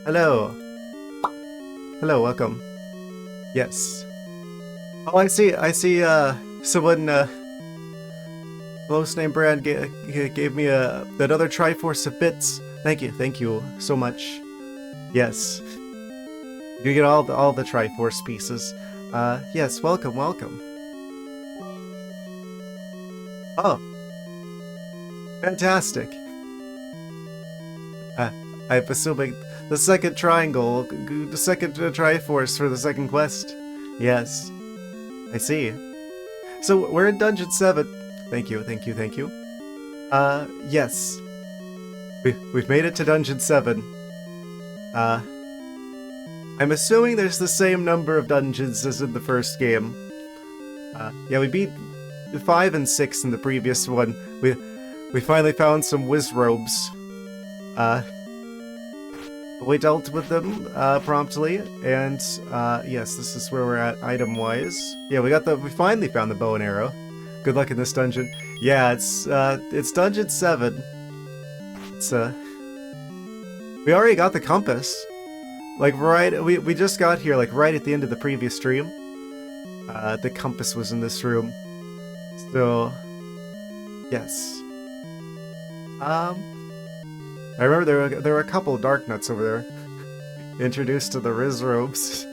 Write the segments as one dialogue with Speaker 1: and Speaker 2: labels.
Speaker 1: Hello. Hello, welcome. Yes. Oh, I see, someone, Close name brand gave me another Triforce of bits. Thank you so much. Yes. You get all the Triforce pieces. Yes, welcome. Oh, fantastic. Uh, I'm assuming the second triangle, the second Triforce for the second quest. Yes, I see. So we're in Dungeon 7. Thank you. Yes. We've made it to Dungeon 7. Uh, I'm assuming there's the same number of dungeons as in the first game. Yeah, we beat 5 and 6 in the previous one. We finally found some Wizrobes. Uh, we dealt with them, promptly, and, yes, this is where we're at item-wise. Yeah, we finally found the bow and arrow. Good luck in this dungeon. Yeah, it's Dungeon 7. It's, we already got the compass. Like, we just got here, like, right at the end of the previous stream. The compass was in this room. So, yes. I remember there were a couple of dark nuts over there. Introduced to the Riz robes.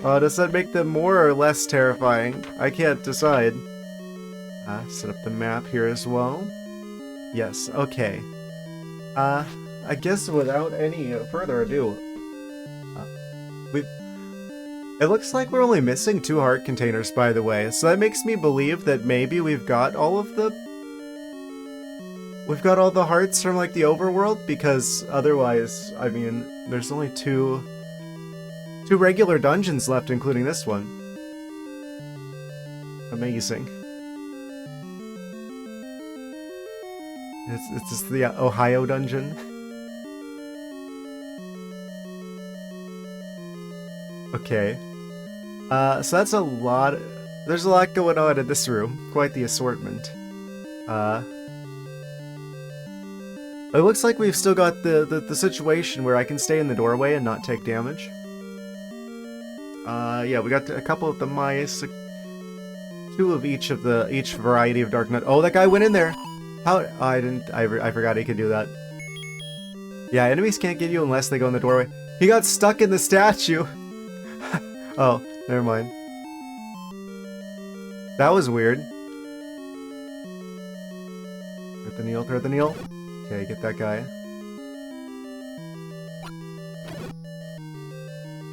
Speaker 1: Does that make them more or less terrifying? I can't decide. Set up the map here as well. Yes, okay. I guess without any further ado, it looks like we're only missing 2 heart containers, by the way, so that makes me believe that maybe we've got all the hearts from, like, the overworld, because otherwise, I mean, there's only two regular dungeons left, including this one. Amazing. It's just the Ohio dungeon. Okay. So that's a lot. There's a lot going on in this room. Quite the assortment. It looks like we've still got the situation where I can stay in the doorway and not take damage. Yeah, we got a couple of the mice, 2 of each variety of dark nut. Oh, that guy went in there. How? Oh, I forgot he could do that. Yeah, enemies can't get you unless they go in the doorway. He got stuck in the statue. Oh, never mind. That was weird. Throw the Neil. Okay, get that guy.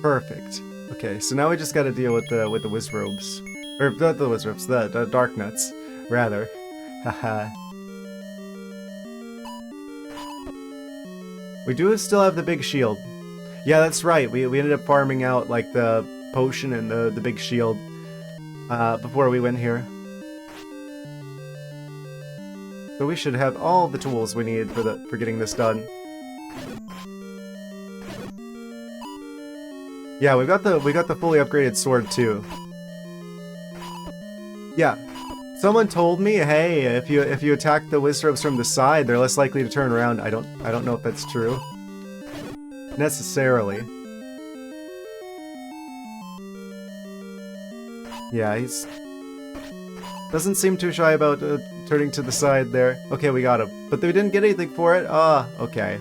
Speaker 1: Perfect. Okay, so now we just gotta deal with the Wizrobes. Or, not the Wizrobes, the Dark Nuts, rather. Haha. We do still have the big shield. Yeah, that's right, we ended up farming out, like, the potion and the big shield, before we went here. So we should have all the tools we need for getting this done. Yeah, we got the fully upgraded sword too. Yeah. Someone told me, hey, if you attack the Wizrobes from the side, they're less likely to turn around. I don't know if that's true. Necessarily. Yeah, he's doesn't seem too shy about turning to the side there. Okay, we got him. But they didn't get anything for it? Ah, okay.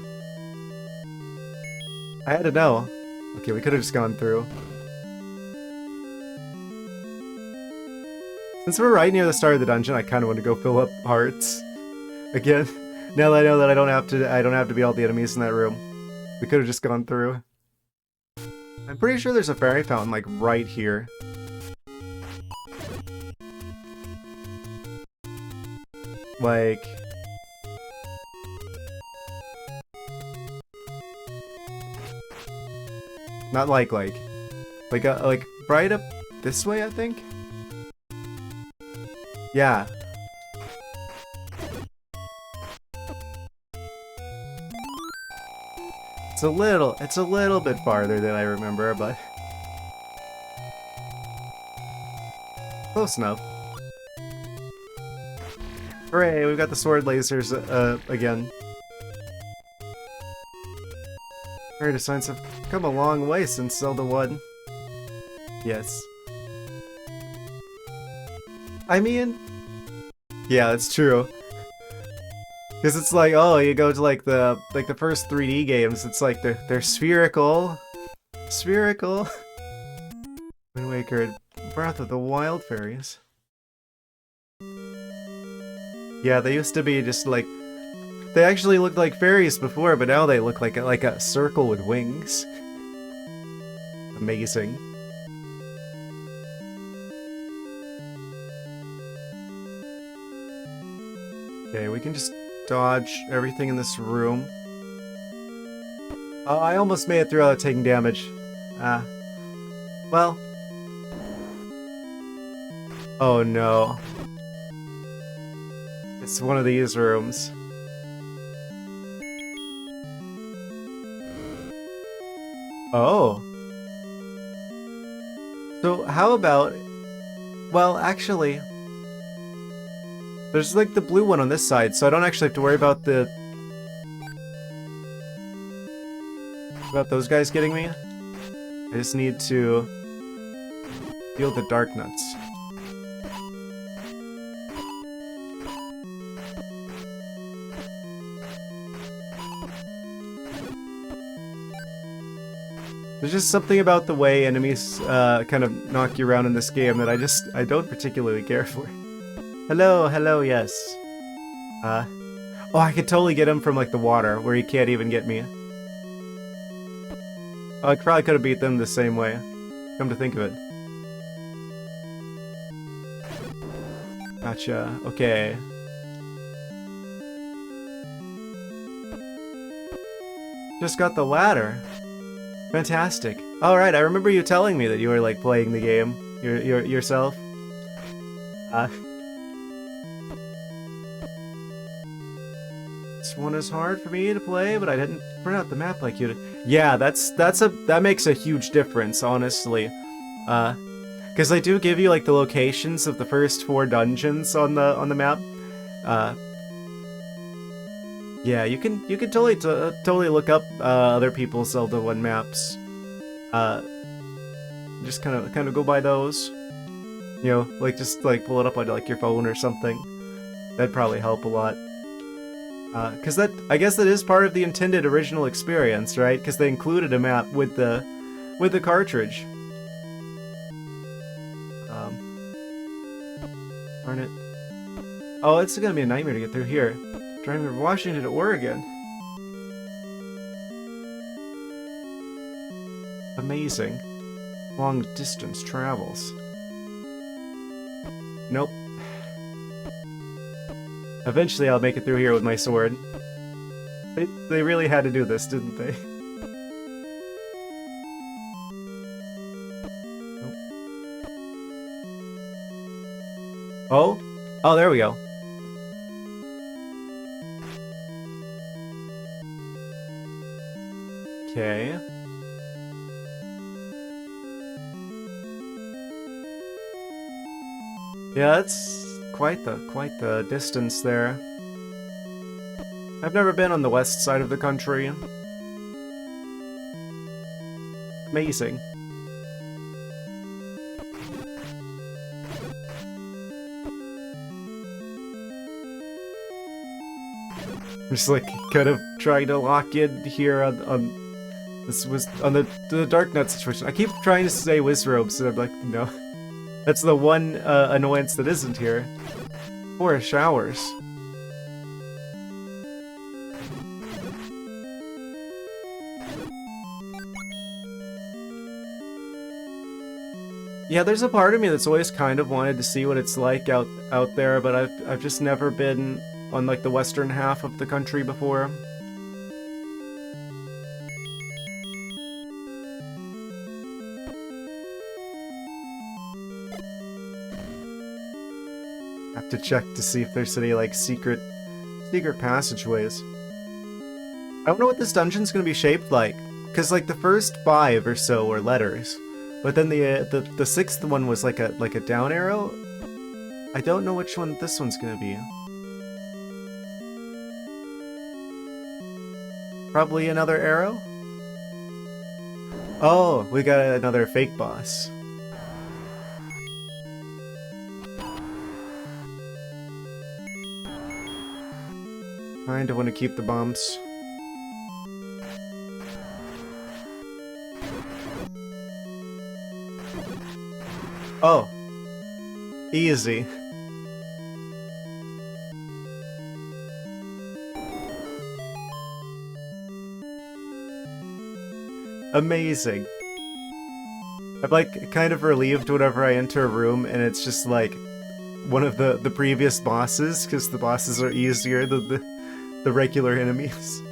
Speaker 1: I had to know. Okay, we could have just gone through. Since we're right near the start of the dungeon, I kind of want to go fill up hearts. Again, now that I know that I don't have to beat all the enemies in that room. We could have just gone through. I'm pretty sure there's a fairy fountain, like, right here. Like... Not like right up this way, I think? Yeah. It's a little bit farther than I remember, but... Close enough. Hooray, we've got the sword lasers, again. Fairy designs have come a long way since Zelda 1. Yes. I mean, yeah, it's true. Because it's like, oh, you go to like the first 3D games, it's like they're spherical. Spherical. Wind Waker, Breath of the Wild Fairies. Yeah, they used to be just like, they actually looked like fairies before, but now they look like a circle with wings. Amazing. Okay, we can just dodge everything in this room. Oh, I almost made it through without taking damage. Well. Oh no. It's one of these rooms. Oh. So how about... Well, actually... There's like the blue one on this side, so I don't actually have to worry about the... about those guys getting me. I just need to... deal with the dark nuts. There's just something about the way enemies kind of knock you around in this game that I don't particularly care for. Hello, yes. Oh, I could totally get him from like the water, where he can't even get me. Oh, I probably could have beat them the same way, come to think of it. Gotcha, okay. Just got the ladder. Fantastic. Alright, I remember you telling me that you were like playing the game yourself. This one is hard for me to play, but I didn't print out the map like you did. Yeah, that makes a huge difference, honestly. Because they do give you like the locations of the first 4 dungeons on the map. Yeah, you can totally look up other people's Zelda 1 maps. Just kind of go by those. You know, like just like pull it up on like your phone or something. That'd probably help a lot. Cause I guess that is part of the intended original experience, right? Because they included a map with the cartridge. Darn it. Oh, it's gonna be a nightmare to get through here. Driving from Washington to Oregon. Amazing. Long distance travels. Nope. Eventually I'll make it through here with my sword. They really had to do this, didn't they? Nope. Oh? Oh, there we go. Okay. Yeah, that's quite the distance there. I've never been on the west side of the country. Amazing. I'm just like kind of trying to lock in here on this was on the dark nut situation. I keep trying to say Wizrobes, and I'm like, no. That's the one annoyance that isn't here. Or showers. Yeah, there's a part of me that's always kind of wanted to see what it's like out there, but I've just never been on like the western half of the country before. Have to check to see if there's any like secret passageways. I don't know what this dungeon's gonna be shaped like, because like the first 5 or so were letters, but then the 6th one was like a down arrow. I don't know which one this one's gonna be. Probably another arrow? Oh, we got another fake boss. Kinda want to keep the bombs. Oh. Easy. Amazing. I'm like kind of relieved whenever I enter a room and it's just like one of the previous bosses, because the bosses are easier than the regular enemies.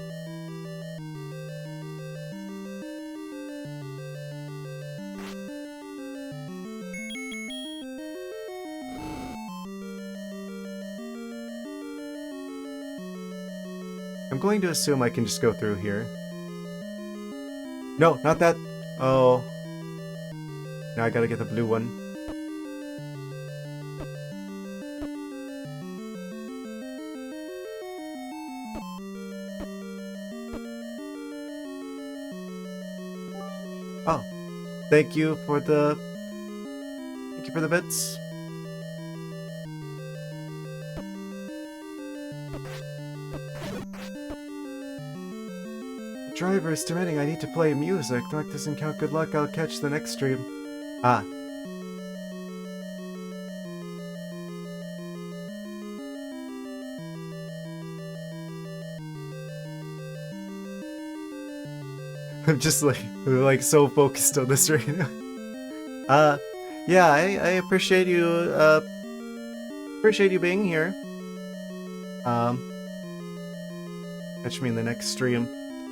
Speaker 1: I'm going to assume I can just go through here. No, not that. Oh. Now I gotta get the blue one. Oh. Thank you for the bits. The driver is demanding I need to play music. Thwack doesn't count good luck, I'll catch the next stream. Ah. I'm just like so focused on this right now. Yeah, I appreciate you being here. Catch me in the next stream.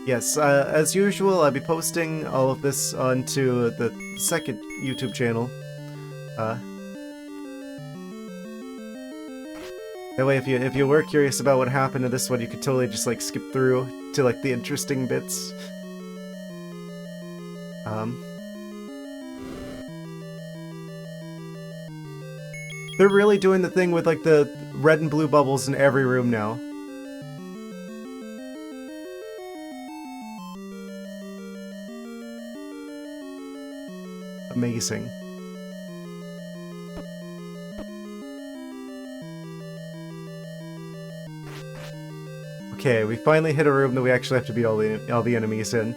Speaker 1: Yes, as usual, I'll be posting all of this onto the second YouTube channel. That way, if you were curious about what happened to this one, you could totally just like skip through to like the interesting bits. They're really doing the thing with like the red and blue bubbles in every room now. Amazing. Okay, we finally hit a room that we actually have to beat all the enemies in.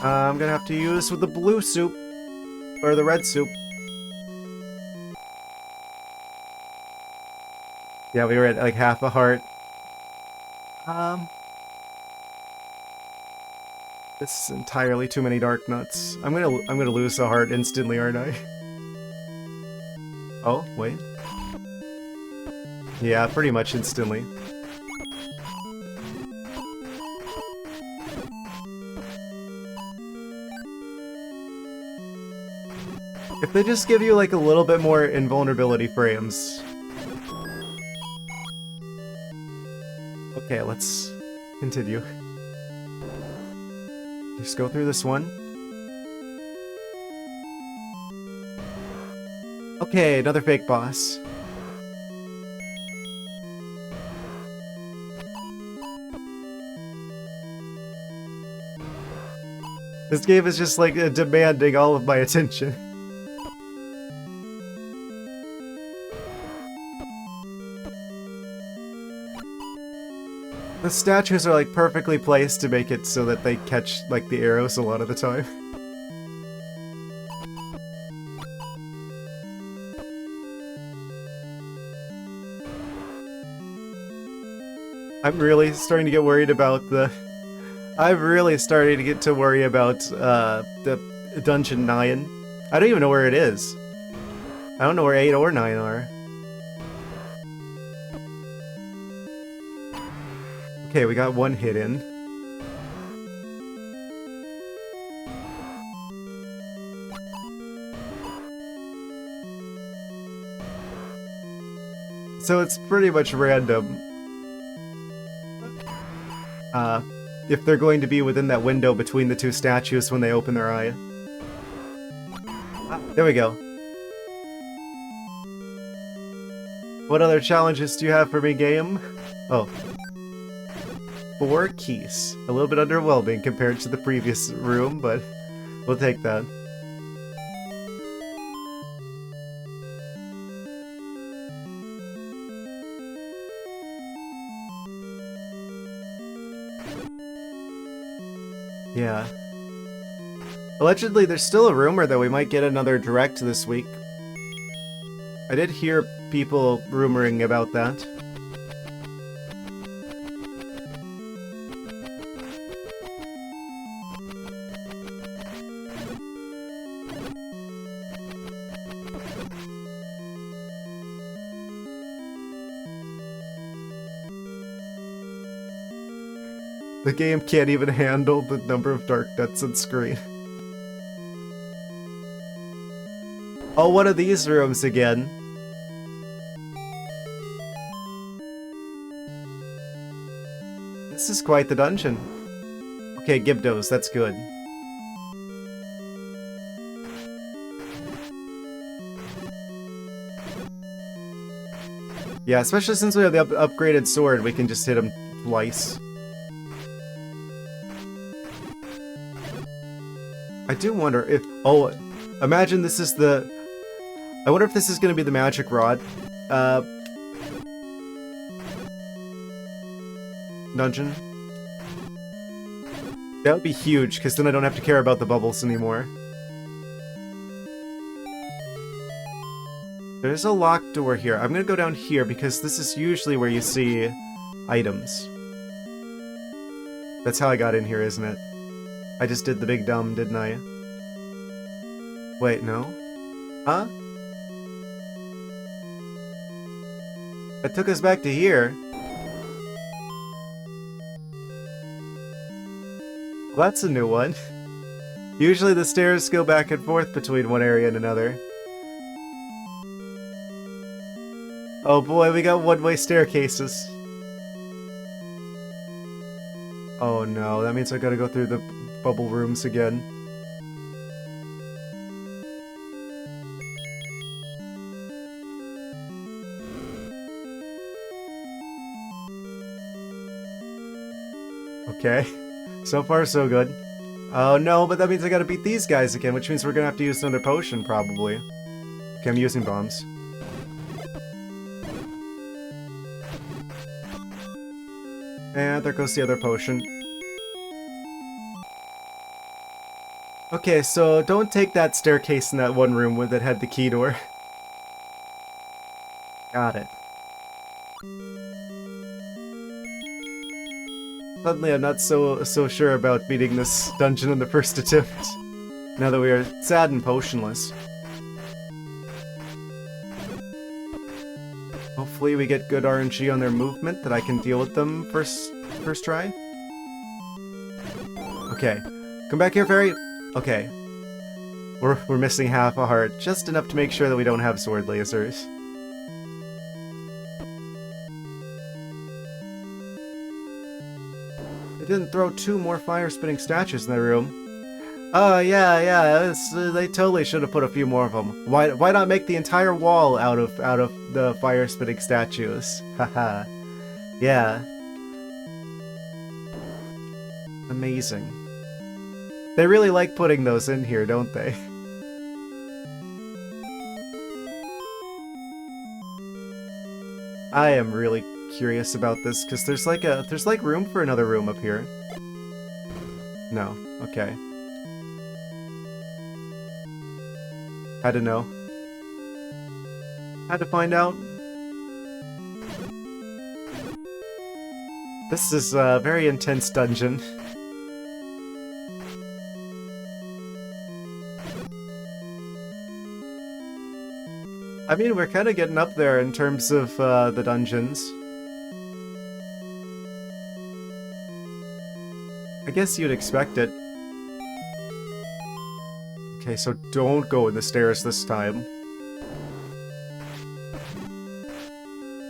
Speaker 1: I'm gonna have to use with the blue soup. Or the red soup. Yeah, we were at like half a heart. This is entirely too many dark nuts. I'm gonna lose a heart instantly, aren't I? Oh, wait. Yeah, pretty much instantly. If they just give you like a little bit more invulnerability frames. Okay, let's continue. Just go through this one. Okay, another fake boss. This game is just like demanding all of my attention. The statues are like perfectly placed to make it so that they catch like the arrows a lot of the time. I'm really starting to get worried about the... I'm really starting to get to worry about the Dungeon 9. I don't even know where it is. I don't know where 8 or 9 are. Okay, we got one hit in. So it's pretty much random. If they're going to be within that window between the two statues when they open their eye. Ah, there we go. What other challenges do you have for me, game? Oh. 4 keys. A little bit underwhelming compared to the previous room, but we'll take that. Yeah. Allegedly, there's still a rumor that we might get another direct this week. I did hear people rumoring about that. The game can't even handle the number of dark nuts on screen. Oh, one of these rooms again. This is quite the dungeon. Okay, Gibdos, that's good. Yeah, especially since we have the upgraded sword, we can just hit him twice. I do wonder if... Oh, imagine this is the... I wonder if this is going to be the magic rod. Dungeon. That would be huge, because then I don't have to care about the bubbles anymore. There's a locked door here. I'm going to go down here, because this is usually where you see items. That's how I got in here, isn't it? I just did the big dumb, didn't I? Wait, no? Huh? That took us back to here. Well, that's a new one. Usually the stairs go back and forth between one area and another. Oh boy, we got one-way staircases. Oh no, that means I gotta go through the bubble rooms again. Okay, so far so good. Oh no, but that means I gotta beat these guys again, which means we're gonna have to use another potion, probably. Okay, I'm using bombs. And there goes the other potion. Okay, so don't take that staircase in that one room that had the key door. Got it. Suddenly I'm not so sure about beating this dungeon in the first attempt, now that we are sad and potionless. Hopefully we get good RNG on their movement that I can deal with them first try. Okay, come back here, fairy. Okay, we're missing half a heart, just enough to make sure that we don't have sword lasers. They didn't throw 2 more fire-spitting statues in the room. Oh, yeah, they totally should have put a few more of them. Why not make the entire wall out of the fire-spitting statues? Haha. Yeah. Amazing. They really like putting those in here, don't they? I am really curious about this, because there's like room for another room up here. No. Okay. Had to know. Had to find out. This is a very intense dungeon. I mean, we're kind of getting up there in terms of the dungeons. I guess you'd expect it. Okay, so don't go in the stairs this time.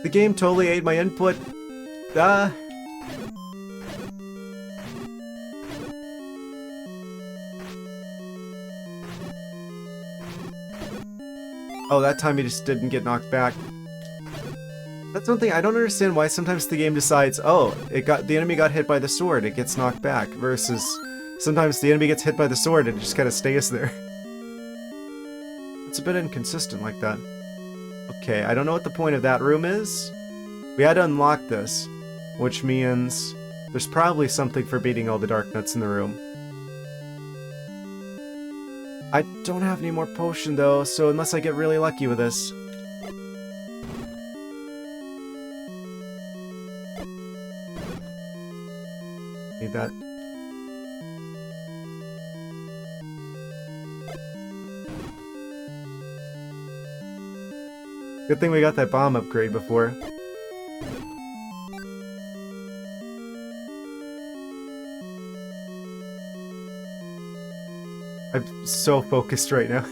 Speaker 1: The game totally ate my input. Oh, that time he just didn't get knocked back. That's one thing, I don't understand why sometimes the game decides, oh, the enemy got hit by the sword, it gets knocked back, versus sometimes the enemy gets hit by the sword and it just kind of stays there. It's a bit inconsistent like that. Okay, I don't know what the point of that room is. We had to unlock this, which means there's probably something for beating all the dark nuts in the room. I don't have any more potion though, so unless I get really lucky with this. Need that. Good thing we got that bomb upgrade before. I'm so focused right now.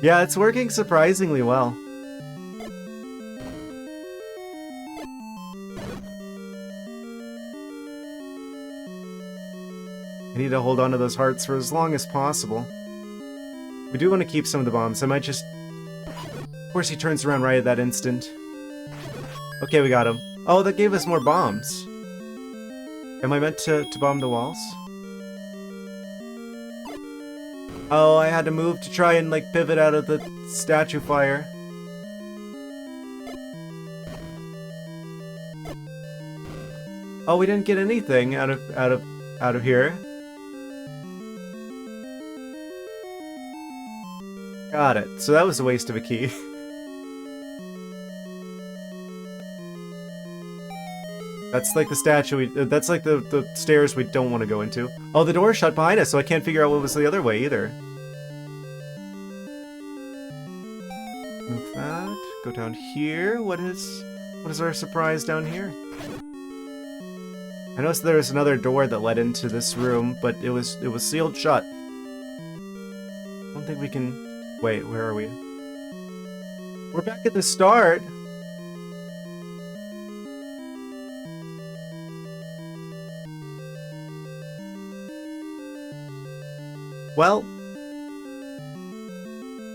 Speaker 1: Yeah, it's working surprisingly well. I need to hold on to those hearts for as long as possible. We do want to keep some of the bombs. I might just... Of course he turns around right at that instant. Okay, we got him. Oh, that gave us more bombs. Am I meant to bomb the walls? Oh, I had to move to try and, like, pivot out of the statue fire. Oh, we didn't get anything out of here. Got it. So that was a waste of a key. That's like the statue that's like the stairs we don't want to go into. Oh, the door shut behind us, so I can't figure out what was the other way either. Move that. Go down here. What is our surprise down here? I noticed there was another door that led into this room, but it was sealed shut. I don't think we can... Wait, where are we? We're back at the start! Well...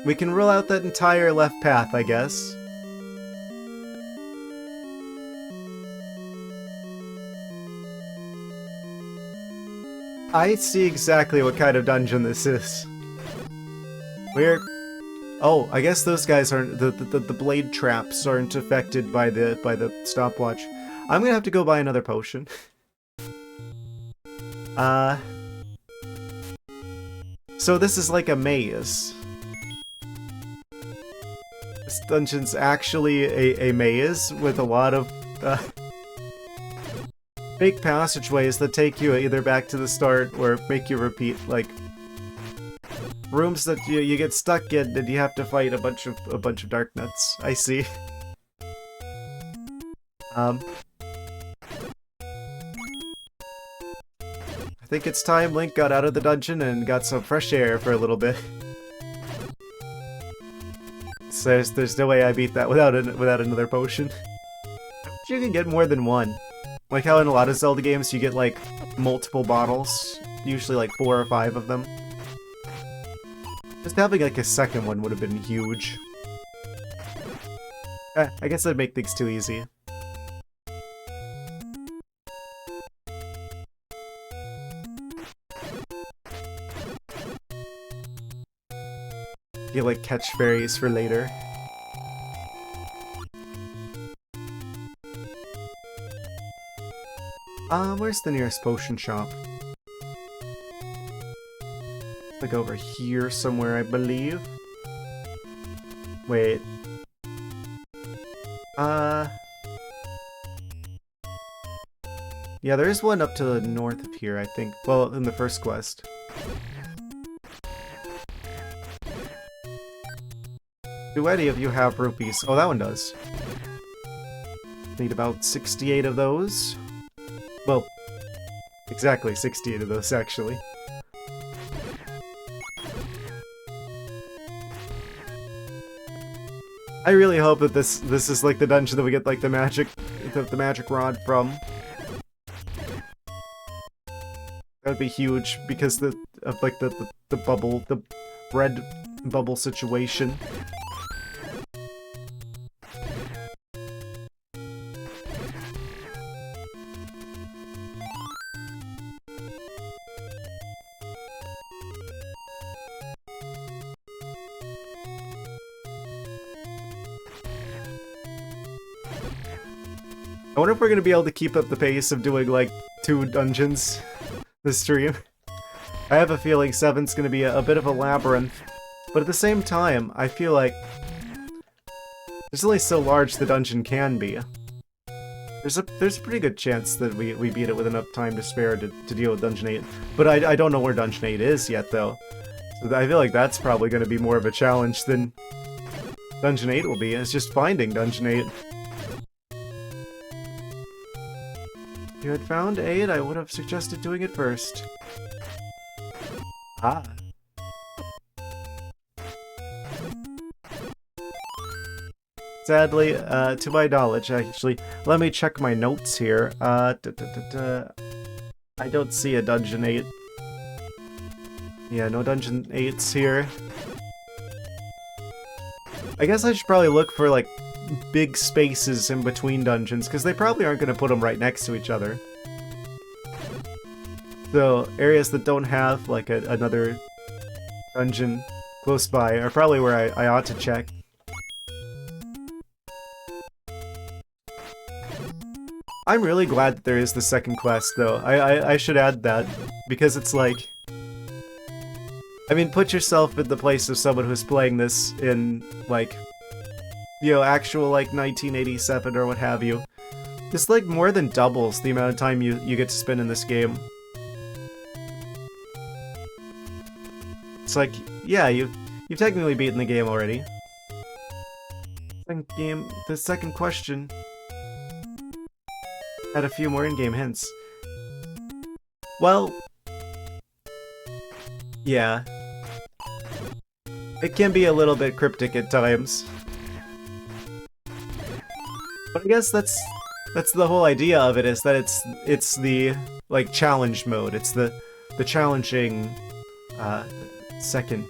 Speaker 1: we can rule out that entire left path, I guess. I see exactly what kind of dungeon this is. We're... Oh, I guess those guys aren't... The blade traps aren't affected by the stopwatch. I'm gonna have to go buy another potion. So this is like a maze. This dungeon's actually a maze with a lot of fake passageways that take you either back to the start or make you repeat, like, rooms that you get stuck in and you have to fight a bunch of dark nuts. I see. I think it's time Link got out of the dungeon and got some fresh air for a little bit. So there's no way I beat that without another potion. You can get more than one. Like how in a lot of Zelda games you get like multiple bottles, usually like 4 or 5 of them. Just having like a second one would have been huge. I guess that'd make things too easy. You like catch fairies for later. Where's the nearest potion shop? Like over here somewhere, I believe. Wait. Yeah, there is one up to the north of here, I think. Well, in the first quest. Do any of you have rupees? Oh, that one does. Need about 68 of those. Well, exactly 68 of those, actually. I really hope that this is like the dungeon that we get like the magic rod from. That would be huge because the bubble, the red bubble situation. I wonder if we're gonna be able to keep up the pace of doing, like, 2 dungeons this stream. I have a feeling 7's gonna be a bit of a labyrinth, but at the same time, I feel like there's only so large the dungeon can be. There's a pretty good chance that we beat it with enough time to spare to deal with Dungeon 8, but I don't know where Dungeon 8 is yet, though. So I feel like that's probably gonna be more of a challenge than Dungeon 8 will be. It's just finding Dungeon 8. If you had found 8, I would have suggested doing it first. Ah. Sadly, to my knowledge, actually, let me check my notes here. I don't see a Dungeon 8. Yeah, no Dungeon 8s here. I guess I should probably look for, like, big spaces in between dungeons, because they probably aren't going to put them right next to each other. So, areas that don't have, like, another dungeon close by are probably where I ought to check. I'm really glad that there is the second quest, though. I should add that, because it's like... I mean, put yourself in the place of someone who's playing this in, like... you know, actual, like, 1987 or what have you. This, like, more than doubles the amount of time you get to spend in this game. It's like, yeah, you've technically beaten the game already. The second question had a few more in-game hints. Well... yeah. It can be a little bit cryptic at times. But I guess that's the whole idea of it, is that it's the, like, challenge mode. It's the challenging, second.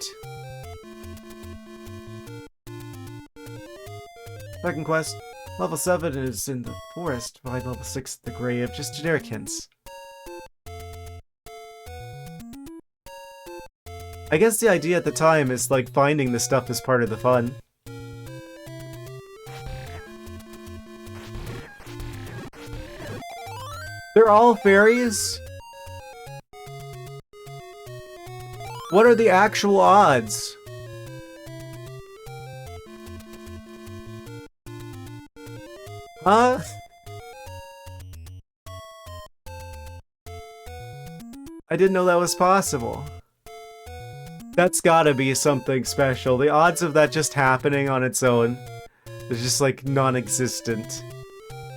Speaker 1: Second quest. Level 7 is in the forest, find level 6 at the grave. Just generic hints. I guess the idea at the time is, like, finding the stuff is part of the fun. They're all fairies? What are the actual odds? Huh? I didn't know that was possible. That's gotta be something special. The odds of that just happening on its own is just, like, non-existent.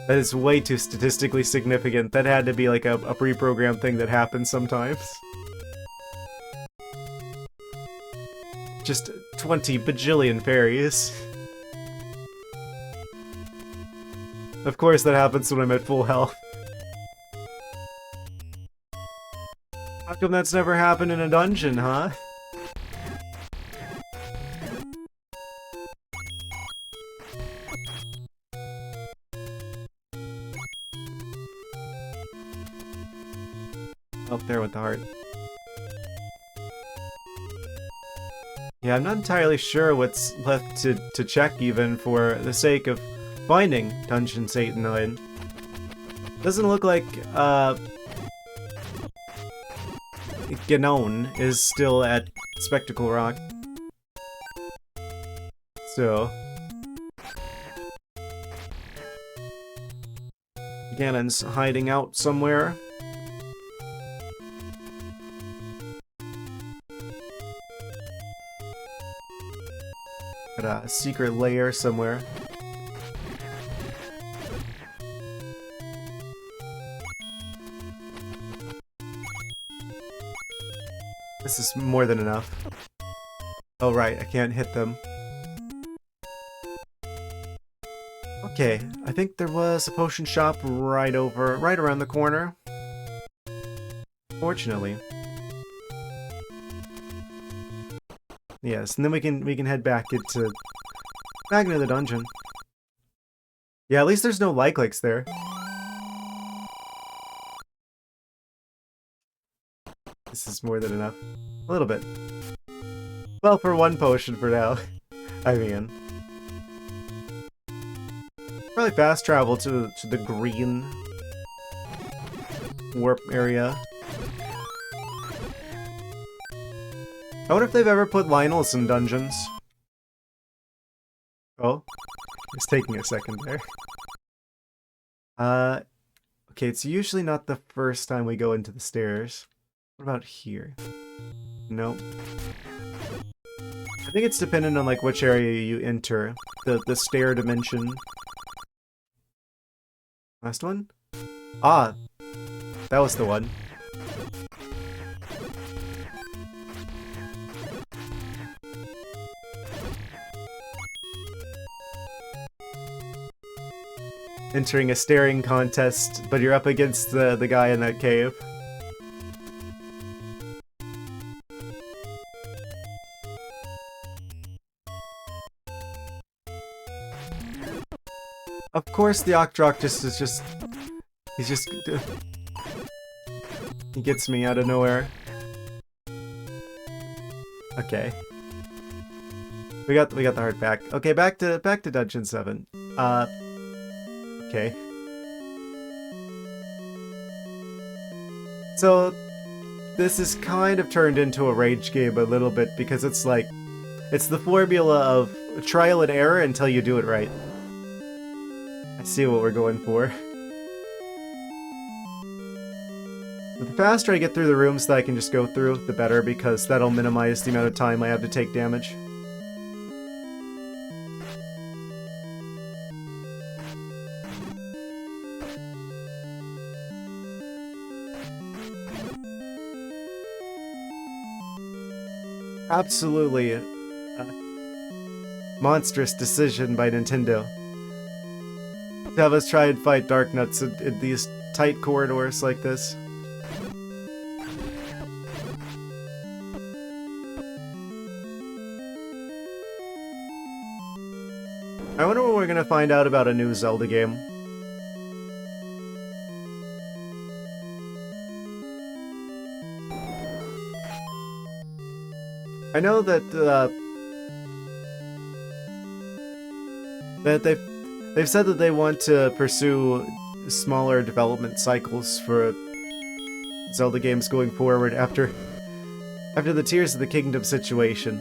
Speaker 1: That is way too statistically significant. That had to be like a pre-programmed thing that happens sometimes. Just 20 bajillion fairies. Of course that happens when I'm at full health. How come that's never happened in a dungeon, huh? Up there with the heart. Yeah, I'm not entirely sure what's left to check, even, for the sake of finding Dungeons 8 and 9. Doesn't look like, Ganon is still at Spectacle Rock. So... Ganon's hiding out somewhere. Got a secret lair somewhere. This is more than enough. Oh right, I can't hit them. Okay, I think there was a potion shop right around the corner. Fortunately. Yes, and then we can head back into the dungeon. Yeah, at least there's no like-likes there. This is more than enough. A little bit. Well, for one potion for now. I mean. Probably fast travel to the green warp area. I wonder if they've ever put Lionels in dungeons. Oh, it's taking a second there. Okay, it's usually not the first time we go into the stairs. What about here? Nope. I think it's dependent on like which area you enter. The stair dimension. Last one? Ah! That was the one. Entering a staring contest, but you're up against the guy in that cave. Of course the ArcticThwack he gets me out of nowhere. Okay. We got the heart back. Okay, back to Dungeon 7. Okay. So this is kind of turned into a rage game a little bit because it's like it's the formula of trial and error until you do it right. I see what we're going for. The faster I get through the rooms that I can just go through, the better, because that'll minimize the amount of time I have to take damage. Absolutely a monstrous decision by Nintendo to have us try and fight Darknuts in these tight corridors like this. I wonder when we're gonna find out about a new Zelda game. I know that they've said that they want to pursue smaller development cycles for Zelda games going forward after the Tears of the Kingdom situation.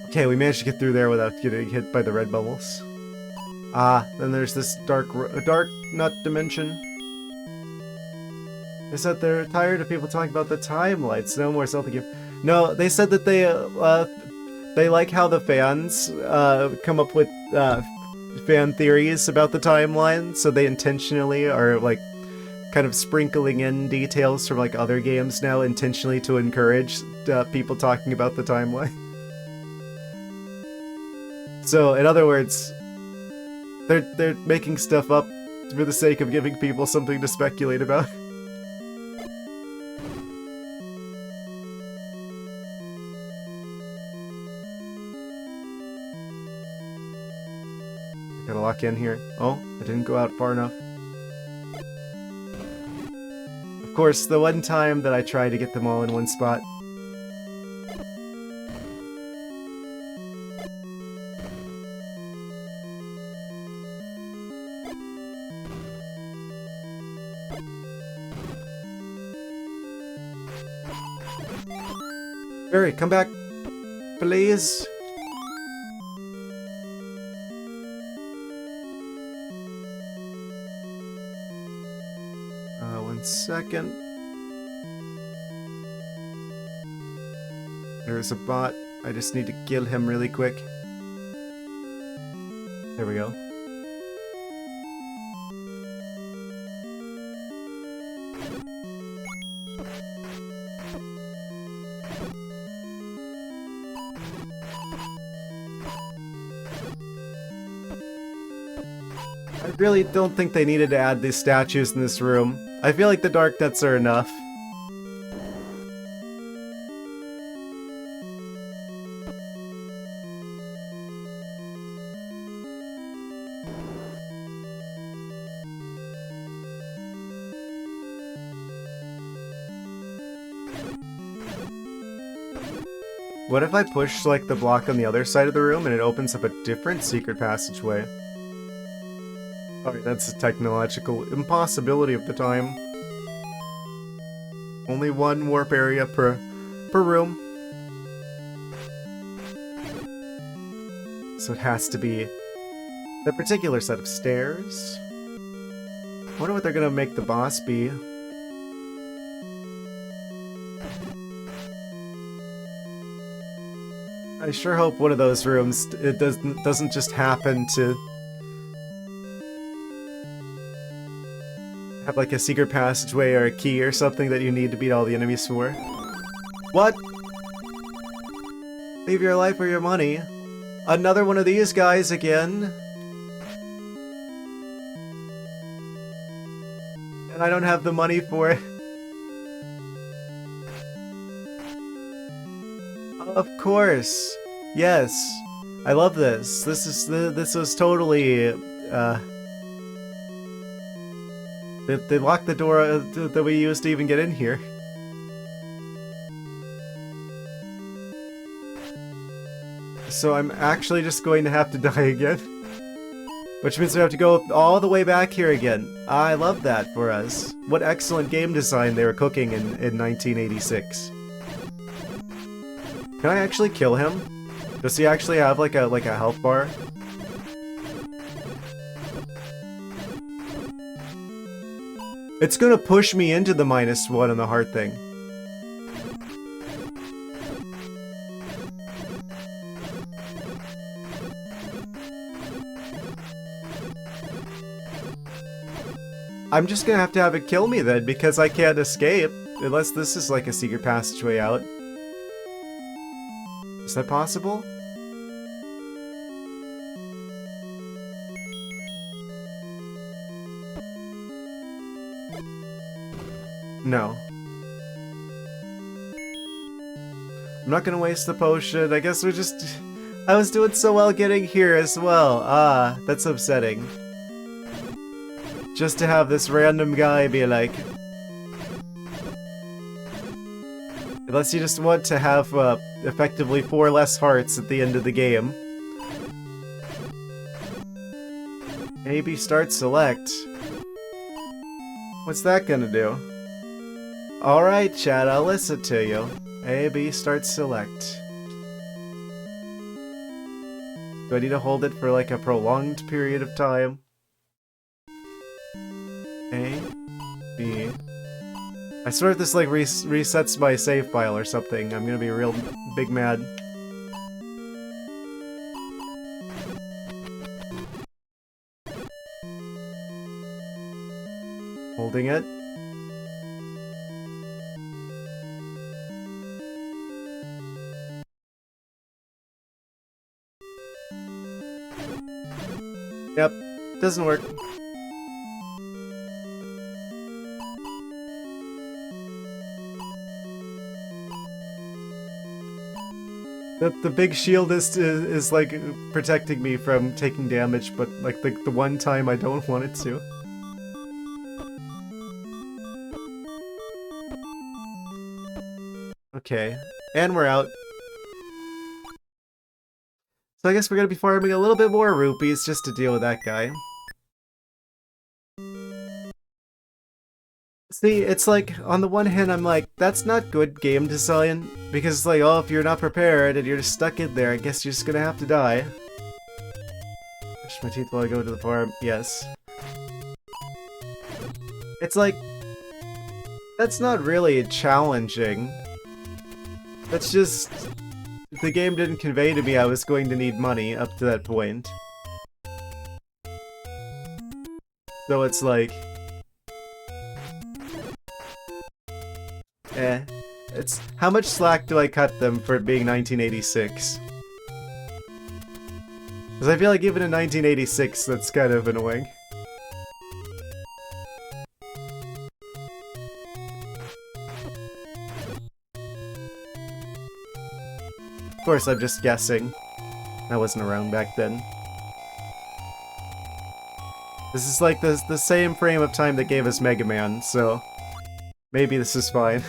Speaker 1: Okay, we managed to get through there without getting hit by the red bubbles. Ah, then there's this dark nut dimension. They said they're tired of people talking about the timelines. No more Zelda game. No, they said that they like how the fans come up with fan theories about the timeline, so they intentionally are like kind of sprinkling in details from like other games now intentionally to encourage people talking about the timeline. So, in other words, they're making stuff up for the sake of giving people something to speculate about. Gotta lock in here. Oh, I didn't go out far enough. Of course, the one time that I tried to get them all in one spot. Barry, come back, please. One second. There's a bot. I just need to kill him really quick. There we go. really don't think they needed to add these statues in this room. I feel like the dark nets are enough. What if I push, like, the block on the other side of the room and it opens up a different secret passageway? Alright, that's a technological impossibility of the time. Only one warp area per room. So it has to be the particular set of stairs. I wonder what they're gonna make the boss be. I sure hope one of those rooms it doesn't just happen to have like a secret passageway or a key or something that you need to beat all the enemies for. What? Leave your life or your money. Another one of these guys again. And I don't have the money for it. Of course. Yes. I love this. This was totally they locked the door that we used to even get in here. So I'm actually just going to have to die again. Which means we have to go all the way back here again. I love that for us. What excellent game design they were cooking in 1986. Can I actually kill him? Does he actually have like a health bar? It's gonna push me into the -1 on the heart thing. I'm just gonna have to have it kill me then, because I can't escape. Unless this is like a secret passageway out. Is that possible? No. I'm not gonna waste the potion. I guess we're just... I was doing so well getting here as well. Ah, that's upsetting. Just to have this random guy be like... Unless you just want to have, effectively 4 less hearts at the end of the game. Maybe start select. What's that gonna do? Alright, chat, I'll listen to you. A, B, start select. Do I need to hold it for like a prolonged period of time? A, B. I swear if this like resets my save file or something, I'm gonna be real big mad. Holding it. Yep, doesn't work. The big shield is like protecting me from taking damage, but like the one time I don't want it to. Okay, and we're out. So I guess we're gonna be farming a little bit more rupees just to deal with that guy. See, it's like, on the one hand I'm like, that's not good game design, because it's like, oh, if you're not prepared and you're just stuck in there, I guess you're just gonna have to die. Brush my teeth while I go to the farm, yes. It's like, that's not really challenging. That's just... The game didn't convey to me I was going to need money up to that point. So it's like... It's... How much slack do I cut them for it being 1986? Because I feel like even in 1986, that's kind of annoying. course, I'm just guessing. I wasn't around back then. This is like the same frame of time that gave us Mega Man, so maybe this is fine.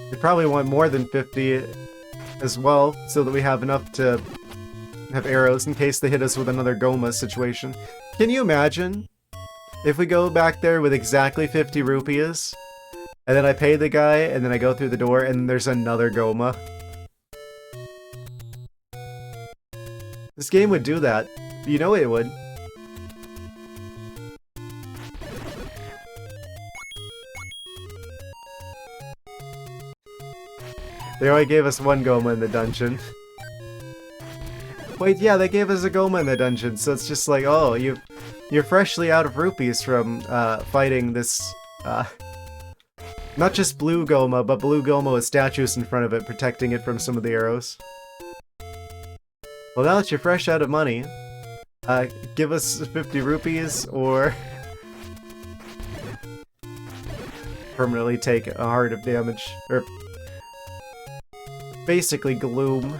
Speaker 1: We probably want more than 50 as well, so that we have enough to have arrows in case they hit us with another Goma situation. Can you imagine if we go back there with exactly 50 rupees, and then I pay the guy, and then I go through the door, and there's another Goma? This game would do that. You know it would. They only gave us one Goma in the dungeon. Wait, yeah, they gave us a Goma in the dungeon, so it's just like, oh, you're freshly out of rupees from fighting this, not just blue Goma, but blue Goma with statues in front of it, protecting it from some of the arrows. Well, now that you're fresh out of money, give us 50 rupees, or permanently take a heart of damage, or basically gloom.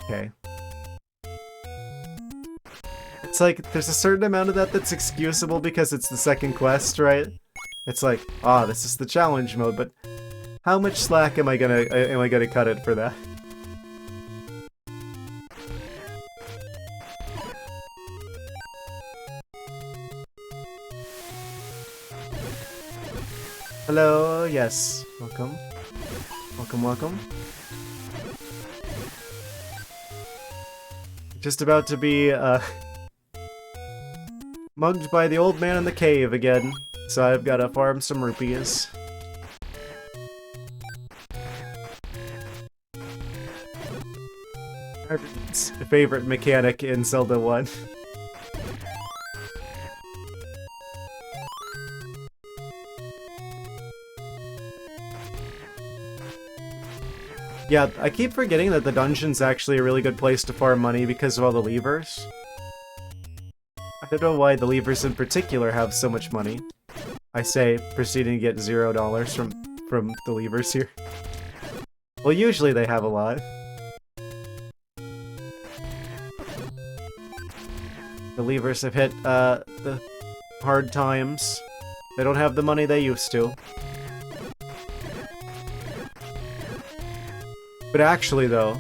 Speaker 1: Okay. It's like, there's a certain amount of that that's excusable because it's the second quest, right? It's like, ah, this is the challenge mode, but how much slack am I gonna cut it for that? Hello, yes. Welcome. Welcome, welcome. Just about to be, mugged by the old man in the cave again, so I've gotta farm some rupees. Everyone's favorite mechanic in Zelda 1. Yeah, I keep forgetting that the dungeon's actually a really good place to farm money because of all the levers. I don't know why the levers in particular have so much money. I say, proceeding to get $0 from the levers here. Well, usually they have a lot. The levers have hit, the hard times. They don't have the money they used to. But actually, though,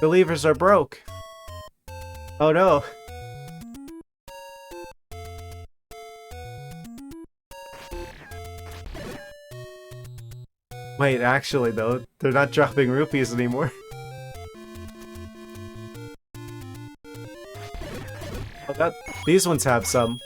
Speaker 1: the levers are broke. Oh no. Wait, actually, though, they're not dropping rupees anymore. Oh, these ones have some.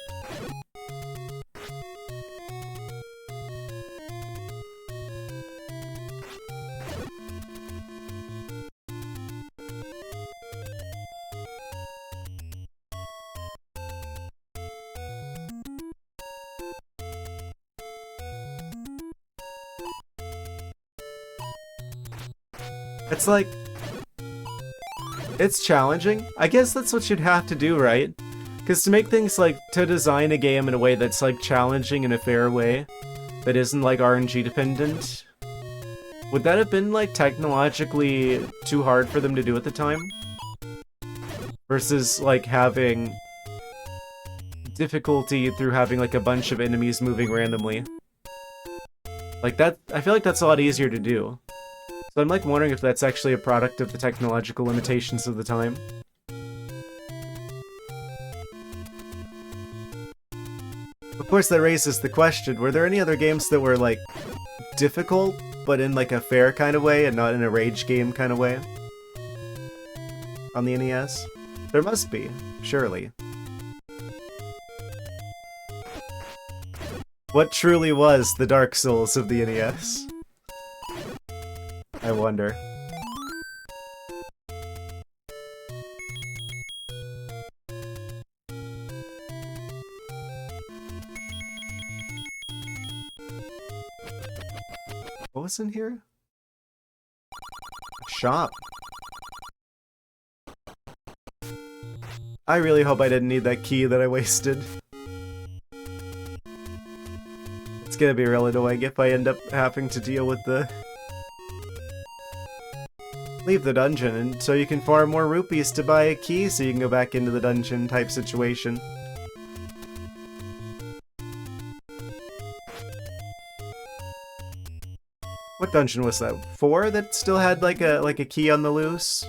Speaker 1: It's like, it's challenging. I guess that's what you'd have to do, right? Because to make things like, to design a game in a way that's like challenging in a fair way, that isn't like RNG dependent, would that have been like technologically too hard for them to do at the time? Versus like having difficulty through having like a bunch of enemies moving randomly. Like that, I feel like that's a lot easier to do. So I'm like wondering if that's actually a product of the technological limitations of the time. Of course that raises the question, were there any other games that were like difficult, but in like a fair kind of way and not in a rage game kind of way? On the NES? There must be, surely. What truly was the Dark Souls of the NES? I wonder. What was in here? Shop. I really hope I didn't need that key that I wasted. It's gonna be real annoying if I end up having to deal with the... Leave the dungeon, and so you can farm more rupees to buy a key so you can go back into the dungeon type situation. What dungeon was that? 4 that still had like a key on the loose?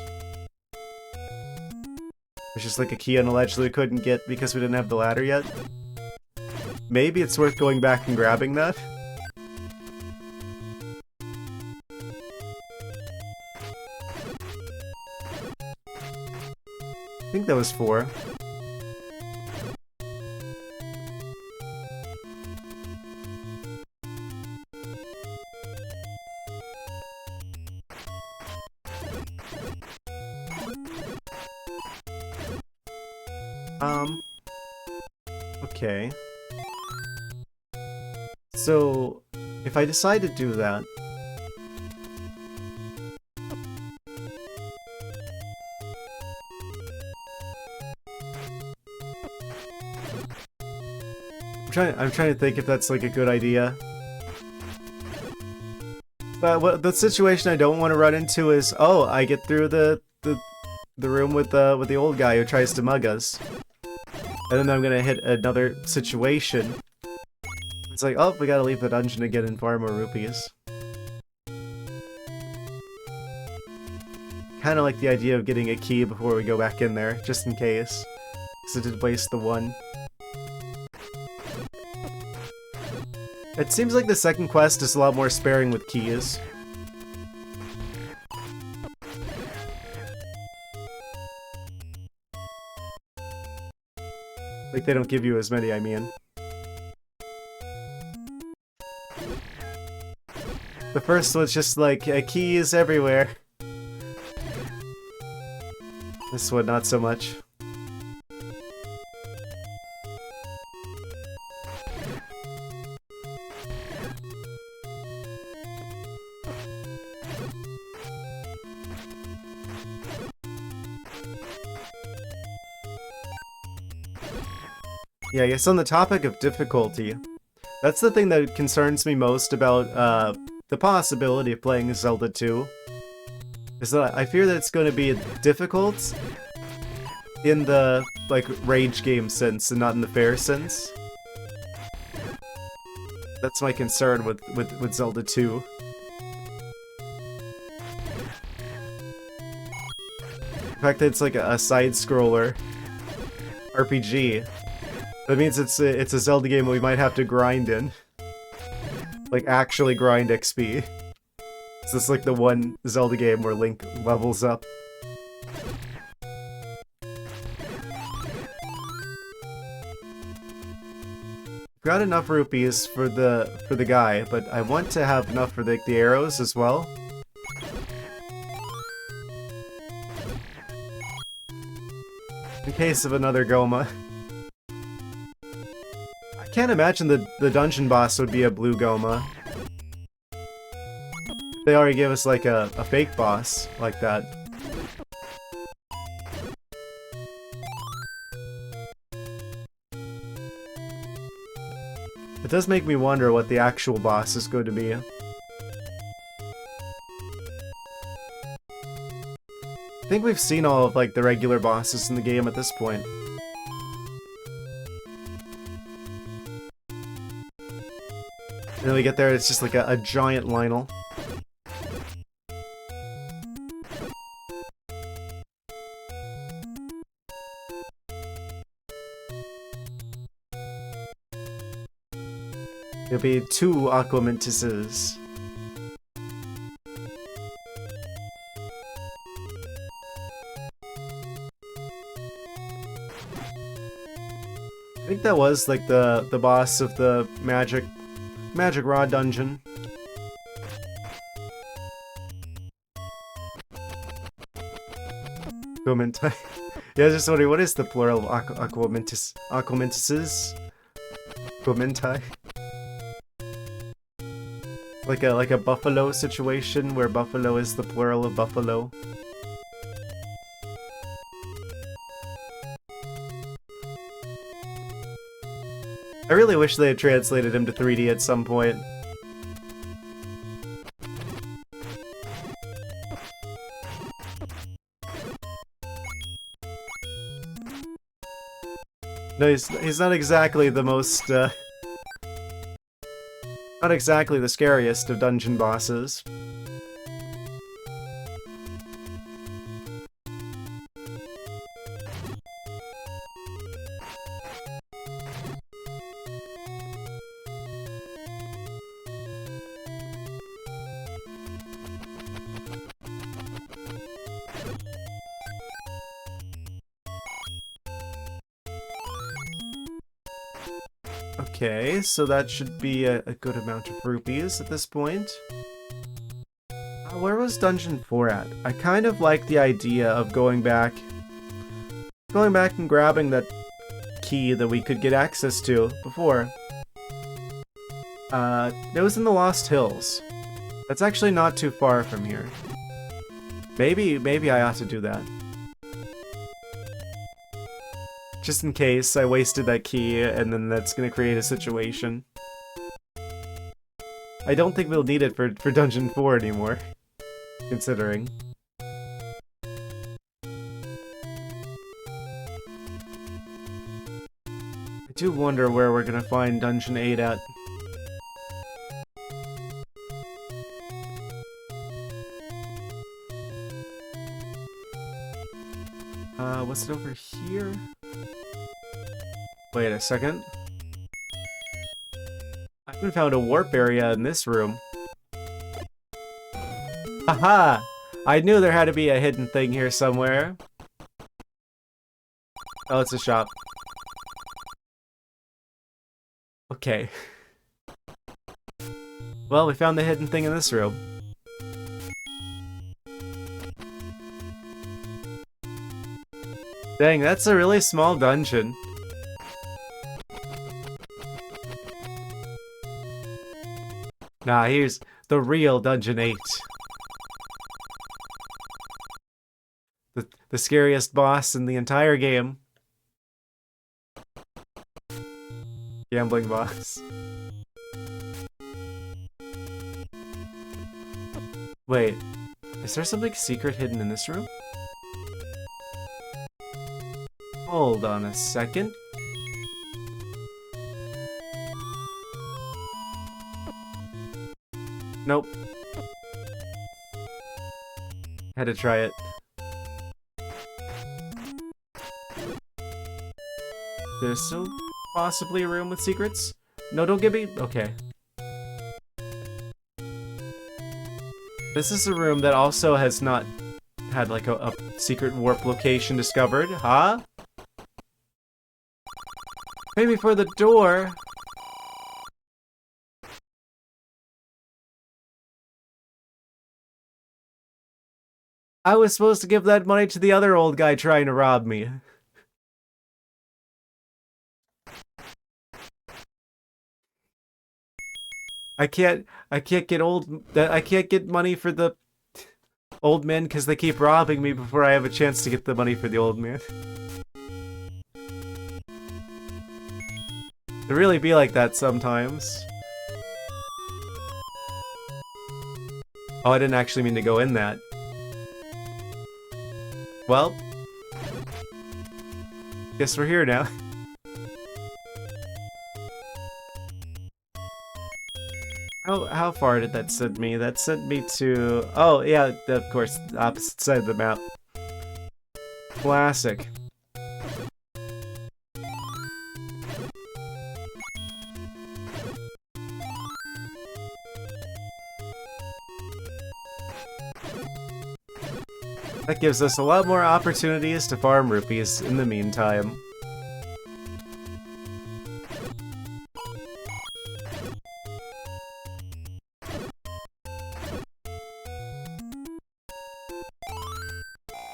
Speaker 1: It's just like a key on a ledge that we couldn't get because we didn't have the ladder yet? Maybe it's worth going back and grabbing that? I think that was 4. Okay. So, if I decide to do that... I'm trying to think if that's like a good idea. But what the situation I don't want to run into is, oh, I get through the room with the old guy who tries to mug us. And then I'm gonna hit another situation. It's like, oh, we gotta leave the dungeon again and farm more rupees. Kinda like the idea of getting a key before we go back in there, just in case. Because it did waste the one. It seems like the second quest is a lot more sparing with keys. Like, they don't give you as many, I mean. The first one's just like, keys everywhere. This one, not so much. Yeah, I guess on the topic of difficulty, that's the thing that concerns me most about the possibility of playing Zelda 2. Is that I fear that it's going to be difficult in the, like, rage game sense and not in the fair sense. That's my concern with Zelda 2. The fact that it's like a side-scroller RPG. That means it's a Zelda game we might have to grind in. Like, actually grind XP. Is this like the one Zelda game where Link levels up? Got enough rupees for the guy, but I want to have enough for the arrows as well. In case of another Goma. I can't imagine the dungeon boss would be a blue Goma. They already gave us like a fake boss like that. It does make me wonder what the actual boss is going to be. I think we've seen all of like the regular bosses in the game at this point. And then we get there, it's just like a giant Lionel. There'll be 2 Aquamantises. I think that was like the boss of the Magic Rod dungeon. Aquamanti. Yeah, I was just wondering, what is the plural of Aquamantises? Aquamanti. Like a buffalo situation where buffalo is the plural of buffalo. I really wish they had translated him to 3D at some point. No, he's not exactly the most, not exactly the scariest of dungeon bosses. Okay, so that should be a good amount of rupees at this point. Where was Dungeon 4 at? I kind of like the idea of going back and grabbing that key that we could get access to before. It was in the Lost Hills. That's actually not too far from here. Maybe I ought to do that. Just in case I wasted that key and then that's gonna create a situation. I don't think we'll need it for Dungeon 4 anymore, considering. I do wonder where we're gonna find Dungeon 8 at. What's it over here? Wait a second. I haven't found a warp area in this room. Haha! I knew there had to be a hidden thing here somewhere. Oh, it's a shop. Okay. Well, we found the hidden thing in this room. Dang, that's a really small dungeon. Nah, here's the real Dungeon 8. The scariest boss in the entire game. Gambling boss. Wait, is there something secret hidden in this room? Hold on a second. Nope. Had to try it. There's so possibly a room with secrets? No, don't give me... Okay. This is a room that also has not had like a secret warp location discovered, huh? Maybe for the door. I was supposed to give that money to the other old guy trying to rob me. I can't get money for the old men because they keep robbing me before I have a chance to get the money for the old man. It really be like that sometimes. Oh, I didn't actually mean to go in that. Well, guess we're here now. How far did that send me? That sent me to... Oh, yeah, of course, the opposite side of the map. Classic. That gives us a lot more opportunities to farm rupees in the meantime.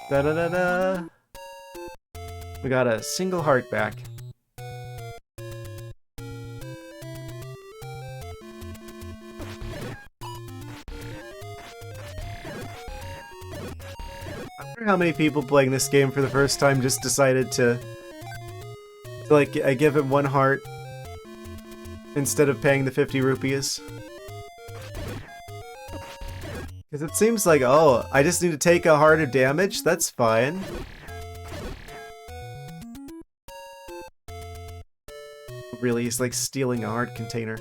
Speaker 1: Da-da-da-da! We got a single heart back. wonder how many people playing this game for the first time just decided to like, I give him 1 heart instead of paying the 50 rupees. Because it seems like, oh, I just need to take a heart of damage? That's fine. Really, he's like stealing a heart container.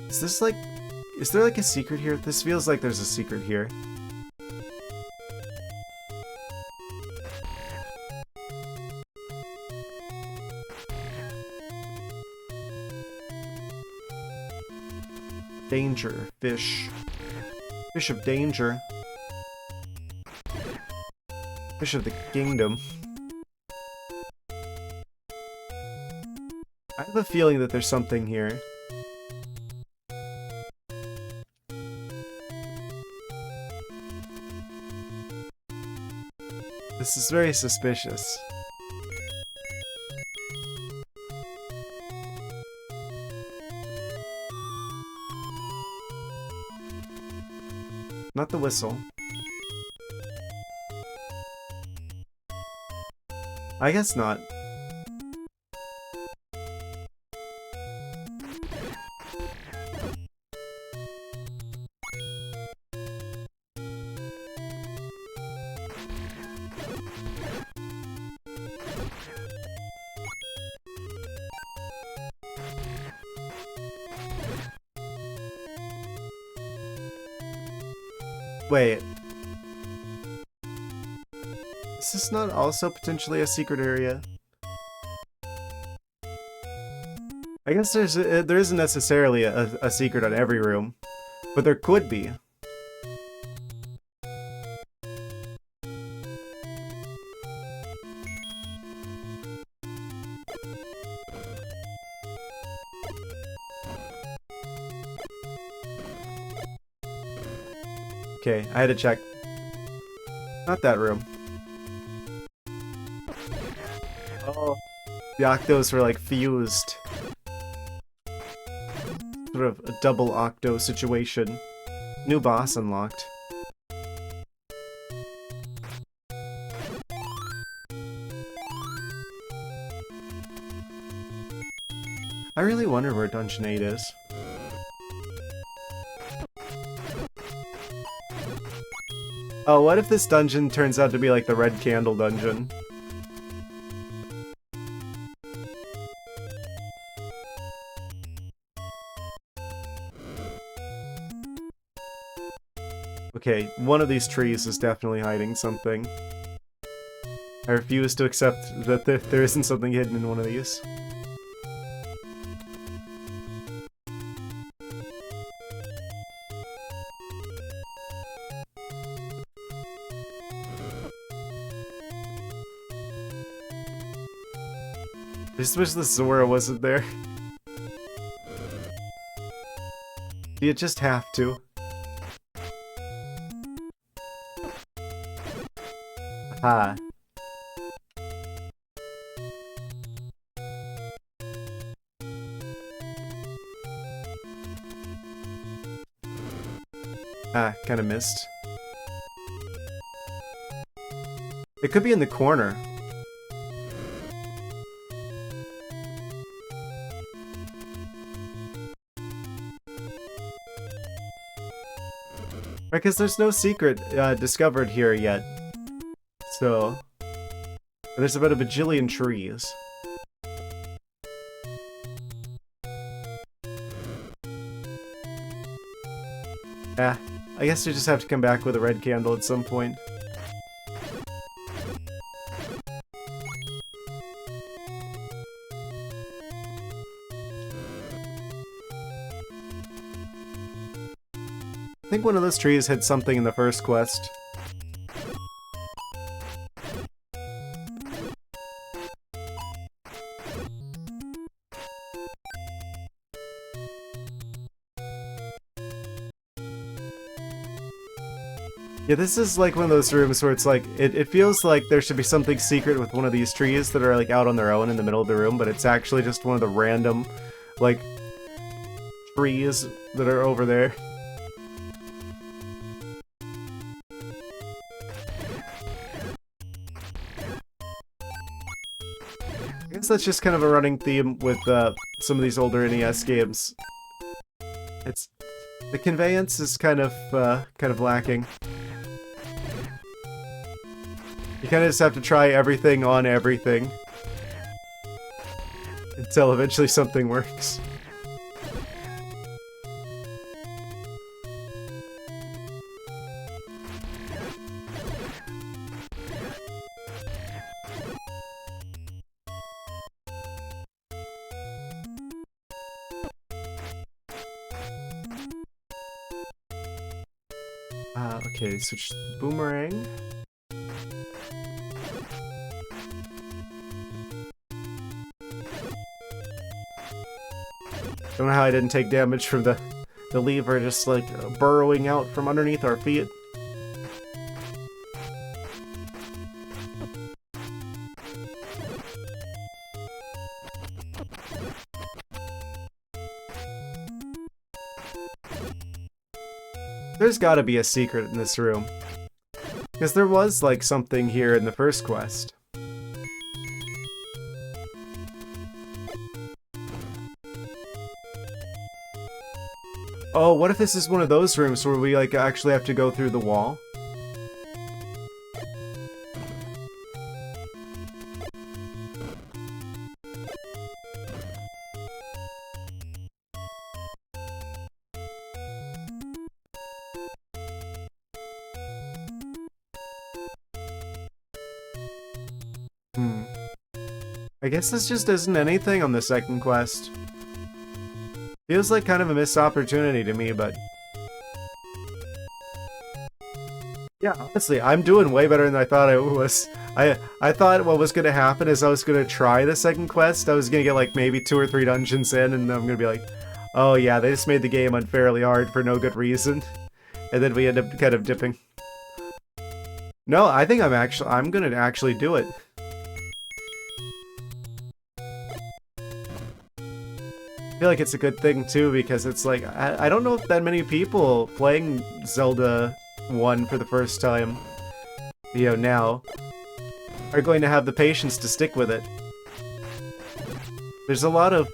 Speaker 1: Is this like... Is there like a secret here? This feels like there's a secret here. Danger. Fish. Fish of danger. Fish of the kingdom. I have a feeling that there's something here. This is very suspicious. Not the whistle. I guess not. Wait. Is this not also potentially a secret area? I guess there isn't necessarily a secret on every room, but there could be. Okay, I had to check. Not that room. Oh, the octos were like fused. Sort of a double octo situation. New boss unlocked. I really wonder where Dungeon 8 is. Oh, what if this dungeon turns out to be like the Red Candle dungeon? Okay, one of these trees is definitely hiding something. I refuse to accept that there isn't something hidden in one of these. I just wish the Zora wasn't there. You just have to. Aha. Ah, kinda missed. It could be in the corner. Because there's no secret discovered here yet. So, there's about a bajillion trees. Ah, I guess you just have to come back with a red candle at some point. I think one of those trees had something in the first quest. Yeah, this is like one of those rooms where it's like, it feels like there should be something secret with one of these trees that are like out on their own in the middle of the room, but it's actually just one of the random, like, trees that are over there. guess that's just kind of a running theme with some of these older NES games. It's the conveyance is kind of lacking. You kind of just have to try everything on everything until eventually something works. Okay, switch boomerang. Don't know how I didn't take damage from the lever just like burrowing out from underneath our feet. There's gotta be a secret in this room. Because there was, like, something here in the first quest. Oh, what if this is one of those rooms where we, like, actually have to go through the wall? I guess this just isn't anything on the second quest. Feels like kind of a missed opportunity to me, but... yeah, honestly, I'm doing way better than I thought I was. I thought what was gonna happen is I was gonna try the second quest, I was gonna get like maybe 2 or 3 dungeons in, and I'm gonna be like, oh yeah, they just made the game unfairly hard for no good reason. And then we end up kind of dipping. No, I think I'm gonna actually do it. I feel like it's a good thing too, because it's like, I don't know if that many people playing Zelda 1 for the first time, you know, now, are going to have the patience to stick with it. There's a lot of,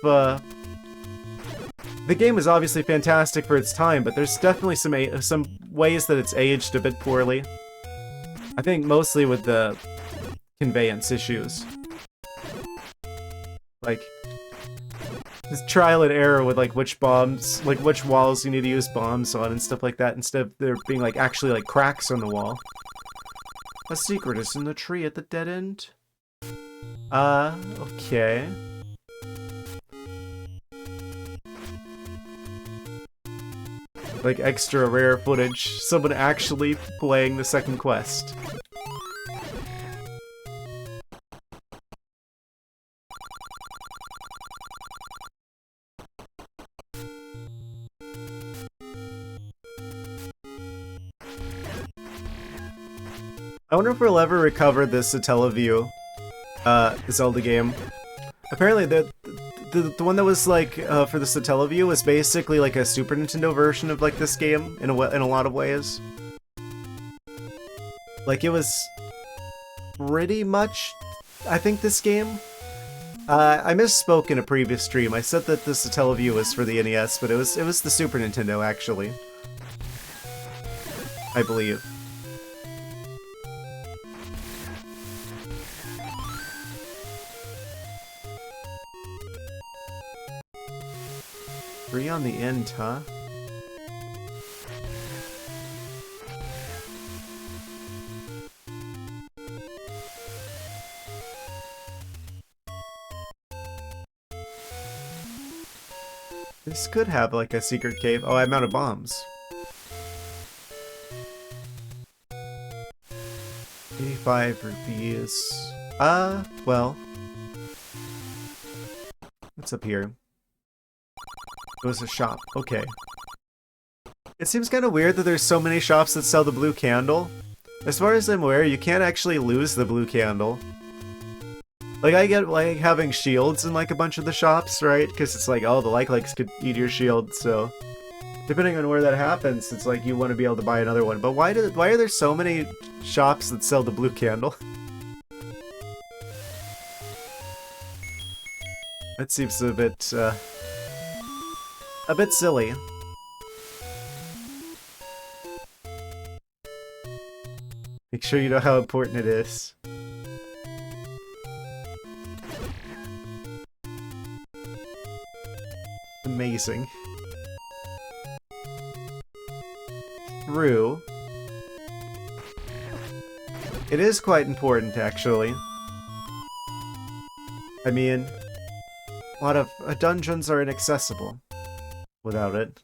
Speaker 1: the game is obviously fantastic for its time, but there's definitely some ways that it's aged a bit poorly. I think mostly with the conveyance issues. Like, just trial and error with like which bombs, like which walls you need to use bombs on and stuff like that, instead of there being like actually like cracks on the wall. A secret is in the tree at the dead end. Okay. Like extra rare footage, someone actually playing the second quest. I wonder if we'll ever recover this Satellaview Zelda game. Apparently the one that was like for the Satellaview was basically like a Super Nintendo version of like this game in a lot of ways. Like it was pretty much, I think, this game. I misspoke in a previous stream. I said that the Satellaview was for the NES, but it was the Super Nintendo actually. I believe. Three on the end, huh? This could have like a secret cave. Oh, I'm out of bombs. 85 rupees. Well. What's up here? It was a shop. Okay. It seems kind of weird that there's so many shops that sell the blue candle. As far as I'm aware, you can't actually lose the blue candle. Like, I get, like, having shields in, like, a bunch of the shops, right? Because it's like, oh, the like-likes could eat your shield, so... depending on where that happens, it's like you want to be able to buy another one. But why are there so many shops that sell the blue candle? That seems a bit silly. Make sure you know how important it is. Amazing. True. It is quite important, actually. I mean, a lot of dungeons are inaccessible without it.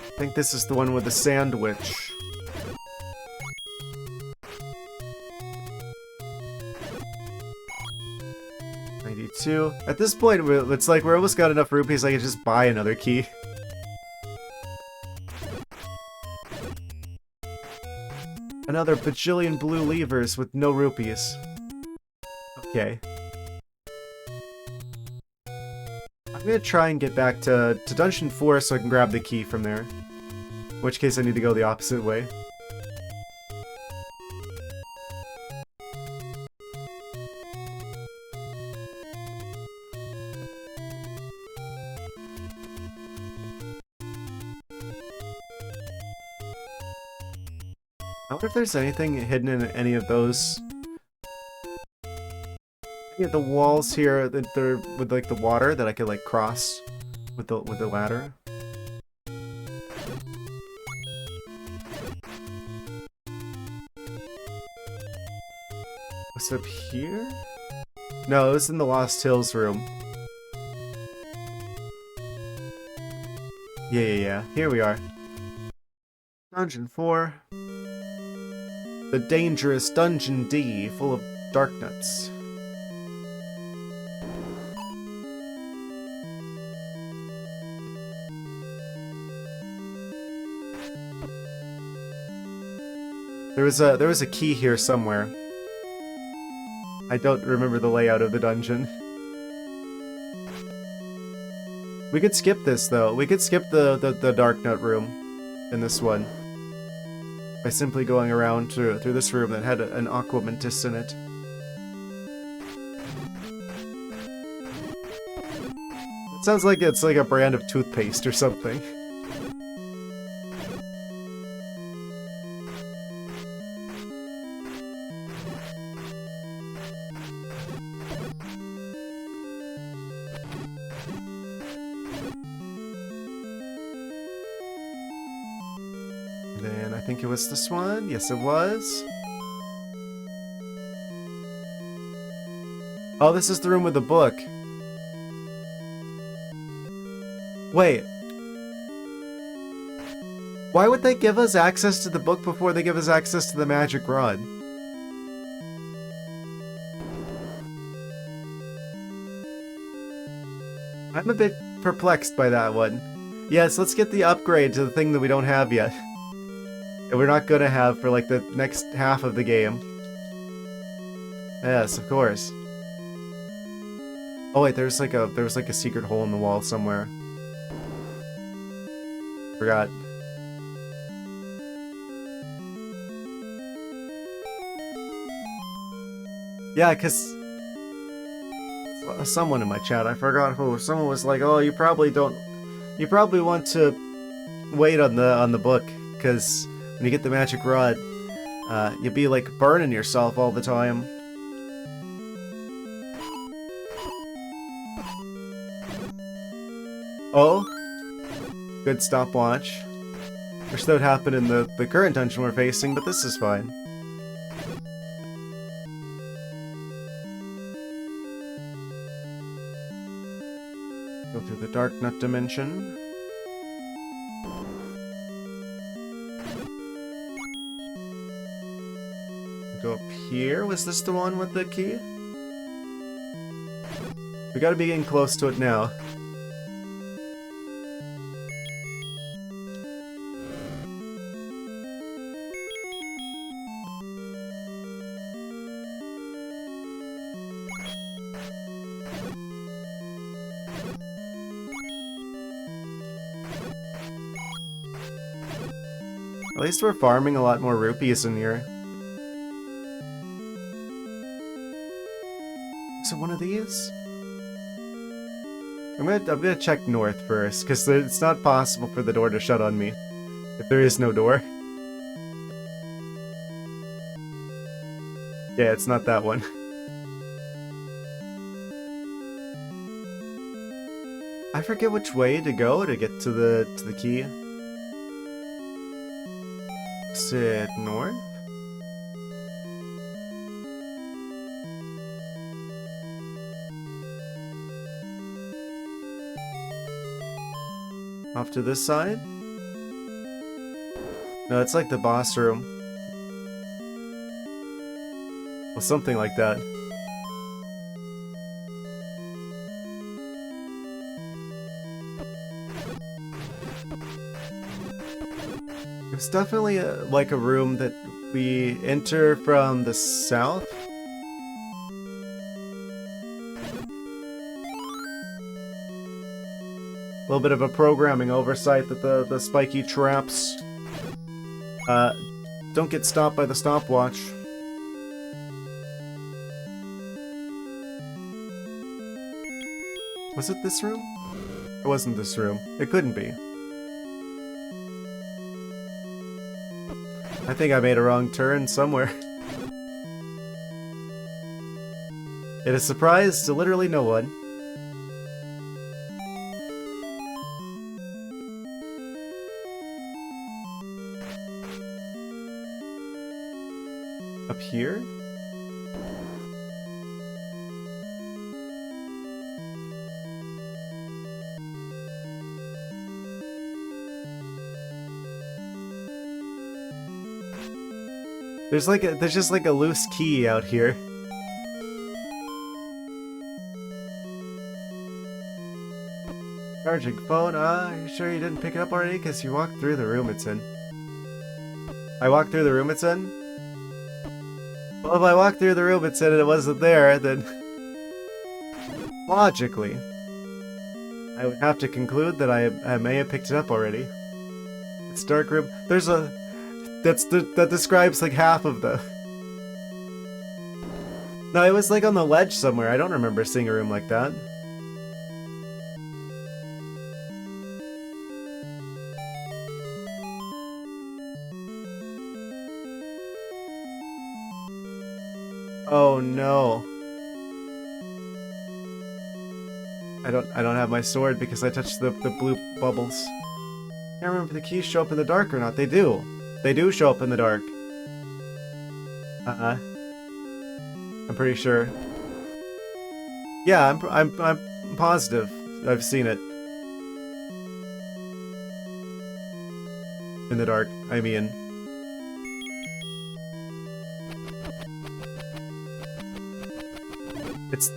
Speaker 1: I think this is the one with the sandwich. At this point, it's like we're almost got enough rupees I can just buy another key. Another bajillion blue levers with no rupees. Okay. I'm gonna try and get back to Dungeon 4 so I can grab the key from there. In which case I need to go the opposite way. I wonder if there's anything hidden in any of those. Any of the walls here that they're with like the water that I could like cross with the ladder. What's up here? No, it was in the Lost Hills room. Yeah. Here we are. Dungeon 4. The dangerous Dungeon D, full of dark nuts. There was a key here somewhere. I don't remember the layout of the dungeon. We could skip this though. We could skip the dark nut room in this one. By simply going around through this room that had an aqua mantis in it. It sounds like it's like a brand of toothpaste or something. Then I think it was this one. Yes, it was. Oh, this is the room with the book. Wait. Why would they give us access to the book before they give us access to the magic rod? I'm a bit perplexed by that one. Yes, let's get the upgrade to the thing that we don't have yet. And we're not gonna have for like the next half of the game. Yes, of course. Oh wait, there was like a secret hole in the wall somewhere. Forgot. Yeah, cause someone in my chat, I forgot who, someone was like, "Oh, you probably want to wait on the book, cause when you get the magic rod, you'll be like burning yourself all the time." Oh, good stopwatch. Wish that would happen in the current dungeon we're facing, but this is fine. Go through the dark nut dimension. Go up here. Was this the one with the key? We gotta be getting close to it now. At least we're farming a lot more rupees in here. Is it one of these? I'm gonna check north first, because it's not possible for the door to shut on me if there is no door. Yeah, it's not that one. I forget which way to go to get to the key. Is it north? Off to this side? No, it's like the boss room. Well, something like that. It's definitely like a room that we enter from the south. A little bit of a programming oversight that the spiky traps don't get stopped by the stopwatch. Was it this room? It wasn't this room. It couldn't be. I think I made a wrong turn somewhere. It is a surprise to literally no one. Up here? There's just like a loose key out here. Charging phone. Are you sure you didn't pick it up already? Because you walked through the room it's in. I walked through the room it's in? Well, if I walked through the room it's in and it wasn't there, then logically, I would have to conclude that I may have picked it up already. It's dark room. There's a... that describes like half of the... No, it was like on the ledge somewhere. I don't remember seeing a room like that. Oh no. I don't have my sword because I touched the blue bubbles. Can't remember if the keys show up in the dark or not. They do. They do show up in the dark. I'm pretty sure. Yeah, I'm positive I've seen it. In the dark, I mean.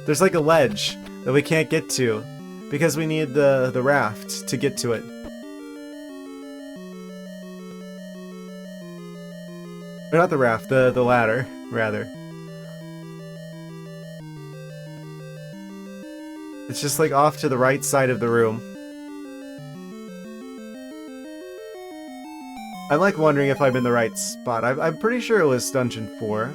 Speaker 1: There's like a ledge that we can't get to because we need the raft to get to it. Or not the raft, the ladder, rather. It's just like off to the right side of the room. I'm like wondering if I'm in the right spot. I'm pretty sure it was Dungeon 4.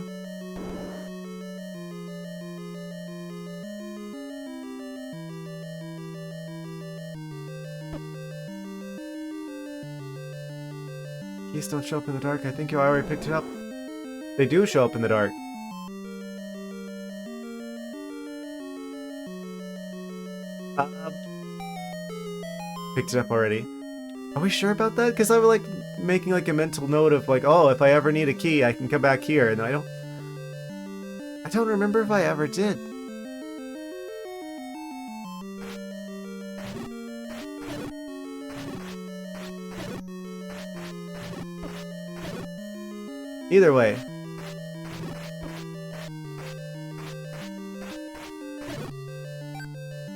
Speaker 1: Keys don't show up in the dark. I think you already picked it up. They do show up in the dark. Picked it up already. Are we sure about that? Because I was like making like a mental note of like, oh, if I ever need a key, I can come back here, and I don't remember if I ever did. Either way.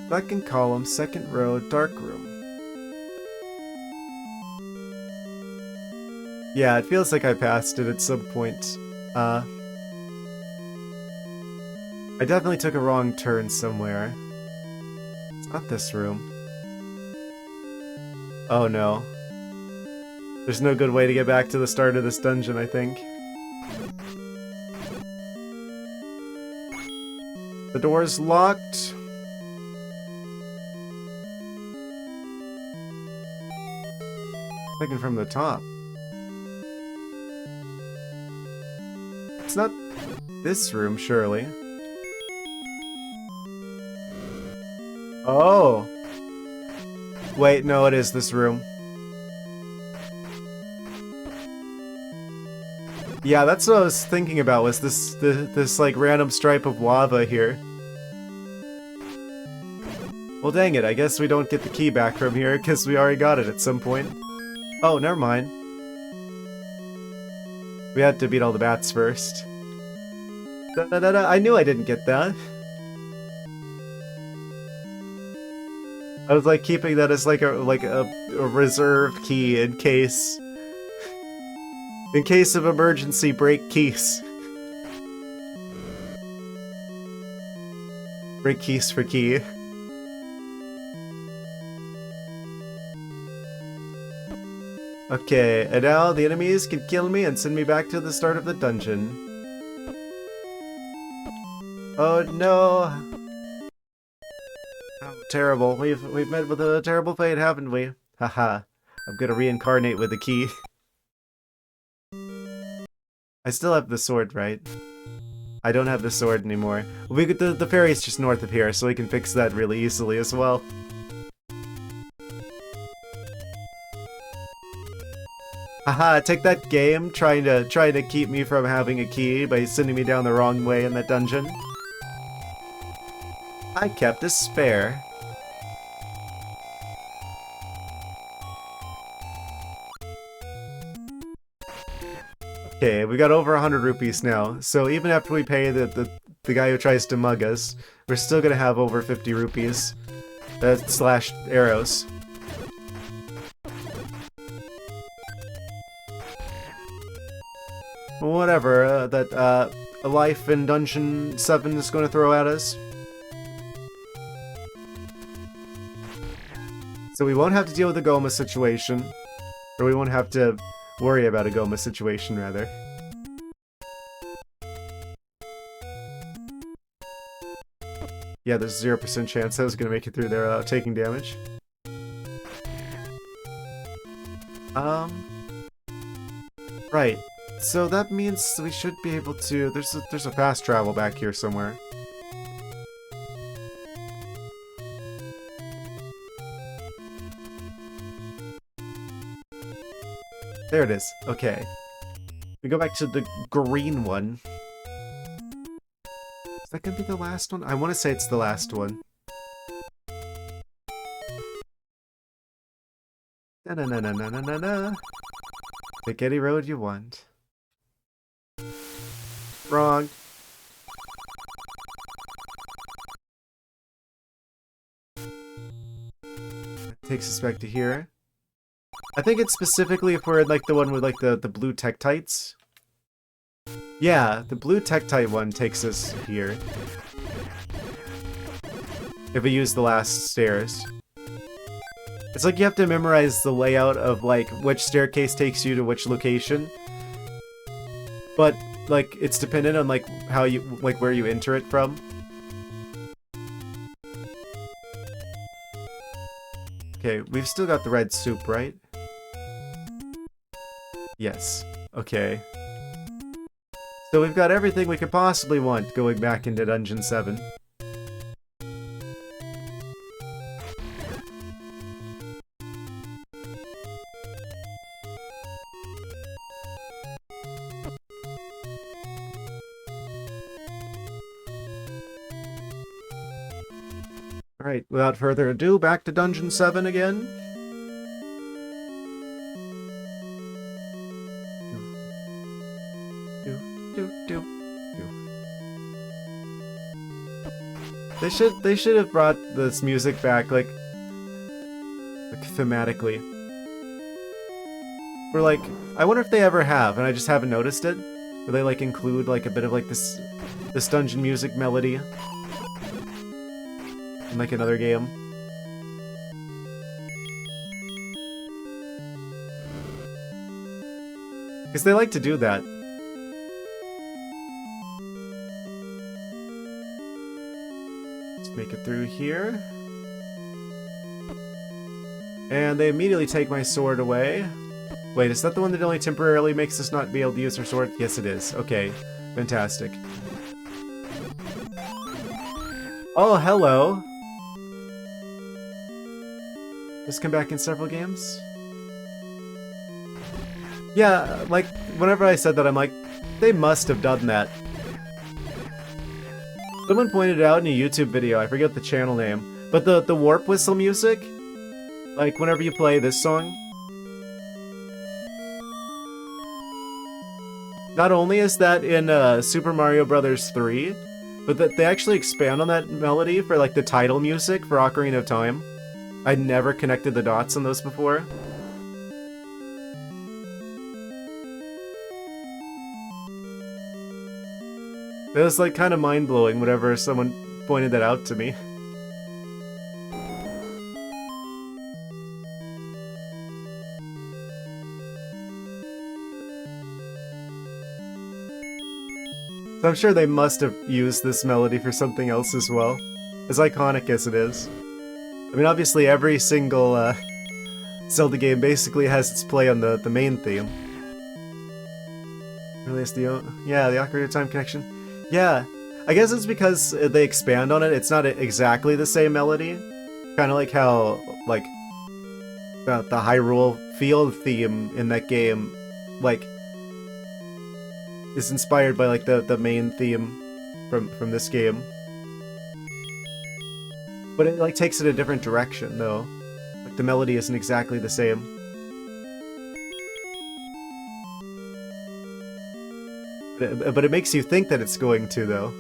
Speaker 1: Second column, second row, dark room. Yeah, it feels like I passed it at some point. I definitely took a wrong turn somewhere. It's not this room. Oh no. There's no good way to get back to the start of this dungeon, I think. The door's locked. Thinking from the top. It's not this room, surely. Oh! Wait, no, it is this room. Yeah, that's what I was thinking about, was this like random stripe of lava here. Well, dang it, I guess we don't get the key back from here, because we already got it at some point. Oh, never mind. We had to beat all the bats first. Da-da-da-da. I knew I didn't get that. I was like keeping that as like a reserve key in case of emergency break keys. Break keys for key. Okay, and now the enemies can kill me and send me back to the start of the dungeon. Oh no! Oh, terrible. We've met with a terrible fate, haven't we? Haha. I'm gonna reincarnate with the key. I still have the sword, right? I don't have the sword anymore. We could, the ferry's just north of here, so we can fix that really easily as well. Haha, take that, game, trying to keep me from having a key by sending me down the wrong way in that dungeon. I kept a spare. Okay, we got over 100 rupees now, so even after we pay the guy who tries to mug us, we're still gonna have over 50 rupees. Slash arrows. Whatever, that a life in Dungeon 7 is going to throw at us. So we won't have to deal with the Goma situation. Or we won't have to worry about a Goma situation, rather. Yeah, there's a 0% chance I was going to make it through there without taking damage. Right. So that means we should be able to... There's a fast travel back here somewhere. There it is. Okay. We go back to the green one. Is that gonna be the last one? I want to say it's the last one. Na-na-na-na-na-na-na. Pick any road you want. Wrong. That takes us back to here. I think it's specifically if we're in like the one with like the blue Tektites. Yeah, the blue Tektite one takes us here. If we use the last stairs. It's like you have to memorize the layout of like which staircase takes you to which location. But like it's dependent on like how you like where you enter it from. Okay, we've still got the red soup, right? Yes. Okay. So we've got everything we could possibly want going back into Dungeon 7. Alright, without further ado, back to Dungeon 7 again. They should have brought this music back, like thematically. Or like, I wonder if they ever have, and I just haven't noticed it. Where they like include like a bit of like this dungeon music melody in like another game. Because they like to do that. Let's make it through here. And they immediately take my sword away. Wait, is that the one that only temporarily makes us not be able to use our sword? Yes, it is. Okay, fantastic. Oh, hello. This come back in several games? Yeah, like, whenever I said that, I'm like, they must have done that. Someone pointed it out in a YouTube video, I forget the channel name, but the warp whistle music, like, whenever you play this song, not only is that in Super Mario Bros. 3, but that they actually expand on that melody for, like, the title music for Ocarina of Time. I'd never connected the dots on those before. It was, like, kind of mind-blowing whenever someone pointed that out to me. So I'm sure they must have used this melody for something else as well, as iconic as it is. I mean, obviously every single Zelda game basically has its play on the main theme. Release the Ocarina of Time connection. Yeah, I guess it's because they expand on it. It's not exactly the same melody. Kind of like how, like, the Hyrule Field theme in that game, like, is inspired by, like, the main theme from this game. But it, like, takes it a different direction, though. Like, the melody isn't exactly the same. But it makes you think that it's going to, though.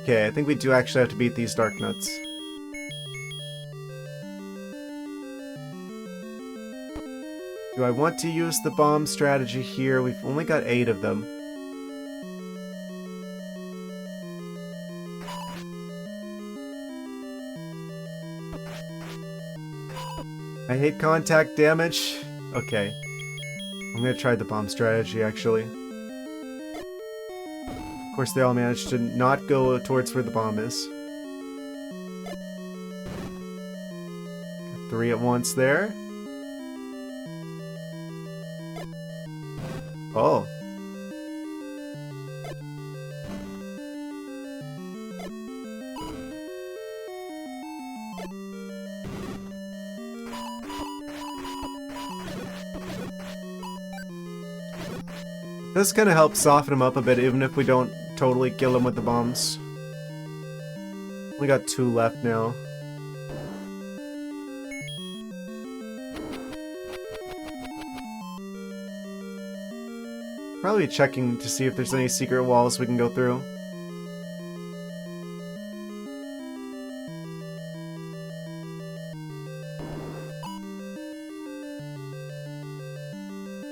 Speaker 1: Okay, I think we do actually have to beat these Dark Nuts. Do I want to use the bomb strategy here? We've only got 8 of them. I hate contact damage. Okay. I'm gonna try the bomb strategy, actually. Of course, they all managed to not go towards where the bomb is. 3 at once there. Oh. This kind of helps soften him up a bit, even if we don't totally kill him with the bombs. We got 2 left now. Probably checking to see if there's any secret walls we can go through.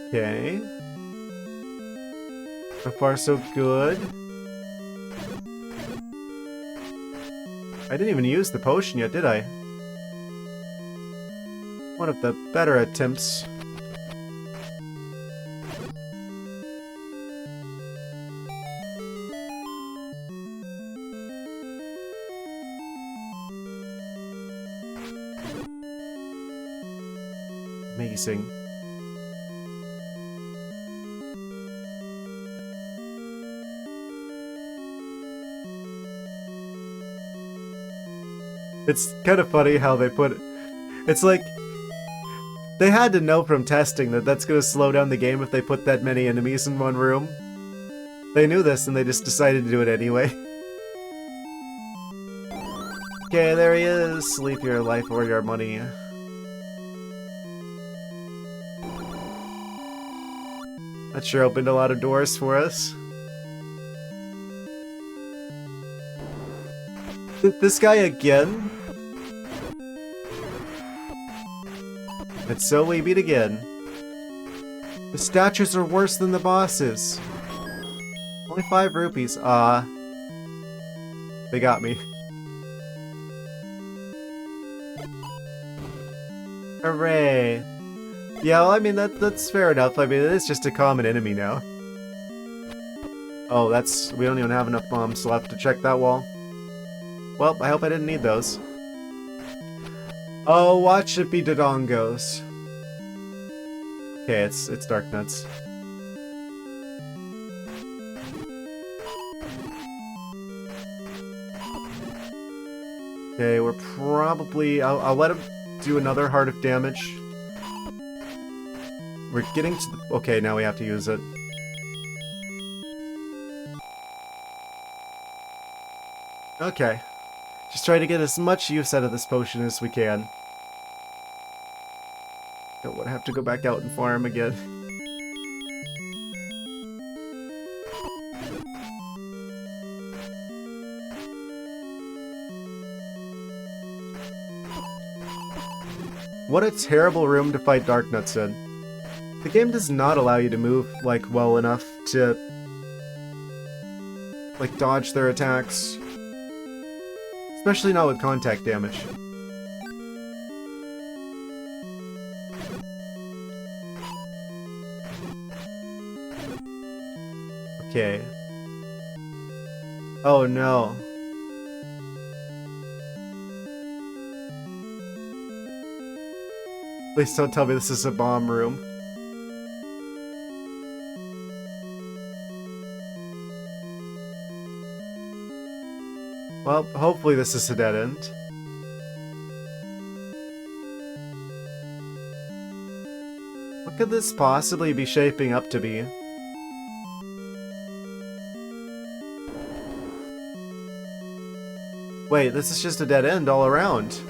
Speaker 1: Okay. So far, so good. I didn't even use the potion yet, did I? One of the better attempts. Amazing. It's kind of funny how they put it. It's like they had to know from testing that that's going to slow down the game if they put that many enemies in one room. They knew this and they just decided to do it anyway. Okay, there he is. Leave your life or your money. That sure opened a lot of doors for us. This guy again? And so we meet again. The statues are worse than the bosses. Only 5 rupees. They got me. Hooray! Yeah, well, I mean, that's fair enough. I mean, it is just a common enemy now. Oh, we don't even have enough bombs left to check that wall. Well, I hope I didn't need those. Oh, watch it be Dodongos. Okay, it's Dark Nuts. Okay, we're probably... I'll let him do another heart of damage. We're getting to the... Okay, now we have to use it. Okay. Just try to get as much use out of this potion as we can. Don't have to go back out and farm again. What a terrible room to fight Dark Nuts in. The game does not allow you to move, like, well enough to, like, dodge their attacks. Especially not with contact damage. Okay. Oh no. Please don't tell me this is a bomb room. Well, hopefully this is a dead end. What could this possibly be shaping up to be? Wait, this is just a dead end all around.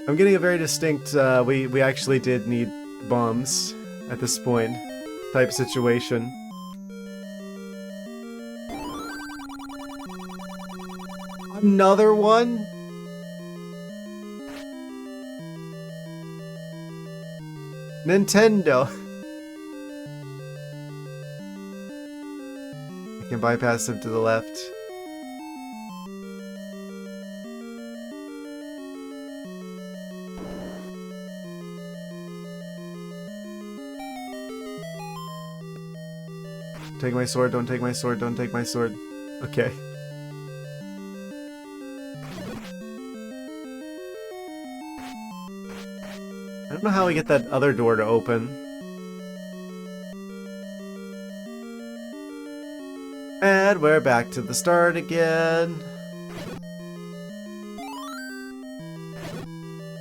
Speaker 1: I'm getting a very distinct, we actually did need bombs at this point type situation. Another one? Nintendo! I can bypass him to the left. Take my sword, don't take my sword, don't take my sword. Okay. I don't know how we get that other door to open. And we're back to the start again.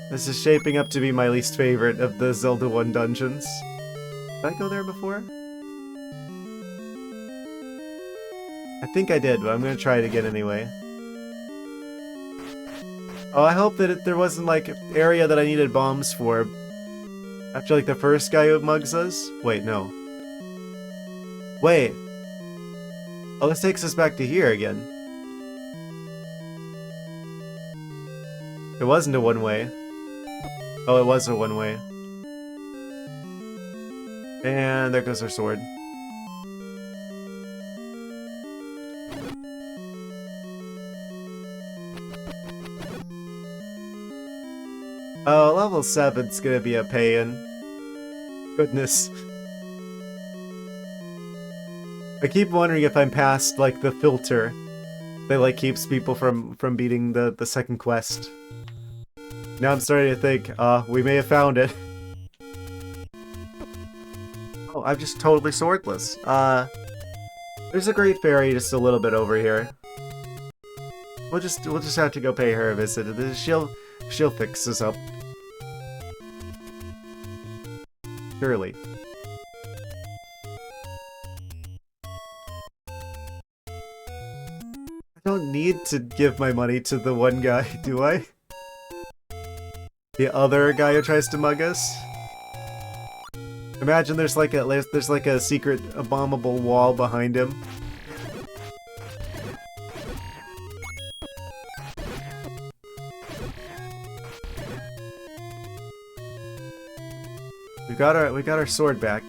Speaker 1: This is shaping up to be my least favorite of the Zelda 1 dungeons. Did I go there before? I think I did, but I'm gonna try it again anyway. Oh, I hope that there wasn't, like, an area that I needed bombs for. After, like, the first guy who mugs us? Wait, no. Wait. Oh, this takes us back to here again. It wasn't a one-way. Oh, it was a one-way. And there goes our sword. Oh, level 7's gonna be a pain. Goodness. I keep wondering if I'm past, like, the filter that, like, keeps people from beating the second quest. Now I'm starting to think, we may have found it. Oh, I'm just totally swordless. There's a great fairy just a little bit over here. We'll just have to go pay her a visit. She'll fix us up. Surely. I don't need to give my money to the one guy, do I? The other guy who tries to mug us? Imagine there's like a secret abominable wall behind him. We got our sword back.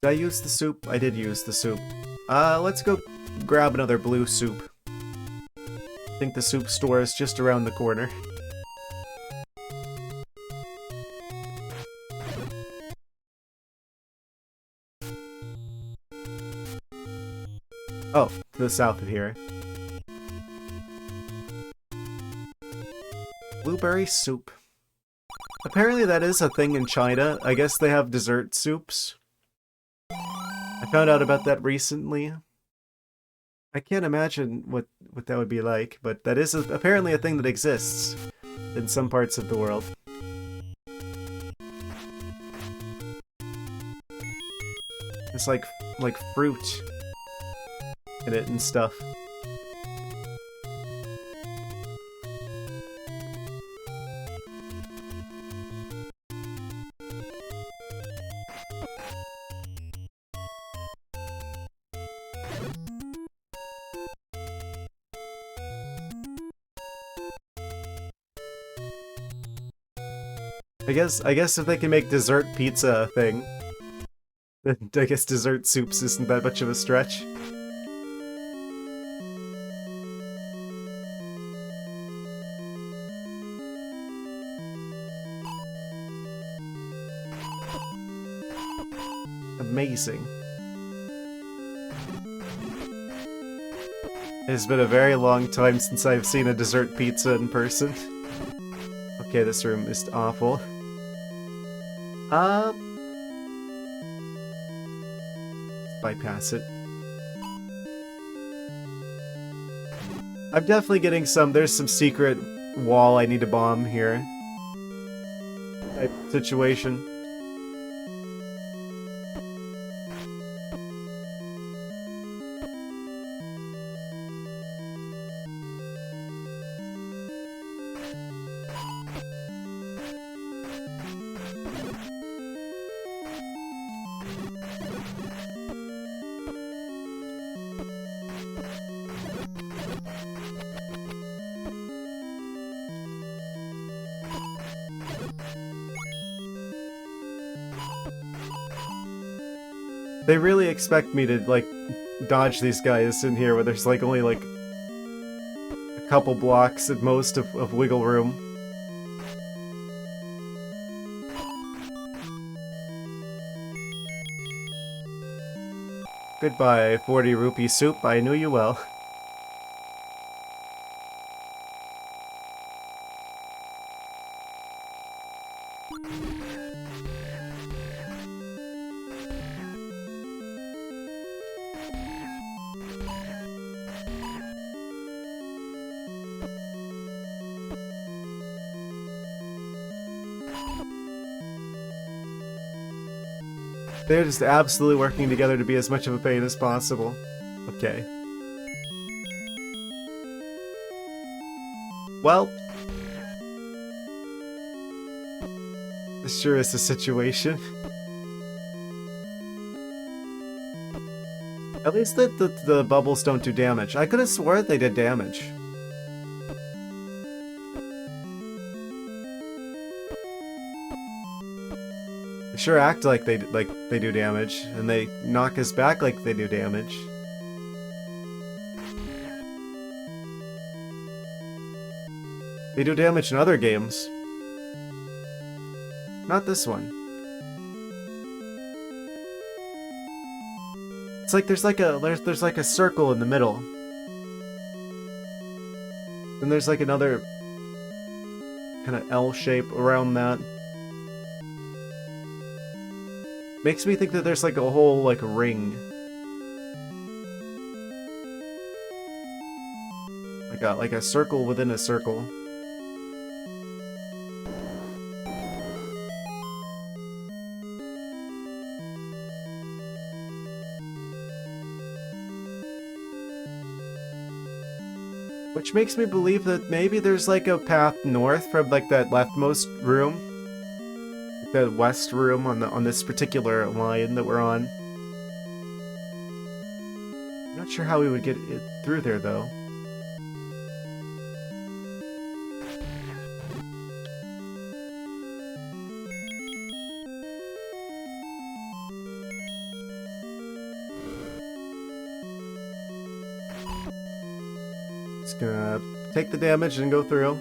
Speaker 1: I use the soup? I did use the soup. Let's go grab another blue soup. I think the soup store is just around the corner. Oh, to the south of here. Blueberry soup. Apparently that is a thing in China. I guess they have dessert soups. I found out about that recently. I can't imagine what that would be like, but that is apparently a thing that exists in some parts of the world. It's like fruit in it and stuff. I guess if they can make dessert pizza a thing, then I guess dessert soups isn't that much of a stretch. Amazing. It's been a very long time since I've seen a dessert pizza in person. Okay, this room is awful. Bypass it. I'm definitely getting there's some secret wall I need to bomb here type situation. They really expect me to, like, dodge these guys in here where there's, like, only, like, a couple blocks at most of wiggle room. Goodbye, 40 rupee soup, I knew you well. They're just absolutely working together to be as much of a pain as possible. Okay. Well, this sure is a situation. At least the bubbles don't do damage. I could have sworn they did damage. They sure act like they do damage, and they knock us back like they do damage. They do damage in other games. Not this one. It's like there's like a circle in the middle. Then there's like another kind of L shape around that. Makes me think that there's like a whole like ring. Like a circle within a circle. Which makes me believe that maybe there's like a path north from like that leftmost room. Like that west room on this particular line that we're on. I'm not sure how we would get it through there though. Just gonna take the damage and go through.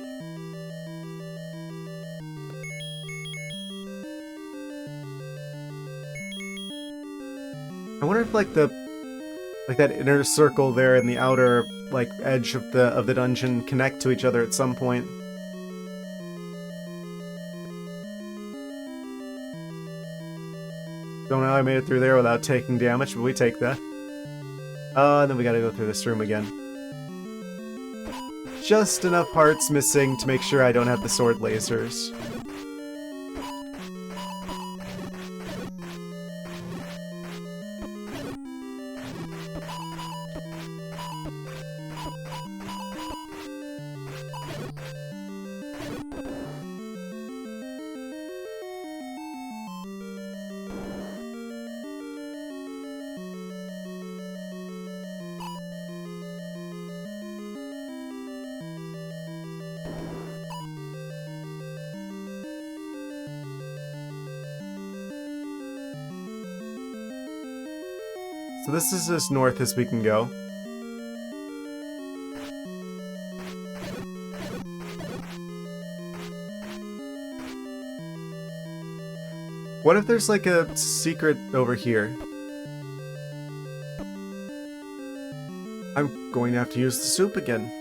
Speaker 1: I wonder if like that inner circle there and the outer like edge of the dungeon connect to each other at some point. Don't know how I made it through there without taking damage, but we take that. And then we gotta go through this room again. Just enough parts missing to make sure I don't have the sword lasers. So this is as north as we can go. What if there's like a secret over here? I'm going to have to use the soup again.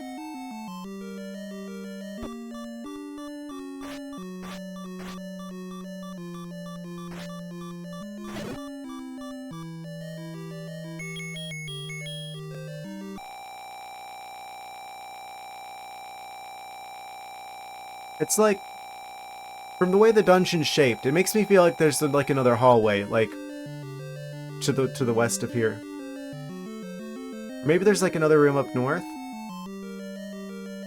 Speaker 1: It's like, from the way the dungeon's shaped, it makes me feel like there's like another hallway, like to the west of here. Maybe there's like another room up north.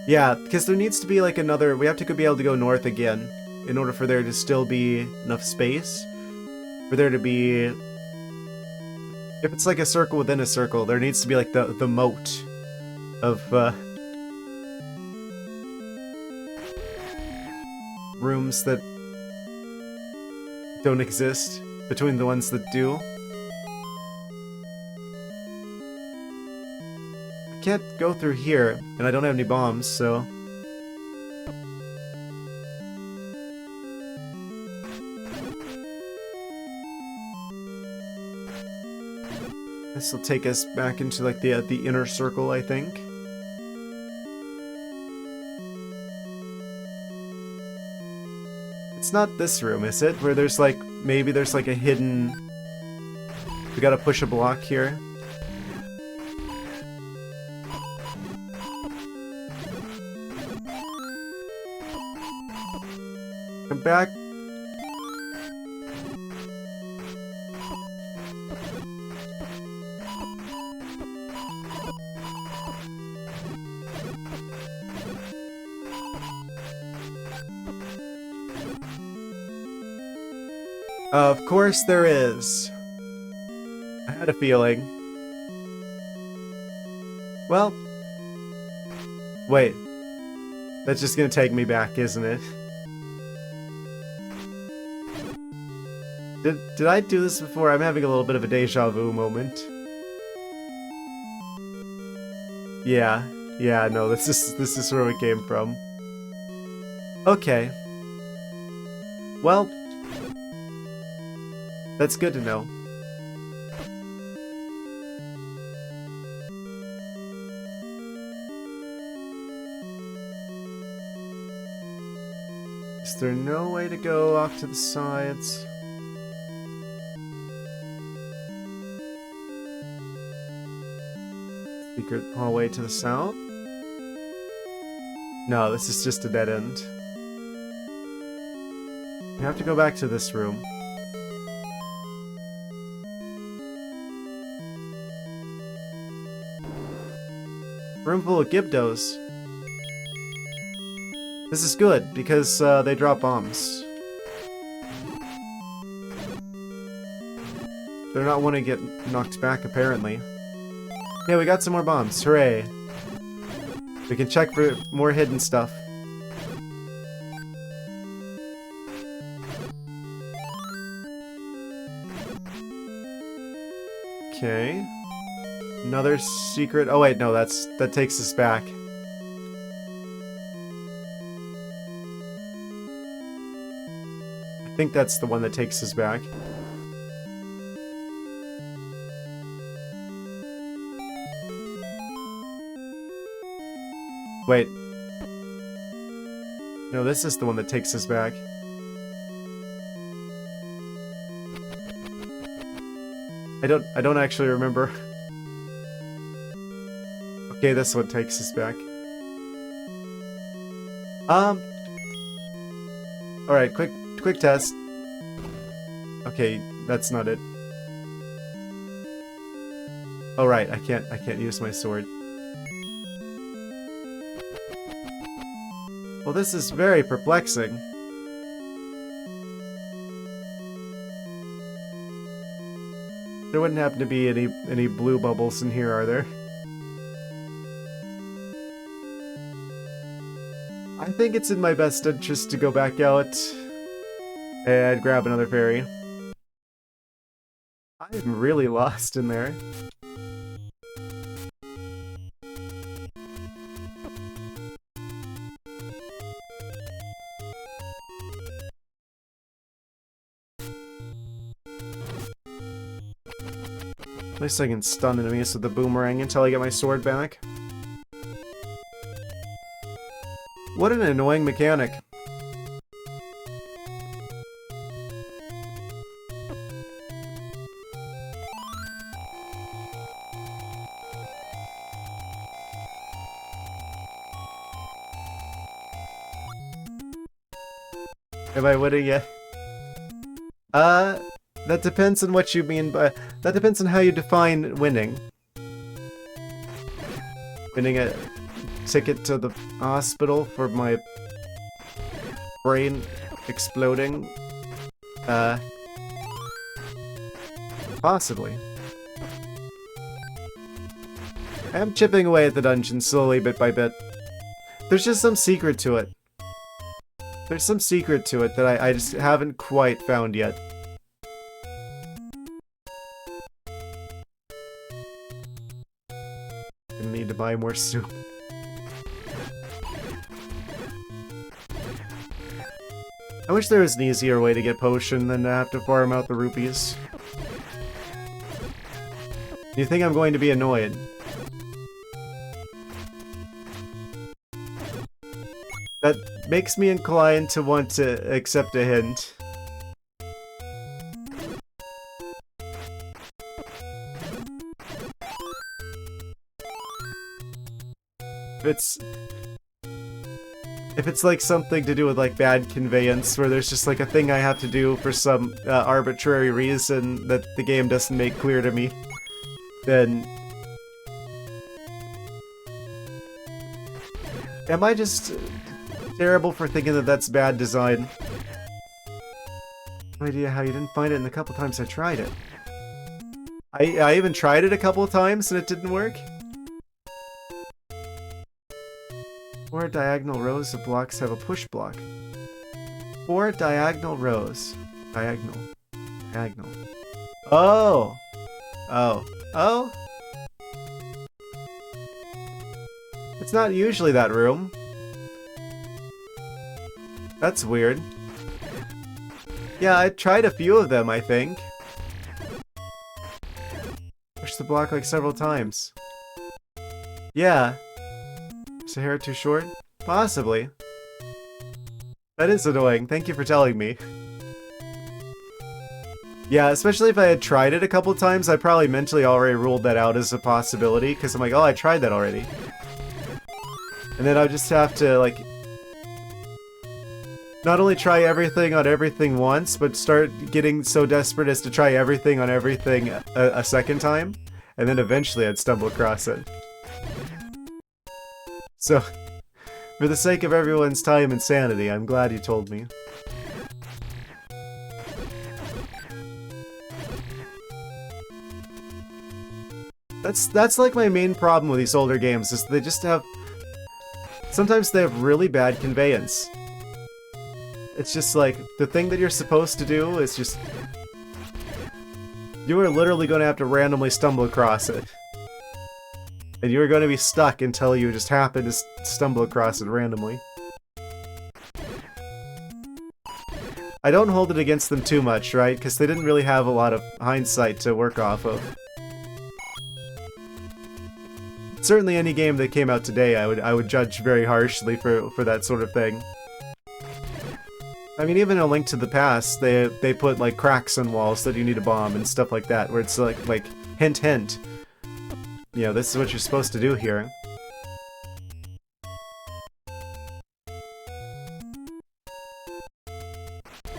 Speaker 1: Yeah, because there needs to be like another. We have to be able to go north again in order for there to still be enough space for there to be. If it's like a circle within a circle, there needs to be like the moat of. Rooms that don't exist between the ones that do. I can't go through here, and I don't have any bombs, so... This will take us back into like the inner circle, I think. It's not this room, is it? Where there's like, maybe there's like a hidden... We gotta push a block here. Come back. Of course there is. I had a feeling. Well. Wait. That's just gonna take me back, isn't it? Did I do this before? I'm having a little bit of a deja vu moment. Yeah. Yeah, no, this is where we came from. Okay. Well, that's good to know. Is there no way to go off to the sides? Secret hallway to the south? No, this is just a dead end. We have to go back to this room. Room full of Gibdos. This is good, because they drop bombs. They're not one to get knocked back, apparently. Yeah, we got some more bombs. Hooray. We can check for more hidden stuff. Okay. Another secret. Oh wait, no, that takes us back. I think that's the one that takes us back. Wait. No, this is the one that takes us back. I don't actually remember. Okay, this one takes us back. Alright, quick test. Okay, that's not it. Oh right, I can't use my sword. Well, this is very perplexing. There wouldn't happen to be any blue bubbles in here, are there? I think it's in my best interest to go back out and grab another fairy. I'm really lost in there. At least I can stun enemies with the boomerang until I get my sword back. What an annoying mechanic. Am I winning yet? That depends on what you mean by... That depends on how you define winning. Winning a ticket to the hospital for my brain exploding? Possibly. I am chipping away at the dungeon slowly, bit by bit. There's just some secret to it. There's some secret to it that I just haven't quite found yet. I need to buy more soup. I wish there was an easier way to get potion than to have to farm out the rupees. Do you think I'm going to be annoyed? That makes me inclined to want to accept a hint. If it's like something to do with like bad conveyance, where there's just like a thing I have to do for some arbitrary reason that the game doesn't make clear to me, then... Am I just terrible for thinking that that's bad design? No idea how you didn't find it in the couple times I tried it. I even tried it a couple of times and it didn't work? 4 diagonal rows of blocks have a push block. 4 diagonal rows. Diagonal. Diagonal. Oh! Oh. Oh? It's not usually that room. That's weird. Yeah, I tried a few of them, I think. Push the block like several times. Yeah. Is the hair too short? Possibly. That is annoying. Thank you for telling me. Yeah, especially if I had tried it a couple times, I probably mentally already ruled that out as a possibility, because I'm like, oh, I tried that already. And then I would just have to, like, not only try everything on everything once, but start getting so desperate as to try everything on everything a second time, and then eventually I'd stumble across it. So, for the sake of everyone's time and sanity, I'm glad you told me. That's like my main problem with these older games, is they just have... Sometimes they have really bad conveyance. It's just like, the thing that you're supposed to do is just... You are literally going to have to randomly stumble across it. And you're going to be stuck until you just happen to stumble across it randomly. I don't hold it against them too much, right? Because they didn't really have a lot of hindsight to work off of. Certainly any game that came out today, I would judge very harshly for that sort of thing. I mean, even in A Link to the Past, they put like cracks in walls that you need to bomb and stuff like that, where it's like hint hint. You know, this is what you're supposed to do here.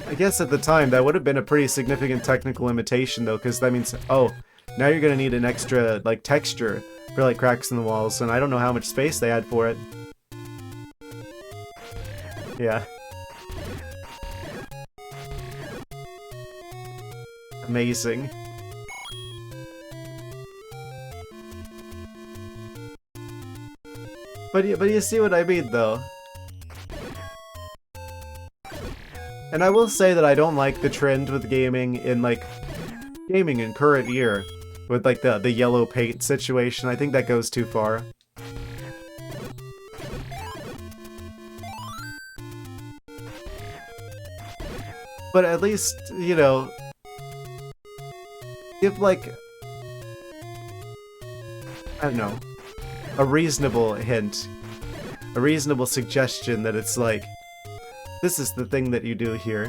Speaker 1: I guess at the time that would have been a pretty significant technical limitation though, because that means, oh, now you're gonna need an extra like texture for like cracks in the walls, and I don't know how much space they had for it. Yeah. Amazing. But you see what I mean, though. And I will say that I don't like the trend with gaming in current year, with like the yellow paint situation. I think that goes too far. But at least, you know, give like, I don't know, a reasonable hint, a reasonable suggestion that it's like, this is the thing that you do here.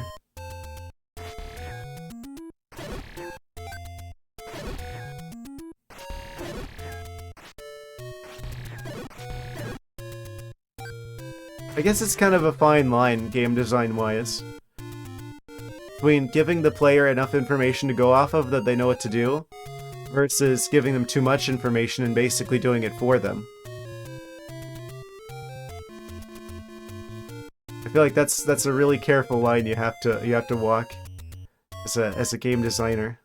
Speaker 1: I guess it's kind of a fine line, game design-wise, between giving the player enough information to go off of that they know what to do, versus giving them too much information and basically doing it for them. I feel like that's a really careful line you have to walk as a game designer.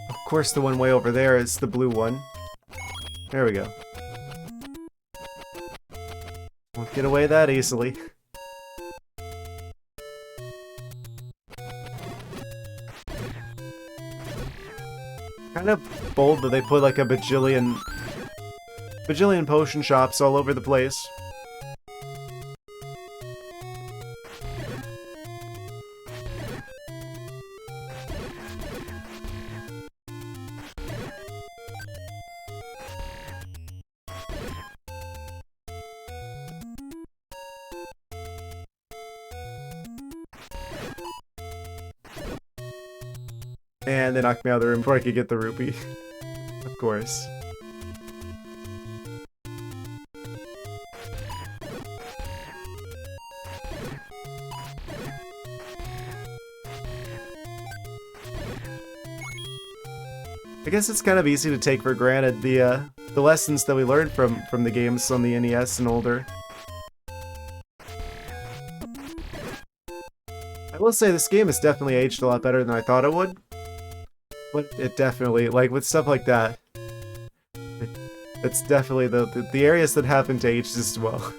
Speaker 1: Of course, the one way over there is the blue one. There we go. Won't get away that easily. Kind of bold that they put like a bajillion potion shops all over the place. And they knocked me out of the room before I could get the rupee. Of course. I guess it's kind of easy to take for granted the lessons that we learned from the games on the NES and older. I will say this game has definitely aged a lot better than I thought it would. But it definitely, like, with stuff like that, it's definitely the areas that haven't aged as well.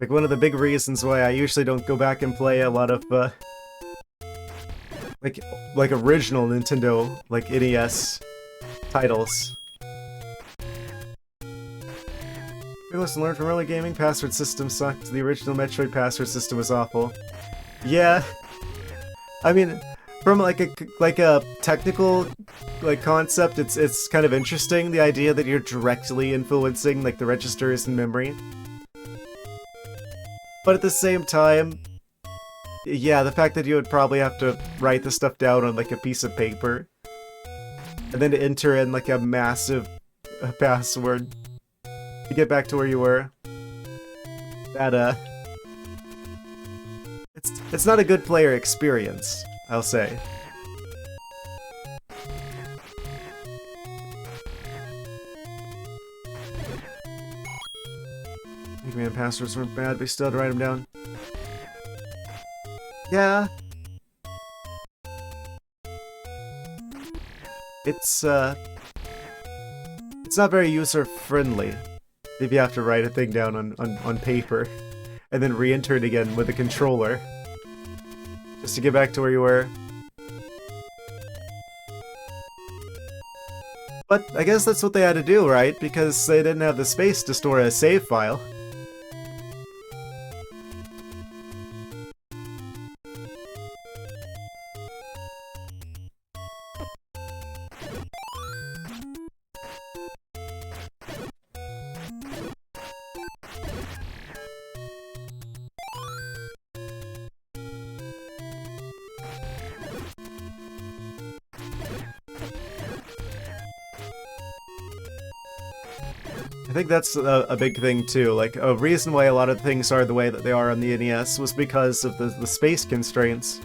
Speaker 1: Like, one of the big reasons why I usually don't go back and play a lot of, like original Nintendo, like, NES titles. Big lesson learned from early gaming, password system sucked. The original Metroid password system was awful. Yeah. I mean, from like a technical like concept, it's kind of interesting, the idea that you're directly influencing like the registers in memory. But at the same time, yeah, the fact that you would probably have to write the stuff down on like a piece of paper and then to enter in like a massive password to get back to where you were. That it's not a good player experience. I'll say. Man, passwords weren't bad, but we still had to write them down. Yeah. It's not very user-friendly if you have to write a thing down on paper and then re-enter it again with a controller just to get back to where you were. But I guess that's what they had to do, right? Because they didn't have the space to store a save file. I think that's a big thing too. Like, a reason why a lot of things are the way that they are on the NES was because of the space constraints.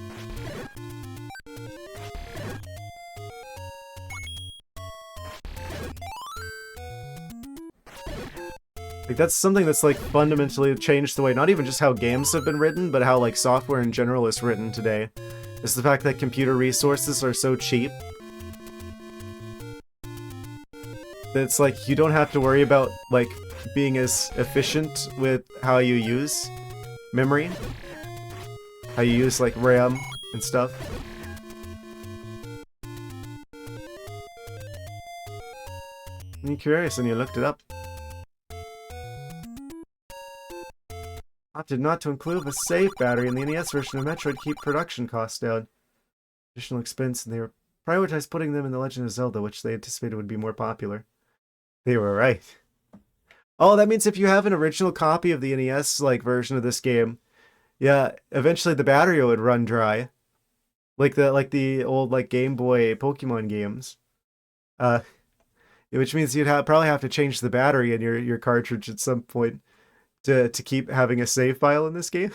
Speaker 1: Like, that's something that's like fundamentally changed the way, not even just how games have been written, but how like software in general is written today. Is the fact that computer resources are so cheap. It's like you don't have to worry about like being as efficient with how you use memory, how you use like RAM and stuff. You're curious and you looked it up. Opted not to include a save battery in the NES version of Metroid to keep production costs down. Additional expense, and they were prioritized putting them in The Legend of Zelda, which they anticipated would be more popular. They were right. Oh, that means if you have an original copy of the NES like version of this game, yeah, eventually the battery would run dry, like the old like Game Boy Pokemon games. Which means you'd probably have to change the battery in your cartridge at some point to keep having a save file in this game.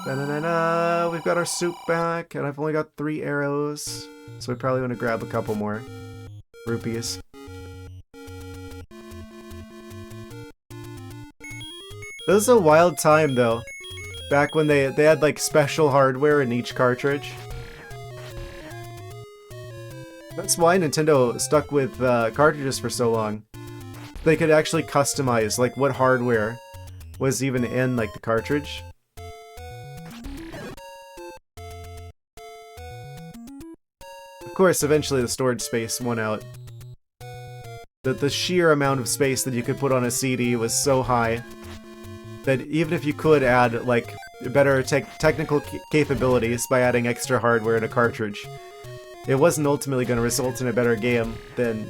Speaker 1: Da-na-na-na, we've got our soup back, and I've only got 3 arrows, so we probably want to grab a couple more rupees. This was a wild time, though. Back when they had, like, special hardware in each cartridge. That's why Nintendo stuck with cartridges for so long. They could actually customize, like, what hardware was even in, like, the cartridge. Of course, eventually the storage space won out. The sheer amount of space that you could put on a CD was so high that even if you could add, like, better technical capabilities by adding extra hardware in a cartridge, it wasn't ultimately going to result in a better game than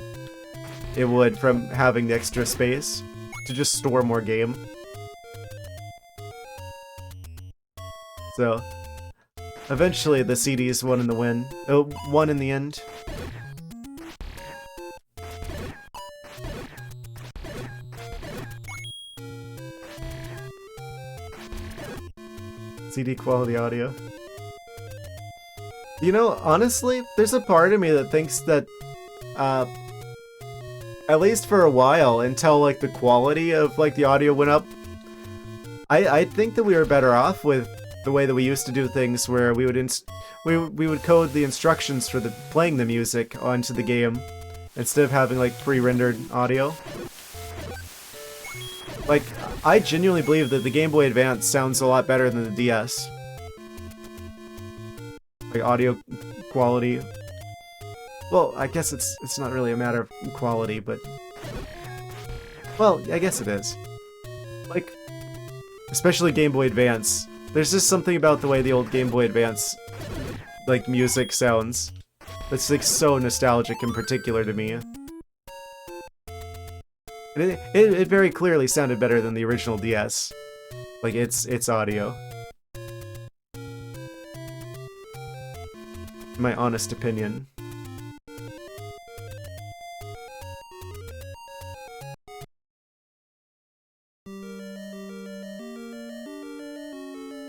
Speaker 1: it would from having the extra space to just store more game. So, eventually the CDs won in the end. CD quality audio. You know, honestly, there's a part of me that thinks that, at least for a while, until, like, the quality of, like, the audio went up, I think that we were better off with the way that we used to do things, where we would code the instructions for playing the music onto the game, instead of having, like, pre-rendered audio. Like, I genuinely believe that the Game Boy Advance sounds a lot better than the DS. Like, audio quality. Well, I guess it's not really a matter of quality, but... Well, I guess it is. Like, especially Game Boy Advance. There's just something about the way the old Game Boy Advance, like, music sounds that's, like, so nostalgic in particular to me. And it very clearly sounded better than the original DS. Like, its audio. My honest opinion.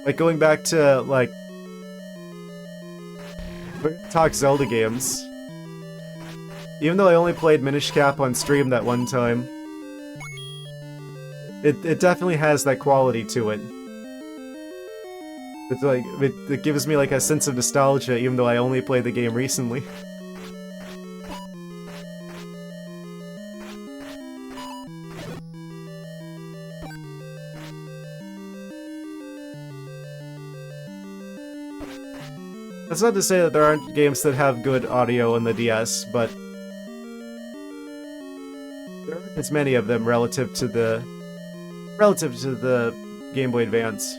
Speaker 1: Like, going back to, like... We're gonna talk Zelda games. Even though I only played Minish Cap on stream that one time, it definitely has that quality to it. It's like, it gives me like a sense of nostalgia even though I only played the game recently. That's not to say that there aren't games that have good audio on the DS, but there aren't as many of them relative to the Game Boy Advance.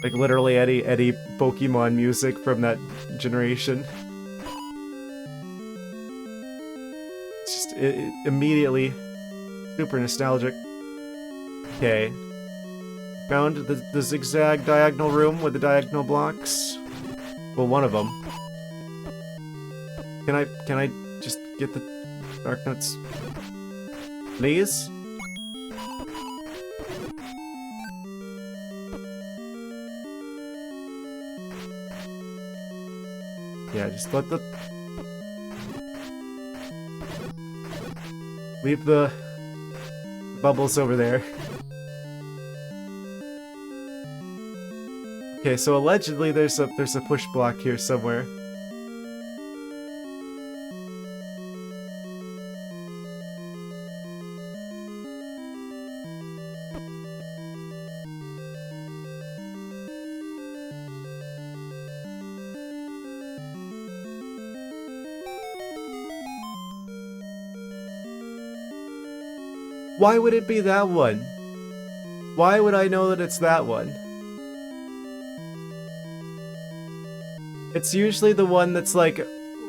Speaker 1: Like literally any Pokemon music from that generation. It's just immediately super nostalgic. Okay. Found the zigzag diagonal room with the diagonal blocks. Well, one of them. Can I just get the Dark Nuts? Please? Yeah, just let the... Leave the bubbles over there. Okay, so allegedly there's a push block here somewhere. Why would it be that one? Why would I know that it's that one? It's usually the one that's like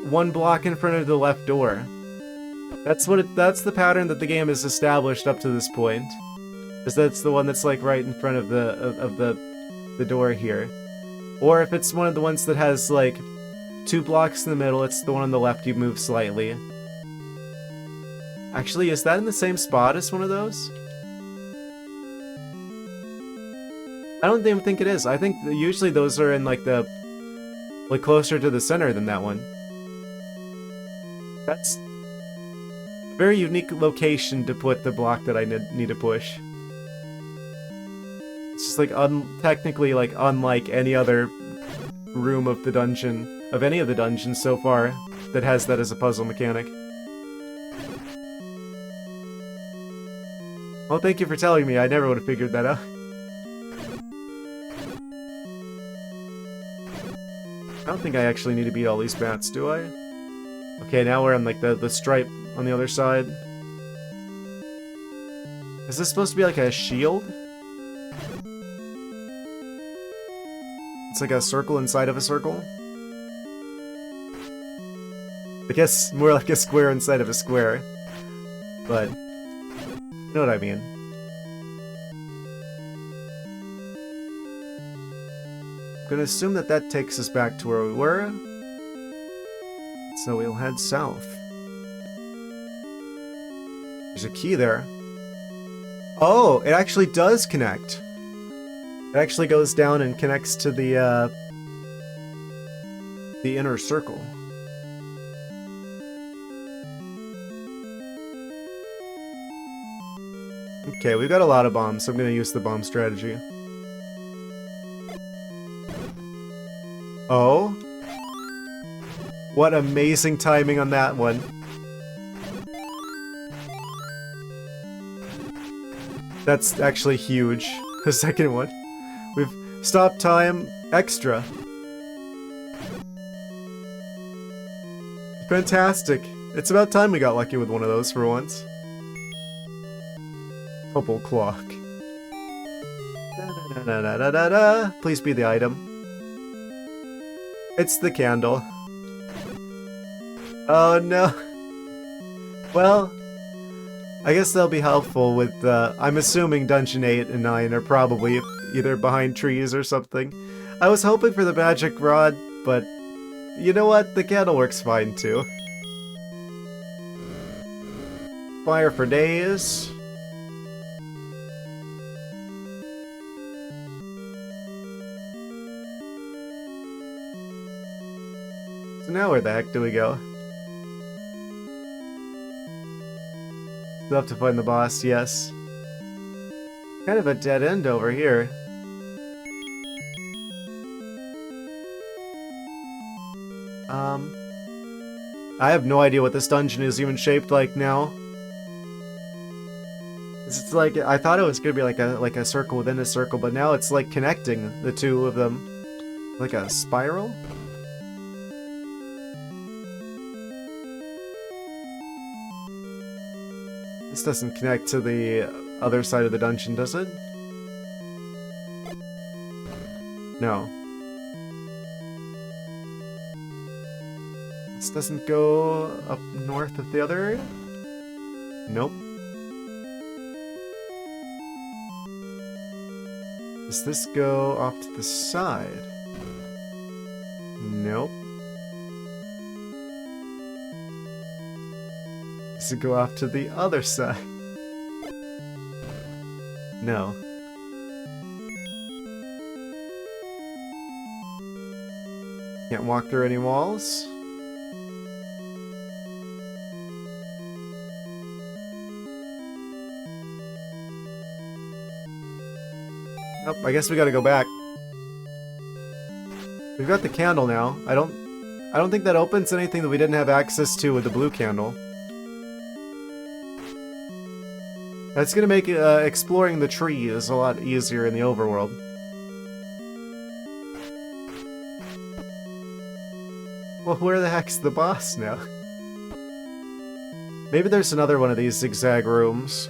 Speaker 1: one block in front of the left door. That's the pattern that the game has established up to this point. Is that's the one that's like right in front of the door here. Or if it's one of the ones that has like 2 blocks in the middle, it's the one on the left you move slightly. Actually, is that in the same spot as one of those? I don't even think it is. I think usually those are in like closer to the center than that one. That's a very unique location to put the block that I need to push. It's just like technically like unlike any other room of the dungeon, of any of the dungeons so far that has that as a puzzle mechanic. Well, thank you for telling me. I never would have figured that out. I don't think I actually need to beat all these bats, do I? Okay, now we're on like the stripe on the other side. Is this supposed to be like a shield? It's like a circle inside of a circle? I guess more like a square inside of a square. But, you know what I mean. I'm gonna assume that that takes us back to where we were. So we'll head south. There's a key there. Oh, it actually does connect. It actually goes down and connects to the inner circle. Okay, we've got a lot of bombs, so I'm gonna use the bomb strategy. Oh? What amazing timing on that one. That's actually huge. The second one. We've stopped time extra. Fantastic. It's about time we got lucky with one of those for once. Couple clock. Da-da-da-da-da-da-da. Please be the item. It's the candle. Oh no. Well, I guess they'll be helpful with, I'm assuming Dungeon 8 and 9 are probably either behind trees or something. I was hoping for the magic rod, but you know what? The candle works fine too. Fire for days. So now where the heck do we go? Still have to find the boss, yes. Kind of a dead end over here. I have no idea what this dungeon is even shaped like now. It's like, I thought it was gonna be like a circle within a circle, but now it's like connecting the two of them. Like a spiral? This doesn't connect to the other side of the dungeon, does it? No. This doesn't go up north of the other area? Nope. Does this go off to the side? Nope. Does it go off to the other side? No. Can't walk through any walls? Nope, I guess we gotta go back. We've got the candle now. I don't think that opens anything that we didn't have access to with the blue candle. That's gonna make exploring the trees a lot easier in the overworld. Well, where the heck's the boss now? Maybe there's another one of these zigzag rooms.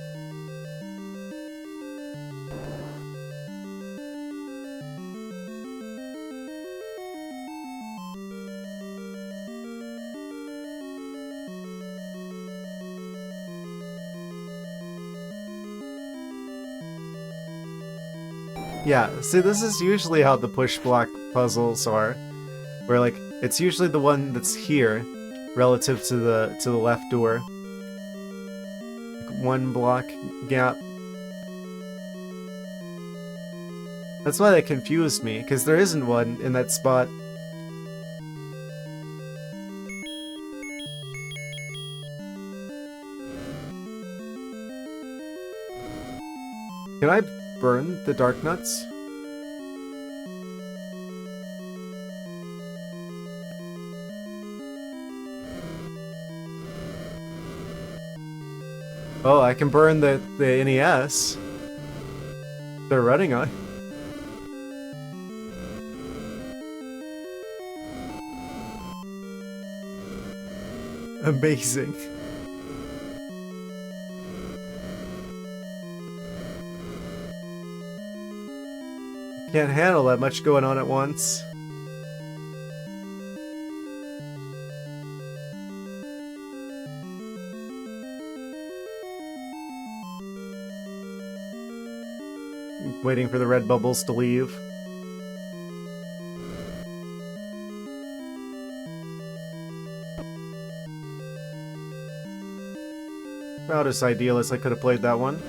Speaker 1: Yeah, see, this is usually how the push block puzzles are, where like it's usually the one that's here relative to the left door. Like 1 block gap. That's why that confused me, because there isn't one in that spot. Can I burn the dark nuts? Oh, I can burn the NES they're running on. Amazing. Can't handle that much going on at once. Waiting for the red bubbles to leave. About as ideal as I could have played that one.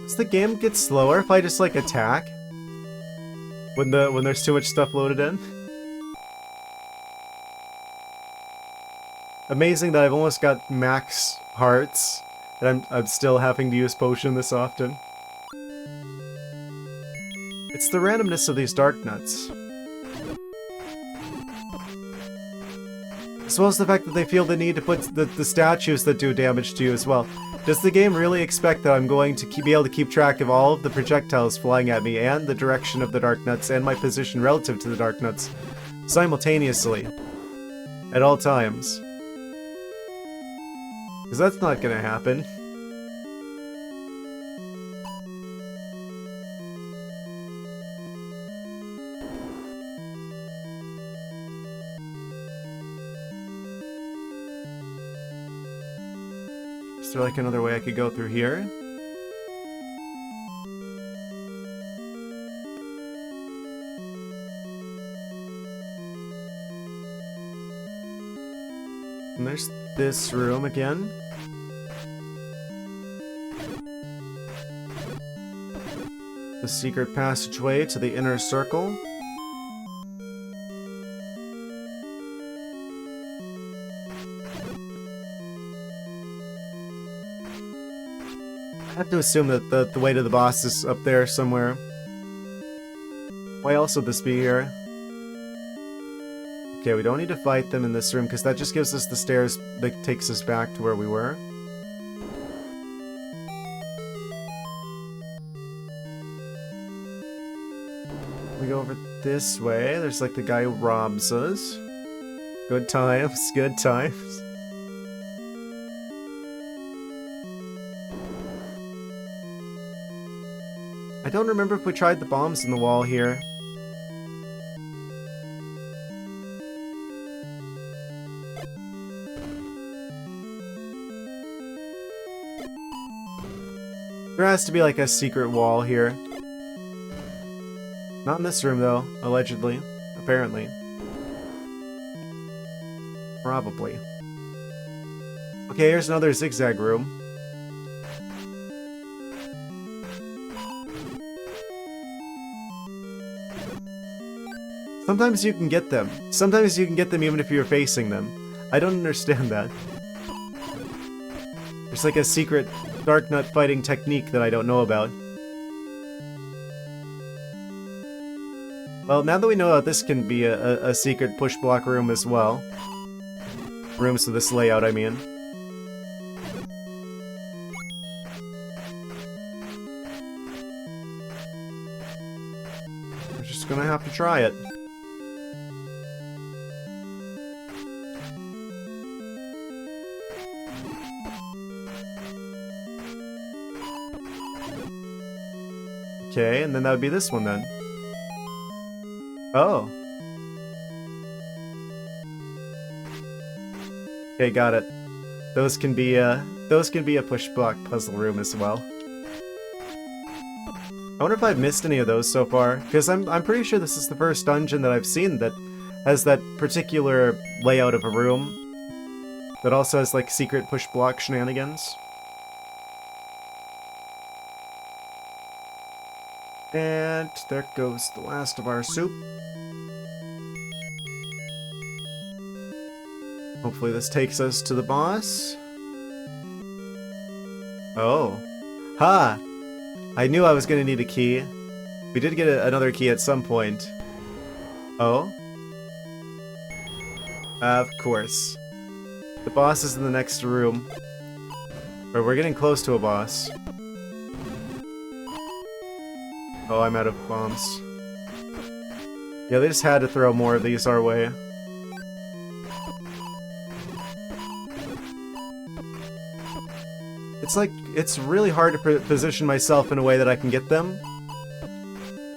Speaker 1: Does the game get slower if I just like attack? When there's too much stuff loaded in? Amazing that I've almost got max hearts, and I'm still having to use potion this often. It's the randomness of these dark nuts. As well as the fact that they feel the need to put the statues that do damage to you as well. Does the game really expect that I'm going to be able to keep track of all of the projectiles flying at me and the direction of the dark nuts and my position relative to the dark nuts simultaneously at all times? Because that's not gonna happen. Is there like another way I could go through here? And there's this room again. The secret passageway to the inner circle. I have to assume that the way to the boss is up there somewhere. Why else would this be here? Okay, we don't need to fight them in this room, because that just gives us the stairs that takes us back to where we were. We go over this way. There's like the guy who robs us. Good times, good times. I don't remember if we tried the bombs in the wall here. There has to be like a secret wall here. Not in this room though, allegedly. Apparently. Probably. Okay, here's another zigzag room. Sometimes you can get them. Sometimes you can get them even if you're facing them. I don't understand that. There's like a secret Dark Nut fighting technique that I don't know about. Well, now that we know that this can be a secret push block room as well. Rooms with this layout, I mean. We're just gonna have to try it. Okay, and then that would be this one then. Oh. Okay, got it. Those can be a push block puzzle room as well. I wonder if I've missed any of those so far, because I'm pretty sure this is the first dungeon that I've seen that has that particular layout of a room that also has like secret push block shenanigans. And there goes the last of our soup. Hopefully this takes us to the boss. Oh. Ha! I knew I was going to need a key. We did get another key at some point. Oh? Of course. The boss is in the next room. Or we're getting close to a boss. Oh, I'm out of bombs. Yeah, they just had to throw more of these our way. It's like, it's really hard to position myself in a way that I can get them.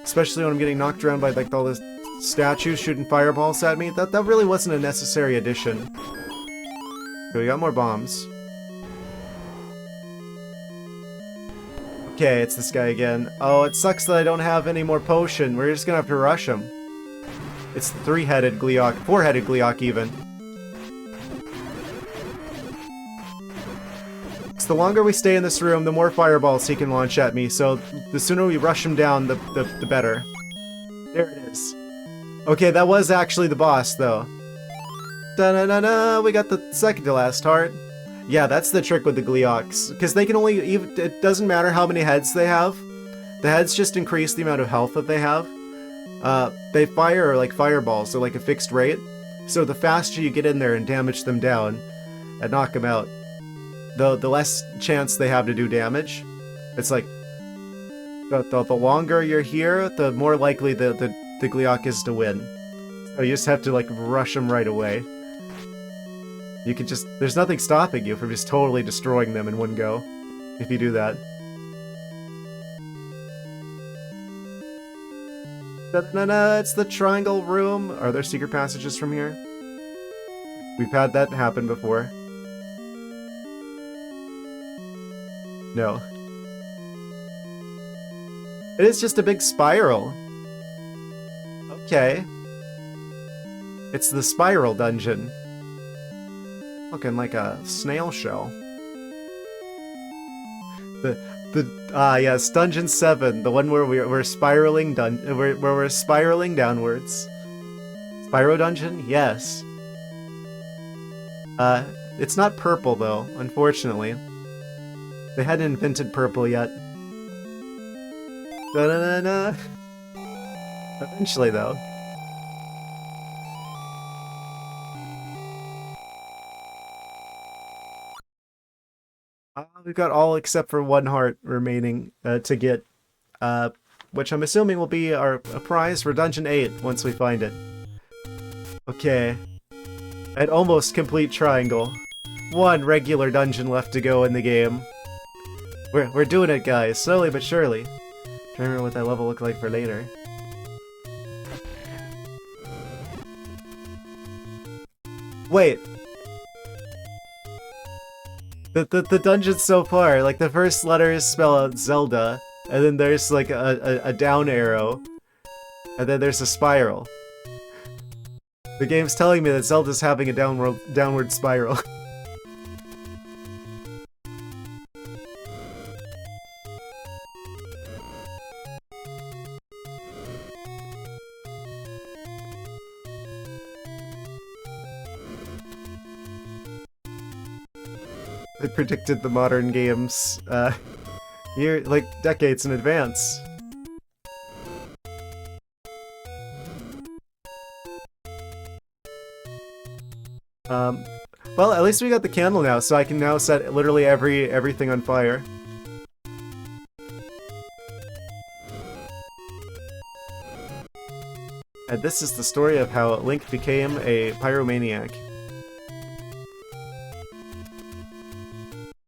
Speaker 1: Especially when I'm getting knocked around by like all the statues shooting fireballs at me. That really wasn't a necessary addition. Okay, we got more bombs. Okay, it's this guy again. Oh, it sucks that I don't have any more potion. We're just gonna have to rush him. It's the three-headed Gleeok. Four-headed Gleeok, even. So the longer we stay in this room, the more fireballs he can launch at me, so the sooner we rush him down, the better. There it is. Okay, that was actually the boss, though. Da-na-na-na! We got the second to last heart. Yeah, that's the trick with the Gleeoks, because they can only, it doesn't matter how many heads they have. The heads just increase the amount of health that they have. They fire like fireballs, so like a fixed rate. So the faster you get in there and damage them down and knock them out, the less chance they have to do damage. It's like, the longer you're here, the more likely the Gleeok is to win. So you just have to like rush them right away. You can just, there's nothing stopping you from just totally destroying them in one go, if you do that. Da-na-na, it's the triangle room. Are there secret passages from here? We've had that happen before. No. It is just a big spiral. Okay. It's the spiral dungeon. Looking like a snail shell. Yes, Dungeon 7, the one where we're spiraling where we're spiraling downwards. Spyro Dungeon? Yes. It's not purple though, unfortunately. They hadn't invented purple yet. Da-da-da-da. Eventually though. We've got all except for one heart remaining to get, which I'm assuming will be a prize for Dungeon 8 once we find it. Okay. An almost complete triangle. One regular dungeon left to go in the game. We're doing it, guys, slowly but surely. Trying to remember what that level looked like for later. Wait. The dungeons so far, like the first letters spell out Zelda, and then there's like a down arrow, and then there's a spiral. The game's telling me that Zelda's having a downward spiral. They predicted the modern games, like decades in advance. Well, at least we got the candle now, so I can now set literally everything on fire. And this is the story of how Link became a pyromaniac.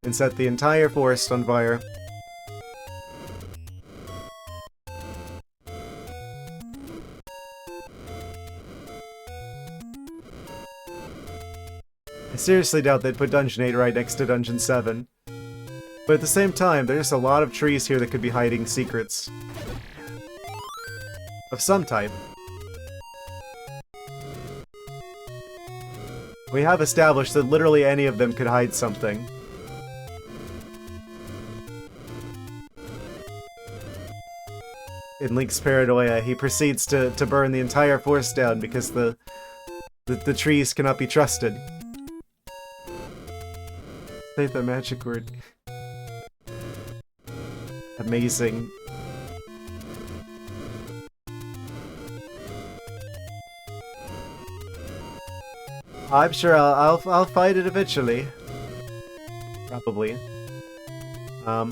Speaker 1: And set the entire forest on fire. I seriously doubt they'd put Dungeon 8 right next to Dungeon 7. But at the same time, there's a lot of trees here that could be hiding secrets. Of some type. We have established that literally any of them could hide something. In Link's paranoia, he proceeds to burn the entire forest down because the trees cannot be trusted. Say the magic word. Amazing. I'm sure I'll fight it eventually. Probably. I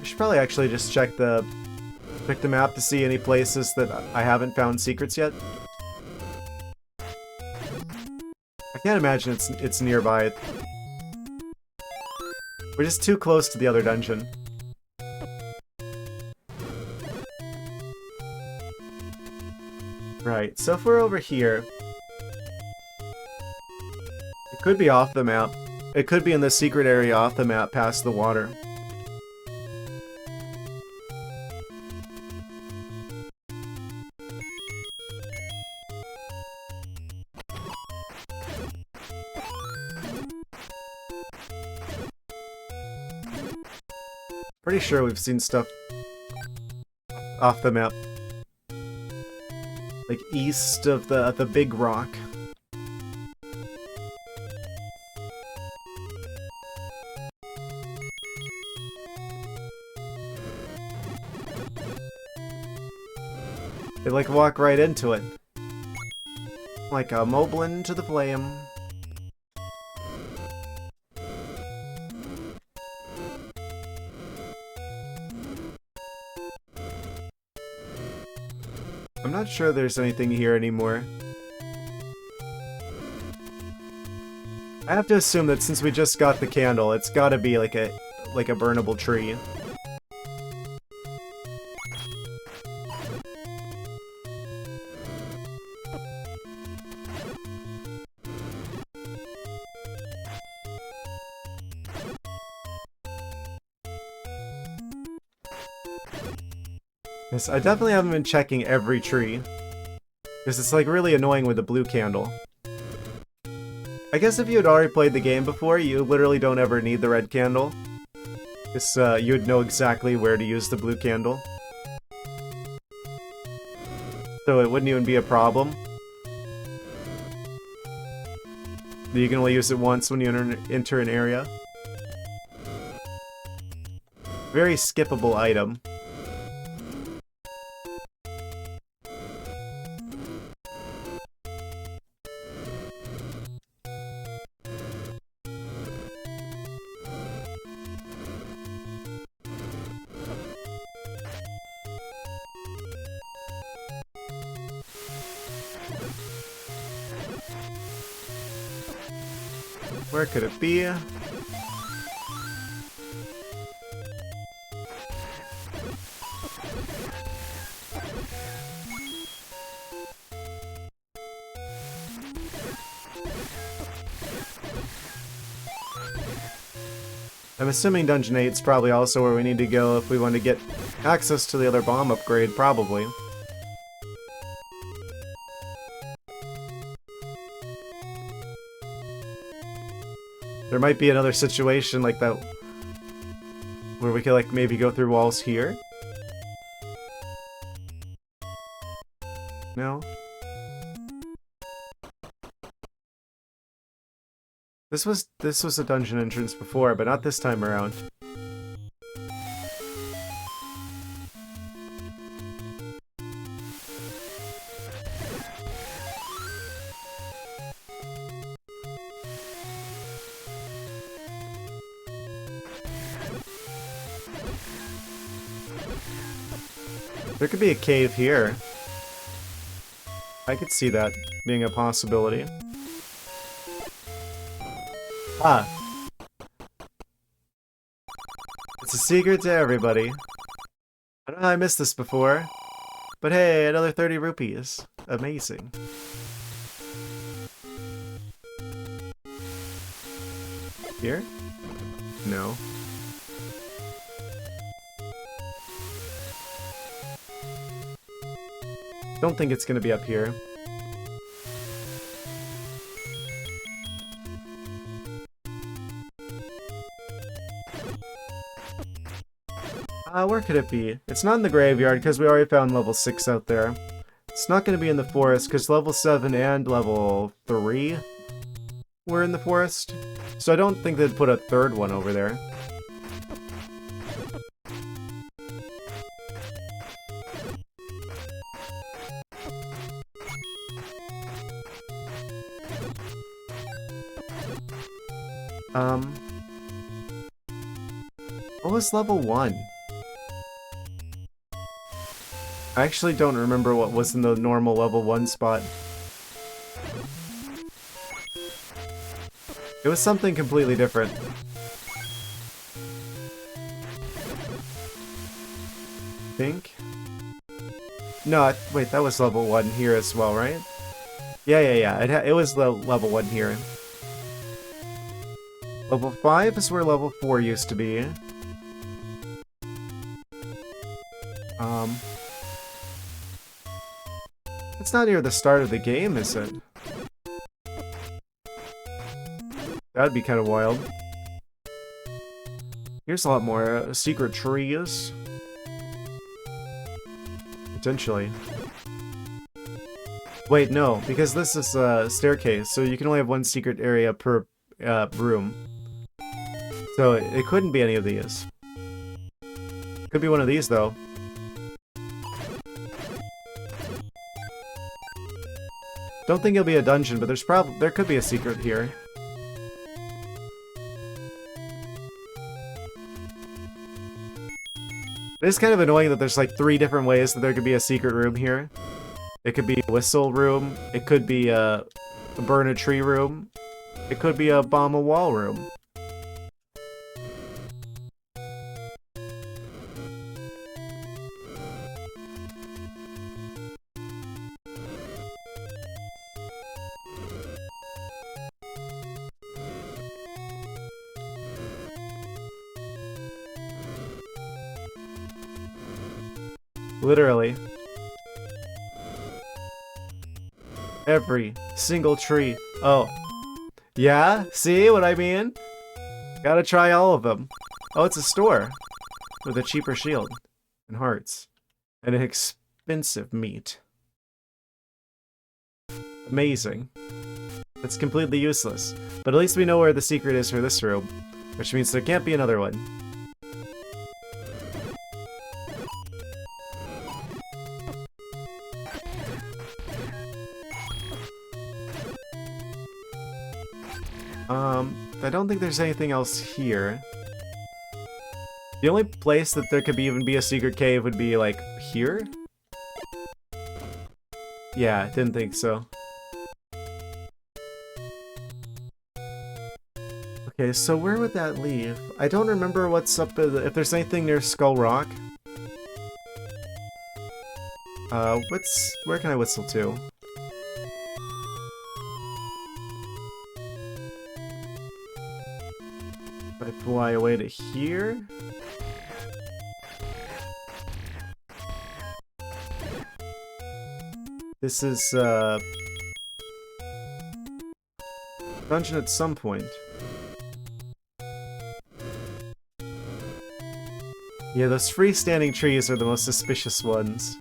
Speaker 1: should probably actually just check the map to see any places that I haven't found secrets yet. I can't imagine it's nearby. We're just too close to the other dungeon. Right, so if we're over here... It could be off the map. It could be in the secret area off the map past the water. Pretty sure we've seen stuff off the map. Like east of the big rock. They like walk right into it. Like a moblin to the flame. I'm not sure there's anything here anymore. I have to assume that since we just got the candle, it's gotta be like a burnable tree. Yes, I definitely haven't been checking every tree. Because it's like really annoying with the blue candle. I guess if you had already played the game before, you literally don't ever need the red candle. Because you would know exactly where to use the blue candle. So it wouldn't even be a problem. You can only use it once when you enter an area. Very skippable item. Where could it be? I'm assuming Dungeon 8 is probably also where we need to go if we want to get access to the other bomb upgrade, probably. There might be another situation like that where we could like maybe go through walls here. No? This was a dungeon entrance before, but not this time around. There could be a cave here. I could see that being a possibility. Ah. It's a secret to everybody. I don't know how I missed this before. But hey, another 30 rupees. Amazing. Here? No. Don't think it's gonna be up here. Where could it be? It's not in the graveyard because we already found level 6 out there. It's not gonna be in the forest because level 7 and level 3 were in the forest. So I don't think they'd put a third one over there. What was level 1? I actually don't remember what was in the normal level 1 spot. It was something completely different. Think? No, wait, that was level 1 here as well, right? Yeah. It was level 1 here. Level 5 is where level 4 used to be. It's not near the start of the game, is it? That'd be kind of wild. Here's a lot more secret trees. Potentially. Wait, no, because this is a staircase, so you can only have one secret area per room. So it couldn't be any of these. Could be one of these, though. Don't think it'll be a dungeon, but there could be a secret here. It is kind of annoying that there's like 3 different ways that there could be a secret room here. It could be a whistle room, it could be a burn a tree room, it could be a bomb a wall room. Literally. Every single tree. Oh. Yeah? See what I mean? Gotta try all of them. Oh, it's a store. With a cheaper shield. And hearts. And an expensive meat. Amazing. That's completely useless. But at least we know where the secret is for this room. Which means there can't be another one. I don't think there's anything else here. The only place that there could even be a secret cave would be, like, here? Yeah, didn't think so. Okay, so where would that leave? I don't remember what's up, if there's anything near Skull Rock. Where can I whistle to? If I fly away to here? This is, dungeon at some point. Yeah, those freestanding trees are the most suspicious ones.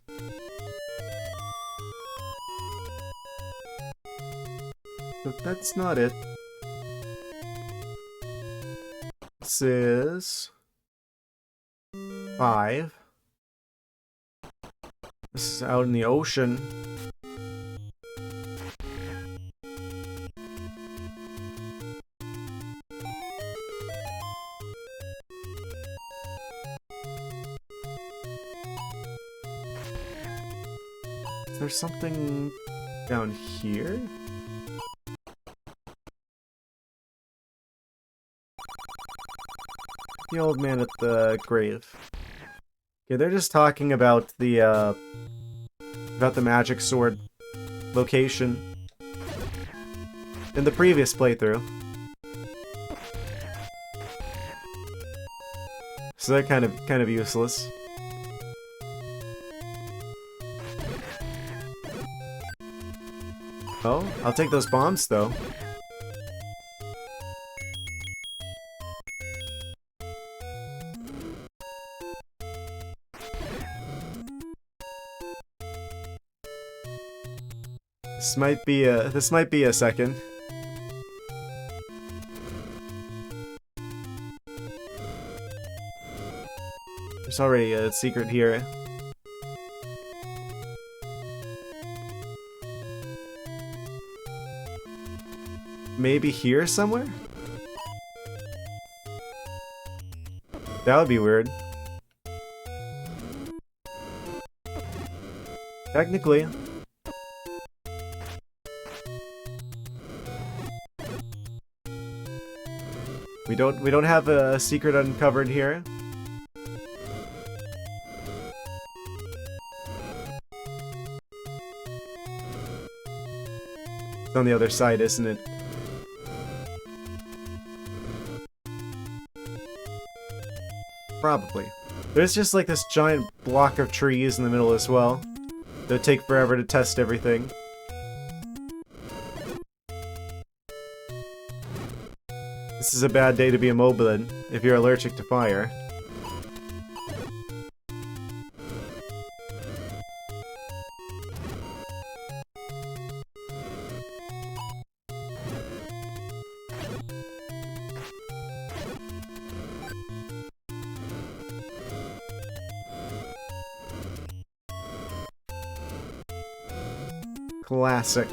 Speaker 1: But that's not it. This is 5. This is out in the ocean. Is there something down here? The old man at the grave. Yeah, they're just talking about the magic sword location in the previous playthrough. So they're kind of useless. Oh, I'll take those bombs though. This might be a second. There's already a secret here. Maybe here somewhere? That would be weird. Technically. We don't have a secret uncovered here. It's on the other side, isn't it? Probably. There's just like this giant block of trees in the middle as well. It would take forever to test everything. This is a bad day to be a moblin if you're allergic to fire. Classic.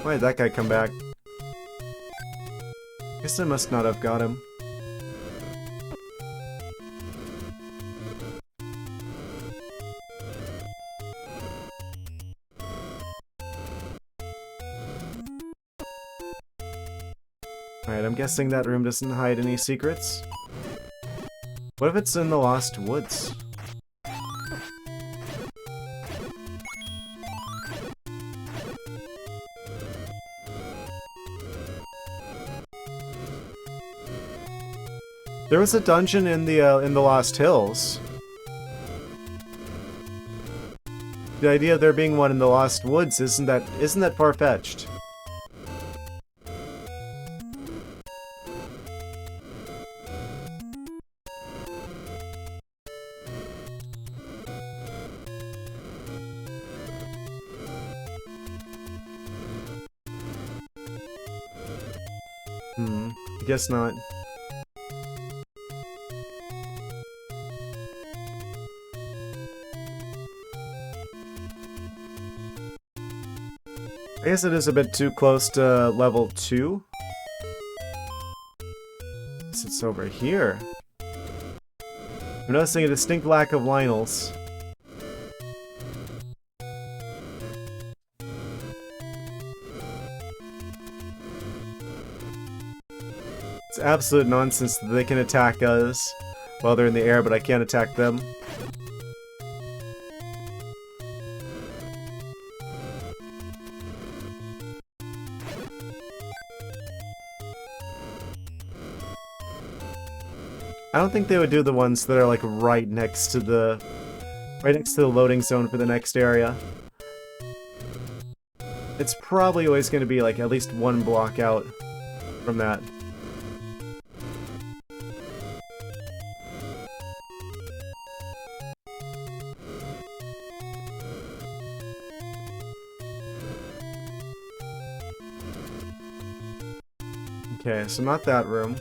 Speaker 1: Why did that guy come back? Guess I must not have got him. Alright, I'm guessing that room doesn't hide any secrets. What if it's in the Lost Woods? There was a dungeon in the Lost Hills. The idea of there being one in the Lost Woods isn't that far-fetched. I guess not. I guess it is a bit too close to level 2. It's over here. I'm noticing a distinct lack of Lionels. It's absolute nonsense that they can attack us while they're in the air, but I can't attack them. I don't think they would do the ones that are like right next to the loading zone for the next area. It's probably always going to be like at least one block out from that. Okay, so not that room.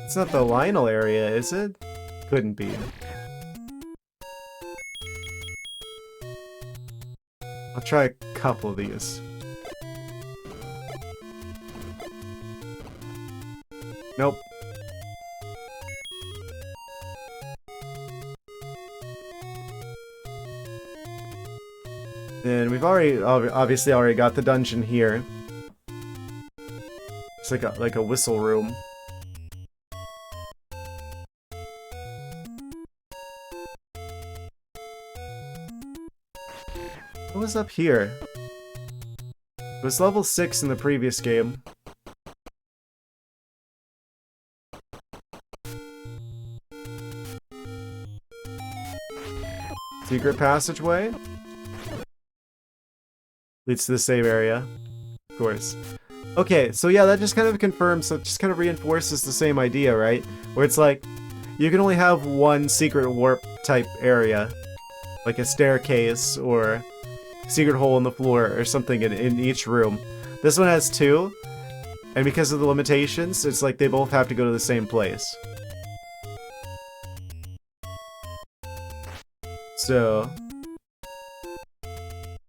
Speaker 1: It's not the Lionel area, is it? Couldn't be. I'll try a couple of these. Nope. Then we've obviously already got the dungeon here. It's like a whistle room. What was up here? It was level 6 in the previous game. Secret passageway? Leads to the same area. Of course. Okay, so yeah, that just kind of confirms, so it just kind of reinforces the same idea, right? Where it's like, you can only have one secret warp type area. Like a staircase, or secret hole in the floor, or something in each room. This one has 2, and because of the limitations, it's like they both have to go to the same place. So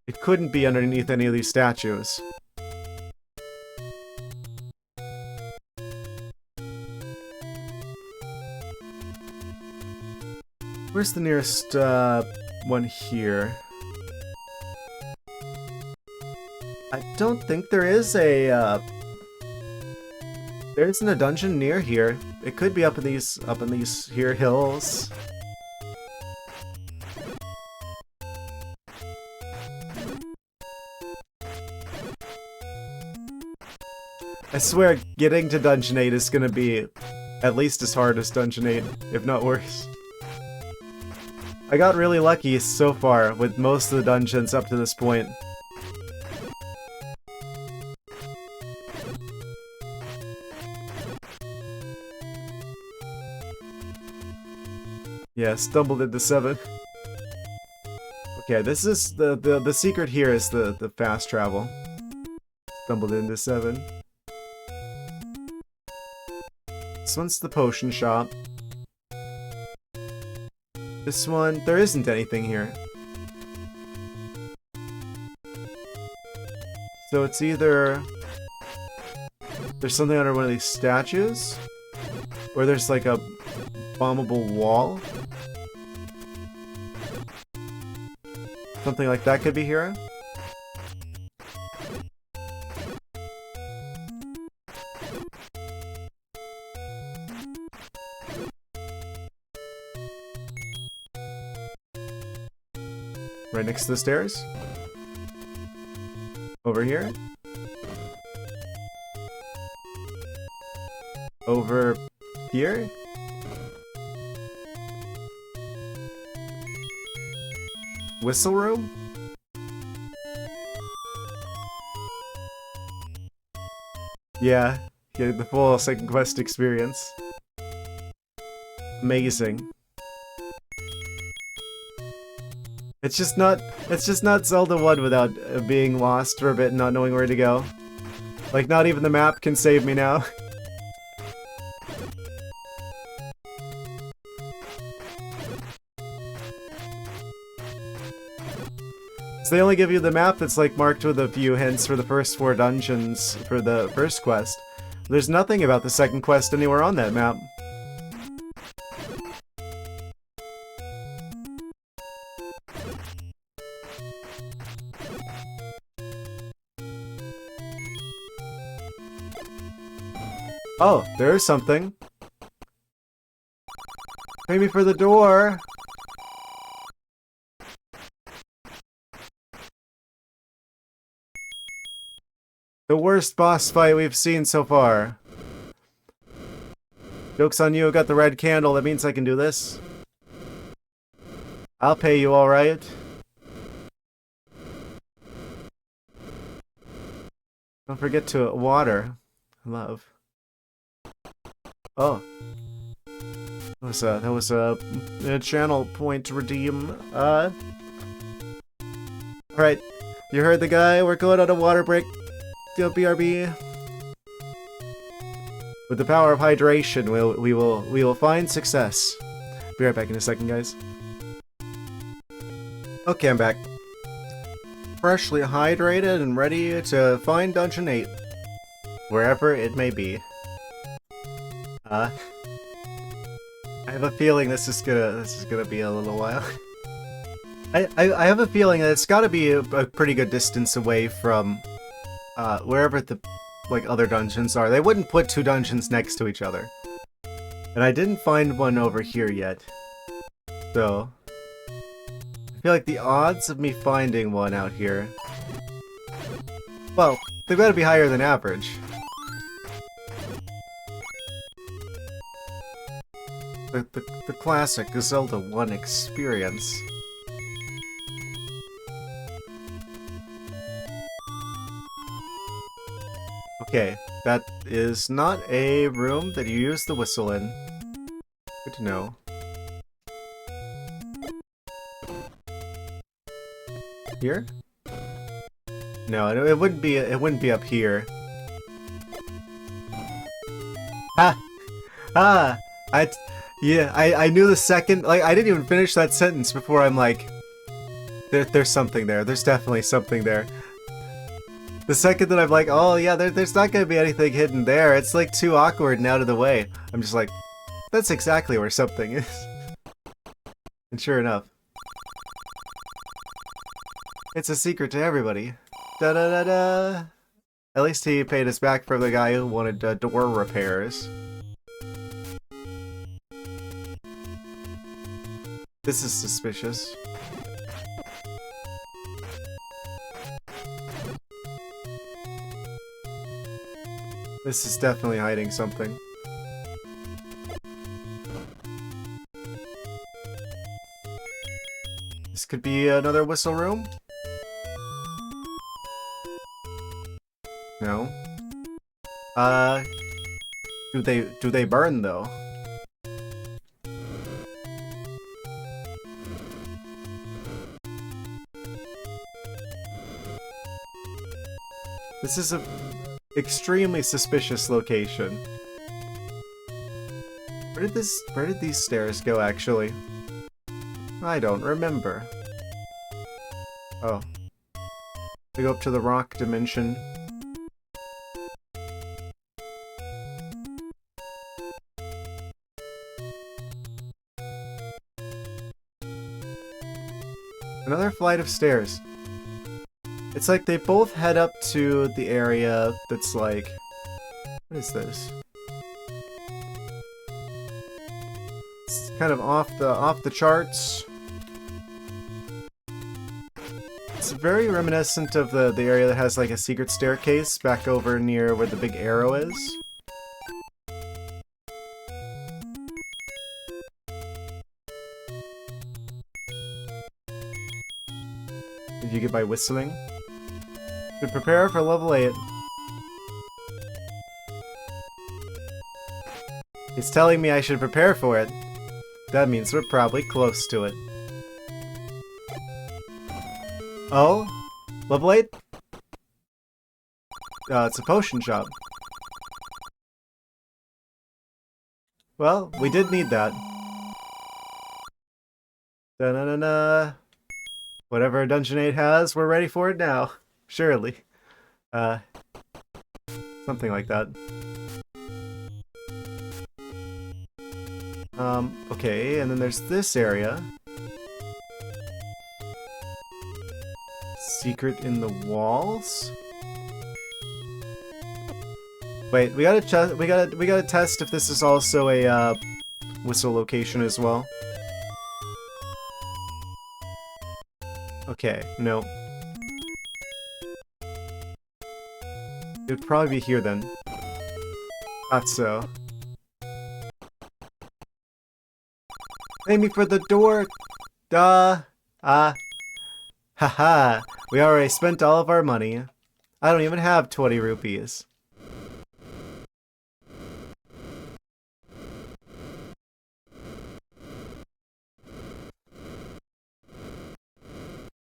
Speaker 1: it couldn't be underneath any of these statues. Where's the nearest one here? I don't think there is a there isn't a dungeon near here. It could be up in these here hills. I swear, getting to Dungeon 8 is gonna be at least as hard as Dungeon 8, if not worse. I got really lucky so far with most of the dungeons up to this point. Yeah, stumbled into 7. Okay, this is the secret here is the fast travel. Stumbled into 7. This one's the potion shop. This one, there isn't anything here. So it's either there's something under one of these statues, or there's like a bombable wall. Something like that could be here. Right next to the stairs. Over here. over here? Whistle room? Yeah, get the full second quest experience. Amazing. It's just not Zelda 1 without being lost for a bit and not knowing where to go. Like, not even the map can save me now. So they only give you the map that's like marked with a few hints for the first 4 dungeons for the first quest. There's nothing about the second quest anywhere on that map. Oh, there's something. Pay me for the door. The worst boss fight we've seen so far. Joke's on you, I got the red candle, that means I can do this. I'll pay you, alright? Don't forget to water. Love. Oh. That was a channel point to redeem. Alright. You heard the guy, we're going on a water break. BRB. With the power of hydration, we will find success. Be right back in a second, guys. Okay, I'm back. Freshly hydrated and ready to find Dungeon 8. Wherever it may be. I have a feeling this is gonna be a little while. I have a feeling that it's gotta be a pretty good distance away from wherever the other dungeons are. They wouldn't put 2 dungeons next to each other. And I didn't find one over here yet. So I feel like the odds of me finding one out here, well, they've got to be higher than average. The classic Zelda 1 experience. Okay, that is not a room that you use the whistle in. Good to know. Here? No, it wouldn't be. It wouldn't be up here. Ha! Ah! I knew the second. Like, I didn't even finish that sentence before I'm like, there's something there. There's definitely something there. The second that I'm like, oh yeah, there's not gonna be anything hidden there. It's like too awkward and out of the way. I'm just like, that's exactly where something is. And sure enough, it's a secret to everybody. Da da da da. At least he paid us back for the guy who wanted door repairs. This is suspicious. This is definitely hiding something. This could be another whistle room? No. Do they burn though? This is a extremely suspicious location. Where did these stairs go, actually? I don't remember. Oh. They go up to the rock dimension. Another flight of stairs. It's like they both head up to the area that's like... What is this? It's kind of off the charts. It's very reminiscent of the area that has like a secret staircase back over near where the big arrow is. Did you get by whistling? Should prepare for level 8. He's telling me I should prepare for it. That means we're probably close to it. Oh? Level 8? It's a potion shop. Well, we did need that. Da-na-na-na. Whatever Dungeon 8 has, we're ready for it now. Surely. Something like that. Okay, and then there's this area. Secret in the walls? Wait, we gotta test if this is also a, whistle location as well. Okay, no. It would probably be here then. Thought so. Pay me for the door! Haha! We already spent all of our money. I don't even have 20 rupees.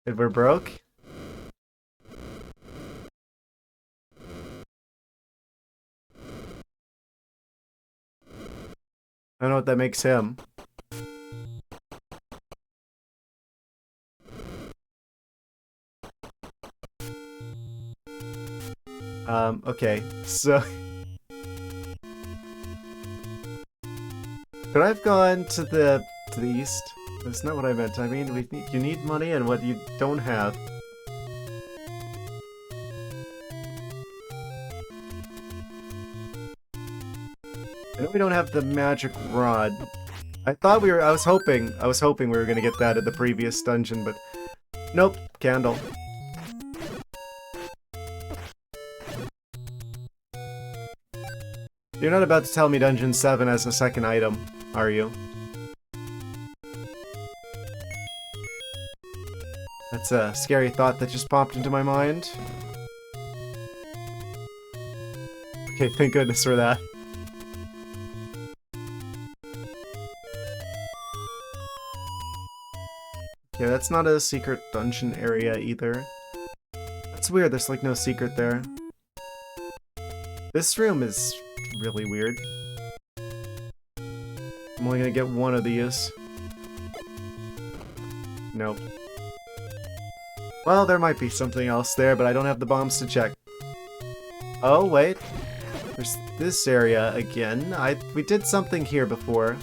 Speaker 1: And we're broke? I don't know what that makes him. Okay, so... Could I have gone to the east? That's not what I meant. I mean, you need money and what you don't have. I know we don't have the magic rod. I was hoping we were gonna get that at the previous dungeon, but nope, candle. You're not about to tell me Dungeon 7 has a second item, are you? That's a scary thought that just popped into my mind. Okay, thank goodness for that. Okay, that's not a secret dungeon area either. That's weird, there's like no secret there. This room is really weird. I'm only gonna get one of these. Nope. Well, there might be something else there, but I don't have the bombs to check. Oh, wait. There's this area again. We did something here before.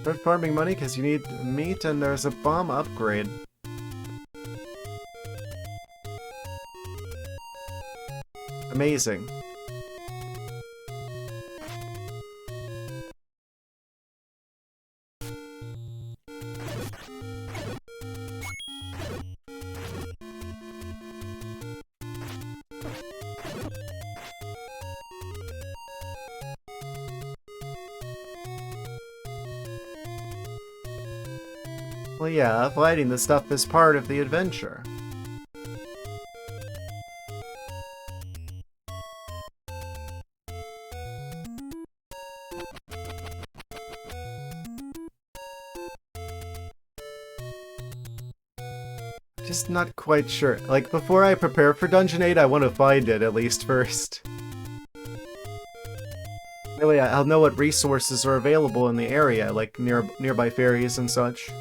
Speaker 1: Start farming money because you need meat and there's a bomb upgrade. Amazing. Well, yeah, fighting the stuff is part of the adventure. Just not quite sure. Like, before I prepare for Dungeon 8, I want to find it, at least first. Really, I'll know what resources are available in the area, like nearby ferries and such.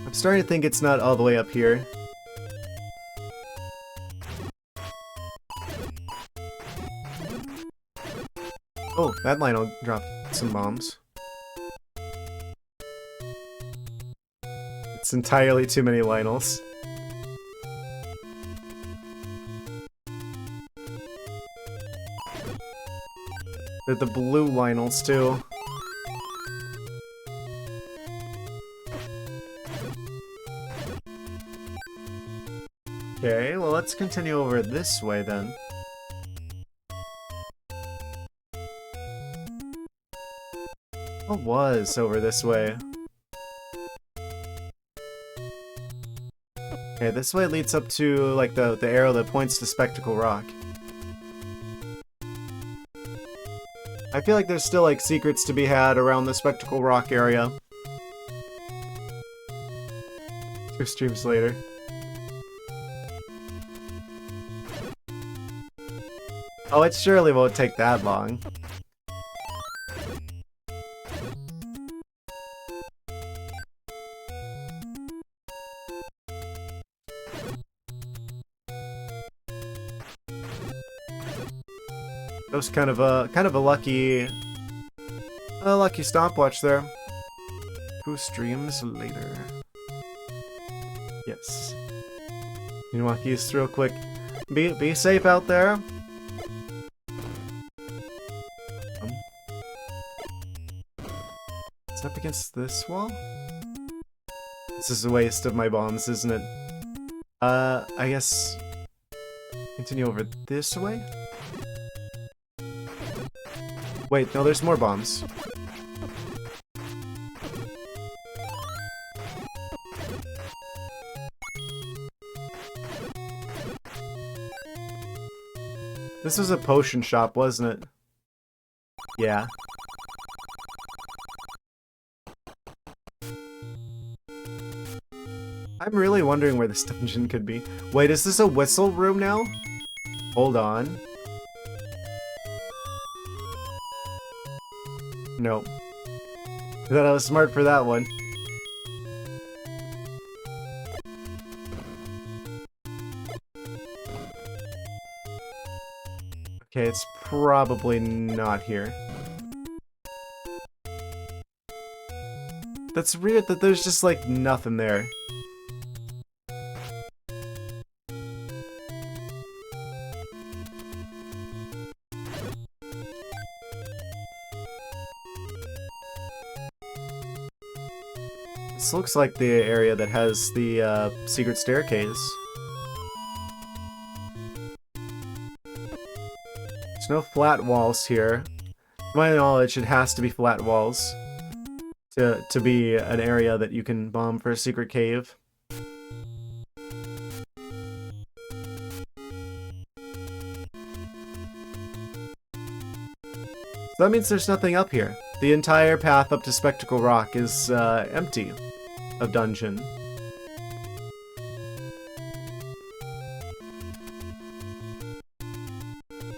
Speaker 1: I'm starting to think it's not all the way up here. Oh, that Lionel dropped some bombs. It's entirely too many Lionels. They're the blue Lionels, too. Okay, well let's continue over this way then. What was over this way? Okay, this way leads up to, like, the arrow that points to Spectacle Rock. I feel like there's still, like, secrets to be had around the Spectacle Rock area. 2 streams later. Oh, it surely won't take that long. That was kind of a lucky stopwatch there. 2 streams later. Yes. You know what, use real quick. Be safe out there. It's up against this wall? This is a waste of my bombs, isn't it? I guess continue over this way? Wait, no, there's more bombs. This was a potion shop, wasn't it? Yeah. I'm really wondering where this dungeon could be. Wait, is this a whistle room now? Hold on. No. I thought I was smart for that one. Okay, it's probably not here. That's weird that there's just, like, nothing there. This looks like the area that has the secret staircase. There's no flat walls here. To my knowledge, it has to be flat walls to be an area that you can bomb for a secret cave. So that means there's nothing up here. The entire path up to Spectacle Rock is empty of dungeon.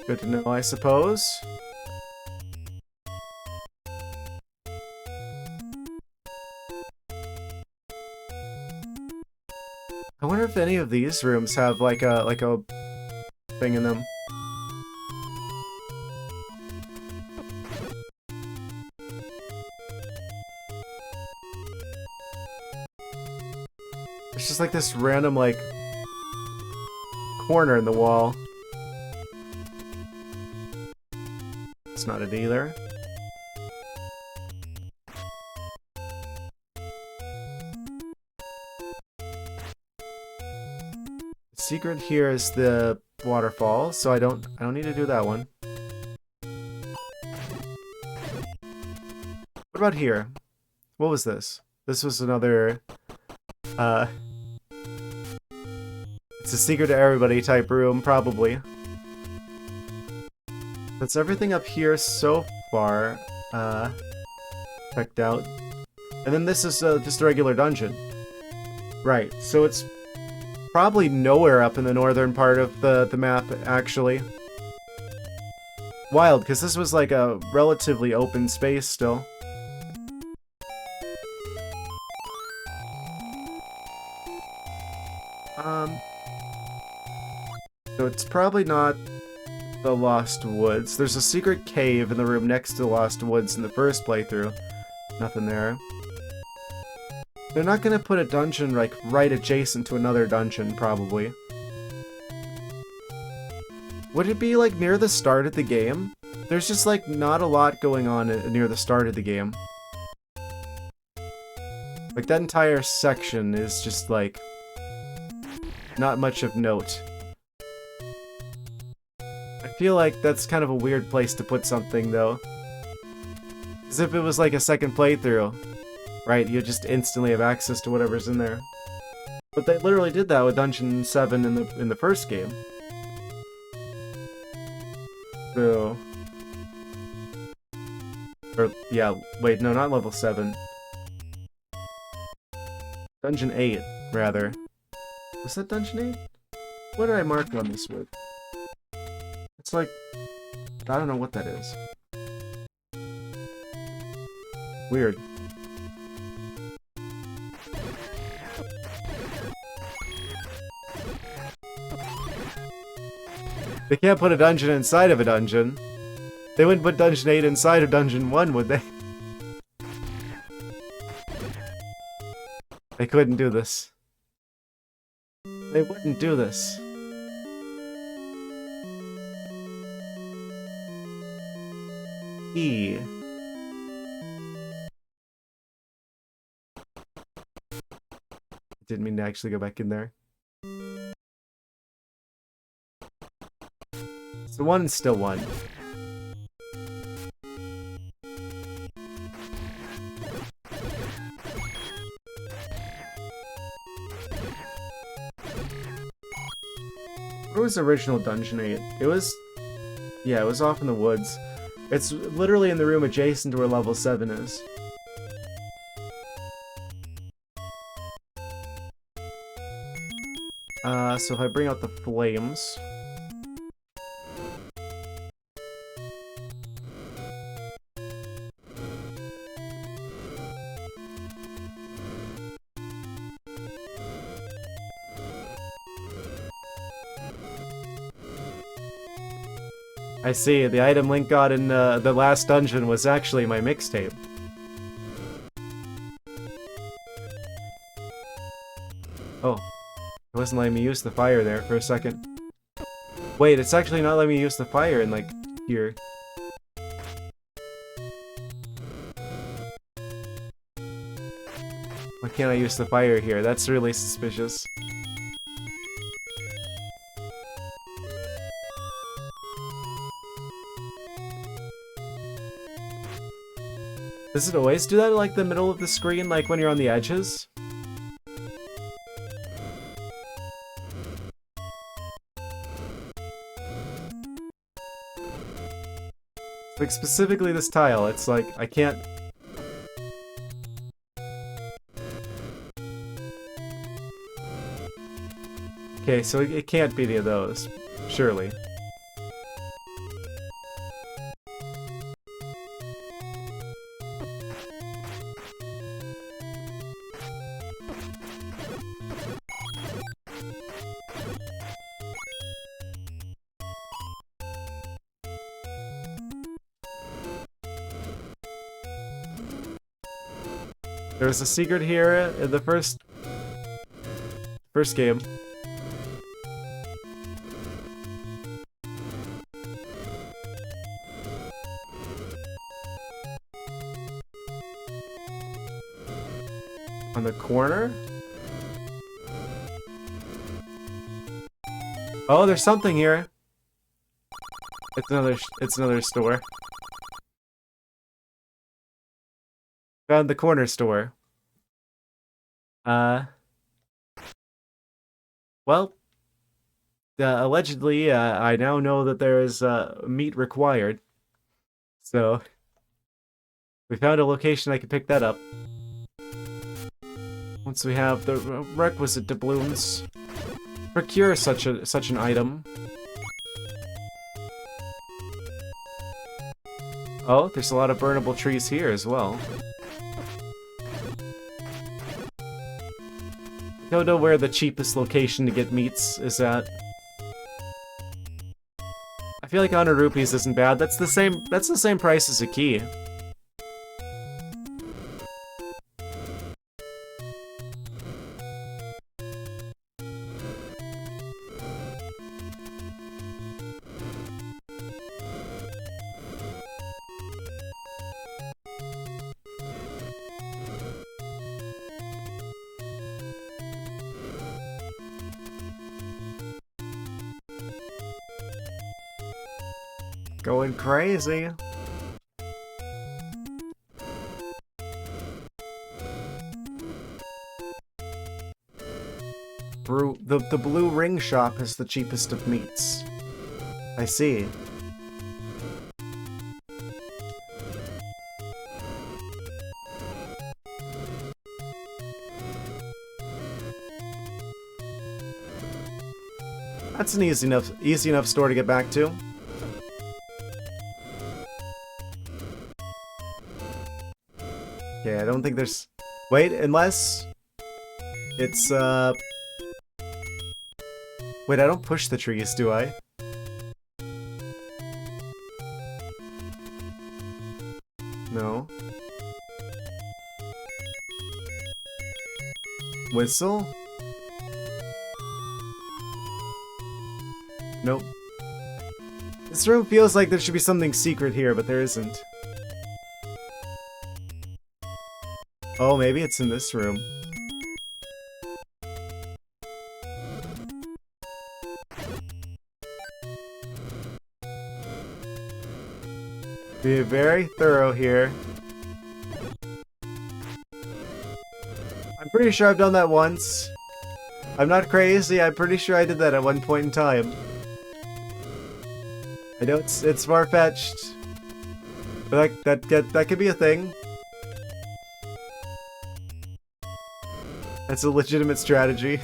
Speaker 1: Good to know, I suppose. I wonder if any of these rooms have like a thing in them. It's just like this random, like, corner in the wall. It's not it either. The secret here is the waterfall, so I don't need to do that one. What about here? What was this? This was another it's a secret to everybody type room, probably. That's everything up here so far, checked out. And then this is just a regular dungeon. Right, so it's probably nowhere up in the northern part of the map, actually. Wild, because this was like a relatively open space still. So it's probably not the Lost Woods. There's a secret cave in the room next to the Lost Woods in the first playthrough. Nothing there. They're not gonna put a dungeon like right adjacent to another dungeon, probably. Would it be like near the start of the game? There's just like not a lot going on near the start of the game. Like that entire section is just like not much of note. I feel like that's kind of a weird place to put something, though. As if it was like a second playthrough, right? You just instantly have access to whatever's in there. But they literally did that with Dungeon 7 in the first game. So... Or, yeah, wait, no, not level 7. Dungeon 8, rather. Was that Dungeon 8? What did I mark on this with? It's like... I don't know what that is. Weird. They can't put a dungeon inside of a dungeon. They wouldn't put Dungeon 8 inside of Dungeon 1, would they? They couldn't do this. They wouldn't do this. E. Didn't mean to actually go back in there. So 1 is still 1. Where was original Dungeon 8? It was... Yeah, it was off in the woods. It's literally in the room adjacent to where level 7 is. So if I bring out the flames... I see, the item Link got in the last dungeon was actually my mixtape. Oh. It wasn't letting me use the fire there for a second. Wait, it's actually not letting me use the fire in, like, here. Why can't I use the fire here? That's really suspicious. Does it always do that in, like, the middle of the screen, like when you're on the edges? Like, specifically this tile, it's like, I can't... Okay, so it can't be any of those, surely. There's a secret here in the first game. On the corner? Oh, there's something here. It's another store. Found the corner store. Well, allegedly, I now know that there is meat required. So, we found a location I can pick that up. Once we have the requisite doubloons, procure such an item. Oh, there's a lot of burnable trees here as well. Don't know where the cheapest location to get meats is at. I feel like 100 rupees isn't bad. That's the same price as a key. Going crazy. The blue ring shop has the cheapest of meats. I see. That's an easy enough store to get back to. Okay, I don't think there's... Wait, unless... It's, Wait, I don't push the trees, do I? No. Whistle? Nope. This room feels like there should be something secret here, but there isn't. Oh, maybe it's in this room. Be very thorough here. I'm pretty sure I've done that once. I'm not crazy, I'm pretty sure I did that at one point in time. I know it's far-fetched, but that could be a thing. That's a legitimate strategy.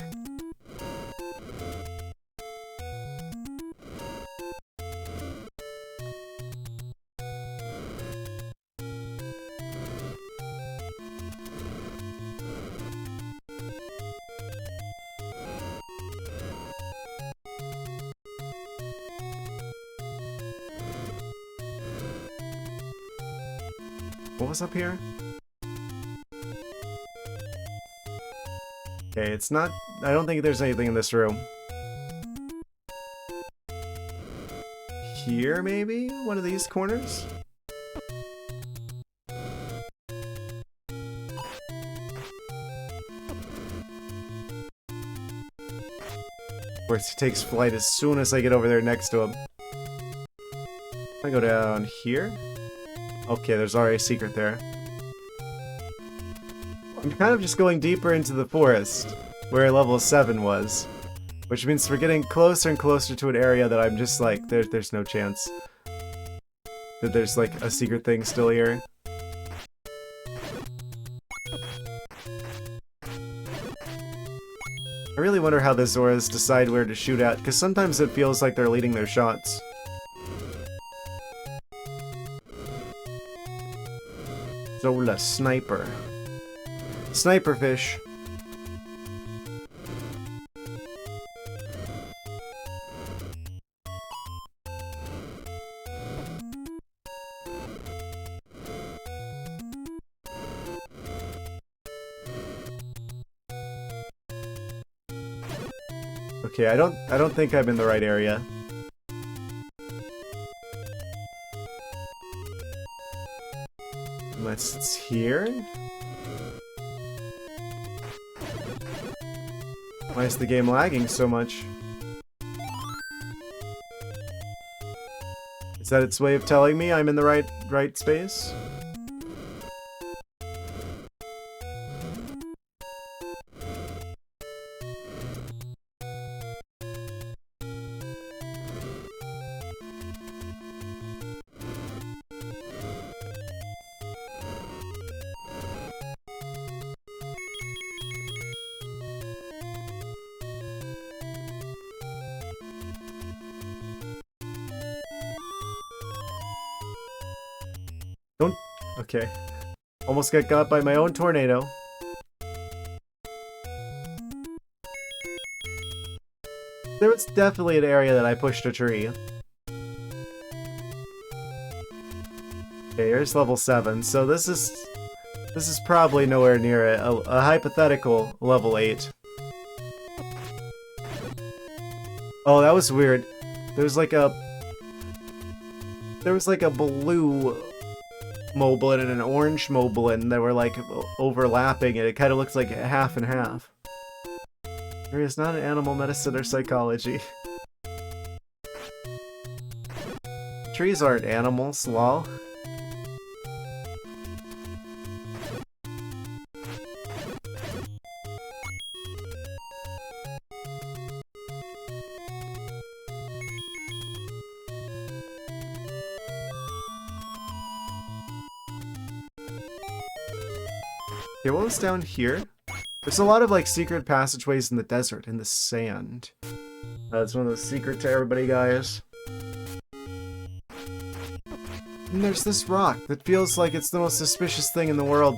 Speaker 1: What was up here? Okay, it's not... I don't think there's anything in this room. Here, maybe? One of these corners? Of course, he takes flight as soon as I get over there next to him. I go down here? Okay, there's already a secret there. I'm kind of just going deeper into the forest, where level 7 was. Which means we're getting closer and closer to an area that I'm just like, there's no chance that there's like a secret thing still here. I really wonder how the Zoras decide where to shoot at, because sometimes it feels like they're leading their shots. Zola Sniper. Sniper fish. Okay, I don't think I'm in the right area. Unless it's here? Why is the game lagging so much? Is that its way of telling me I'm in the right space? Don't... Okay. Almost got by my own tornado. There was definitely an area that I pushed a tree. Okay, here's level 7, so this is probably nowhere near it. A hypothetical level 8. Oh, that was weird. There was like a blue Moblin and an orange Moblin that were like overlapping, and it kind of looks like half and half. There is not an animal medicine or psychology. trees aren't animals, lol. Okay, what was down here? There's a lot of like secret passageways in the desert, in the sand. That's one of those secret to everybody, guys. And there's this rock that feels like it's the most suspicious thing in the world.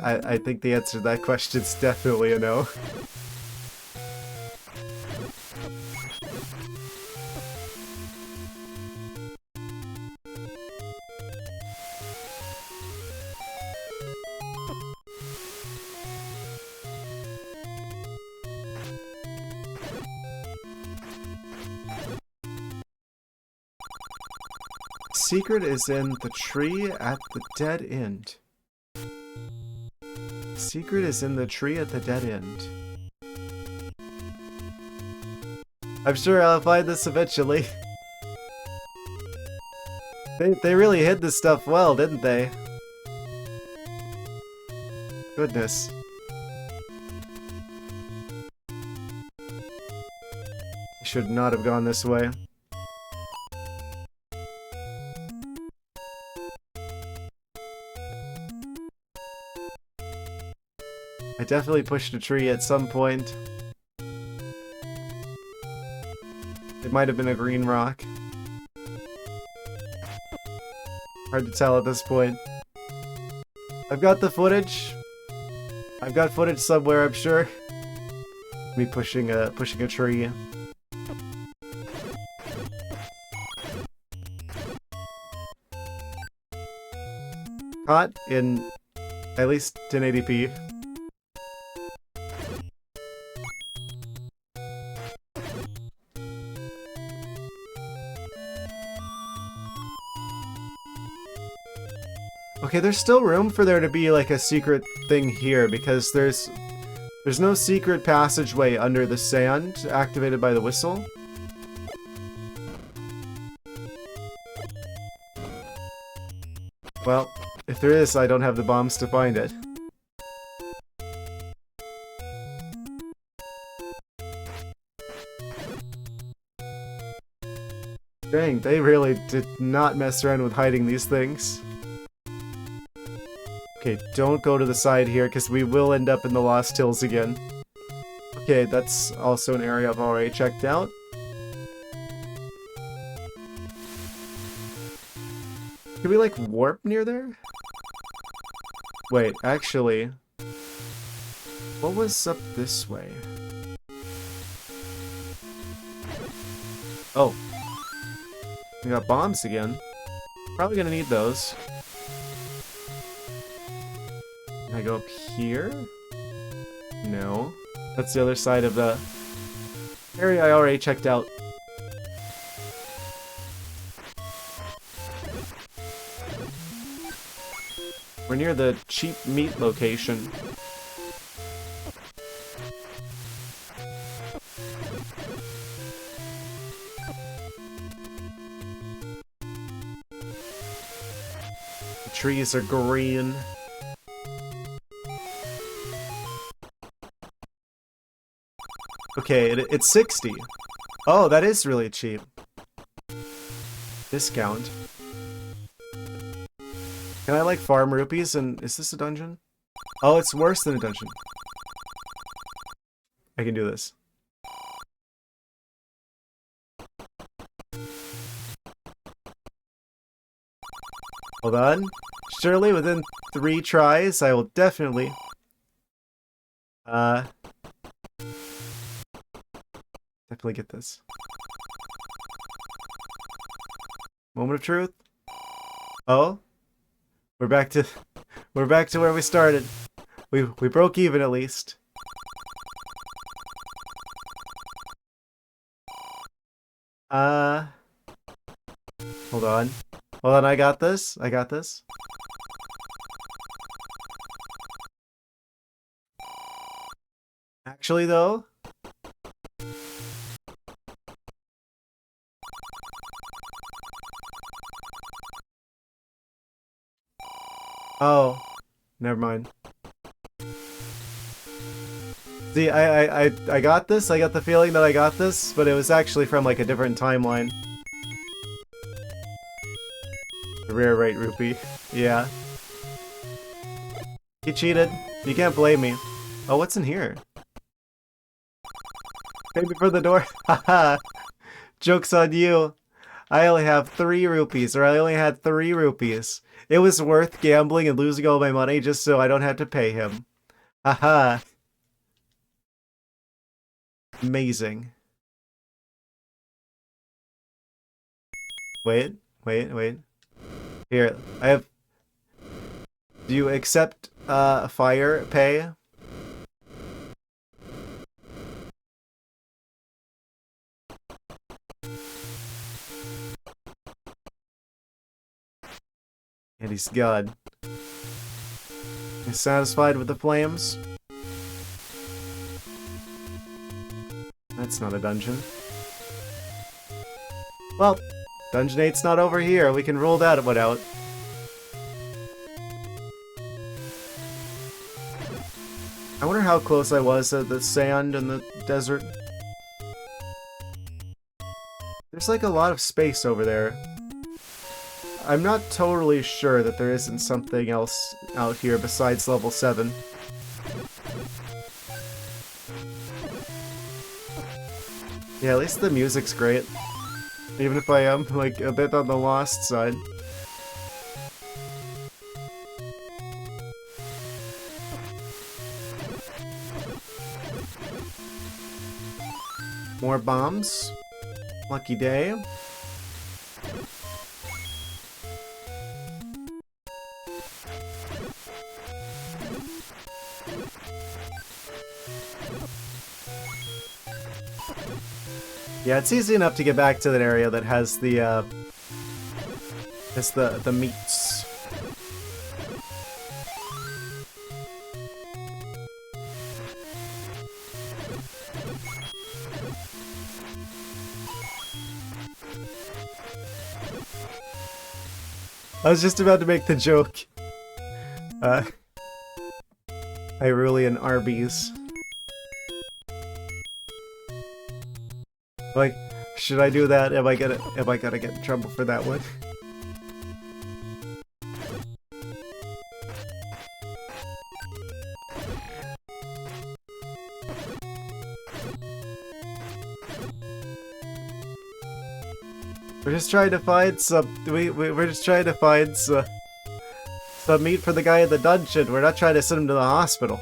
Speaker 1: I think the answer to that question is definitely a no. Secret is in the tree at the dead end. Secret is in the tree at the dead end. I'm sure I'll find this eventually. They really hid this stuff well, didn't they? Goodness. I should not have gone this way. I definitely pushed a tree at some point. It might have been a green rock. Hard to tell at this point. I've got the footage. I've got footage somewhere, I'm sure. Me pushing a tree. Caught in at least 1080p. Okay, there's still room for there to be like a secret thing here because there's no secret passageway under the sand activated by the whistle. Well, if there is, I don't have the bombs to find it. Dang, they really did not mess around with hiding these things. Okay, don't go to the side here, because we will end up in the Lost Hills again. Okay, that's also an area I've already checked out. Can we, like, warp near there? Wait, actually... what was up this way? Oh. We got bombs again. Probably gonna need those. Can I go up here? No. That's the other side of the area I already checked out. We're near the cheap meat location. The trees are green. Okay, it's 60. Oh, that is really cheap. Discount. Can I, like, farm rupees and... is this a dungeon? Oh, it's worse than a dungeon. I can do this. Hold on. Surely within 3 tries, I will definitely... definitely get this. Moment of truth. Oh, we're back to where we started. We broke even at least. Uh, hold on. Hold on, I got this. I got this. Actually, though... Oh, never mind. See, I got this. I got the feeling that I got this, but it was actually from like a different timeline. The rare right rupee. Yeah. He cheated. You can't blame me. Oh, what's in here? Pay me for the door. Haha. Joke's on you. I only have 3 rupees, or I only had 3 rupees. It was worth gambling and losing all my money just so I don't have to pay him. Haha. Amazing. Wait. Here, I have... Do you accept, fire pay? And he's God. He's satisfied with the flames? That's not a dungeon. Well, Dungeon 8's not over here. We can rule that one out. I wonder how close I was to the sand and the desert. There's like a lot of space over there. I'm not totally sure that there isn't something else out here besides level 7. Yeah, at least the music's great. Even if I am, like, a bit on the lost side. More bombs. Lucky day. Yeah, it's easy enough to get back to that area that has the, the meats. I was just about to make the joke. Hyrulean Arby's. Like, should I do that? Am I gonna get in trouble for that one? We're just trying to find some. We're just trying to find some meat for the guy in the dungeon. We're not trying to send him to the hospital.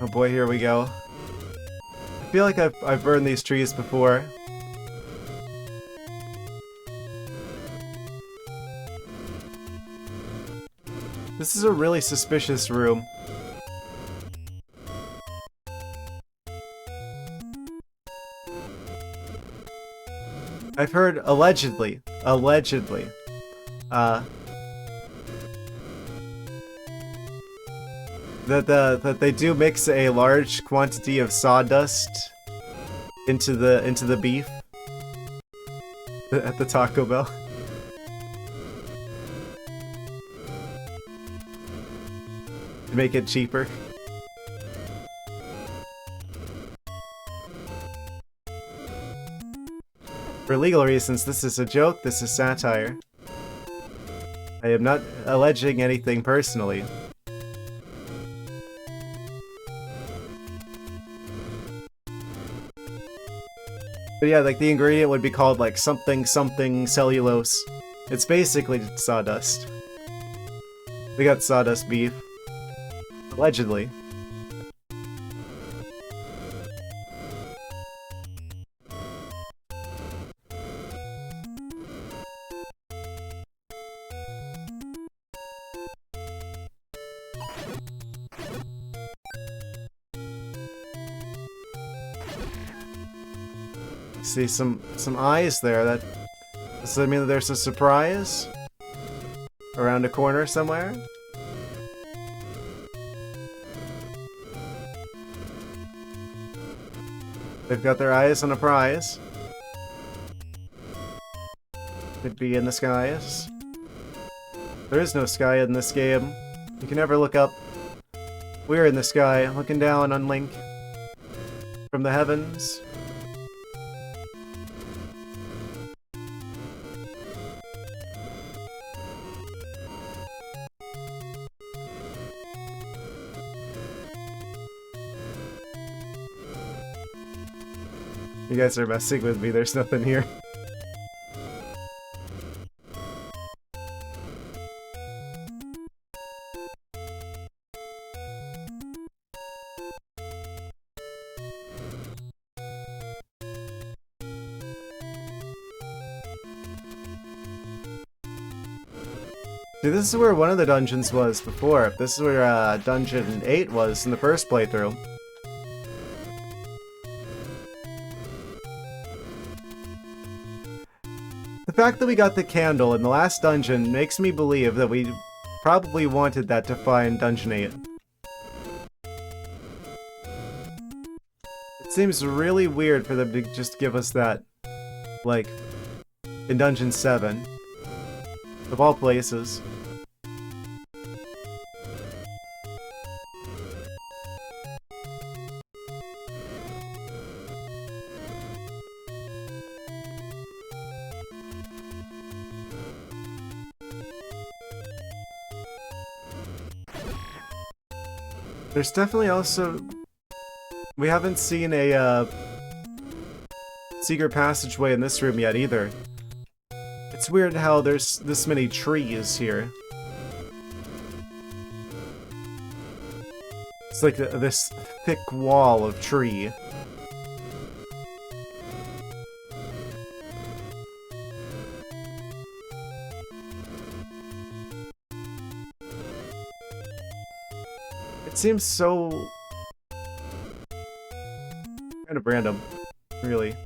Speaker 1: Oh boy, here we go. I feel like I've burned these trees before. This is a really suspicious room. I've heard allegedly, that they do mix a large quantity of sawdust into the beef at the Taco Bell. To make it cheaper. For legal reasons, this is a joke, this is satire. I am not alleging anything personally. But yeah, like the ingredient would be called like something something cellulose. It's basically sawdust. We got sawdust beef. Allegedly. See some eyes there. Does that mean that there's a surprise around a corner somewhere? They've got their eyes on a prize. Could be in the skies. There is no sky in this game. You can never look up. We're in the sky, looking down on Link from the heavens. You guys are messing with me, there's nothing here. See, this is where one of the dungeons was before. This is where Dungeon 8 was in the first playthrough. The fact that we got the candle in the last dungeon makes me believe that we probably wanted that to find Dungeon 8. It seems really weird for them to just give us that, like, in Dungeon 7. Of all places. There's definitely also... We haven't seen a secret passageway in this room yet either. It's weird how there's this many trees here. It's like this thick wall of tree. It seems so... kind of random, really.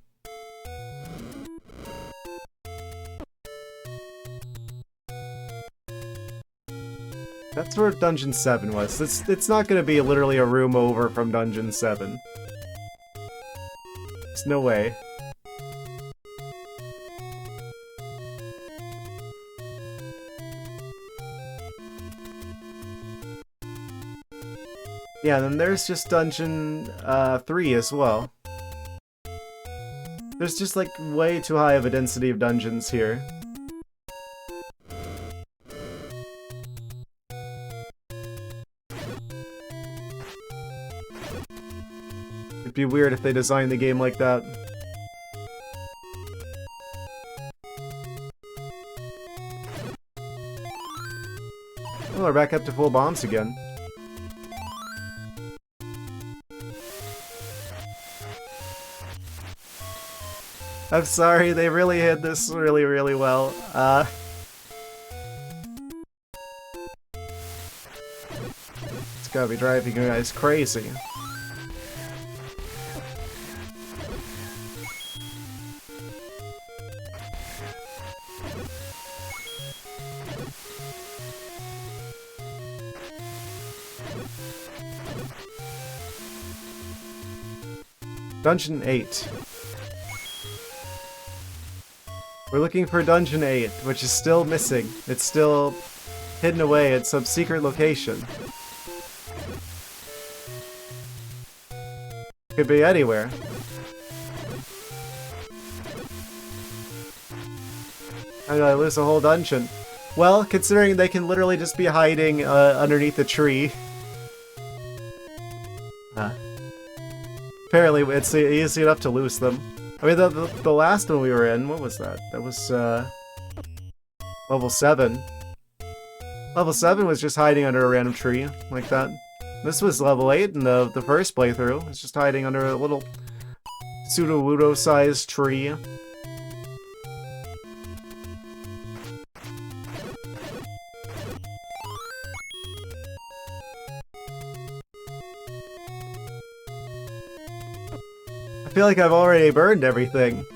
Speaker 1: That's where Dungeon 7 was. It's not gonna be literally a room over from Dungeon 7. There's no way. Yeah, then there's just Dungeon 3 as well. There's just like way too high of a density of dungeons here. It'd be weird if they designed the game like that. Oh, we're back up to full bombs again. I'm sorry, they really hid this really, really well. It's gotta be driving you guys crazy. Dungeon 8. We're looking for Dungeon 8, which is still missing. It's still hidden away at some secret location. Could be anywhere. How did I lose a whole dungeon? Well, considering they can literally just be hiding underneath a tree. Apparently, it's easy enough to lose them. I mean, the last one we were in, what was that? That was, level 7. Level 7 was just hiding under a random tree, like that. This was level 8 in the first playthrough. It's just hiding under a little pseudo-wudo-sized tree. I feel like I've already burned everything.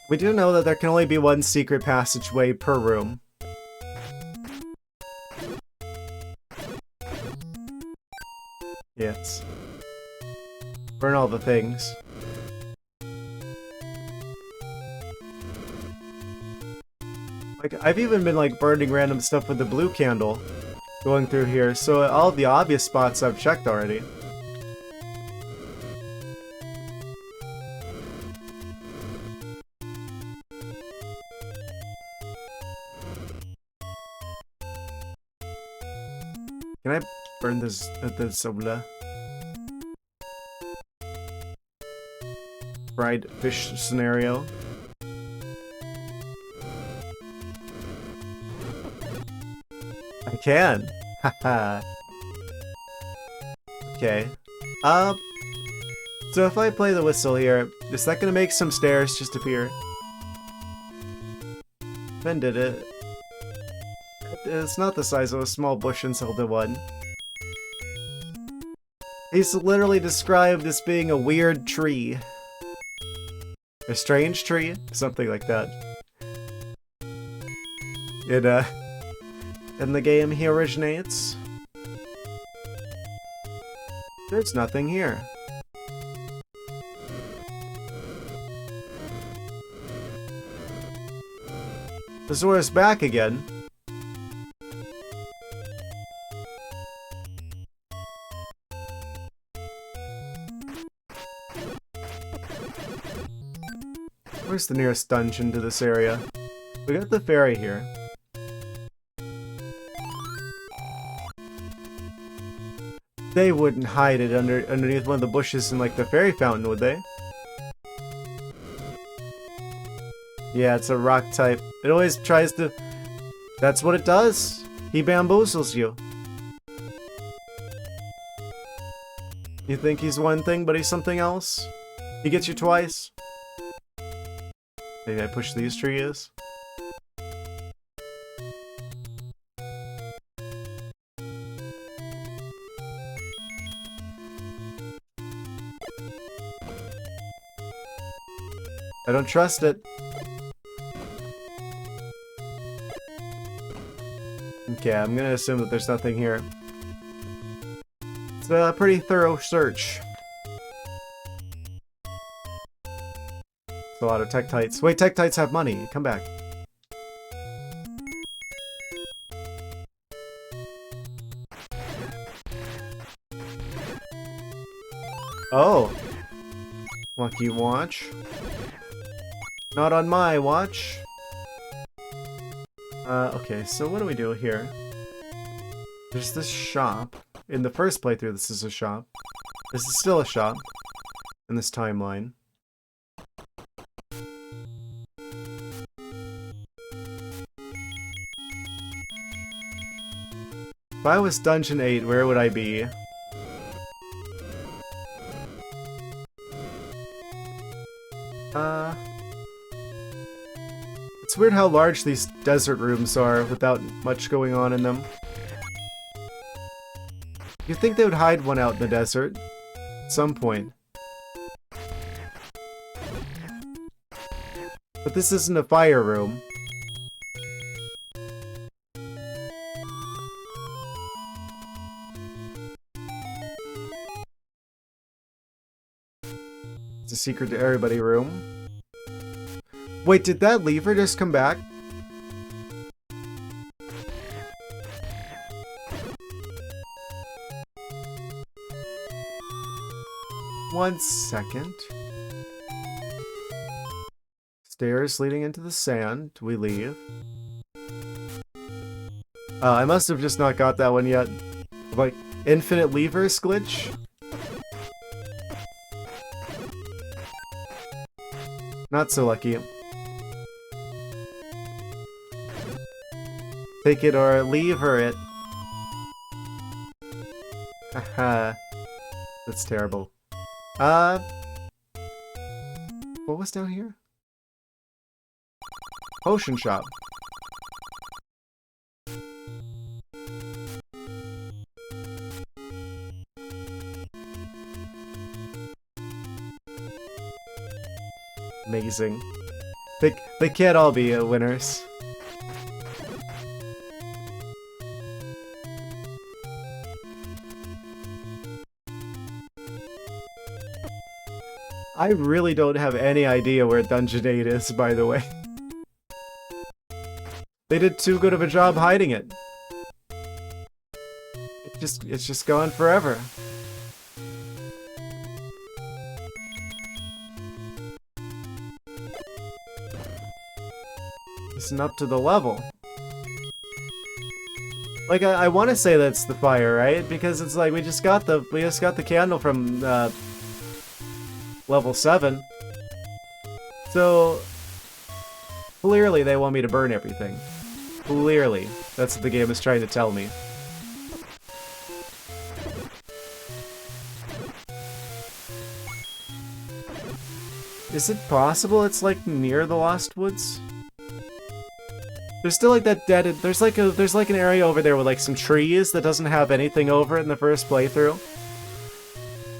Speaker 1: We do know that there can only be one secret passageway per room. Yes. Burn all the things. Like, I've even been, like, burning random stuff with the blue candle going through here, so all the obvious spots I've checked already. Can I burn this Zelda? Fried fish scenario. I can. Haha. Okay. So if I play the whistle here, is that gonna make some stairs just appear? Ben did it. It's not the size of a small bush in Zelda 1. He's literally described as being a weird tree. A strange tree? Something like that. In the game he originates. There's nothing here. The Zora's back again. Where's the nearest dungeon to this area? We got the ferry here. They wouldn't hide it underneath one of the bushes in like the fairy fountain, would they? Yeah, it's a rock type. It always tries to... That's what it does. He bamboozles you. You think he's one thing, but he's something else? He gets you twice? Maybe I push these trees? I don't trust it. Okay, I'm gonna assume that there's nothing here. It's a pretty thorough search. It's a lot of Tektites. Wait, Tektites have money. Come back. Oh. Lucky watch. Not on my watch. Okay, so what do we do here? There's this shop. In the first playthrough, this is a shop. This is still a shop. In this timeline. If I was Dungeon 8, where would I be? It's weird how large these desert rooms are without much going on in them. You'd think they would hide one out in the desert at some point. But this isn't a fire room. It's a secret to everybody room. Wait, did that lever just come back? One second. Stairs leading into the sand. Do we leave? I must have just not got that one yet. Like, infinite levers glitch? Not so lucky. Take it or leave her it. Haha. That's terrible. What was down here? Potion shop. Amazing. They can't all be winners. I really don't have any idea where Dungeon 8 is, by the way. They did too good of a job hiding it. It's just gone forever. Isn't up to the level. Like I want to say that's the fire, right? Because it's like we just got the candle from level 7. So clearly they want me to burn everything. Clearly, that's what the game is trying to tell me. Is it possible it's like near the Lost Woods? There's still like that dead. There's like an area over there with like some trees that doesn't have anything over it in the first playthrough.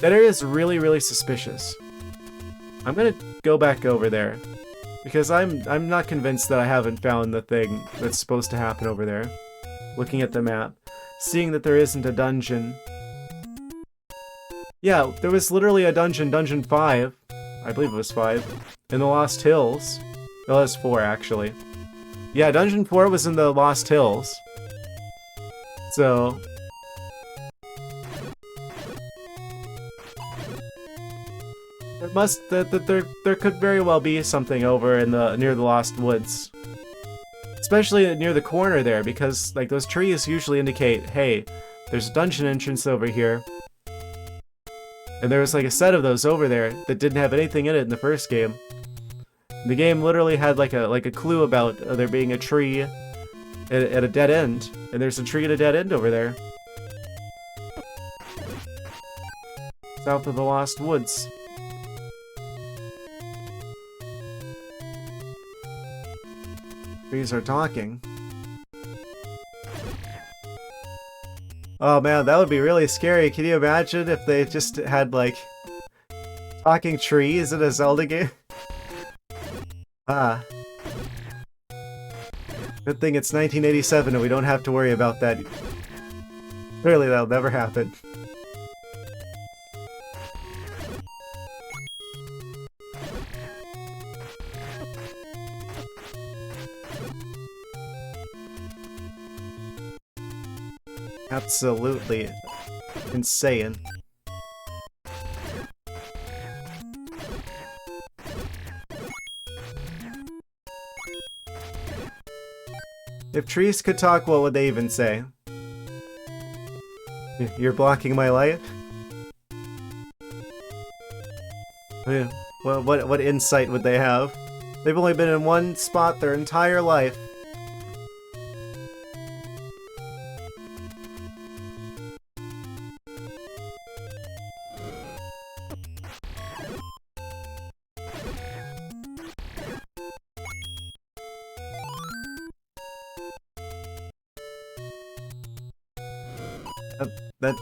Speaker 1: That area is really, really suspicious. I'm gonna go back over there because I'm not convinced that I haven't found the thing that's supposed to happen over there. Looking at the map, seeing that there isn't a dungeon. Yeah, there was literally a dungeon, Dungeon 5. I believe it was 5. In the Lost Hills. No, it was 4 actually. Yeah, Dungeon 4 was in the Lost Hills. So there could very well be something over in the near the Lost Woods. Especially near the corner there, because like those trees usually indicate, hey, there's a dungeon entrance over here. And there was like a set of those over there that didn't have anything in it in the first game. The game literally had like a clue about there being a tree at a dead end, and there's a tree at a dead end over there. South of the Lost Woods. Trees are talking. Oh man, that would be really scary. Can you imagine if they just had like talking trees in a Zelda game? Ah. Good thing it's 1987 and we don't have to worry about that. Clearly that'll never happen. Absolutely insane. If trees could talk, what would they even say? You're blocking my light? What insight would they have? They've only been in one spot their entire life.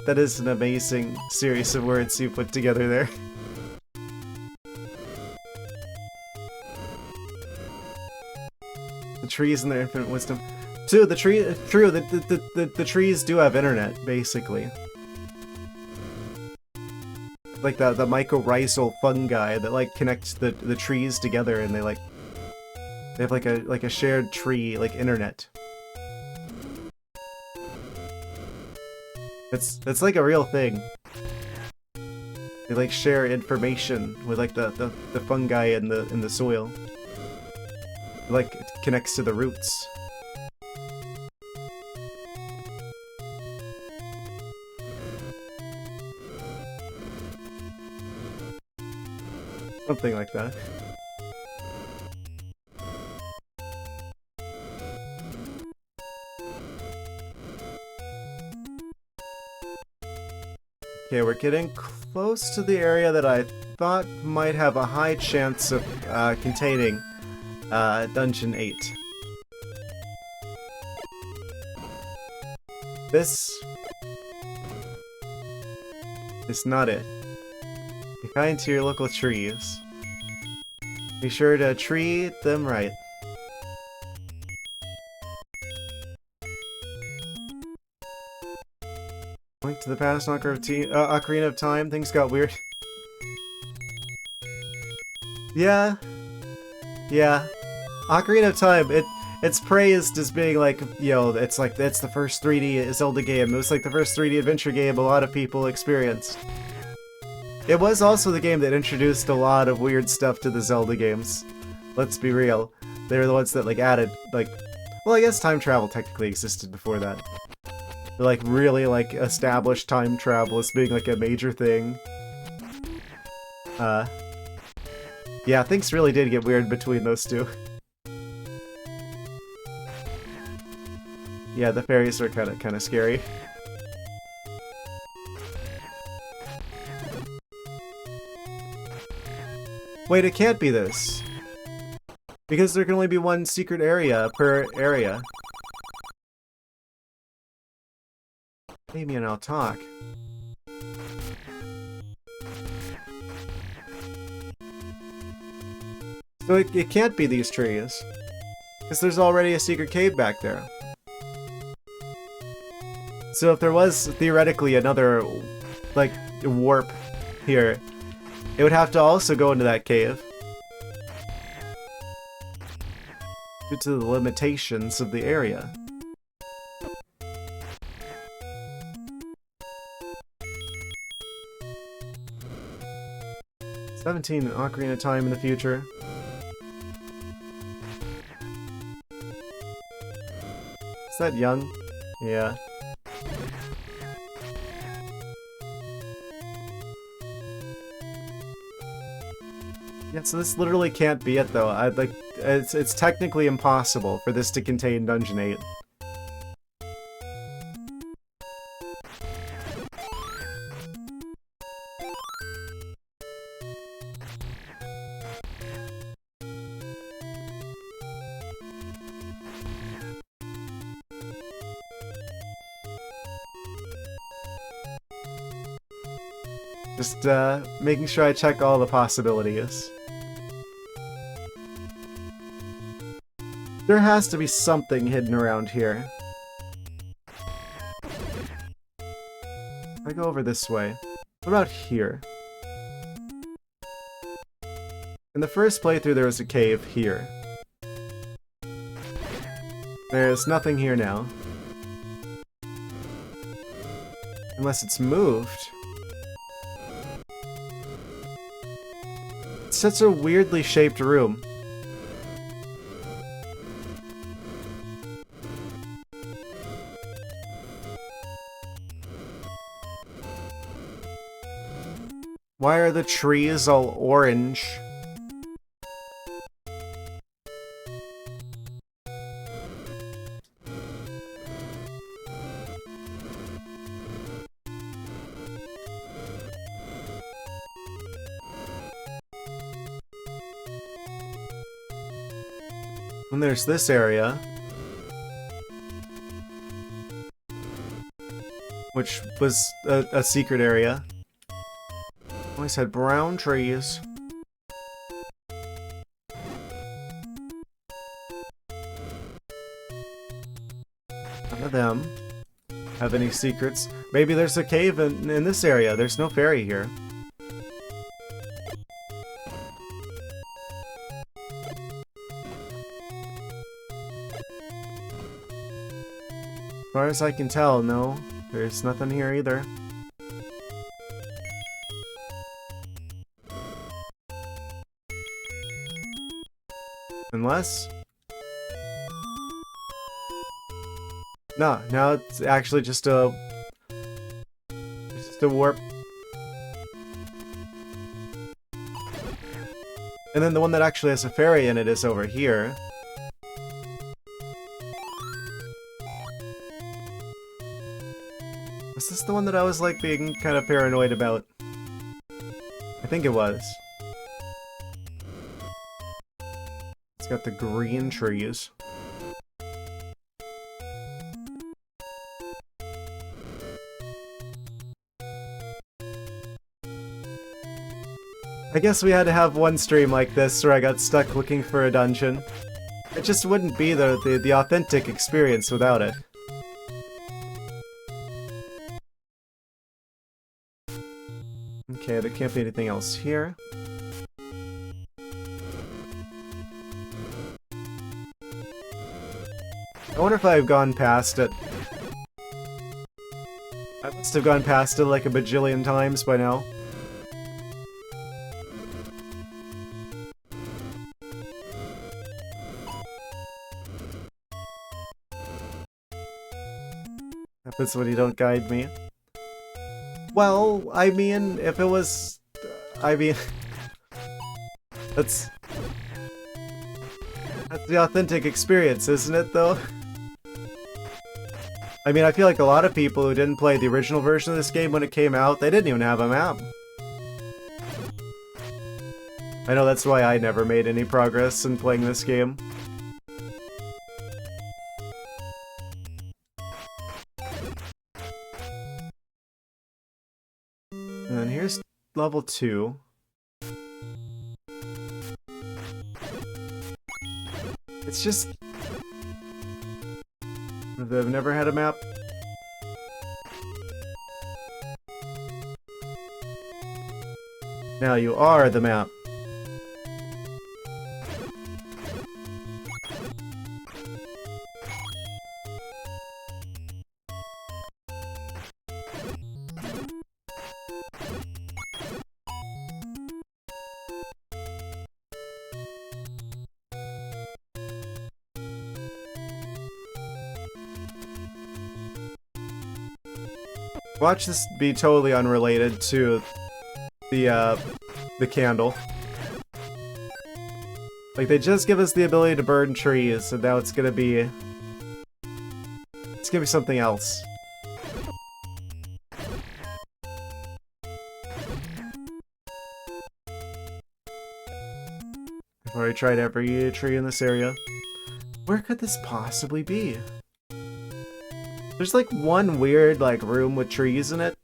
Speaker 1: That is an amazing series of words you put together there. The trees and their infinite wisdom. True, the trees do have internet, basically. Like the mycorrhizal fungi that like connect the trees together, and they have like a shared tree like internet. That's like a real thing. They like share information with like the fungi in the soil. Like it connects to the roots. Something like that. Okay, we're getting close to the area that I thought might have a high chance of containing Dungeon 8. This is not it. Be kind to your local trees. Be sure to treat them right. Link to the past, Ocarina of Time. Things got weird. Yeah. Yeah. Ocarina of Time, it's praised as being like, you know, it's the first 3D Zelda game. It was like the first 3D adventure game a lot of people experienced. It was also the game that introduced a lot of weird stuff to the Zelda games. Let's be real. They were the ones that like added, like, well, I guess time travel technically existed before that. They like really like established time travel as being like a major thing. Yeah, things really did get weird between those two. Yeah, the fairies are kind of scary. Wait, it can't be this. Because there can only be one secret area per area. Maybe and I'll talk. So it can't be these trees. Because there's already a secret cave back there. So if there was theoretically another, like, warp here, it would have to also go into that cave. Due to the limitations of the area. "17 Ocarina of Time in the future." Is that young? Yeah. Yeah, so this literally can't be it though. It's technically impossible for this to contain Dungeon 8. Just making sure I check all the possibilities. There has to be something hidden around here. If I go over this way, what about here? In the first playthrough there was a cave here. There's nothing here now. Unless it's moved. It's such a weirdly shaped room. Why are the trees all orange? And there's this area, which was a secret area. Always had brown trees. None of them have any secrets. Maybe there's a cave in this area. There's no fairy here. As far as I can tell, no. There's nothing here either. Unless... No, now it's actually just a warp. And then the one that actually has a fairy in it is over here. Was this the one that I was like being kind of paranoid about? I think it was. It's got the green trees. I guess we had to have one stream like this where I got stuck looking for a dungeon. It just wouldn't be the authentic experience without it. Okay, there can't be anything else here. I wonder if I've gone past it. I must have gone past it like a bajillion times by now. Happens when you don't guide me. Well, I mean, if it was... I mean... That's the authentic experience, isn't it, though? I mean, I feel like a lot of people who didn't play the original version of this game when it came out, they didn't even have a map. I know that's why I never made any progress in playing this game. And then here's level 2. It's just... They've never had a map. Now you are the map. Watch this be totally unrelated to the candle. Like, they just give us the ability to burn trees, and now it's gonna be something else. I've already tried every tree in this area. Where could this possibly be? There's like one weird like room with trees in it.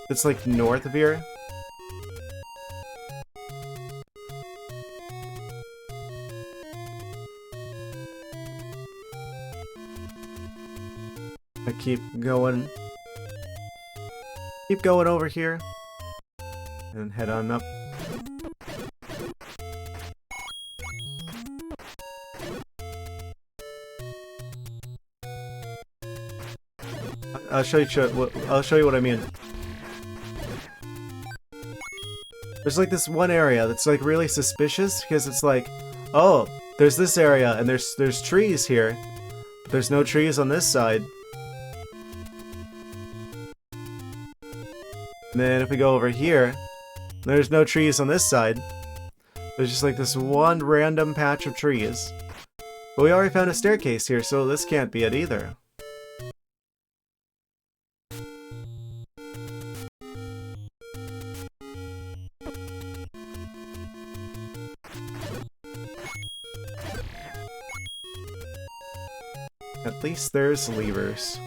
Speaker 1: It's like north of here. I keep going over here and head on up. I'll show you what I mean. There's like this one area that's like really suspicious because it's like, oh, there's this area and there's trees here, but there's no trees on this side. And then if we go over here, there's no trees on this side. There's just like this one random patch of trees. But we already found a staircase here, so this can't be it either. At least there's levers.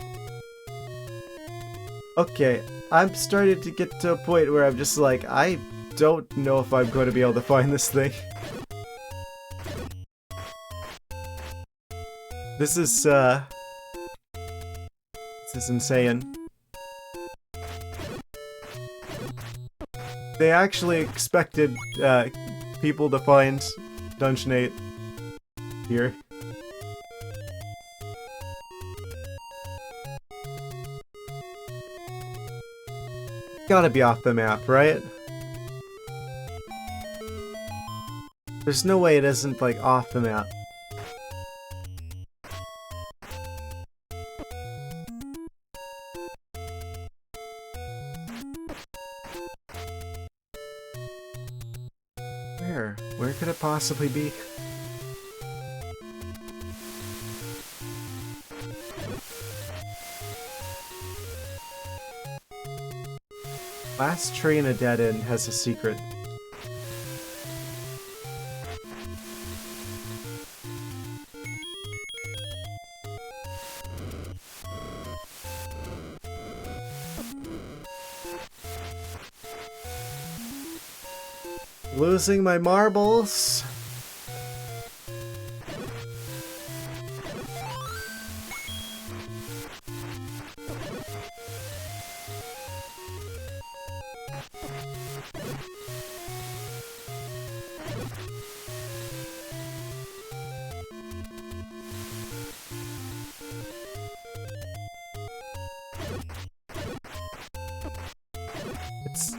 Speaker 1: Okay, I'm starting to get to a point where I'm just like, I don't know if I'm going to be able to find this thing. This is insane. They actually expected people to find Dungeon 8 here. Gotta be off the map, right? There's no way it isn't, like, off the map. Where? Where could it possibly be? Last tree in a dead end has a secret. Losing my marbles.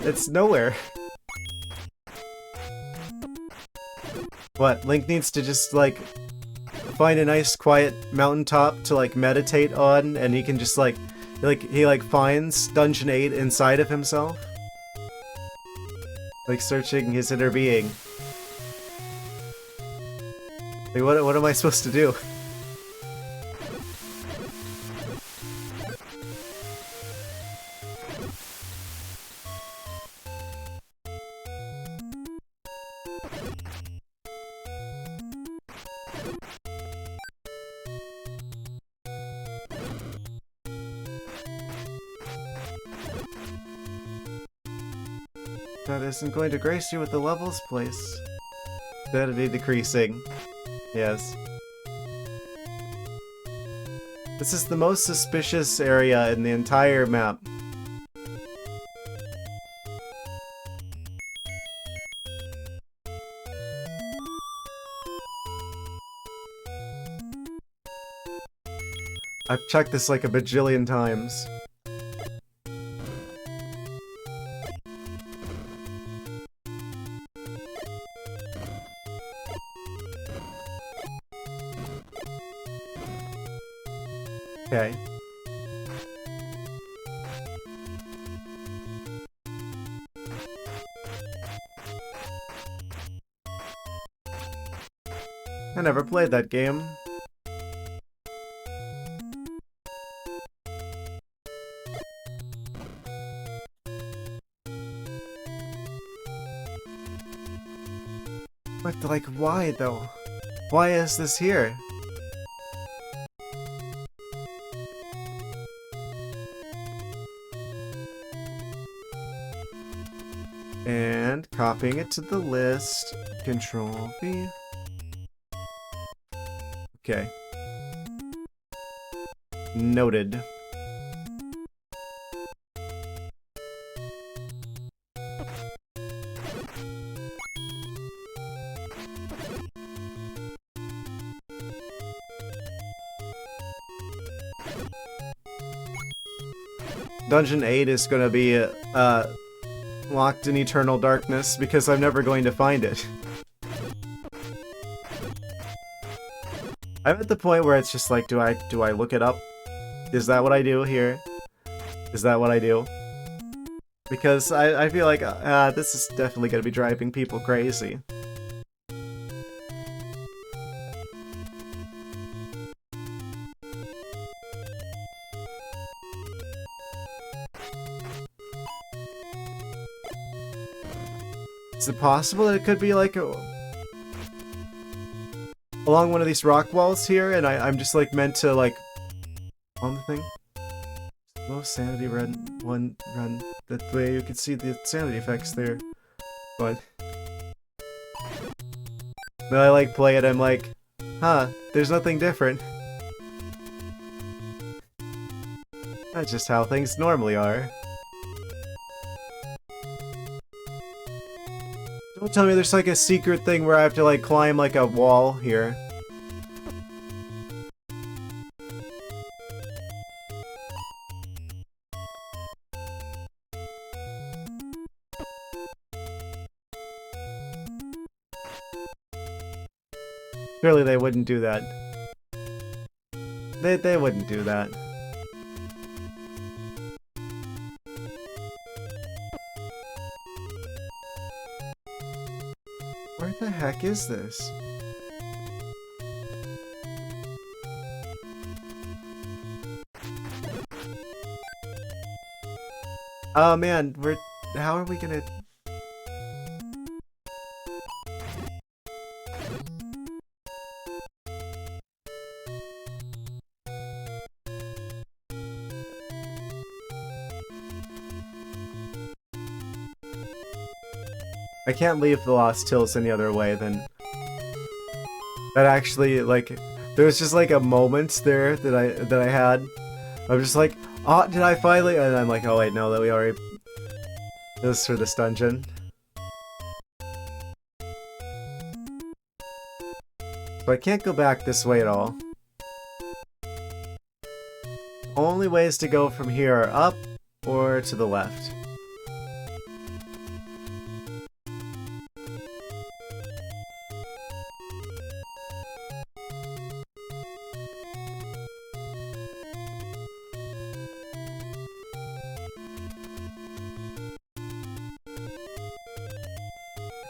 Speaker 1: It's nowhere. What, Link needs to just, like, find a nice quiet mountaintop to, like, meditate on, and he can just, like, he finds Dungeon 8 inside of himself? Like, searching his inner being. Like, what am I supposed to do? That isn't going to grace you with the levels place. Sanity decreasing. Yes. This is the most suspicious area in the entire map. I've checked this like a bajillion times. Okay. I never played that game. But, like, why, though? Why is this here? And copying it to the list. Control V. Okay. Noted. Dungeon 8 is gonna be locked in eternal darkness because I'm never going to find it. I'm at the point where it's just like, do I look it up? Is that what I do here? Is that what I do? Because I feel like this is definitely gonna be driving people crazy. Is it possible that it could be like along one of these rock walls here, and I'm just like meant to like on the thing? Low sanity run. That way you can see the sanity effects there. But then I like play it, I'm like, huh, there's nothing different. That's just how things normally are. Don't tell me there's like a secret thing where I have to like climb like a wall here. Surely they wouldn't do that. They wouldn't do that. Where the heck is this? Oh man, how are we gonna... I can't leave the Lost Hills any other way than... That actually, like... There was just like a moment there that I had. I was just like, oh, did I finally... And I'm like, oh wait, no, that we already... This is for this dungeon. So I can't go back this way at all. Only ways to go from here are up or to the left.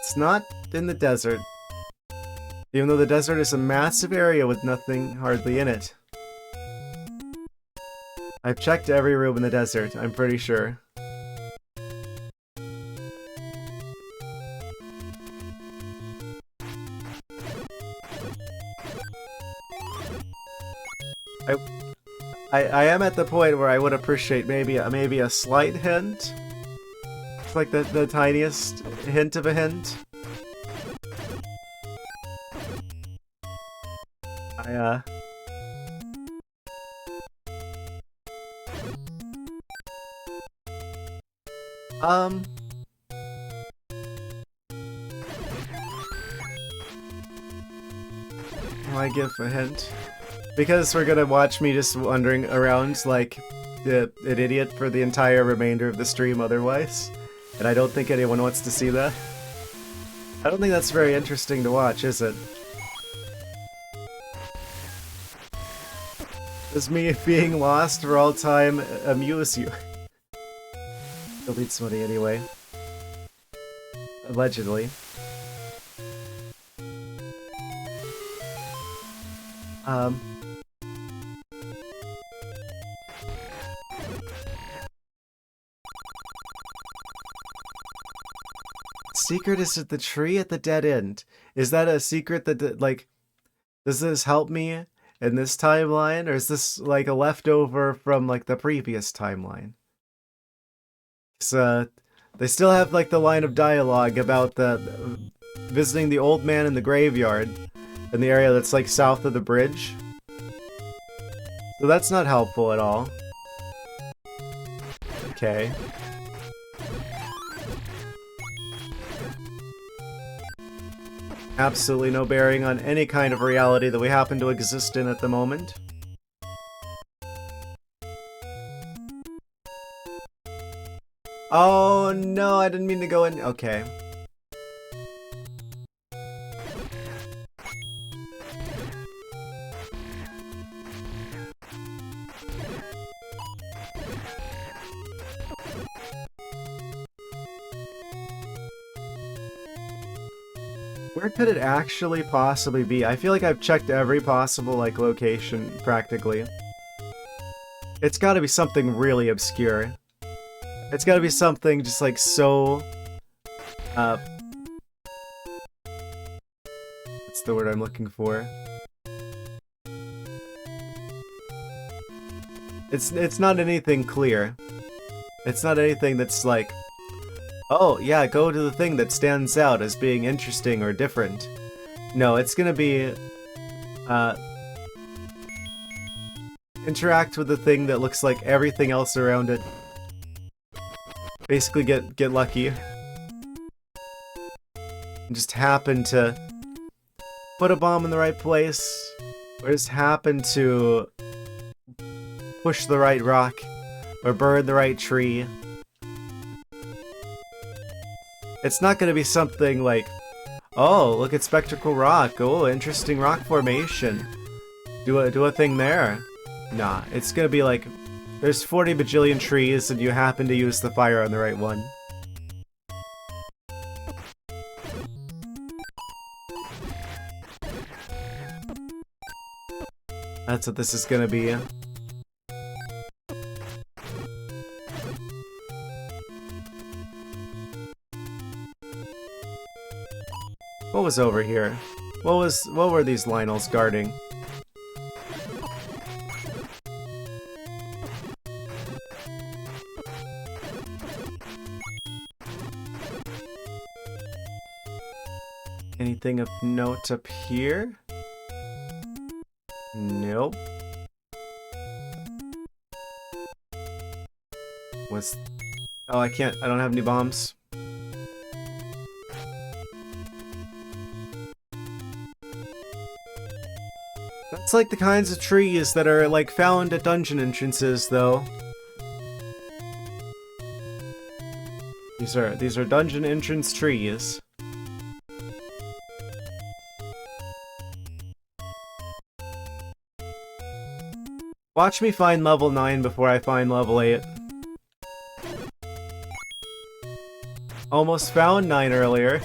Speaker 1: It's not in the desert. Even though the desert is a massive area with nothing hardly in it. I've checked every room in the desert, I'm pretty sure. I am at the point where I would appreciate maybe a slight hint. It's like the tiniest hint of a hint. Will I give a hint? Because we're gonna watch me just wandering around like an idiot for the entire remainder of the stream otherwise. And I don't think anyone wants to see that. I don't think that's very interesting to watch, is it? Does me being lost for all time amuse you? He'll need somebody anyway. Allegedly. Secret is at the tree at the dead end. Is that a secret that, like, does this help me in this timeline, or is this like a leftover from like the previous timeline? So they still have like the line of dialogue about the visiting the old man in the graveyard in the area that's like south of the bridge. So that's not helpful at all. Okay. Absolutely no bearing on any kind of reality that we happen to exist in at the moment. Oh no, I didn't mean to go in. Okay. Where could it actually possibly be? I feel like I've checked every possible, like, location, practically. It's gotta be something really obscure. It's gotta be something just, like, so... what's the word I'm looking for? It's not anything clear. It's not anything that's, like... Oh, yeah, go to the thing that stands out as being interesting or different. No, it's gonna be... interact with the thing that looks like everything else around it. Basically get lucky. And just happen to put a bomb in the right place. Or just happen to push the right rock. Or burn the right tree. It's not gonna be something like, oh, look at Spectral Rock, oh, interesting rock formation. Do a thing there. Nah, it's gonna be like, there's 40 bajillion trees and you happen to use the fire on the right one. That's what this is gonna be. What was over here? What were these Lionels guarding? anything of note up here? Nope. What's... Oh, I can't. I don't have any bombs. That's like the kinds of trees that are like found at dungeon entrances, though. These are dungeon entrance trees. Watch me find level 9 before I find level 8. Almost found 9 earlier.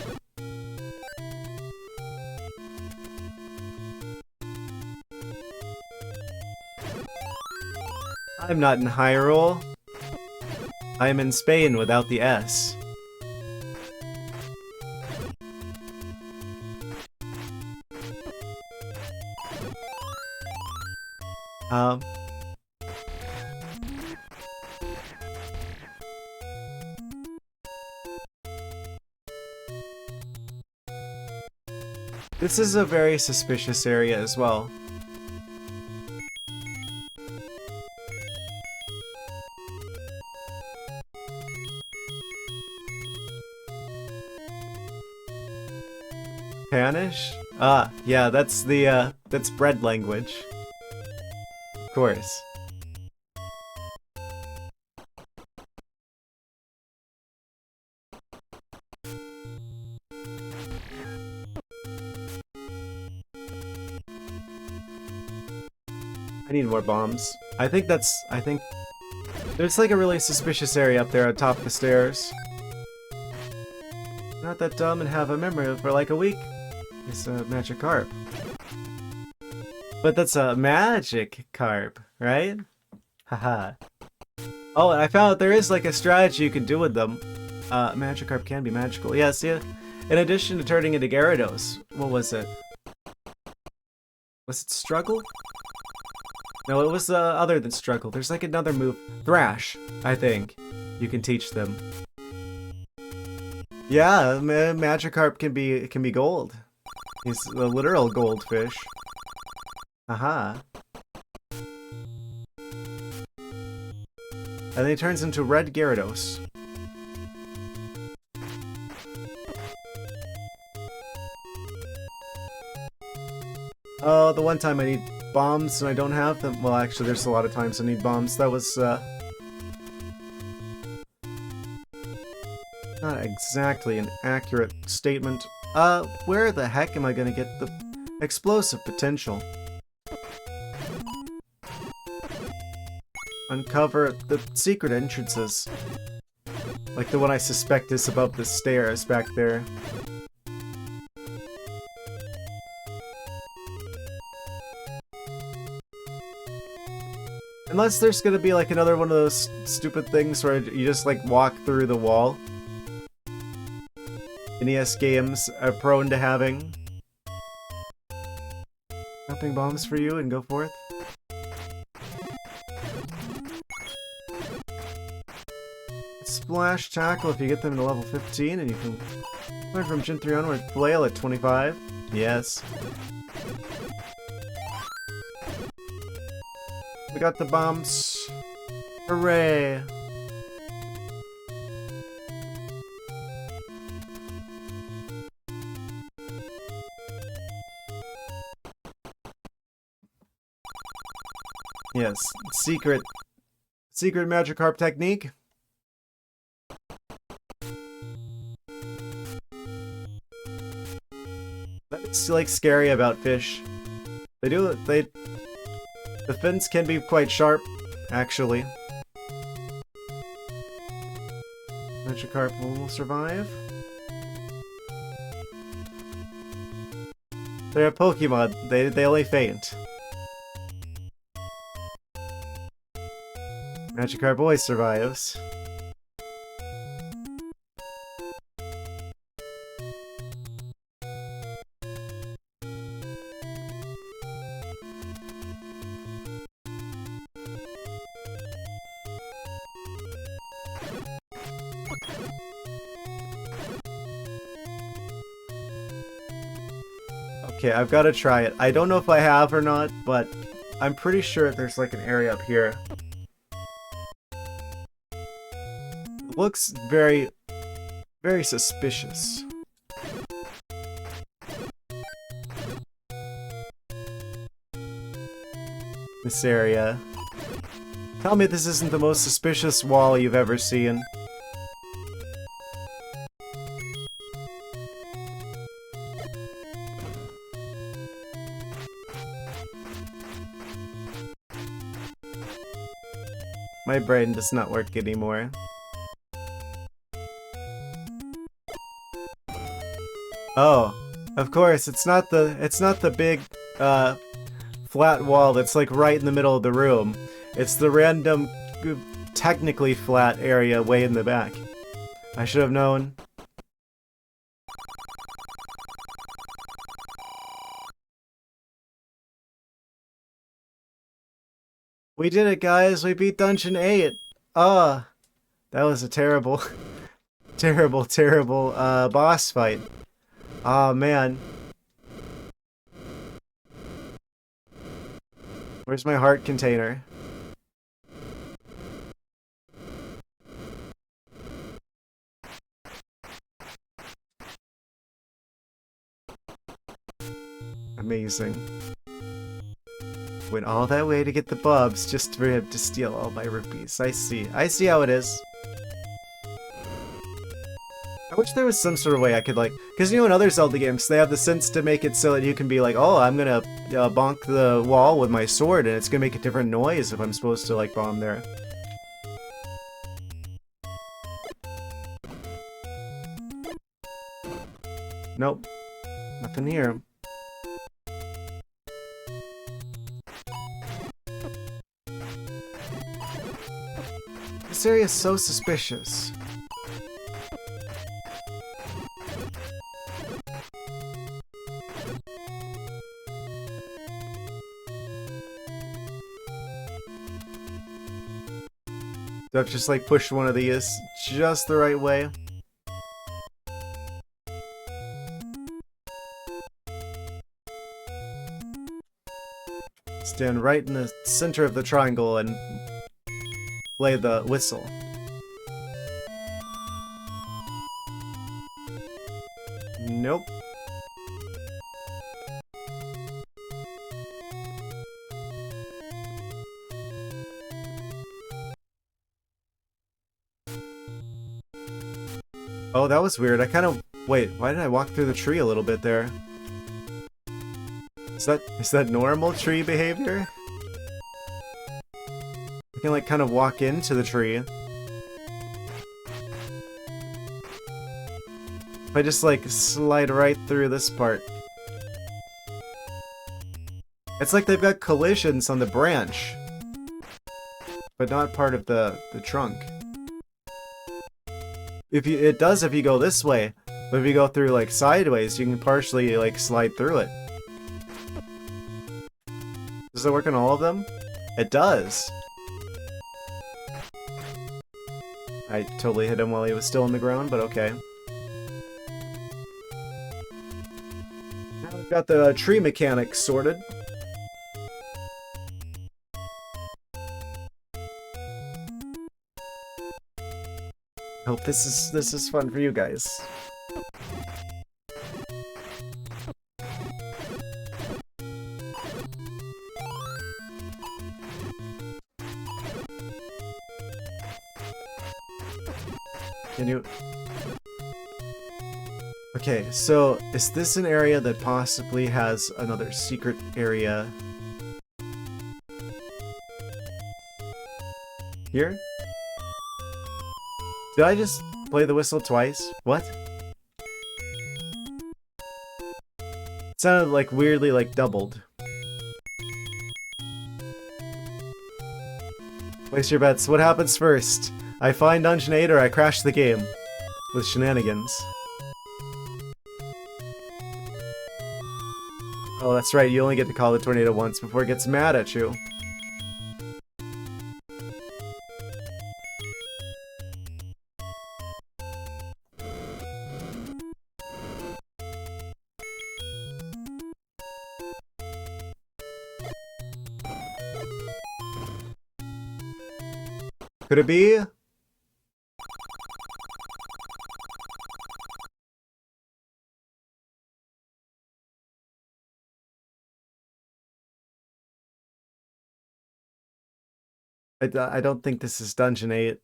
Speaker 1: I'm not in Hyrule. I'm in Spain without the S. This is a very suspicious area as well. Spanish? Ah, yeah, that's the, that's bread language. Of course. I need more bombs. I think there's like a really suspicious area up there on top of the stairs. Not that dumb and have a memory for like a week. It's a magic carp. But that's a magic carp, right? Haha. Oh, and I found out there is like a strategy you can do with them. Magic carp can be magical. Yeah, see, in addition to turning into Gyarados, what was it? Was it Struggle? No, it was other than Struggle. There's like another move. Thrash, I think. You can teach them. Yeah, Magikarp can be gold. He's a literal goldfish. Aha. And then he turns into Red Gyarados. Oh, the one time I need bombs and I don't have them. Well, actually, there's a lot of times I need bombs. That was, not exactly an accurate statement. Where the heck am I gonna get the explosive potential? Uncover the secret entrances. Like the one I suspect is above the stairs back there. Unless there's gonna be like another one of those stupid things where you just like walk through the wall. NES games are prone to having. Dropping bombs for you and go forth. Splash Tackle if you get them to level 15, and you can learn from Gen 3 onward. Flail at 25. Yes. We got the bombs. Hooray! Yes, secret Magikarp technique. That's like scary about fish. The fins can be quite sharp, actually. Magikarp will survive. They're a Pokemon. They only faint. Magikarp always survives. Okay, I've got to try it. I don't know if I have or not, but I'm pretty sure there's like an area up here. It looks very, very suspicious. This area. Tell me this isn't the most suspicious wall you've ever seen. My brain does not work anymore. Oh, of course, it's not the big flat wall that's like right in the middle of the room. It's the random technically flat area way in the back. I should have known. We did it, guys! We beat Dungeon 8! Ah! That was a terrible, terrible boss fight. Aw, man. Where's my heart container? Amazing. Went all that way to get the bubs just for him to steal all my rupees. I see. I see how it is. I wish there was some sort of way I could like... Because you know in other Zelda games, they have the sense to make it so that you can be like, oh, I'm gonna bonk the wall with my sword and it's gonna make a different noise if I'm supposed to like bomb there. Nope. Nothing here. This area is so suspicious. Do I have to just like push one of these just the right way? Stand right in the center of the triangle and play the whistle. Nope. Oh, that was weird. I kind of... Wait, why did I walk through the tree a little bit there? Is that normal tree behavior? I can like kind of walk into the tree. If I just like slide right through this part. It's like they've got collisions on the branch, but not part of the trunk. It does if you go this way, but if you go through like sideways, you can partially like slide through it. Does it work on all of them? It does. I totally hit him while he was still on the ground, but okay. Now we've got the tree mechanics sorted. Hope this is fun for you guys. Can you... Okay, so is this an area that possibly has another secret area? Here? Did I just play the whistle twice? What? It sounded like weirdly like doubled. Place your bets. What happens first? I find Dungeon 8 or I crash the game. With shenanigans. Oh, that's right. You only get to call the tornado once before it gets mad at you. Could it be? I don't think this is Dungeon 8.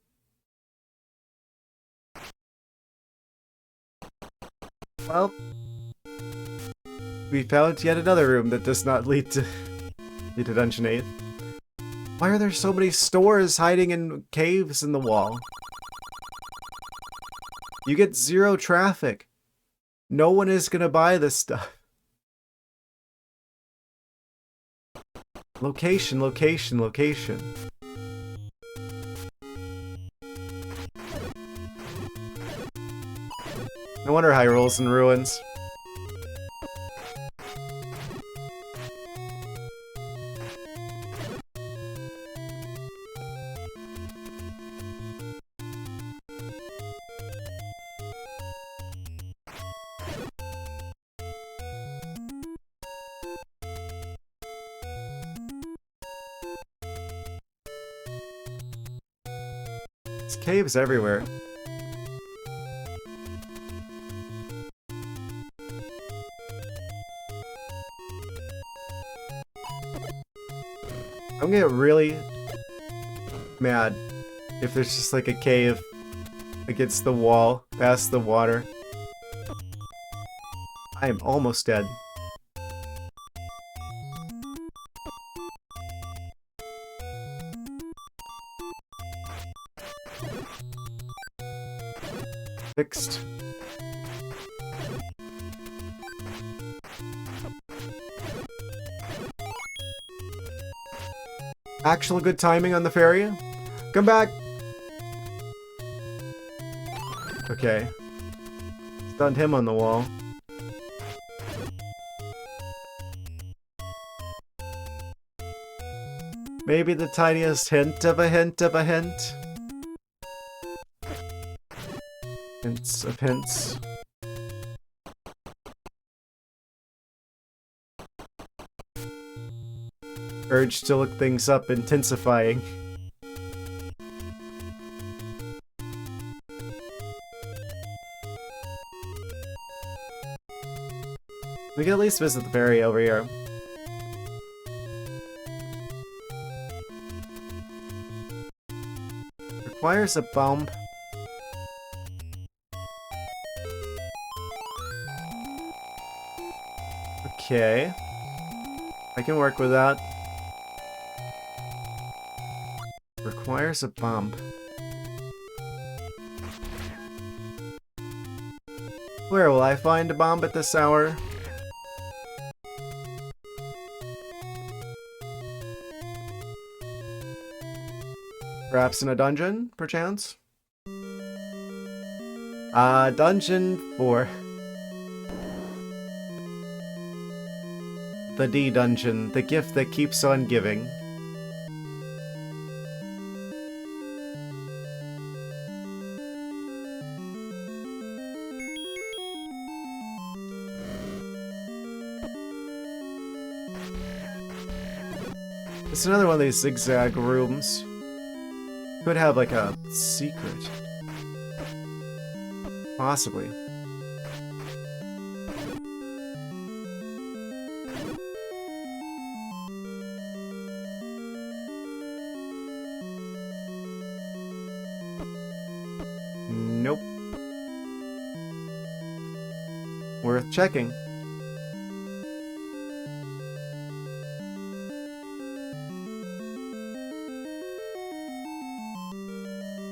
Speaker 1: Well, we found yet another room that does not lead to Dungeon 8. Why are there so many stores hiding in caves in the wall? You get 0 traffic. No one is gonna buy this stuff. Location, location, location. No wonder Hyrule's in ruins. There's caves everywhere. I'm gonna get really mad if there's just like a cave against the wall, past the water. I am almost dead. Fixed. Actual good timing on the ferry. Come back! Okay. Stunned him on the wall. Maybe the tiniest hint of a hint of a hint. Hints of hints. Urge to look things up intensifying. We can at least visit the ferry over here. Requires a bump. Okay. I can work with that. Requires a bump. Where will I find a bomb at this hour? Perhaps in a dungeon, perchance? Dungeon 4. The D dungeon, the gift that keeps on giving. It's another one of these zigzag rooms. Could have like a secret. Possibly. Nope. Worth checking.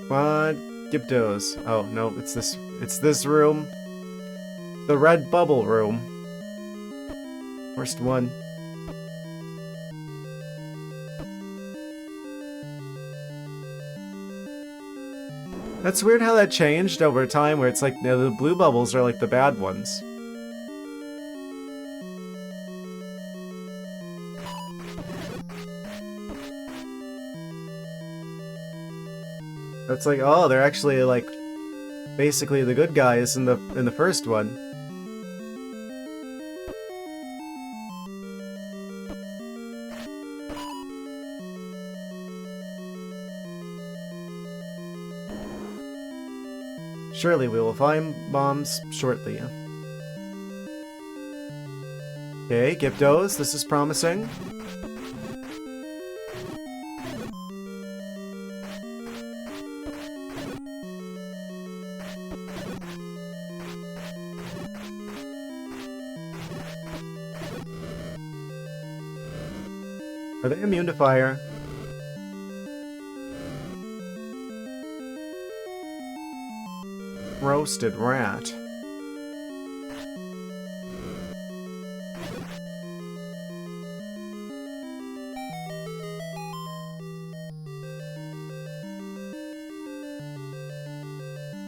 Speaker 1: What? Giptos. Oh, no, it's this room. The red bubble room. Worst one. That's weird how that changed over time, where it's like, you know, the blue bubbles are like the bad ones. It's like, oh, they're actually like basically the good guys in the first one. Surely we will find bombs shortly. Okay, Gyptos, this is promising. Are they immune to fire? Roasted rat.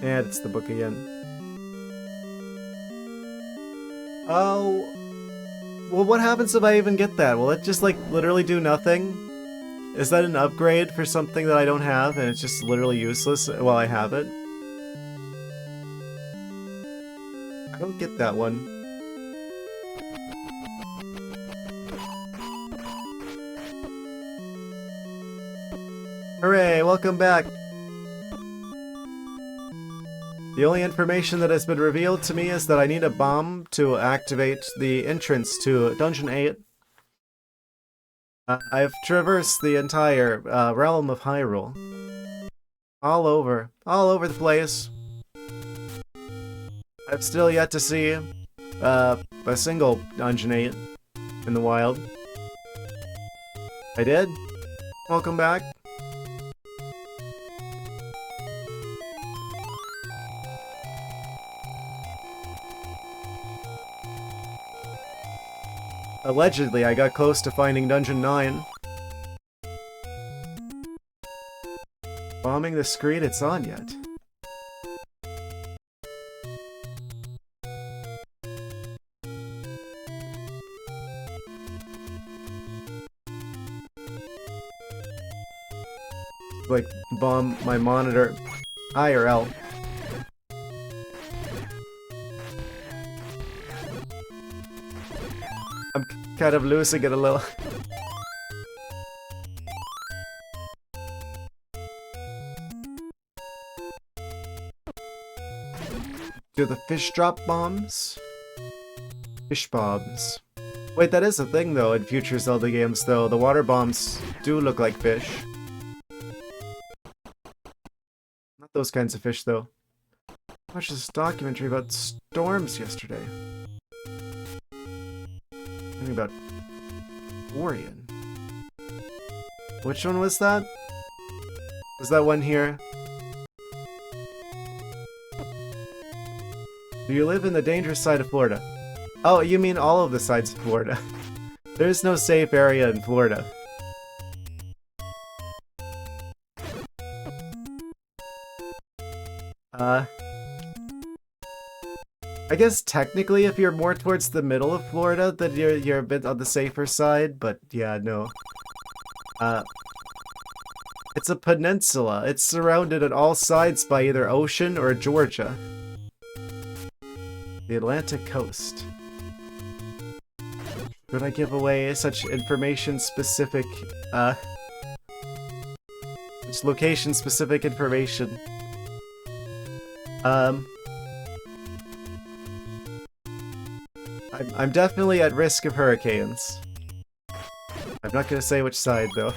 Speaker 1: And it's the book again. Oh... Well, what happens if I even get that? Will it just, like, literally do nothing? Is that an upgrade for something that I don't have, and it's just literally useless while I have it? I don't get that one. Hooray, welcome back! The only information that has been revealed to me is that I need a bomb to activate the entrance to Dungeon 8. I've traversed the entire realm of Hyrule. All over the place. I've still yet to see a single Dungeon 8 in the wild. I did. Welcome back. Allegedly, I got close to finding Dungeon 9. Bombing the screen it's on yet. Like, bomb my monitor IRL. I'm kind of losing it a little. Do the fish drop bombs? Fish bombs. Wait, that is a thing though in future Zelda games though. The water bombs do look like fish. Not those kinds of fish though. I watched this documentary about storms yesterday. About Orion. Which one was that? Was that one here? Do you live in the dangerous side of Florida? Oh, you mean all of the sides of Florida. There's no safe area in Florida. I guess technically if you're more towards the middle of Florida, then you're a bit on the safer side, but yeah, no. It's a peninsula. It's surrounded on all sides by either ocean or Georgia. The Atlantic coast. Could I give away such information-specific, such location-specific information? I'm definitely at risk of hurricanes. I'm not gonna say which side though.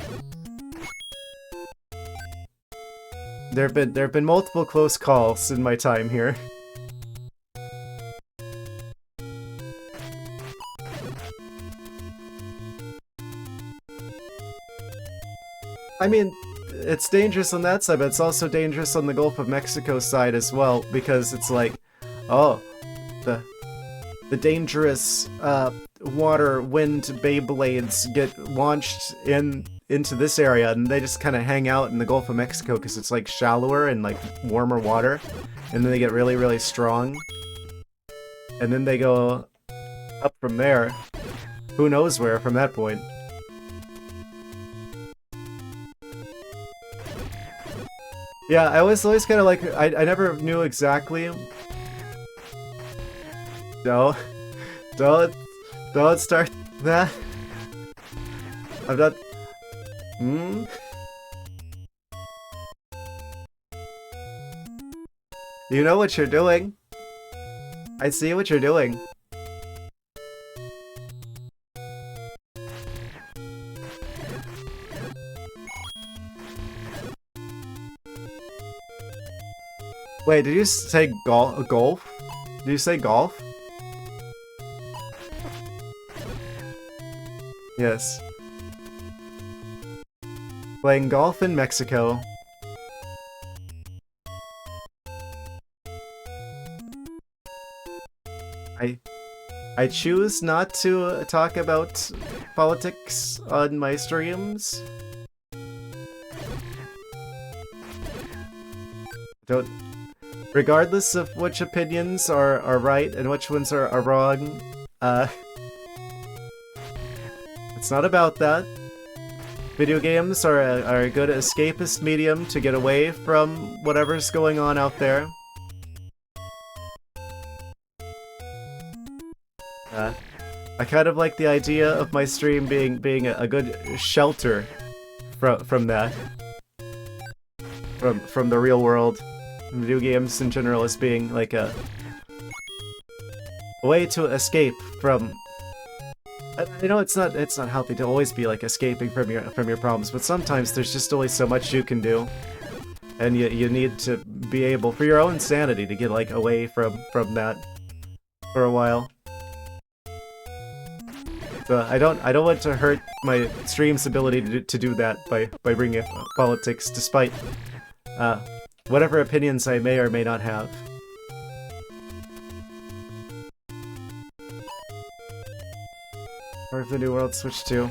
Speaker 1: There have been multiple close calls in my time here. I mean, it's dangerous on that side, but it's also dangerous on the Gulf of Mexico side as well, because it's like, oh, the dangerous water wind Beyblades get launched into this area, and they just kind of hang out in the Gulf of Mexico because it's like shallower and like warmer water, and then they get really, really strong, and then they go up from there. Who knows where from that point. Yeah, I was always kind of like, I never knew exactly. Don't start that. I'm not. You know what you're doing. I see what you're doing. Wait, did you say golf? Did you say golf? Yes. Playing golf in Mexico. I choose not to talk about politics on my streams. Don't... Regardless of which opinions are right and which ones are wrong, it's not about that. Video games are a good escapist medium to get away from whatever's going on out there. I kind of like the idea of my stream being a good shelter from that. From the real world. Video games in general as being like a way to escape from... I know it's not healthy to always be like escaping from your problems, but sometimes there's just only so much you can do. And you need to be able, for your own sanity, to get like away from that for a while. So I don't want to hurt my stream's ability to do that by bringing up politics, despite whatever opinions I may or may not have. Or if the New World Switch to.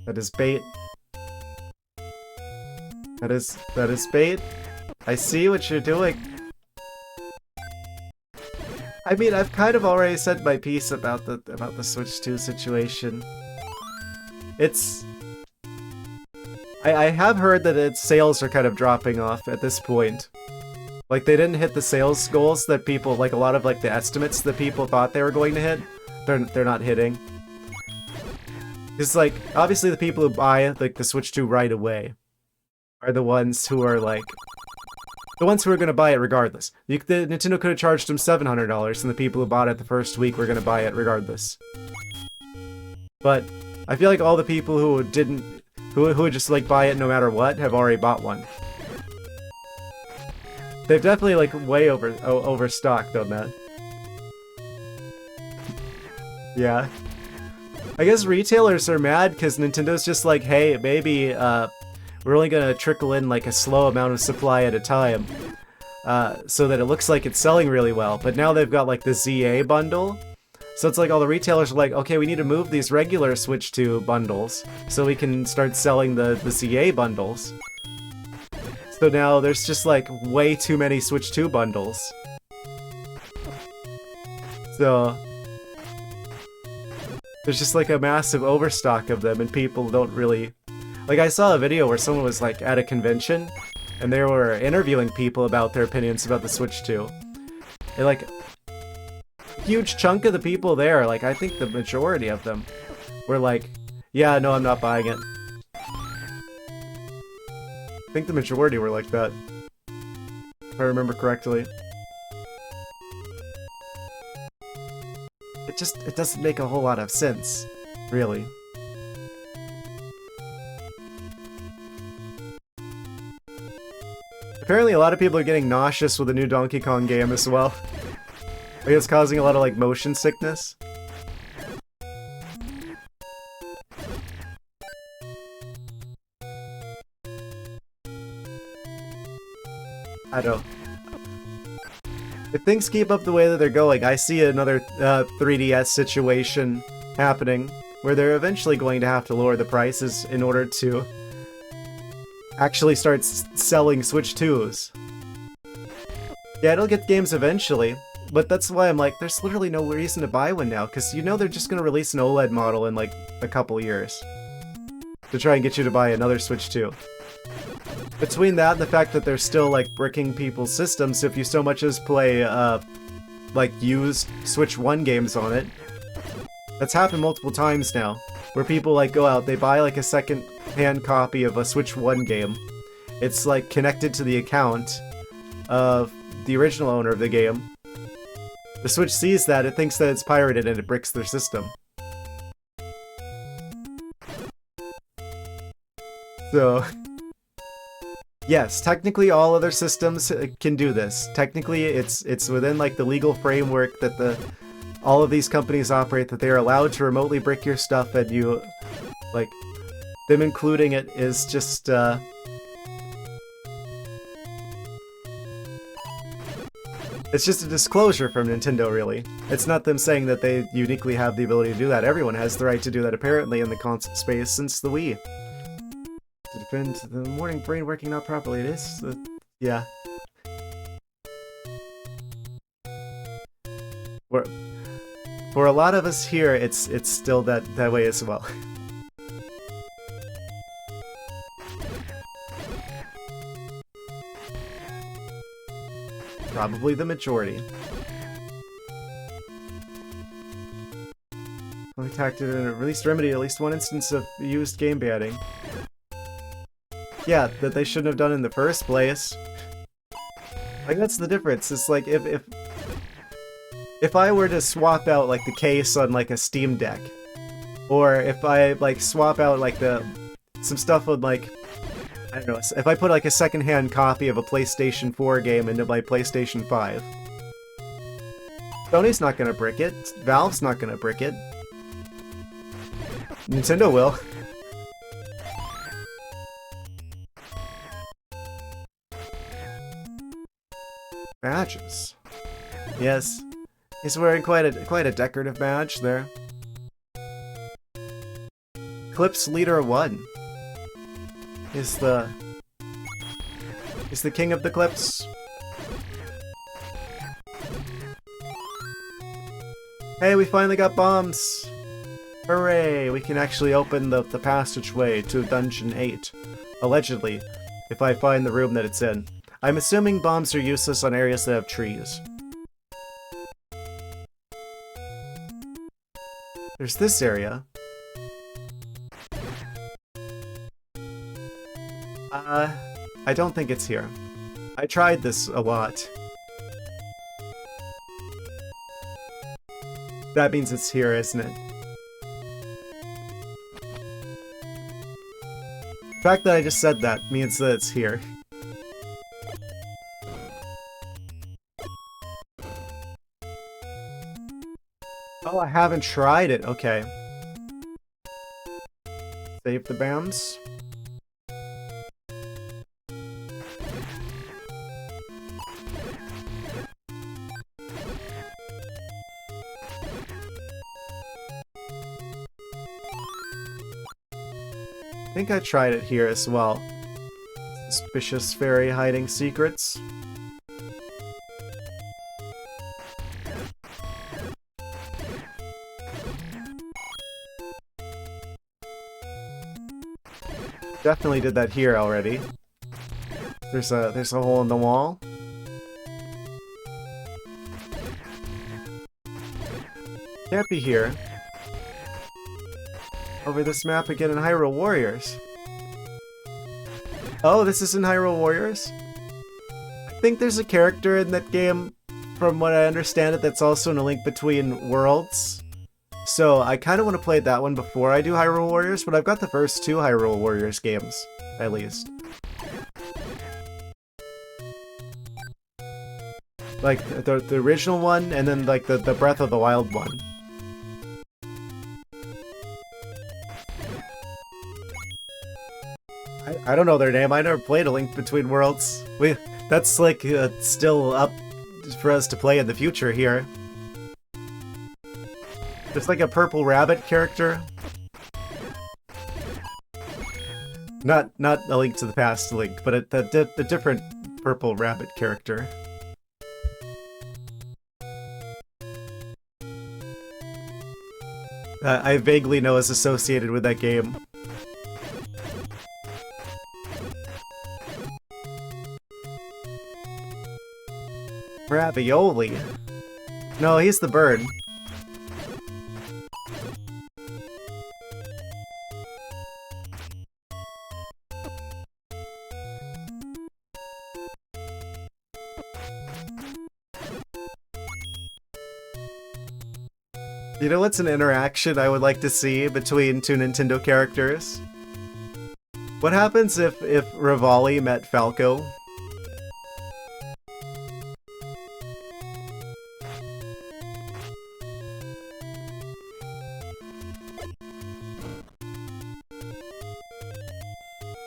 Speaker 1: That is bait. That is bait. I see what you're doing. I mean, I've kind of already said my piece about the Switch 2 situation. It's... I have heard that its sales are kind of dropping off at this point. Like, they didn't hit the sales goals that people, like a lot of like the estimates that people thought they were going to hit. They're not hitting. It's like, obviously the people who buy like the Switch 2 right away are the ones who are like... The ones who are going to buy it regardless. Nintendo could have charged them $700 and the people who bought it the first week were going to buy it regardless. But I feel like all the people who didn't... Who would just like buy it no matter what have already bought one. They've definitely like way overstocked on that. Yeah. I guess retailers are mad because Nintendo's just like, hey, maybe we're only gonna trickle in like a slow amount of supply at a time, so that it looks like it's selling really well. But now they've got like the ZA bundle. So it's like all the retailers are like, okay, we need to move these regular Switch 2 bundles so we can start selling the CA bundles. So now there's just like way too many Switch 2 bundles. So there's just like a massive overstock of them and people don't really... Like I saw a video where someone was like at a convention and they were interviewing people about their opinions about the Switch 2. And like... huge chunk of the people there, like I think the majority of them, were like, yeah, no, I'm not buying it. I think the majority were like that, if I remember correctly. It doesn't make a whole lot of sense, really. Apparently a lot of people are getting nauseous with the new Donkey Kong game as well. I guess causing a lot of like motion sickness. I don't know. If things keep up the way that they're going, I see another 3DS situation happening where they're eventually going to have to lower the prices in order to actually start selling Switch 2s. Yeah, it'll get games eventually. But that's why I'm like, there's literally no reason to buy one now, because you know they're just going to release an OLED model in like a couple years to try and get you to buy another Switch 2. Between that and the fact that they're still like bricking people's systems, if you so much as play like, used Switch 1 games on it. That's happened multiple times now, where people, like, go out, they buy, like, a second-hand copy of a Switch 1 game. It's, like, connected to the account of the original owner of the game. The Switch sees that, it thinks that it's pirated, and it bricks their system. So... yes, technically all other systems can do this. Technically, it's within, like, the legal framework that all of these companies operate, that they're allowed to remotely brick your stuff, and you, like, them including it is just, it's just a disclosure from Nintendo, really. It's not them saying that they uniquely have the ability to do that. Everyone has the right to do that, apparently, in the console space since the Wii. To defend the morning brain working not properly, it is, yeah. For a lot of us here, it's still that way as well. Probably the majority. Contacted and released remedy at least one instance of used game banning. Yeah, that they shouldn't have done in the first place. Like, that's the difference. It's like, if I were to swap out, like, the case on, like, a Steam Deck, or if I, like, swap out, like, some stuff on, like, I don't know, if I put, like, a second-hand copy of a PlayStation 4 game into my PlayStation 5, Sony's not gonna brick it, Valve's not gonna brick it, Nintendo will. Badges. Yes. He's wearing quite a decorative badge there. Clips Leader 1 is the king of the clips. Hey, we finally got bombs! Hooray! We can actually open the passageway to Dungeon 8. Allegedly, if I find the room that it's in. I'm assuming bombs are useless on areas that have trees. There's this area. I don't think it's here. I tried this a lot. That means it's here, isn't it? The fact that I just said that means that it's here. Oh, I haven't tried it. Okay. Save the bounds. I think I tried it here as well. Suspicious fairy hiding secrets. Definitely did that here already. There's a hole in the wall. Can't be here. Over this map again in Hyrule Warriors. Oh, this is in Hyrule Warriors? I think there's a character in that game, from what I understand it, that's also in A Link Between Worlds. So I kind of want to play that one before I do Hyrule Warriors, but I've got the first two Hyrule Warriors games, at least. Like, the original one, and then, like, the Breath of the Wild one. I don't know their name. I never played A Link Between Worlds. That's, like, still up for us to play in the future here. There's, like, a purple rabbit character. Not A Link to the Past Link, but a different purple rabbit character. I vaguely know is associated with that game. Ravioli. No, he's the bird. You know what's an interaction I would like to see between two Nintendo characters? What happens if Rivali met Falco?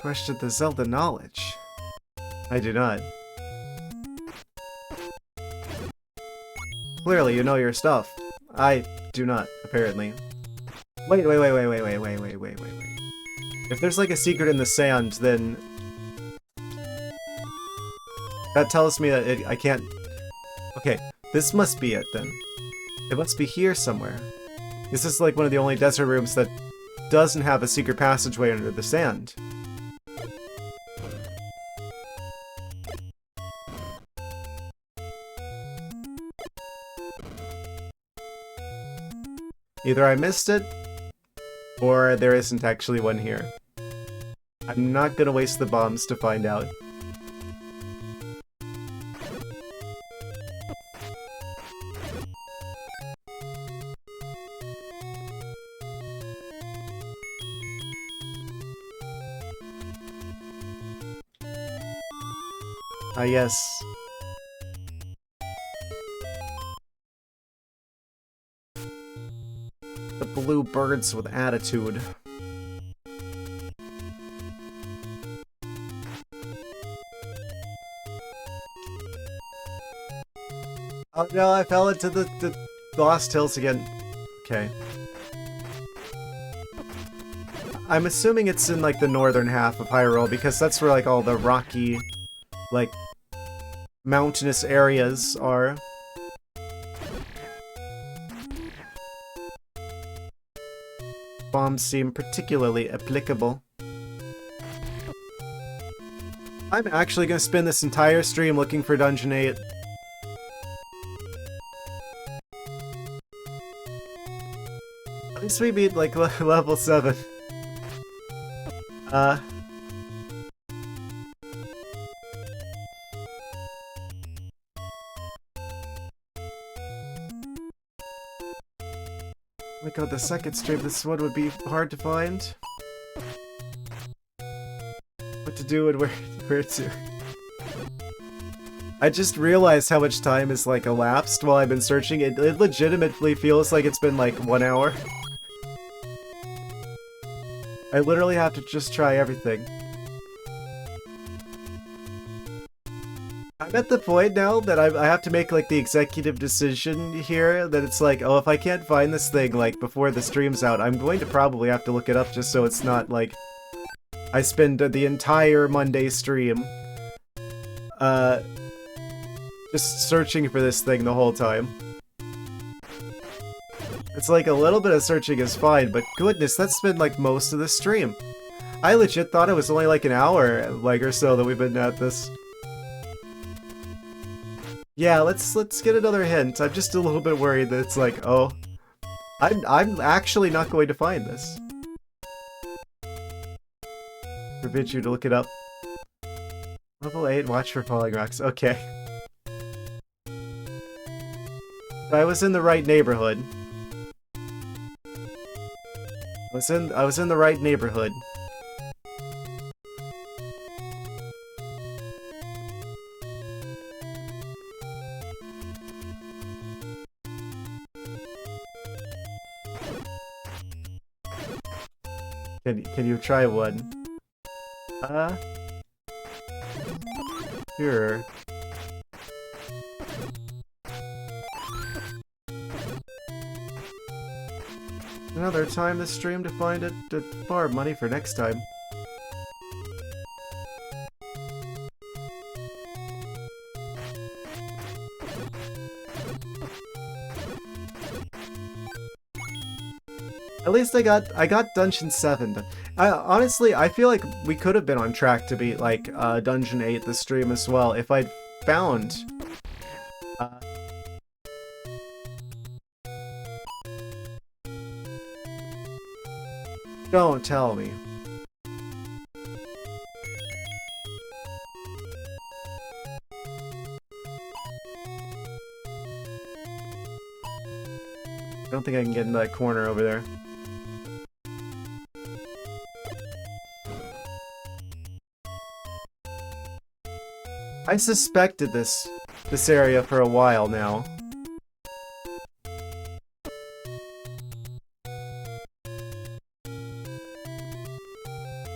Speaker 1: Question the Zelda knowledge. I do not. Clearly, you know your stuff. I do not, apparently. Wait. If there's like a secret in the sand, then that tells me that I can't... Okay, this must be it then. It must be here somewhere. This is like one of the only desert rooms that doesn't have a secret passageway under the sand. Either I missed it, or there isn't actually one here. I'm not gonna waste the bombs to find out. Ah, yes. The blue birds with attitude. Oh no, I fell into the Lost Hills again. Okay. I'm assuming it's in like the northern half of Hyrule because that's where like all the rocky, like, mountainous areas are. Bombs seem particularly applicable. I'm actually gonna spend this entire stream looking for Dungeon 8. At least we beat, like, level 7. Oh my god, the second stream, this one would be hard to find. What to do and where to. I just realized how much time is, like, elapsed while I've been searching. It legitimately feels like it's been, like, 1 hour. I literally have to just try everything. I'm at the point now that I have to make, like, the executive decision here that it's like, oh, if I can't find this thing, like, before the stream's out, I'm going to probably have to look it up just so it's not, like, I spend the entire Monday stream, just searching for this thing the whole time. It's like a little bit of searching is fine, but goodness, that's been like most of the stream. I legit thought it was only like an hour, like, or so that we've been at this. Yeah, let's get another hint. I'm just a little bit worried that it's like, oh, I'm actually not going to find this. Forbid you to look it up. Level 8, watch for falling rocks. Okay. I was in the right neighborhood. I was in the right neighborhood. Can you try one? Sure. Another time this stream to find it to borrow money for next time. At least I got Dungeon 7 done. Honestly, I feel like we could have been on track to beat, like, Dungeon 8 this stream as well, if I'd found Don't tell me. I don't think I can get into that corner over there. I suspected this area for a while now.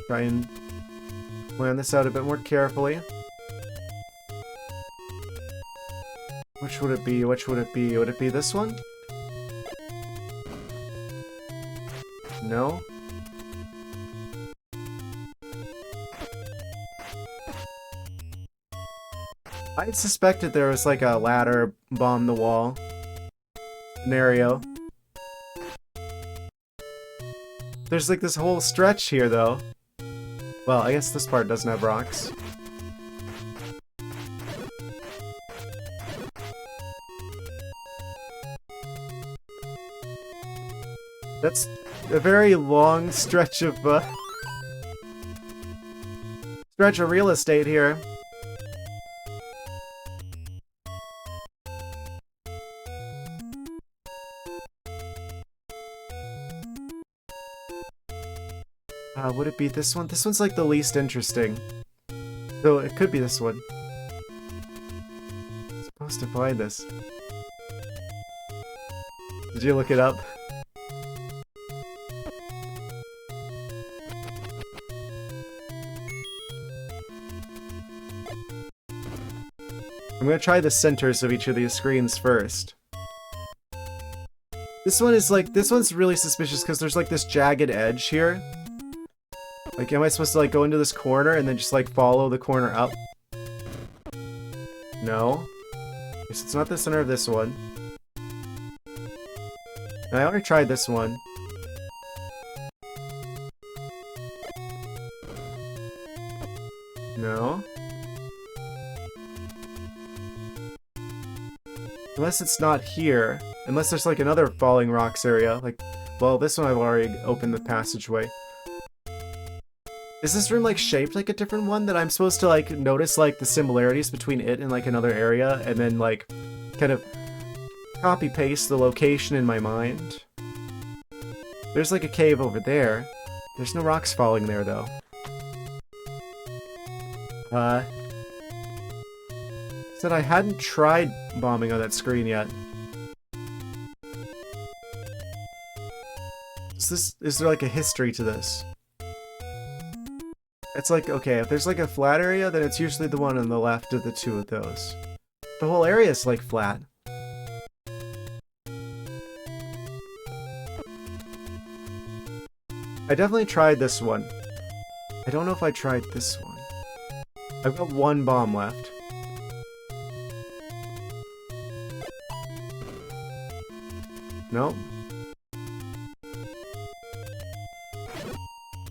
Speaker 1: Try and plan this out a bit more carefully. Which would it be? Which would it be? Would it be this one? No? I suspected there was like a ladder bomb the wall scenario. There's like this whole stretch here though. Well, I guess this part doesn't have rocks. That's a very long stretch of real estate here. Would it be this one? This one's like the least interesting. So it could be this one. I'm supposed to find this. Did you look it up? I'm gonna try the centers of each of these screens first. This one is like, this one's really suspicious because there's like this jagged edge here. Like, am I supposed to like go into this corner and then just like follow the corner up? No. Guess it's not the center of this one. And I already tried this one. No. Unless it's not here. Unless there's like another falling rocks area. Like, well, this one I've already opened the passageway. Is this room like shaped like a different one that I'm supposed to like notice like the similarities between it and like another area and then like kind of copy paste the location in my mind? There's like a cave over there. There's no rocks falling there though. Said I hadn't tried bombing on that screen yet. Is there like a history to this? It's like, okay, if there's like a flat area, then it's usually the one on the left of the two of those. The whole area is like flat. I definitely tried this one. I don't know if I tried this one. I've got one bomb left. Nope.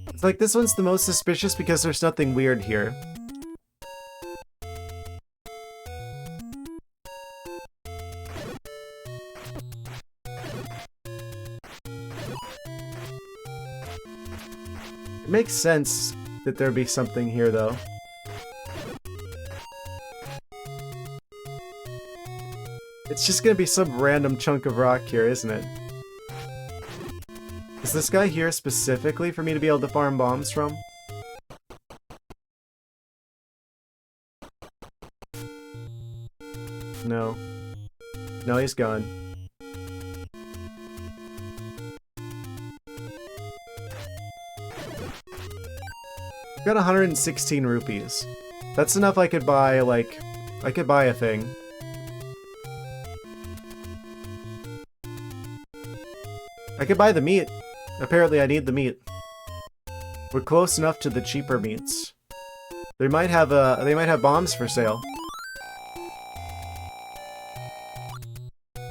Speaker 1: It's like this one's the most suspicious because there's nothing weird here. It makes sense that there'd be something here though. It's just gonna be some random chunk of rock here, isn't it? Is this guy here specifically for me to be able to farm bombs from? No. No, he's gone. I've got 116 rupees. That's enough I could buy, like... I could buy a thing. I could buy the meat. Apparently I need the meat. We're close enough to the cheaper meats. They might have bombs for sale.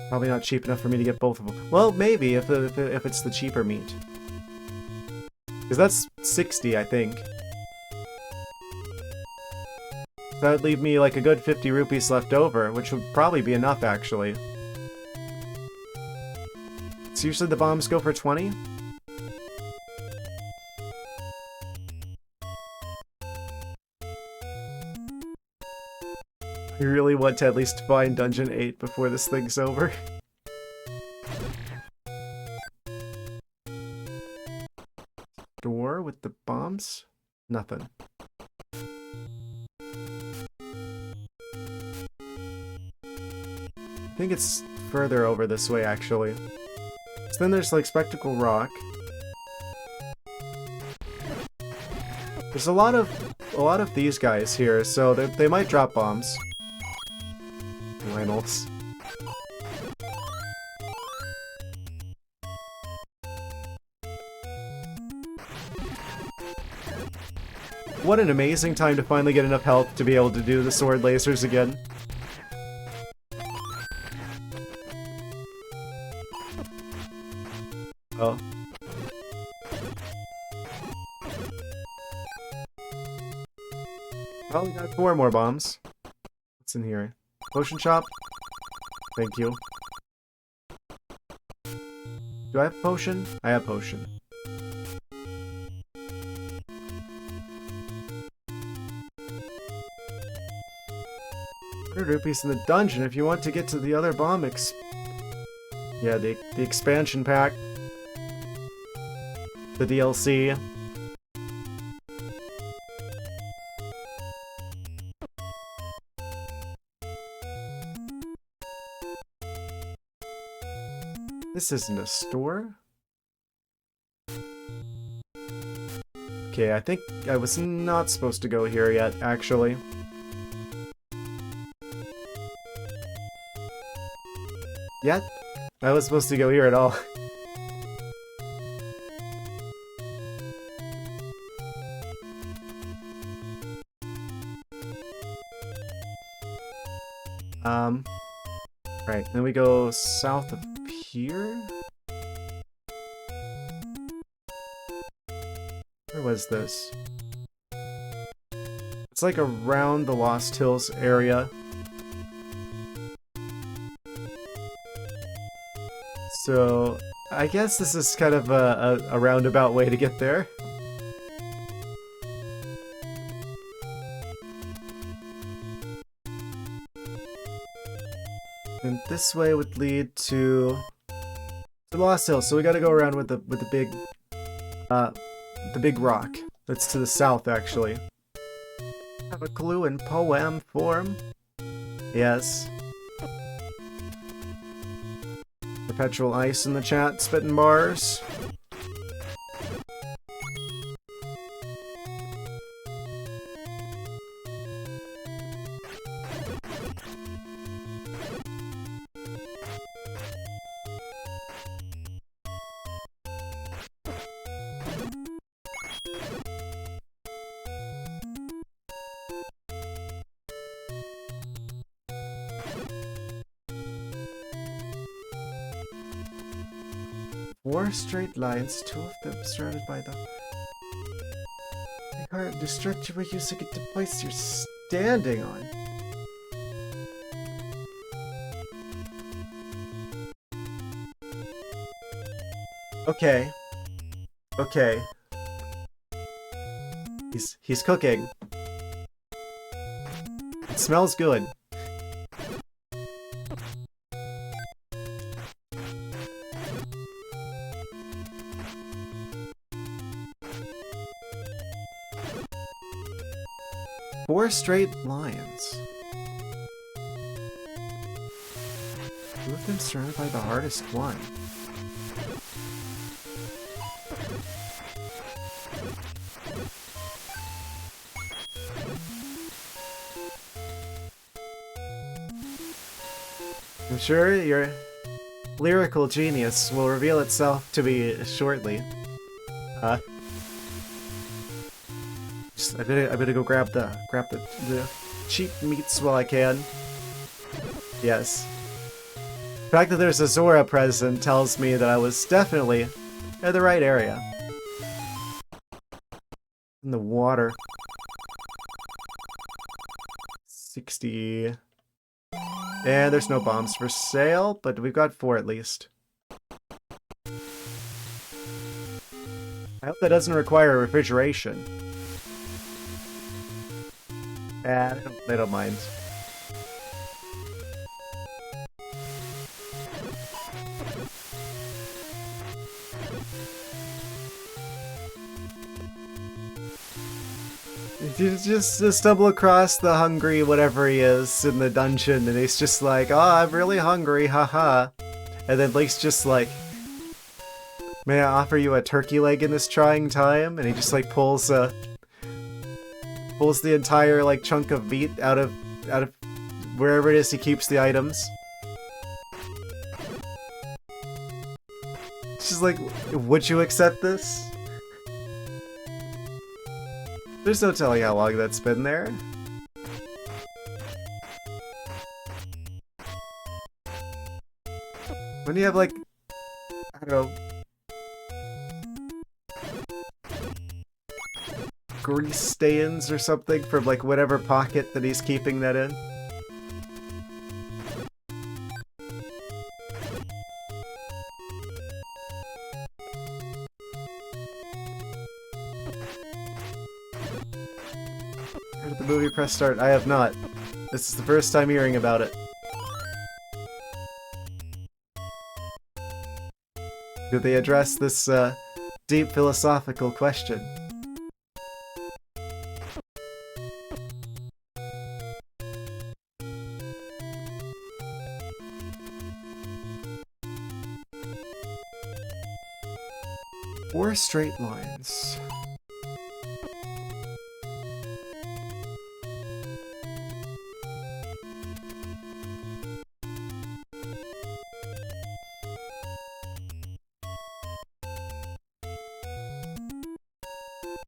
Speaker 1: Probably not cheap enough for me to get both of them. Well, maybe if it's the cheaper meat. Because that's 60, I think. So that would leave me like a good 50 rupees left over, which would probably be enough actually. So usually the bombs go for 20? We really want to at least find Dungeon 8 before this thing's over. Door with the bombs? Nothing. I think it's further over this way, actually. So then there's, like, Spectacle Rock. There's a lot of these guys here, so they might drop bombs. Lionels. What an amazing time to finally get enough health to be able to do the sword lasers again. Oh. Well, we got 4 more bombs. What's in here? Potion shop? Thank you. Do I have potion? I have potion. ₹100 in the dungeon if you want to get to the other bomb yeah, the expansion pack. The DLC. This isn't a store? Okay, I think I was not supposed to go here yet, actually. Yet? I was supposed to go here at all. Right, then we go south of here? Where was this? It's like around the Lost Hills area. So, I guess this is kind of a roundabout way to get there. And this way would lead to the Lost Hills, so we gotta go around with the big rock. That's to the south, actually. Have a clue in poem form? Yes. Perpetual ice in the chat, spitting bars. Four straight lines, 2 of them surrounded by the... They can't distract you by using it to place you're standing on. Okay. Okay. He's cooking. It smells good. Four straight lines. 2 of them surrounded by the hardest one. I'm sure your lyrical genius will reveal itself to me shortly. I better go grab the cheap meats while I can. Yes. The fact that there's a Zora present tells me that I was definitely in the right area. In the water. 60. And there's no bombs for sale, but we've got 4 at least. I hope that doesn't require refrigeration. They don't mind. You just stumble across the hungry whatever he is in the dungeon, and he's just like, "Oh, I'm really hungry, haha." And then Link's just like, "May I offer you a turkey leg in this trying time?" And he just like pulls the entire like chunk of meat out of wherever it is he keeps the items. It's just like, would you accept this? There's no telling how long that's been there. When you have like, I don't know, grease stains or something from like whatever pocket that he's keeping that in. Heard of the movie Press Start? I have not. This is the first time hearing about it. Do they address this deep philosophical question? Four straight lines.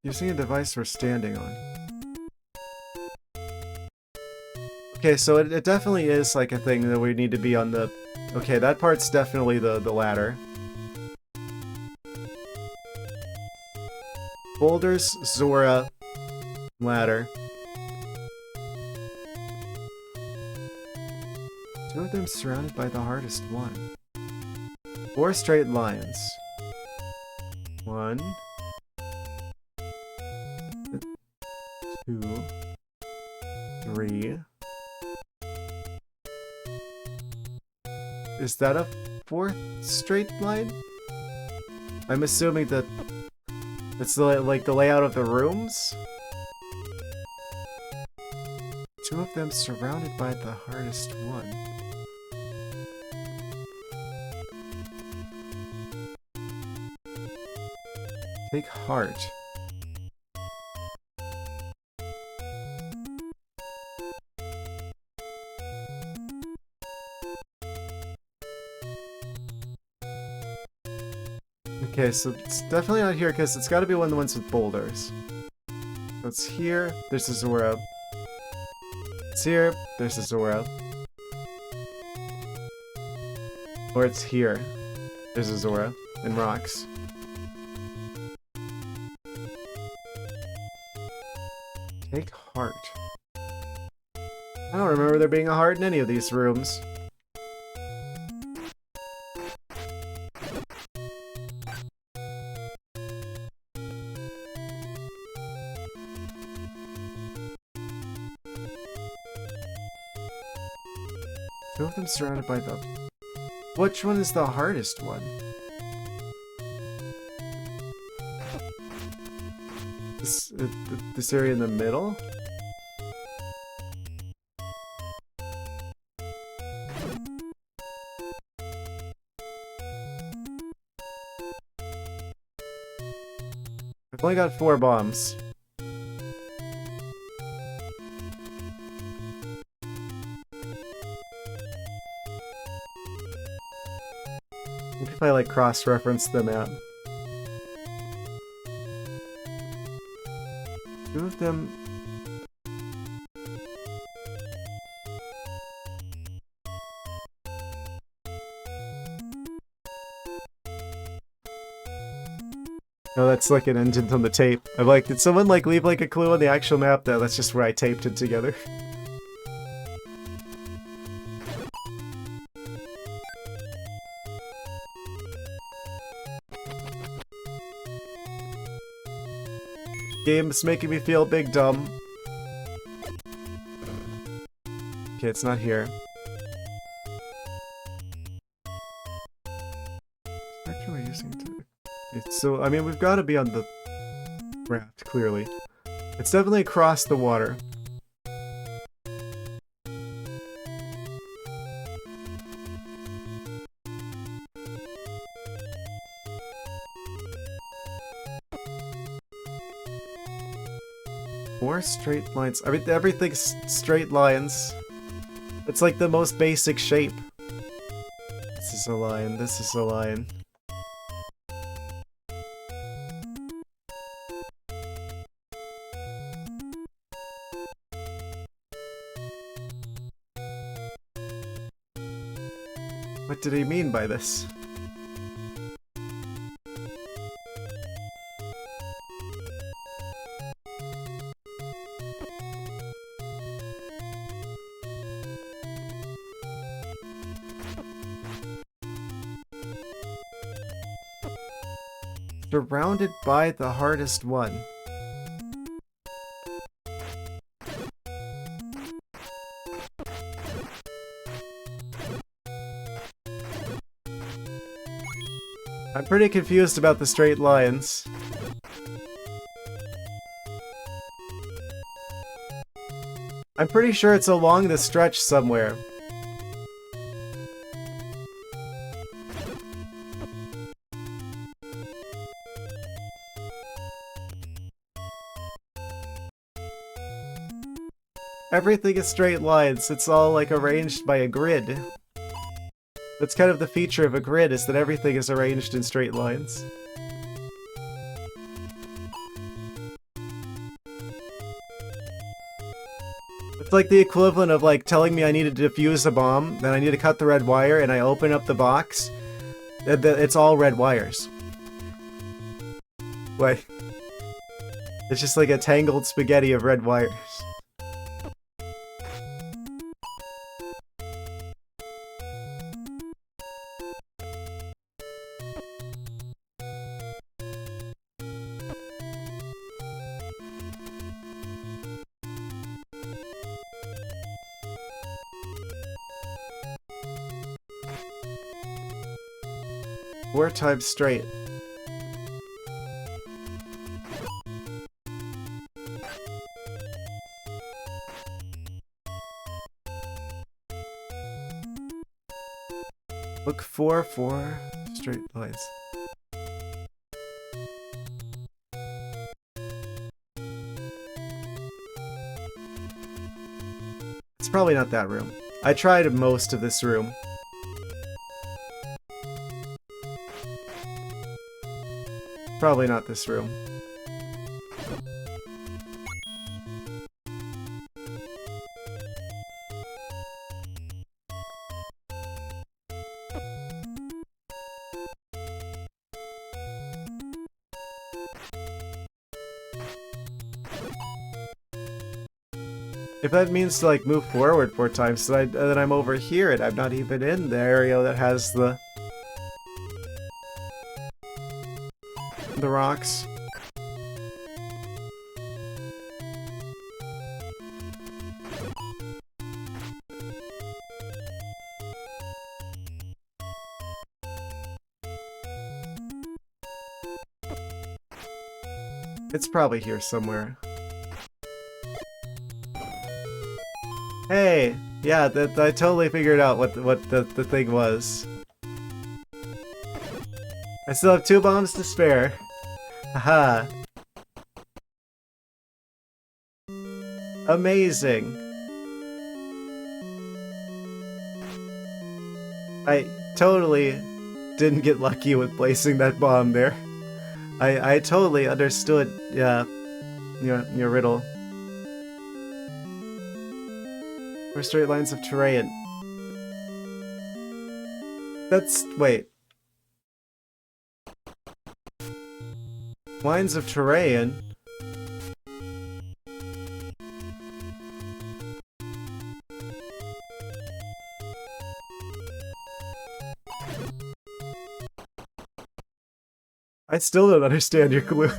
Speaker 1: Using a device we're standing on. Okay, so it definitely is like a thing that we need to be on the... Okay, that part's definitely the ladder. Boulders, Zora, ladder. Two of them surrounded by the hardest one. Four straight lines. 1, 2, 3. Is that a fourth straight line? I'm assuming that it's like the layout of the rooms? Two of them surrounded by the hardest one. Take heart. Okay, so it's definitely not here because it's got to be one of the ones with boulders. So it's here, there's a Zora. It's here, there's a Zora. Or it's here, there's a Zora and rocks. Take heart. I don't remember there being a heart in any of these rooms. Two of them surrounded by the... Which one is the hardest one? This area in the middle? I've only got 4 bombs. Maybe if I like cross-reference them out. Two of them... No, that's like an indent on the tape. I'm like, did someone like leave like a clue on the actual map? No, that's just where I taped it together. Game's making me feel big dumb. Okay, it's not here. Spectre we're using to... So, I mean, we've got to be on the raft, clearly. It's definitely across the water. More straight lines. I mean, everything's straight lines. It's like the most basic shape. This is a line, this is a line. What did he mean by this? Surrounded by the hardest one. I'm pretty confused about the straight lines. I'm pretty sure it's along the stretch somewhere. Everything is straight lines. It's all like arranged by a grid. That's kind of the feature of a grid, is that everything is arranged in straight lines. It's like the equivalent of like telling me I need to defuse a bomb, then I need to cut the red wire, and I open up the box. It's all red wires. Like, it's just like a tangled spaghetti of red wires. Four times straight. Look for four straight lines. It's probably not that room. I tried most of this room. Probably not this room. If that means to like move forward 4 times, then I'm over here and I'm not even in the area that has the rocks. It's probably here somewhere. Hey! Yeah, I totally figured out what the thing was. I still have 2 bombs to spare. Haha. Amazing. I totally didn't get lucky with placing that bomb there. I totally understood, yeah, your riddle. Or straight lines of terrain. That's... wait. Lines of terrain? I still don't understand your clue.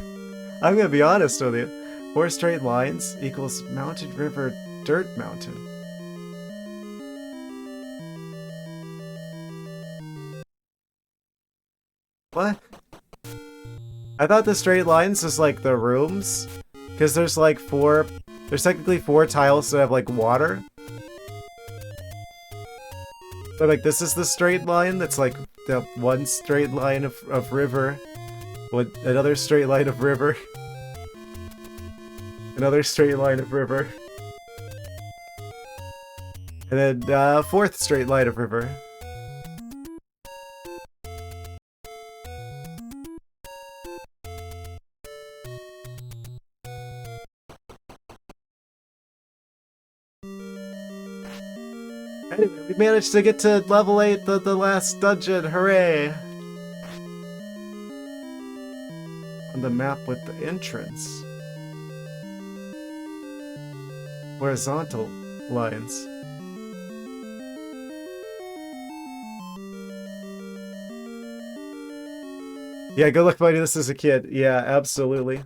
Speaker 1: I'm gonna be honest with you. 4 straight lines equals mountain, river, dirt, mountain. What? I thought the straight lines was like the rooms, Because there's like there's technically 4 tiles that have like water. So like this is the straight line that's like the one straight line of river. With another straight line of river. Another straight line of river. And then 4th straight line of river. Anyway, we managed to get to level 8, the last dungeon, hooray! On the map with the entrance. Horizontal lines. Yeah, good luck finding this as a kid. Yeah, absolutely.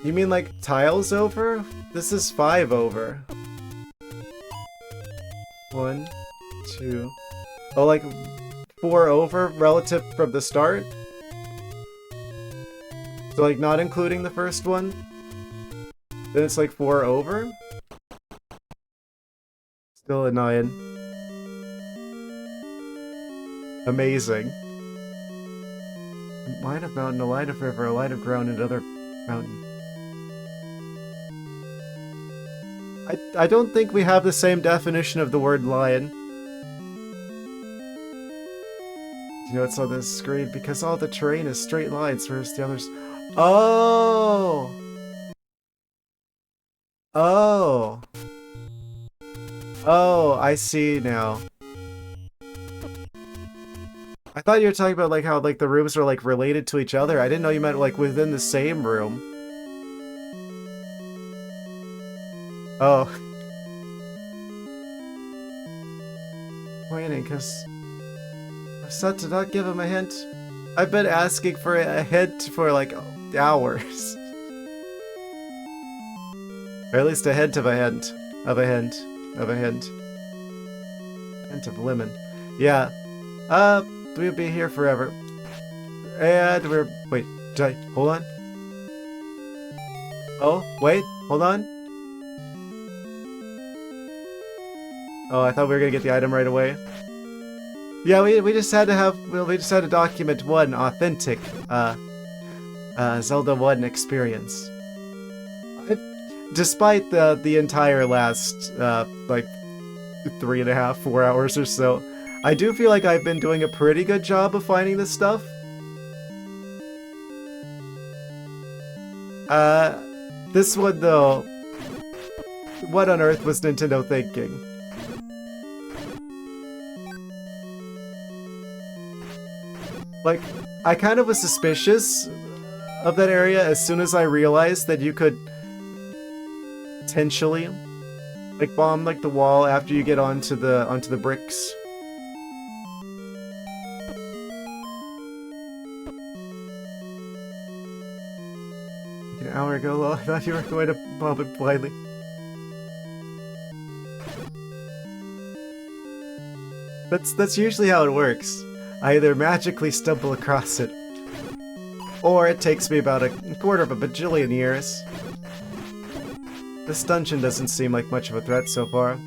Speaker 1: You mean like tiles over? This is 5 over. 1, 2... Oh, like 4 over relative from the start? So like not including the first one? Then it's like 4 over? Still a 9. Amazing. A line of mountain, a line of river, a line of ground, and another mountain. I don't think we have the same definition of the word lion. You know, it's on this screen because all the terrain is straight lines, whereas the others... Oh! Oh! Oh, I see now. I thought you were talking about like how like the rooms are like related to each other. I didn't know you meant like within the same room. Oh. Waiting, because I said to not give him a hint. I've been asking for a hint for like hours. Or at least a hint of a hint. Of a hint. Of a hint. Hint of lemon. Yeah. We'll be here forever. And we're... Wait, hold on. Oh, wait, hold on. Oh, I thought we were gonna get the item right away. Yeah, we just had to have... Well, we just had to document one authentic, Zelda 1 experience. Despite the entire last, like, 3.5, 4 hours or so, I do feel like I've been doing a pretty good job of finding this stuff. This one, though, what on earth was Nintendo thinking? Like, I kind of was suspicious of that area as soon as I realized that you could potentially, like, bomb, like, the wall after you get onto the bricks. An hour ago, I thought you were going to bomb it blindly. That's usually how it works. I either magically stumble across it, or it takes me about a quarter of a bajillion years. This dungeon doesn't seem like much of a threat so far.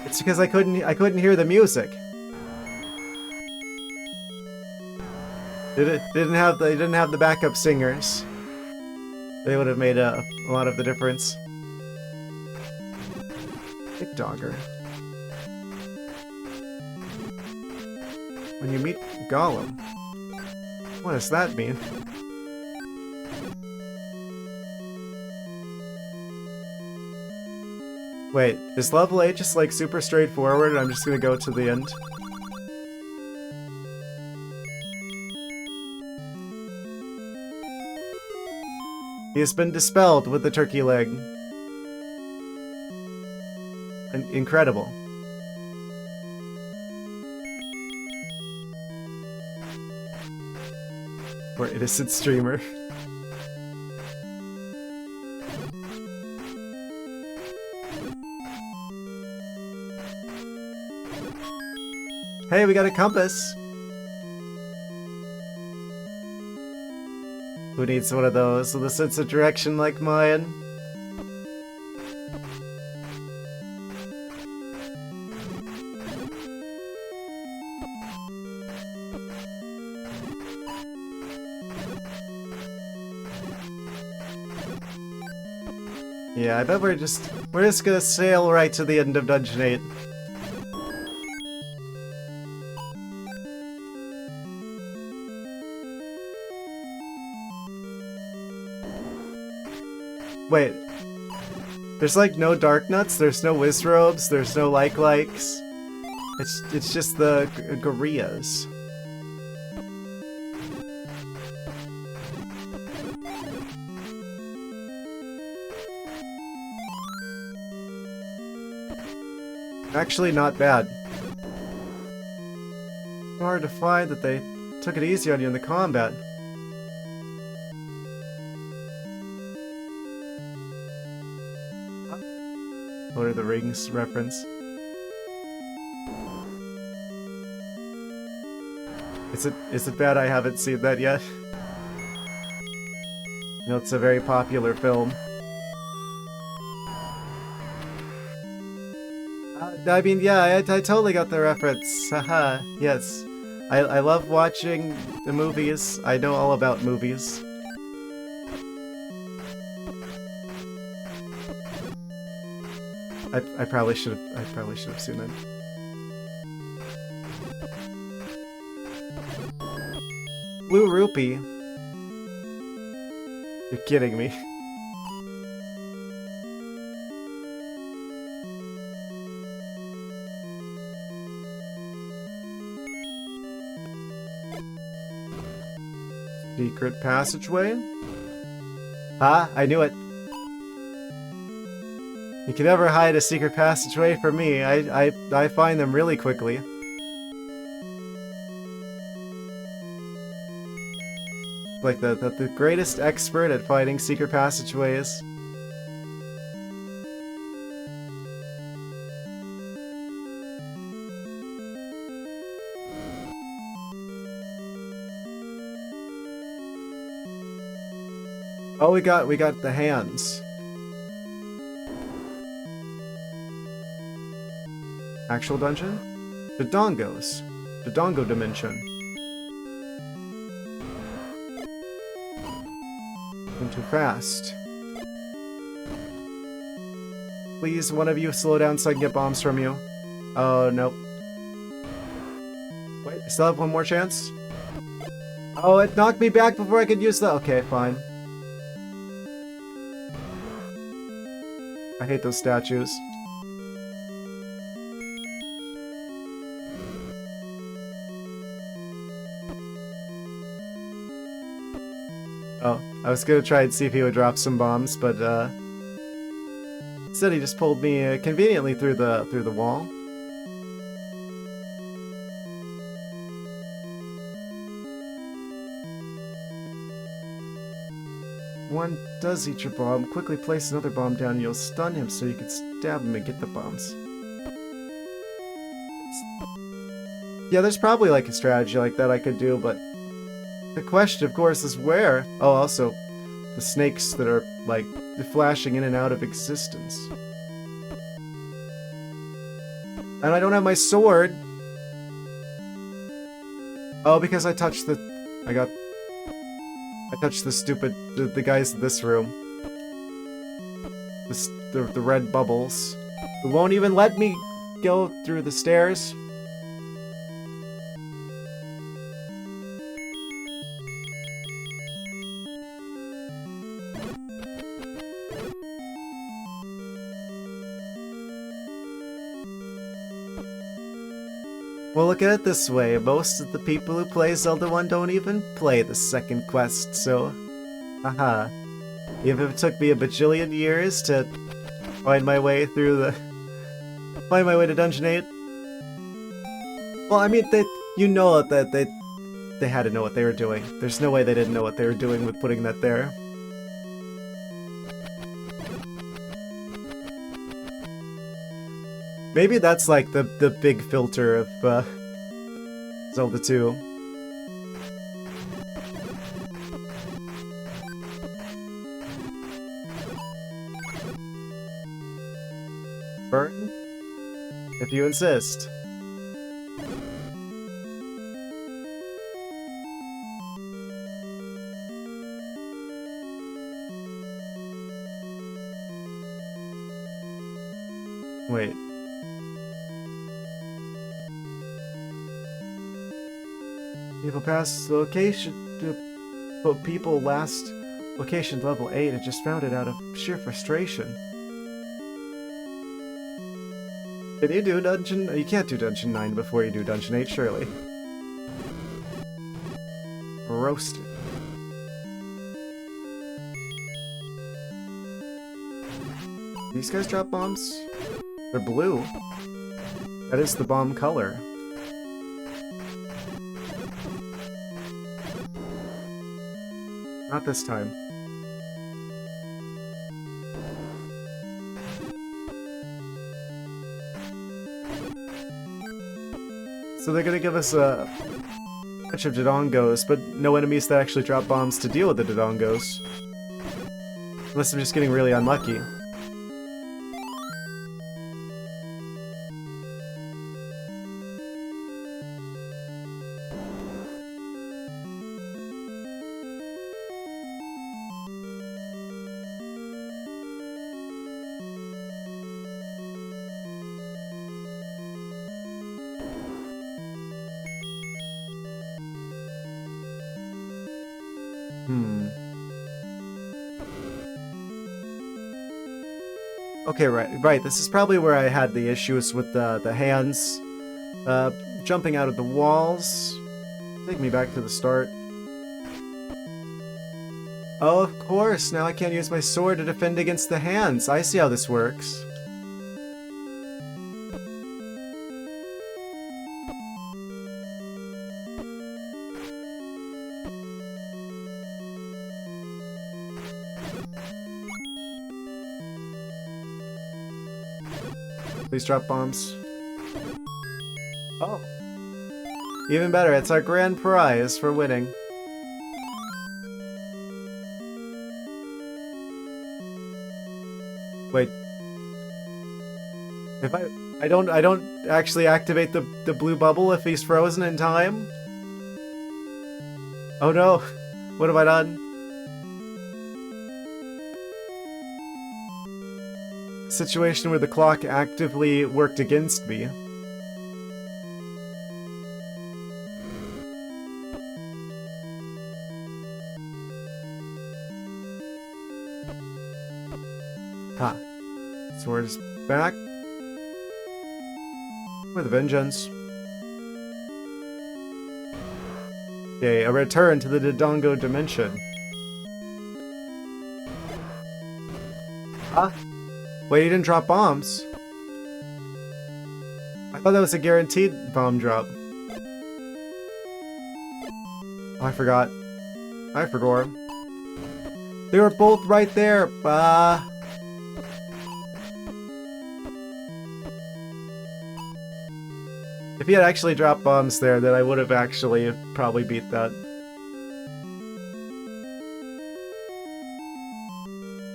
Speaker 1: It's because I couldn't hear the music. They didn't have the backup singers. They would have made a lot of the difference. Big Dogger. When you meet Gollum. What does that mean? Wait, is level 8 just like super straightforward and I'm just gonna go to the end? He has been dispelled with the turkey leg. Incredible. Poor innocent streamer. Hey, we got a compass. Who needs one of those with a sense of direction like mine? Yeah, I bet we're just gonna sail right to the end of Dungeon 8. Wait. There's like no dark nuts, there's no wizrobes, there's no likes. It's just the gorillas. Actually not bad. Hard to find that they took it easy on you in the combat. Lord of the Rings reference. Is it bad I haven't seen that yet? You know, it's a very popular film. I mean, yeah, I totally got the reference. Haha, yes. I love watching the movies. I know all about movies. I probably should have seen it. Blue rupee? You're kidding me. Secret passageway? Ah, I knew it. You can never hide a secret passageway from me. I find them really quickly. Like the greatest expert at finding secret passageways. Oh, we got the hands. Actual dungeon? The Dongos. The Dongo dimension. Going too fast. Please, one of you slow down so I can get bombs from you. Oh, nope. Wait, I still have one more chance? Oh, it knocked me back before I could use the... Okay, fine. I hate those statues. Oh, I was gonna try and see if he would drop some bombs, but instead he just pulled me conveniently through the wall. One does eat your bomb. Quickly place another bomb down and you'll stun him so you can stab him and get the bombs. Yeah, there's probably like a strategy like that I could do, but the question, of course, is where? Oh, also, the snakes that are, like, flashing in and out of existence. And I don't have my sword! Oh, because I touched the... I touched the stupid... the guys in this room. The red bubbles. It won't even let me go through the stairs. Well, look at it this way, most of the people who play Zelda 1 don't even play the second quest, so... Haha. Even if it took me a bajillion years to find my way through the... find my way to Dungeon 8. Well, I mean, you know that they had to know what they were doing. There's no way they didn't know what they were doing with putting that there. Maybe that's like the big filter of Zelda 2. Burn? If you insist. Wait. People pass location to people last location level 8 and just found it out of sheer frustration. Can you do dungeon? You can't do dungeon 9 before you do dungeon 8, surely. Roasted. These guys drop bombs? They're blue. That is the bomb color. Not this time. So they're gonna give us a bunch of Dodongos, but no enemies that actually drop bombs to deal with the Dodongos. Unless I'm just getting really unlucky. Okay, right. This is probably where I had the issues with the hands jumping out of the walls. Take me back to the start. Oh, of course. Now I can't use my sword to defend against the hands. I see how this works. Please drop bombs. Oh. Even better, it's our grand prize for winning. Wait. If I don't actually activate the blue bubble if he's frozen in time? Oh no. What have I done? Situation where the clock actively worked against me. Ha. Sword is back. With a vengeance. Okay, a return to the Dodongo dimension. Huh? Wait, you didn't drop bombs? I thought that was a guaranteed bomb drop. Oh, I forgot. I forgot. They were both right there. If he had actually dropped bombs there, then I would have actually probably beat that.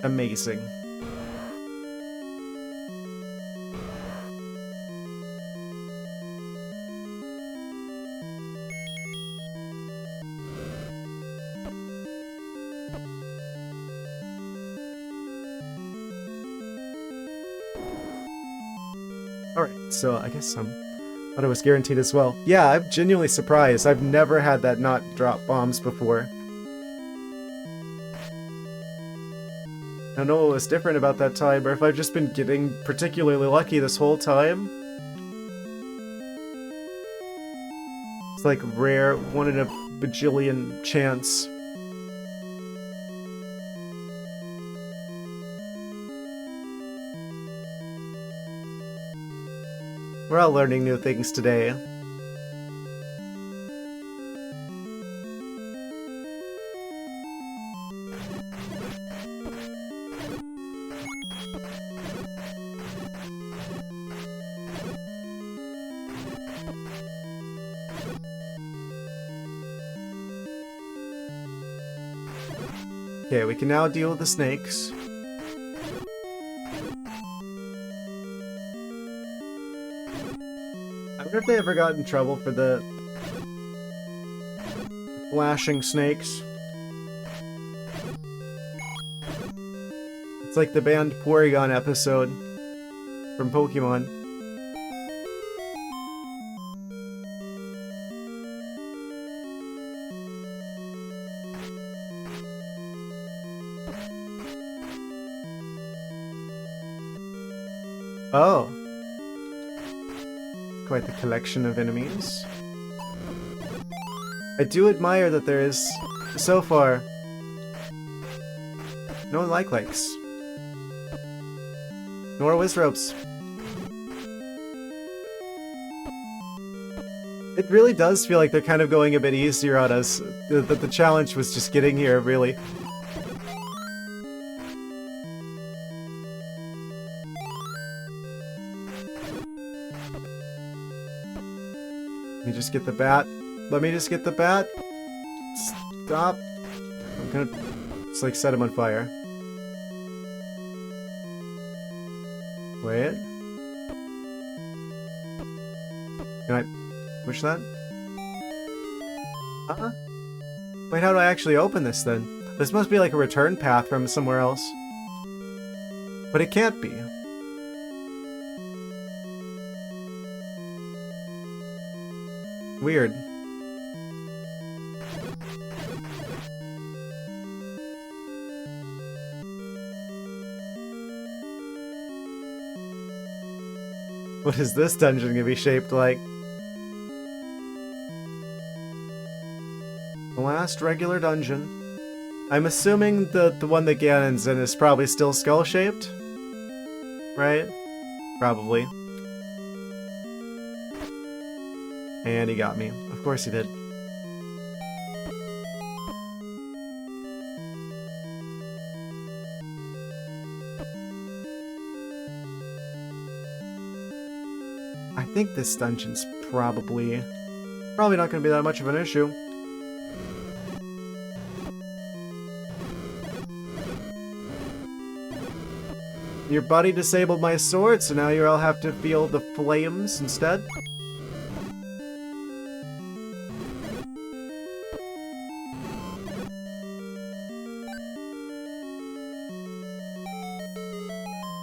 Speaker 1: Amazing. Alright, so I guess thought it was guaranteed as well. Yeah, I'm genuinely surprised. I've never had that not drop bombs before. I don't know what was different about that time, or if I've just been getting particularly lucky this whole time. It's like rare, 1 in a bajillion chance. We're all learning new things today. Okay, we can now deal with the snakes. I wonder if they ever got in trouble for the flashing snakes. It's like the banned Porygon episode from Pokemon. Oh. Quite the collection of enemies. I do admire that there is, so far, no likes. Nor Wizropes. It really does feel like they're kind of going a bit easier on us. That the challenge was just getting here, really. Let me just get the bat. Let me just get the bat. Stop. I'm gonna... It's like set him on fire. Wait. Can I push that? Wait, how do I actually open this then? This must be like a return path from somewhere else. But it can't be. Weird. What is this dungeon gonna be shaped like? The last regular dungeon. I'm assuming the one that Ganon's in is probably still skull-shaped? Right? Probably. And he got me. Of course he did. I think this dungeon's probably not going to be that much of an issue. Your buddy disabled my sword, so now you all have to feel the flames instead.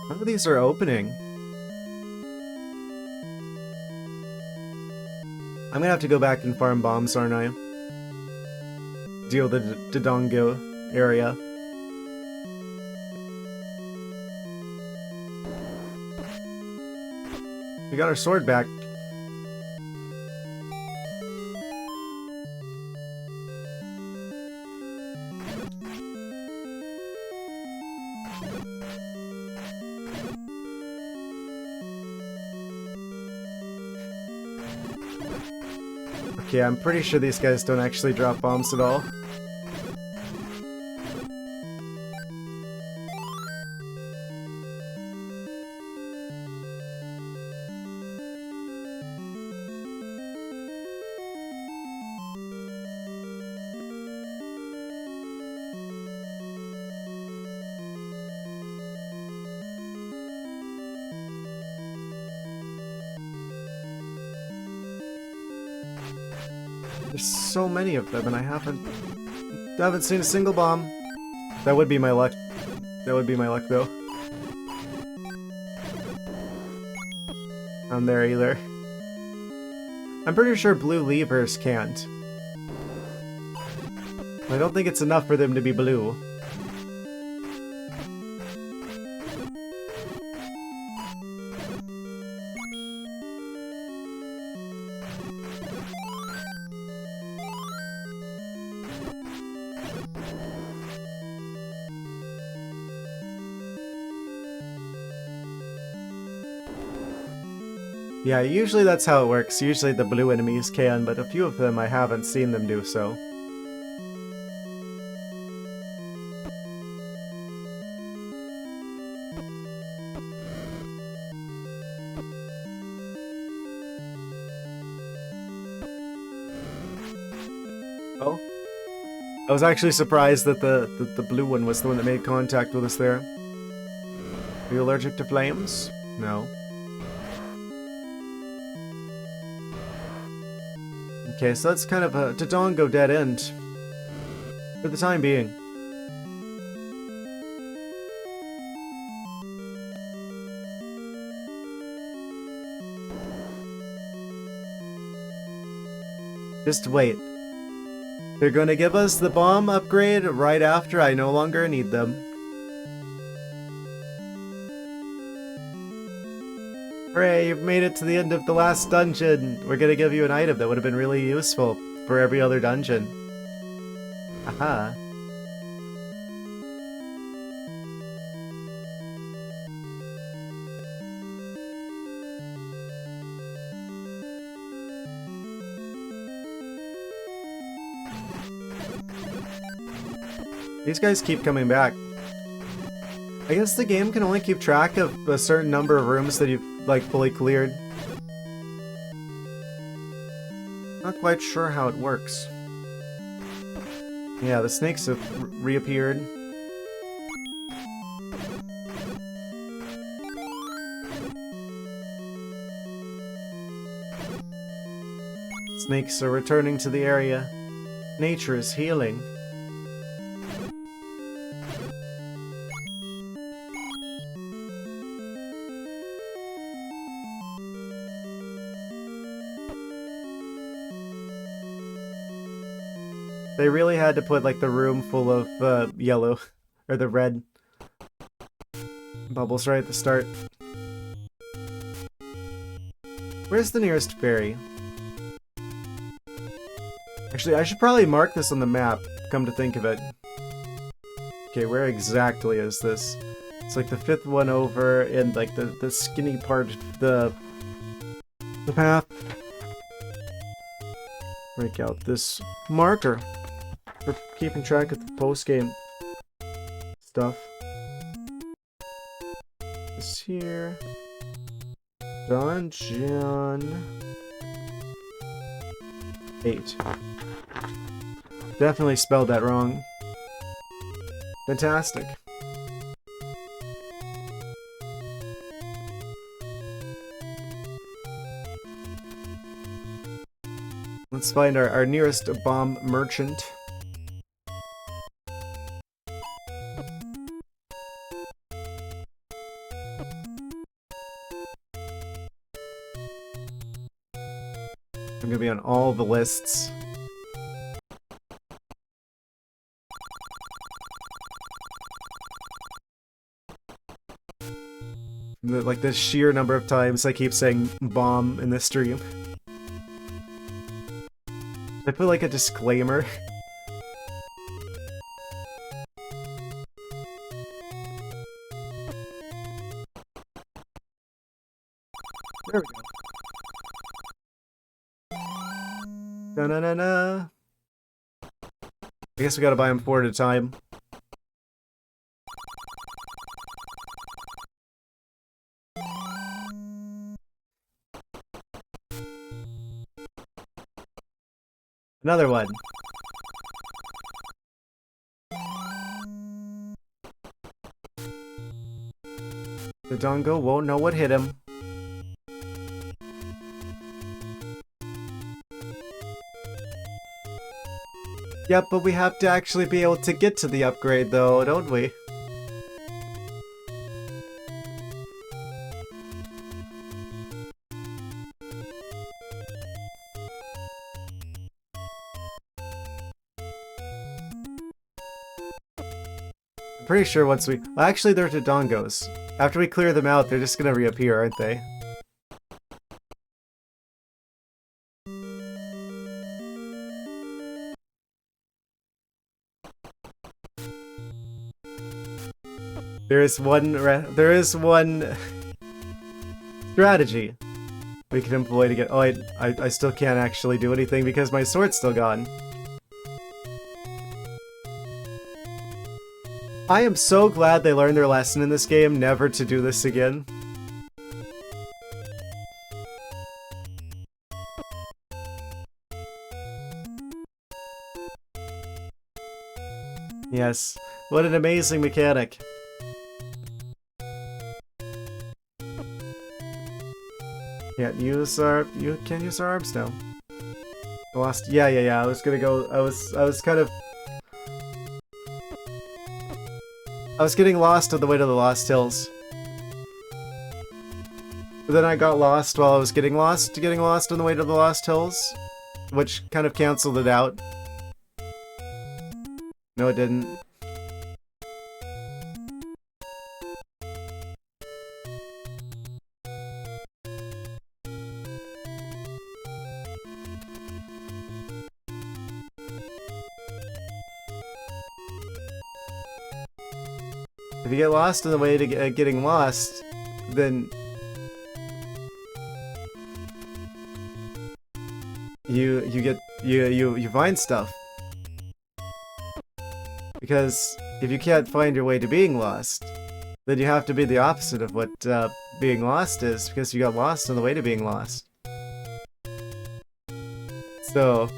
Speaker 1: None of these are opening. I'm gonna have to go back and farm bombs, aren't I? Deal with the Dodongo area. We got our sword back. Okay, I'm pretty sure these guys don't actually drop bombs at all. There's so many of them, and I haven't seen a single bomb. That would be my luck. That would be my luck, though. Not there either. I'm pretty sure blue levers can't. I don't think it's enough for them to be blue. Yeah, usually that's how it works. Usually the blue enemies can, but a few of them I haven't seen them do so. Oh? I was actually surprised that the blue one was the one that made contact with us there. Are you allergic to flames? No. Okay, so that's kind of a Dodongo dead end. For the time being. Just wait. They're gonna give us the bomb upgrade right after I no longer need them. Hooray, you've made it to the end of the last dungeon. We're gonna give you an item that would have been really useful for every other dungeon. Aha. These guys keep coming back. I guess the game can only keep track of a certain number of rooms that you've, like, fully cleared. Not quite sure how it works. Yeah, the snakes have reappeared. Snakes are returning to the area. Nature is healing. They really had to put, like, the room full of yellow, or the red bubbles right at the start. Where's the nearest ferry? Actually, I should probably mark this on the map, come to think of it. Okay, where exactly is this? It's like the fifth one over in, like, the skinny part of the path. Break out this marker for keeping track of the post-game stuff. This here. Dungeon 8. Definitely spelled that wrong. Fantastic. Let's find our nearest bomb merchant. I'm gonna be on all the lists. Like the sheer number of times I keep saying bomb in this stream. I put like a disclaimer. There we go. Da-na-na-na. I guess we gotta buy them 4 at a time. Another one. The Dongo won't know what hit him. Yep, but we have to actually be able to get to the upgrade though, don't we? I'm pretty sure once we... Well, actually, they're Dodongos. After we clear them out, they're just gonna reappear, aren't they? There is one strategy we can employ to get... Oh, I still can't actually do anything because my sword's still gone. I am so glad they learned their lesson in this game, never to do this again. Yes. What an amazing mechanic. Can't use our... You can use our arms now. I lost... Yeah. I was gonna go... I was kind of... I was getting lost on the way to the Lost Hills. But then I got lost while I was getting lost on the way to the Lost Hills, which kind of canceled it out. No, it didn't. If you get lost on the way to getting lost, then you find stuff. Because if you can't find your way to being lost, then you have to be the opposite of what being lost is, because you got lost on the way to being lost. So...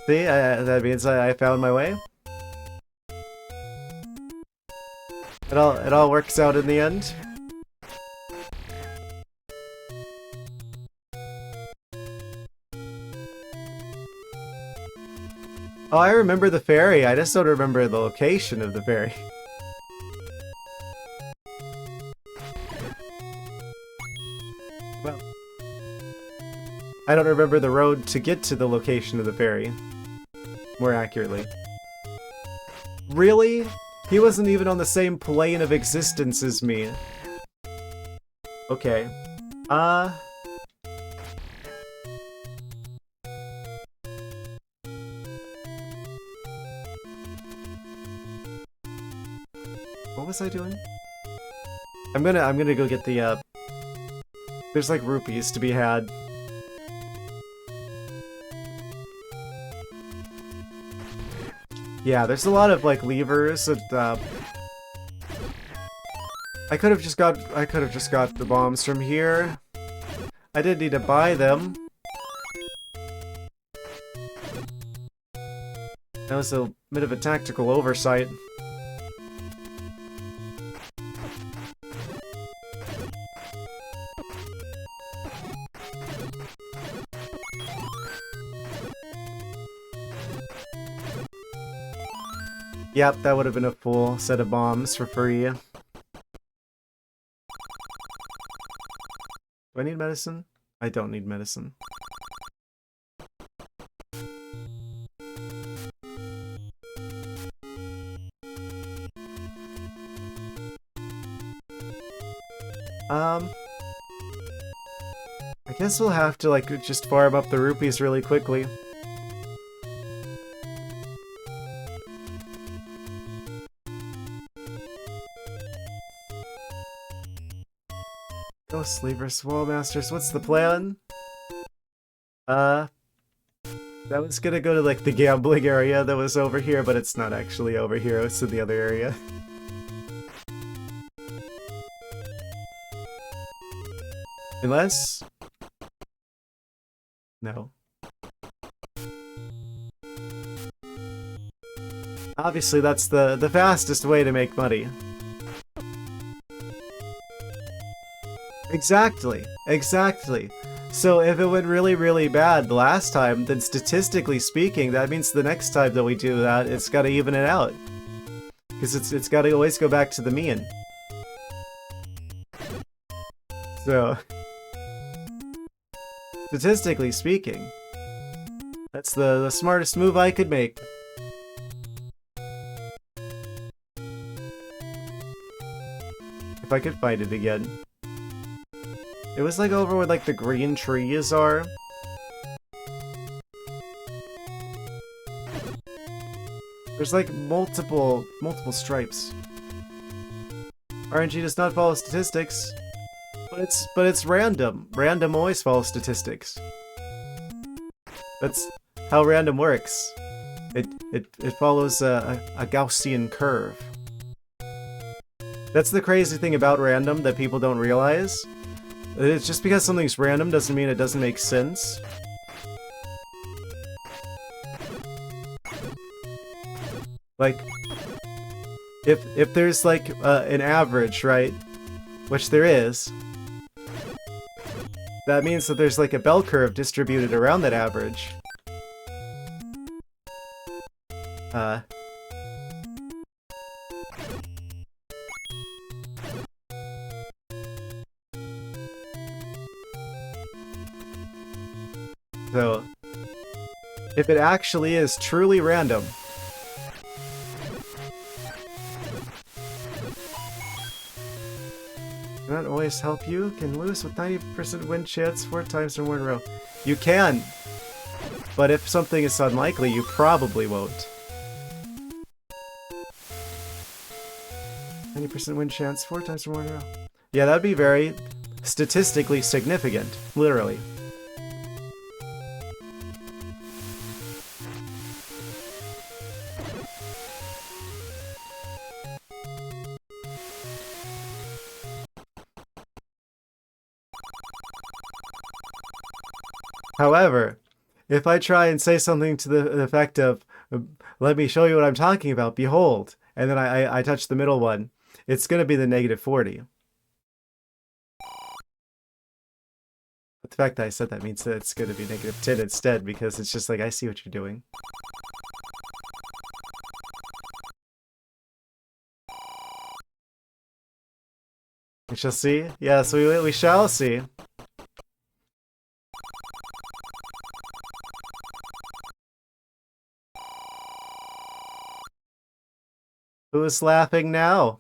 Speaker 1: See, that means I found my way. It all works out in the end. Oh, I remember the ferry. I just don't remember the location of the ferry. Well, I don't remember the road to get to the location of the ferry. More accurately. Really? He wasn't even on the same plane of existence as me. Okay. What was I doing? I'm gonna go get the, there's like rupees to be had. Yeah, there's a lot of like levers and I could have just got the bombs from here. I didn't need to buy them. That was a bit of a tactical oversight. Yep, that would have been a full set of bombs for free. Do I need medicine? I don't need medicine. I guess we'll have to, like, just farm up the rupees really quickly. Ghostly vs. Wallmasters, what's the plan? That was gonna go to, like, the gambling area that was over here, but it's not actually over here, it's in the other area. Unless... No. Obviously, that's the fastest way to make money. Exactly, exactly. So if it went really, really bad the last time, then statistically speaking, that means the next time that we do that, it's gotta even it out. Because it's gotta always go back to the mean. So... statistically speaking, that's the smartest move I could make. If I could find it again. It was like over where like the green trees are. There's like multiple stripes. RNG does not follow statistics. But it's random. Random always follows statistics. That's how random works. It follows a Gaussian curve. That's the crazy thing about random that people don't realize. It's just because something's random doesn't mean it doesn't make sense. Like, if there's like an average, right? Which there is. That means that there's like a bell curve distributed around that average. So, if it actually is truly random, cannot always help you. Can lose with 90% win chance 4 times or more in a row. You can, but if something is unlikely, you probably won't. 90% win chance 4 times or more in a row. Yeah, that'd be very statistically significant, literally. However, if I try and say something to the effect of, let me show you what I'm talking about, behold, and then I touch the middle one, it's going to be the -40. But the fact that I said that means that it's going to be -10 instead, because it's just like, I see what you're doing. We shall see. Yes, we shall see. Who is laughing now?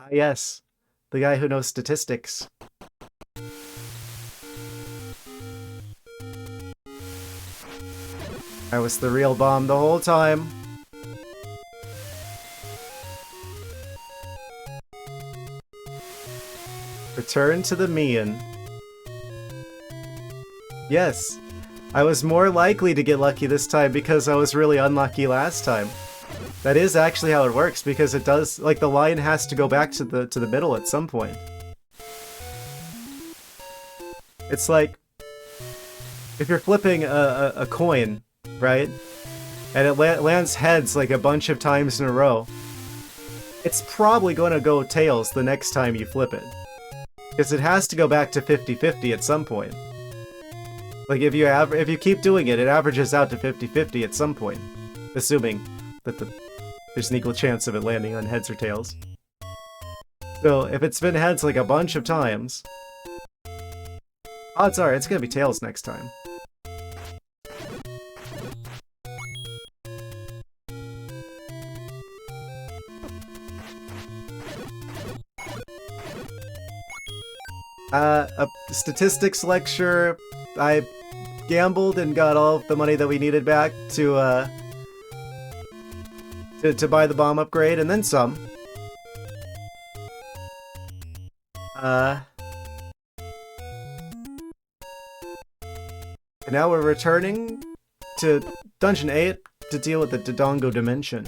Speaker 1: Ah, yes. The guy who knows statistics. I was the real bomb the whole time. Return to the mean. Yes. I was more likely to get lucky this time because I was really unlucky last time. That is actually how it works, because it does, like, the line has to go back to the middle at some point. It's like, if you're flipping a coin, right? And it lands heads like a bunch of times in a row, it's probably going to go tails the next time you flip it. Because it has to go back to 50-50 at some point. Like, if you keep doing it, it averages out to 50-50 at some point. Assuming that there's an equal chance of it landing on heads or tails. So, if it's been heads like a bunch of times, odds are it's gonna be tails next time. A statistics lecture. I gambled and got all of the money that we needed back to buy the bomb upgrade, and then some. And now we're returning to Dungeon 8 to deal with the Dodongo Dimension.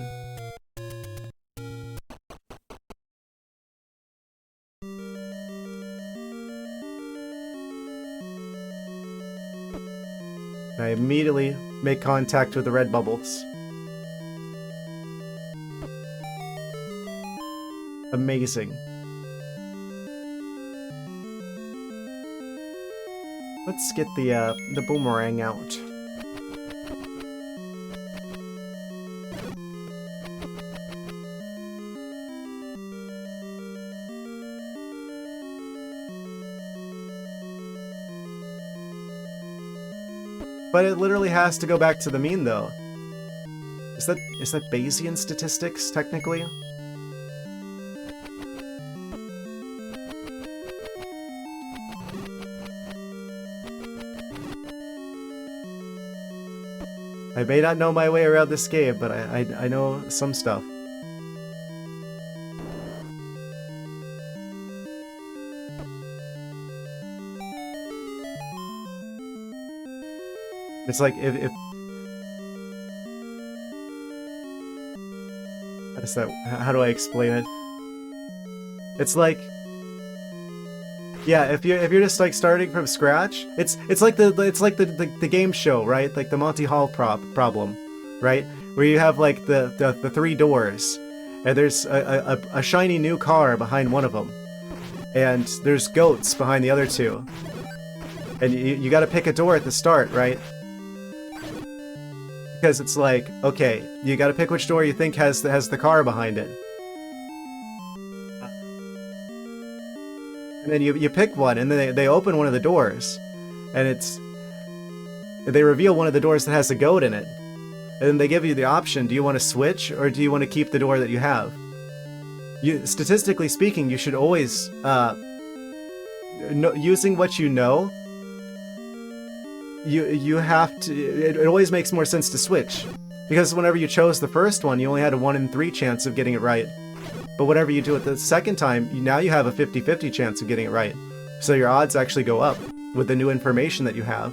Speaker 1: I immediately make contact with the red bubbles. Amazing. Let's get the boomerang out. But it literally has to go back to the mean, though. Is that Bayesian statistics, technically? I may not know my way around this game, but I know some stuff. It's like, if How does that? How do I explain it? It's like, yeah, if you're just like starting from scratch, it's like the game show, right? Like the Monty Hall problem, right? Where you have like the three doors, and there's a shiny new car behind one of them, and there's goats behind the other two, and you got to pick a door at the start, right? Because it's like, okay, you got to pick which door you think has the car behind it. And then you pick one, and then they open one of the doors, and they reveal one of the doors that has a goat in it. And then they give you the option, do you want to switch, or do you want to keep the door that you have? Statistically speaking, you should always, using what you know, you have to, it always makes more sense to switch. Because whenever you chose the first one, you only had a 1 in 3 chance of getting it right. But whatever you do it the second time, now you have a 50-50 chance of getting it right. So your odds actually go up with the new information that you have.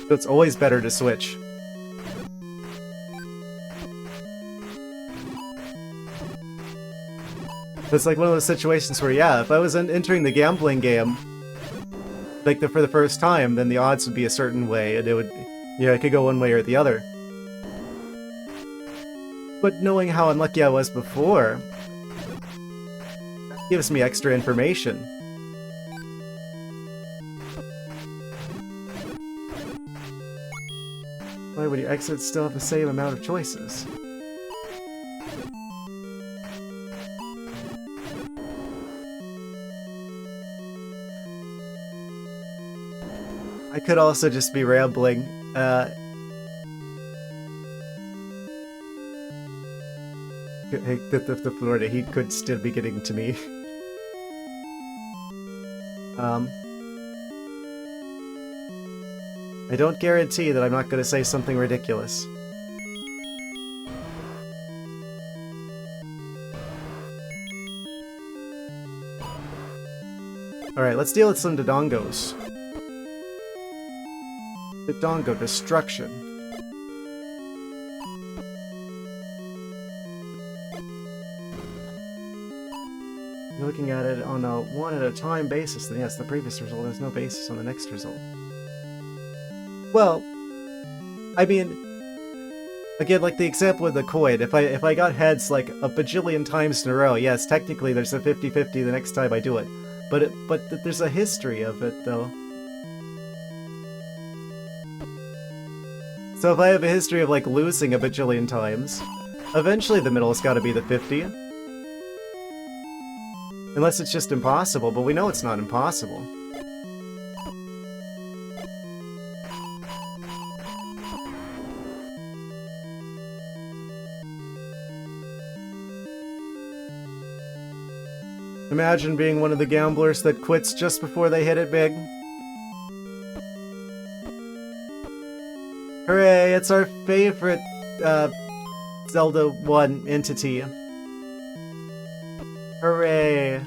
Speaker 1: So it's always better to switch. It's like one of those situations where, yeah, if I was entering the gambling game, like for the first time, then the odds would be a certain way, and it would, it could go one way or the other. But knowing how unlucky I was before gives me extra information. Why would your exits still have the same amount of choices? I could also just be rambling. The Florida heat could still be getting to me. I don't guarantee that I'm not going to say something ridiculous. Alright, let's deal with some Dodongos. Dodongo destruction. You're looking at it on a one-at-a-time basis, then yes, the previous result has no basis on the next result. Well, I mean, again, like the example with the coin, if I got heads like a bajillion times in a row, yes, technically there's a 50-50 the next time I do it. But there's a history of it, though. So if I have a history of, like, losing a bajillion times, eventually the middle's gotta be the 50. Unless it's just impossible, but we know it's not impossible. Imagine being one of the gamblers that quits just before they hit it big. Hooray, it's our favorite Zelda 1 entity. Hooray.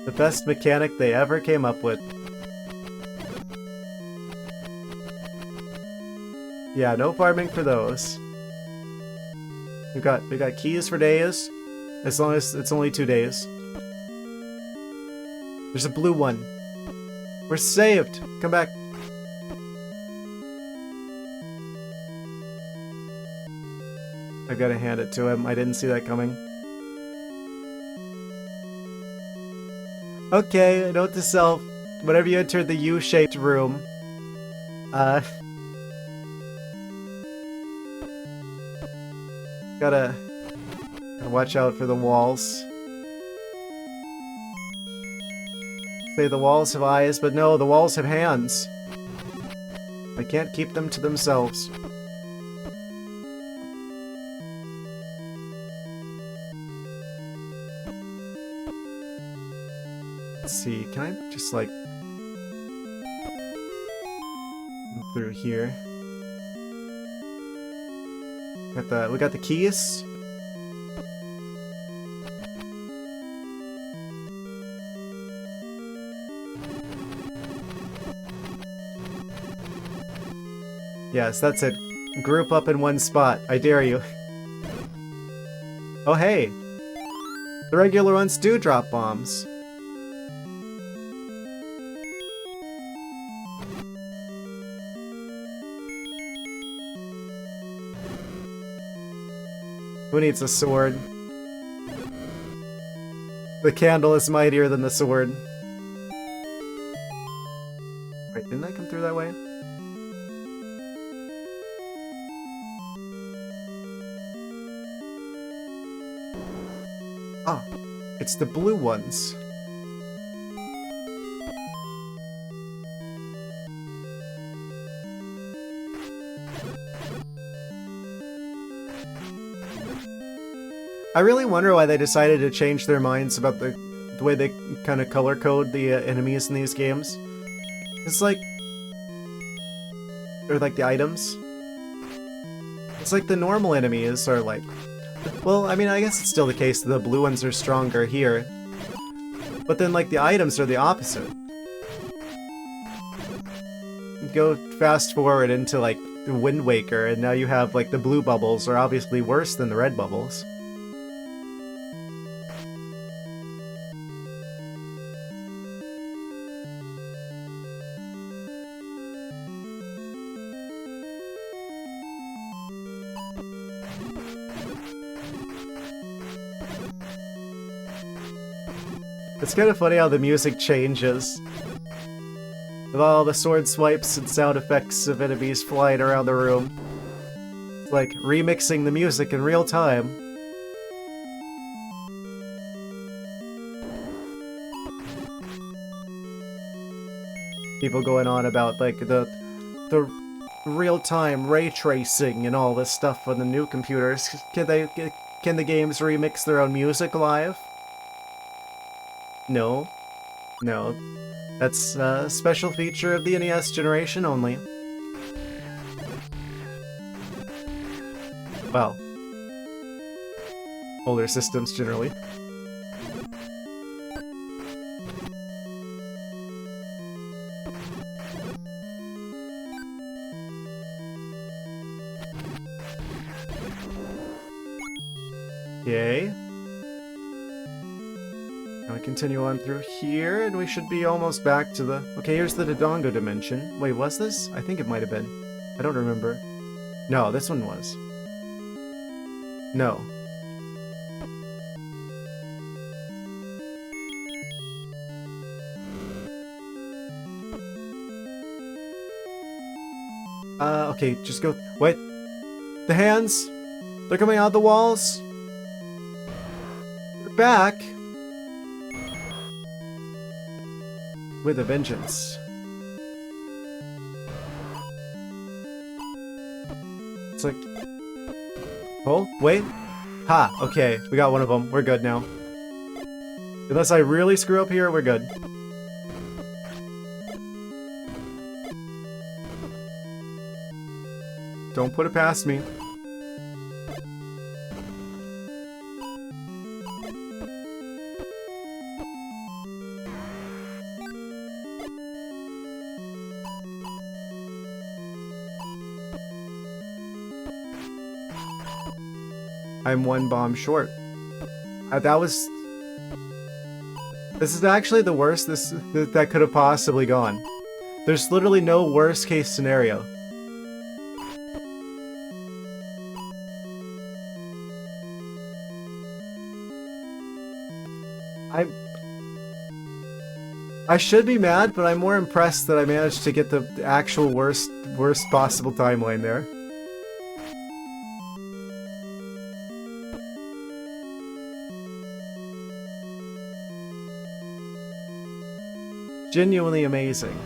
Speaker 1: The best mechanic they ever came up with. Yeah, no farming for those. We got keys for days, as long as it's only 2 days. There's a blue one. We're saved. Come back. I gotta hand it to him. I didn't see that coming. Okay, note to self. Whenever you enter the U-shaped room, gotta watch out for the walls. Say the walls have eyes, but no, the walls have hands. They can't keep them to themselves. Let's see, can I just like move through here? We got the keys. Yes, that's it. Group up in one spot. I dare you. Oh, hey! The regular ones do drop bombs. Who needs a sword? The candle is mightier than the sword. Wait, didn't I come through that way? Ah, it's the blue ones. I really wonder why they decided to change their minds about the way they kind of color code the enemies in these games. It's like... Or like the items. It's like the normal enemies are like... Well, I mean, I guess it's still the case that the blue ones are stronger here. But then, like, the items are the opposite. Go fast forward into, like, Wind Waker, and now you have, like, the blue bubbles are obviously worse than the red bubbles. It's kind of funny how the music changes. With all the sword swipes and sound effects of enemies flying around the room. It's like remixing the music in real time. People going on about like the real-time ray tracing and all this stuff on the new computers. Can the games remix their own music live? No. No. That's a special feature of the NES generation only. Well, older systems generally. Okay. Now we continue on through here, and we should be almost back to the... Okay, here's the Dodongo dimension. Wait, was this? I think it might have been. I don't remember. No, this one was. No. Okay, just go... Wait! The hands! They're coming out of the walls! They're back! With a vengeance. It's like... Oh, wait. Ha! Okay, we got one of them. We're good now. Unless I really screw up here, we're good. Don't put it past me. I'm one bomb short. That was... This is actually the worst that could have possibly gone. There's literally no worst case scenario. I should be mad, but I'm more impressed that I managed to get the actual worst possible timeline there. Genuinely amazing.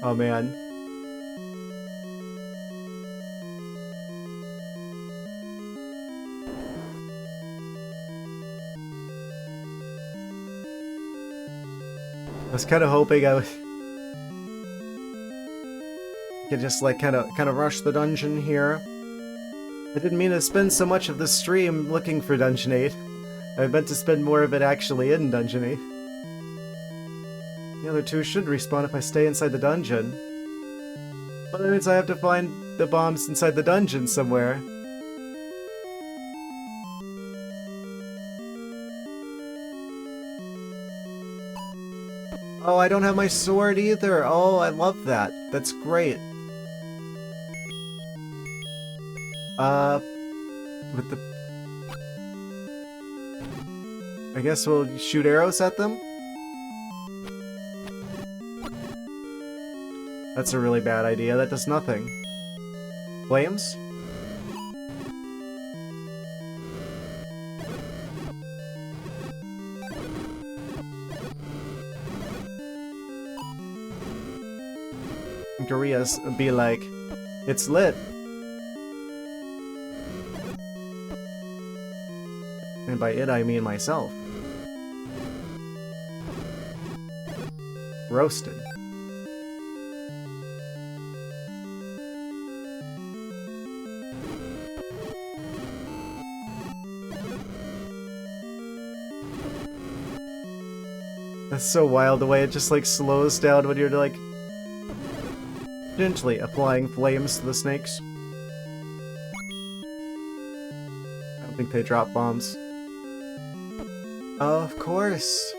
Speaker 1: Oh man. I was kind of hoping I could just like kind of rush the dungeon here. I didn't mean to spend so much of the stream looking for Dungeon 8. I meant to spend more of it actually in Dungeon 8. The other two should respawn if I stay inside the dungeon. But that means I have to find the bombs inside the dungeon somewhere. Oh, I don't have my sword either. Oh, I love that. That's great. With the... I guess we'll shoot arrows at them? That's a really bad idea. That does nothing. Flames? Korea's be like, it's lit. And by it, I mean myself. Roasted. That's so wild the way it just like slows down when you're like gently applying flames to the snakes. I don't think they drop bombs. Of course.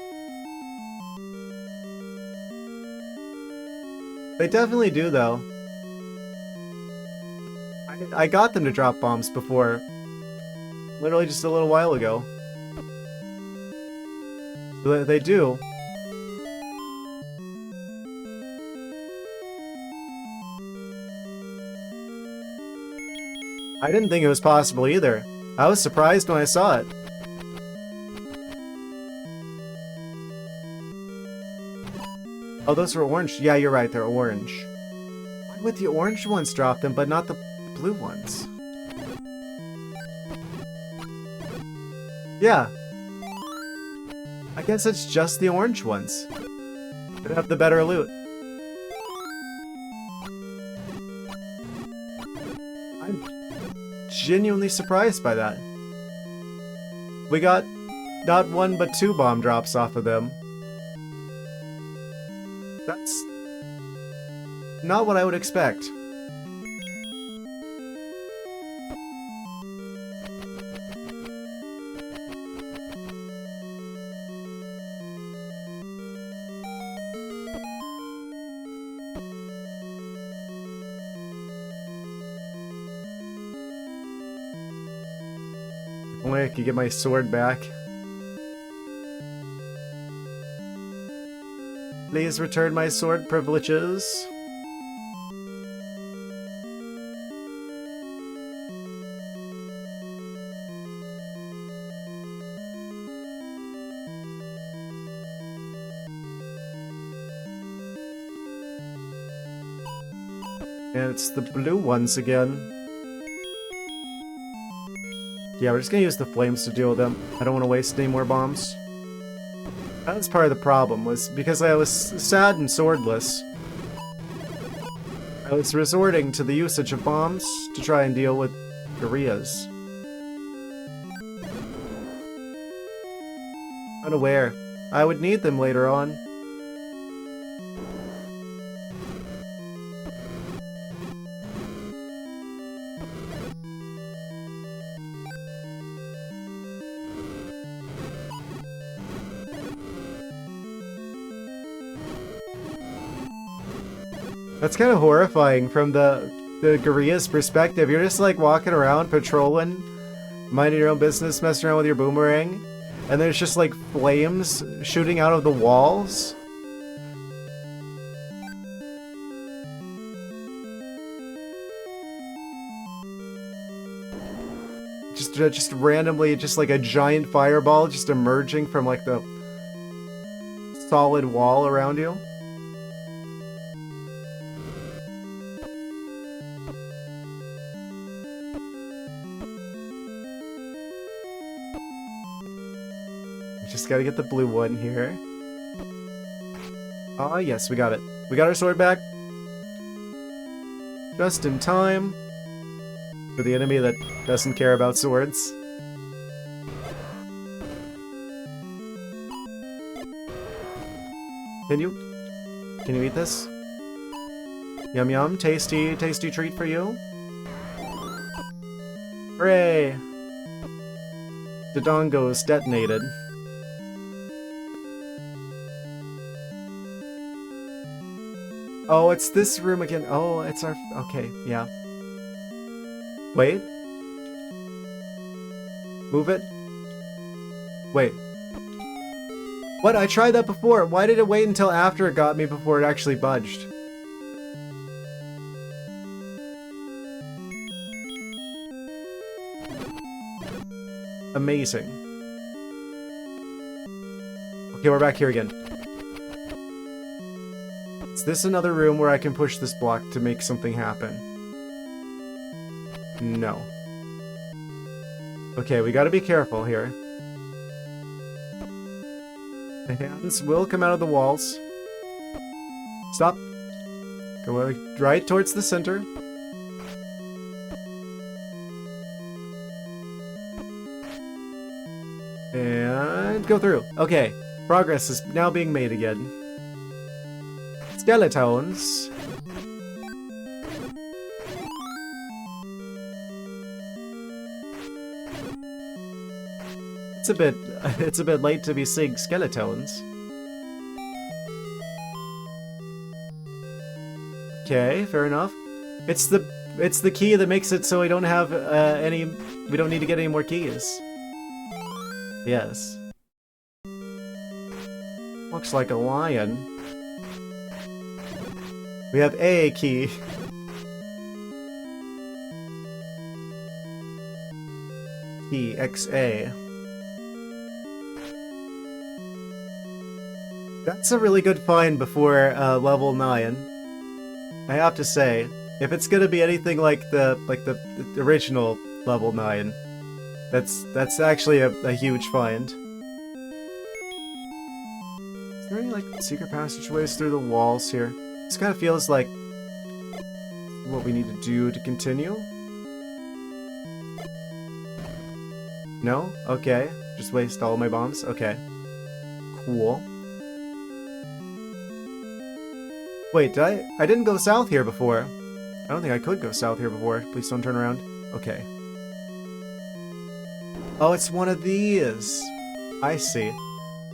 Speaker 1: They definitely do, though. I got them to drop bombs before. Literally just a little while ago. They do. I didn't think it was possible either. I was surprised when I saw it. Oh, those are orange. Yeah, you're right, they're orange. Why would the orange ones drop them, but not the blue ones? Yeah. I guess it's just the orange ones that have the better loot. I'm genuinely surprised by that. We got not one but 2 bomb drops off of them. That's not what I would expect. If only I could get my sword back. Please return my sword privileges. And it's the blue ones again. Yeah, we're just gonna use the flames to deal with them. I don't want to waste any more bombs. That was part of the problem, was because I was sad and swordless. I was resorting to the usage of bombs to try and deal with gorillas. Unaware. I would need them later on. That's kind of horrifying from the gorilla's perspective. You're just like walking around, patrolling, minding your own business, messing around with your boomerang, and there's just like flames shooting out of the walls. Just randomly, just like a giant fireball just emerging from like the solid wall around you. Just gotta get the blue one here. Ah, yes, we got it. We got our sword back. Just in time. For the enemy that doesn't care about swords. Can you eat this? Yum yum, tasty, tasty treat for you. Hooray! Dodongo is detonated. Oh, it's this room again. Oh, it's our... Okay, yeah. Wait. Move it. Wait. What? I tried that before. Why did it wait until after it got me before it actually budged? Amazing. Okay, we're back here again. Is this another room where I can push this block to make something happen? No. Okay, we gotta be careful here. The hands will come out of the walls. Stop. Go right towards the center. And go through. Okay, progress is now being made again. Skeletons. It's a bit late to be seeing skeletons. Okay, fair enough. It's the key that makes it so we don't have we don't need to get any more keys. Yes. Looks like a lion. We have a key. Key XA. That's a really good find before level 9. I have to say, if it's gonna be anything like the original level 9, that's actually a huge find. Is there any like secret passageways through the walls here? This kind of feels like what we need to do to continue. No? Okay. Just waste all my bombs? Okay. Cool. Wait, I didn't go south here before. I don't think I could go south here before. Please don't turn around. Okay. Oh, it's one of these. I see.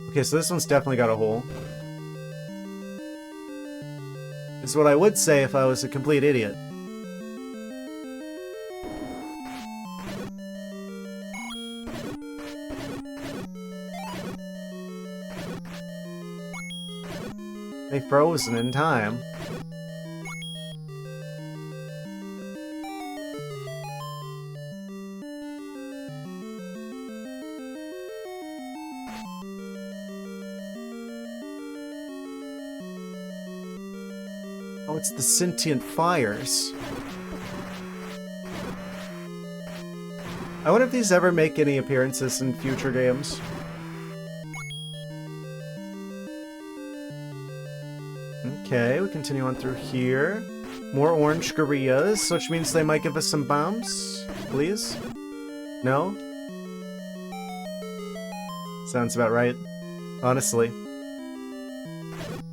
Speaker 1: Okay, so this one's definitely got a hole. This is what I would say if I was a complete idiot. They frozen in time. Oh, it's the sentient fires. I wonder if these ever make any appearances in future games. Okay, we continue on through here. More orange gorillas, which means they might give us some bombs. Please? No? Sounds about right. Honestly.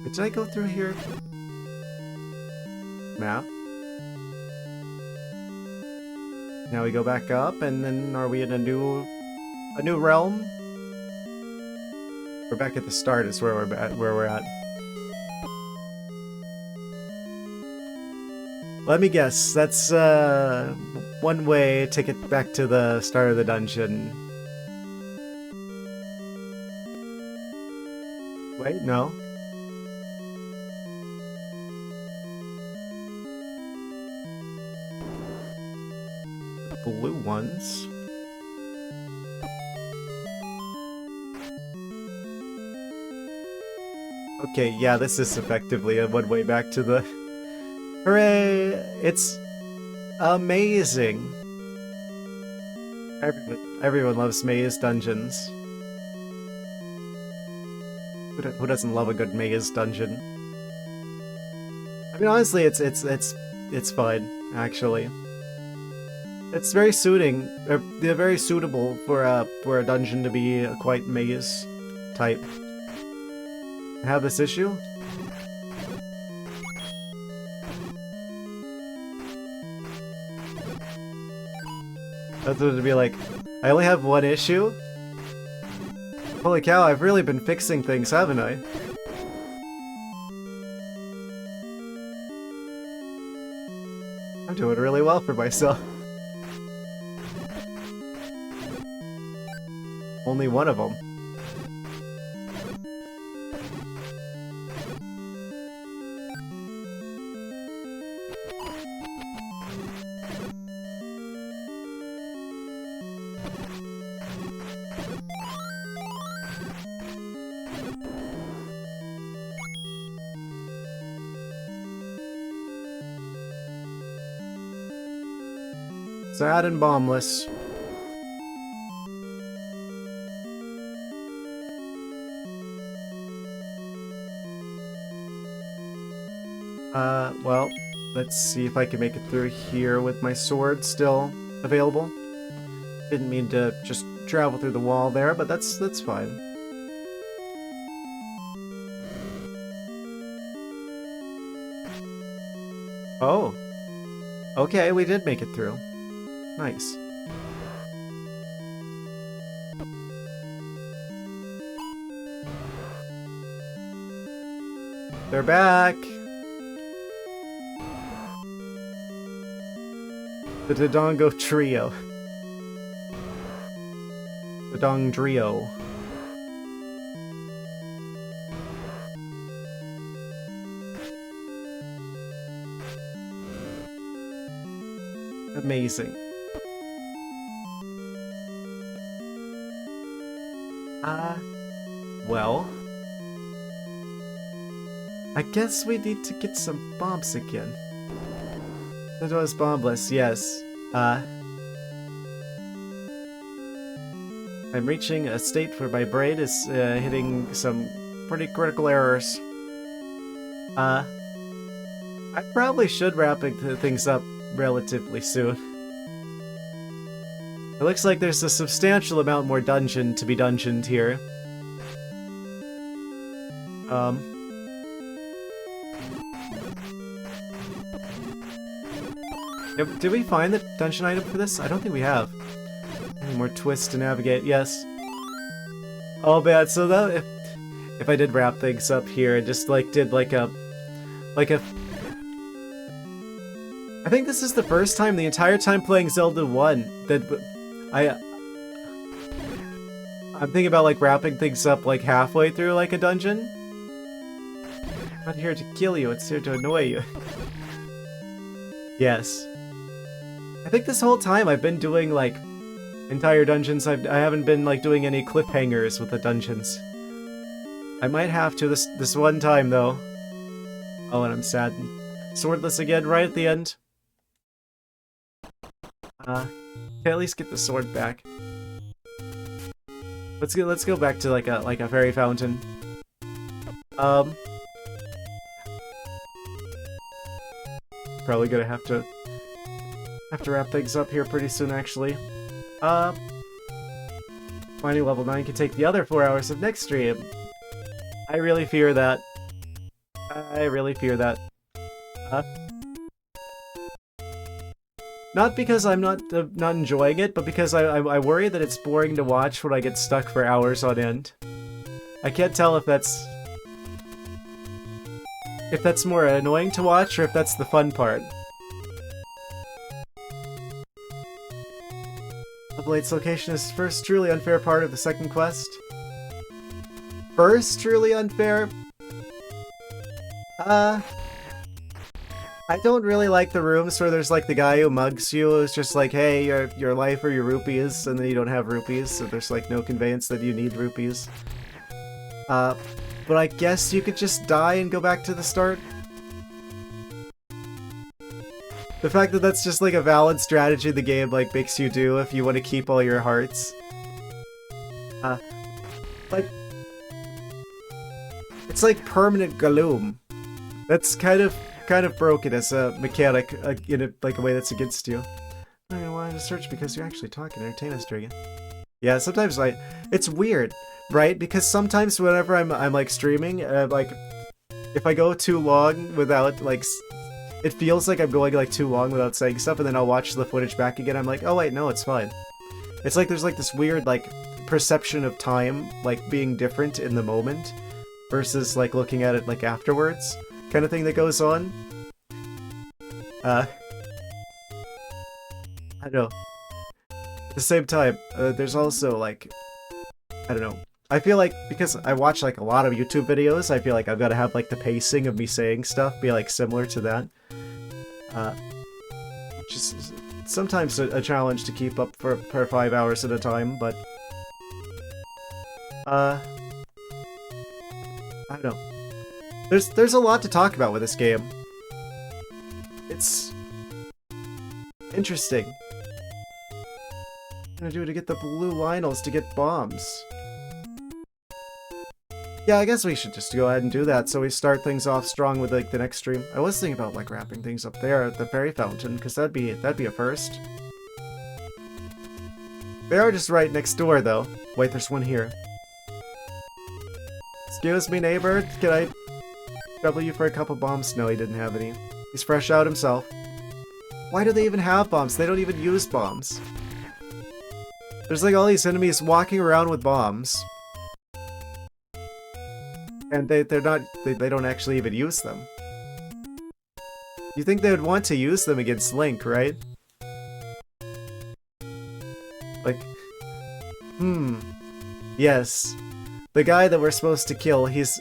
Speaker 1: Did I go through here? Map. Now we go back up, and then are we in a new realm? We're back at the start is where we're at. Let me guess, that's one way to get back to the start of the dungeon. Wait, no. Blue ones. Okay, yeah, this is effectively a one way back to the... Hooray! It's amazing. Everyone loves maze dungeons. Who doesn't love a good maze dungeon? I mean, honestly, it's fine, actually. It's very suiting, they're very suitable for a dungeon to be quite maze type. I have this issue? That's what it'd be like. I only have one issue? Holy cow, I've really been fixing things, haven't I? I'm doing really well for myself. Only one of them. Sad and bombless. Well, let's see if I can make it through here with my sword still available. Didn't mean to just travel through the wall there, but that's fine. Oh. Okay, we did make it through. Nice. They're back! The Dodongo Trio. Dodong Trio. Amazing. Well... I guess we need to get some bombs again. That was bombless, yes. I'm reaching a state where my brain is hitting some pretty critical errors. I probably should wrap things up relatively soon. It looks like there's a substantial amount more dungeon to be dungeoned here. Did we find the dungeon item for this? I don't think we have. Any more twists to navigate? Yes. Oh bad. So that if I did wrap things up here and just like did like a I think this is the first time the entire time playing Zelda 1 that I'm thinking about like wrapping things up like halfway through like a dungeon. I'm not here to kill you, it's here to annoy you. Yes. I think this whole time I've been doing like entire dungeons. I haven't been like doing any cliffhangers with the dungeons. I might have to this one time though. Oh, and I'm sad. Swordless again right at the end. Can I at least get the sword back? Let's go back to like a fairy fountain. Probably gonna have to wrap things up here pretty soon, actually. Finding level 9 can take the other 4 hours of next stream. I really fear that. I really fear that. Not because I'm not enjoying it, but because I worry that it's boring to watch when I get stuck for hours on end. I can't tell if that's more annoying to watch or if that's the fun part. The Blade's location is first truly unfair part of the second quest. First truly unfair? I don't really like the rooms where there's like the guy who mugs you. It's just like, hey, your life or your rupees, and then you don't have rupees, so there's like no conveyance that you need rupees. But I guess you could just die and go back to the start. The fact that that's just like a valid strategy the game like makes you do if you want to keep all your hearts. Like, it's like permanent gloom. That's kind of broken as a mechanic in a way that's against you. I don't know why to search because you're actually talking. Entertain us, Dragon. Yeah, sometimes it's weird, right? Because sometimes whenever I'm like streaming, like if I go too long without like, it feels like I'm going like too long without saying stuff, and then I'll watch the footage back again. I'm like, oh wait, no, it's fine. It's like there's like this weird like perception of time like being different in the moment versus like looking at it like afterwards kind of thing that goes on. I don't know. At the same time, there's also like, I don't know. I feel like because I watch like a lot of YouTube videos, I feel like I've got to have like the pacing of me saying stuff be like similar to that. Which is sometimes a challenge to keep up for 5 hours at a time, but I don't know. There's a lot to talk about with this game. It's interesting. What am I gonna do to get the blue Lionels to get bombs? Yeah, I guess we should just go ahead and do that so we start things off strong with like the next stream. I was thinking about like wrapping things up there at the fairy fountain because that'd be a first. They are just right next door though. Wait, there's one here. Excuse me, neighbor. Can I trouble you for a couple bombs? No, he didn't have any. He's fresh out himself. Why do they even have bombs? They don't even use bombs. There's like all these enemies walking around with bombs. And they don't actually even use them. You think they would want to use them against Link, right? Like, yes. The guy that we're supposed to kill, he's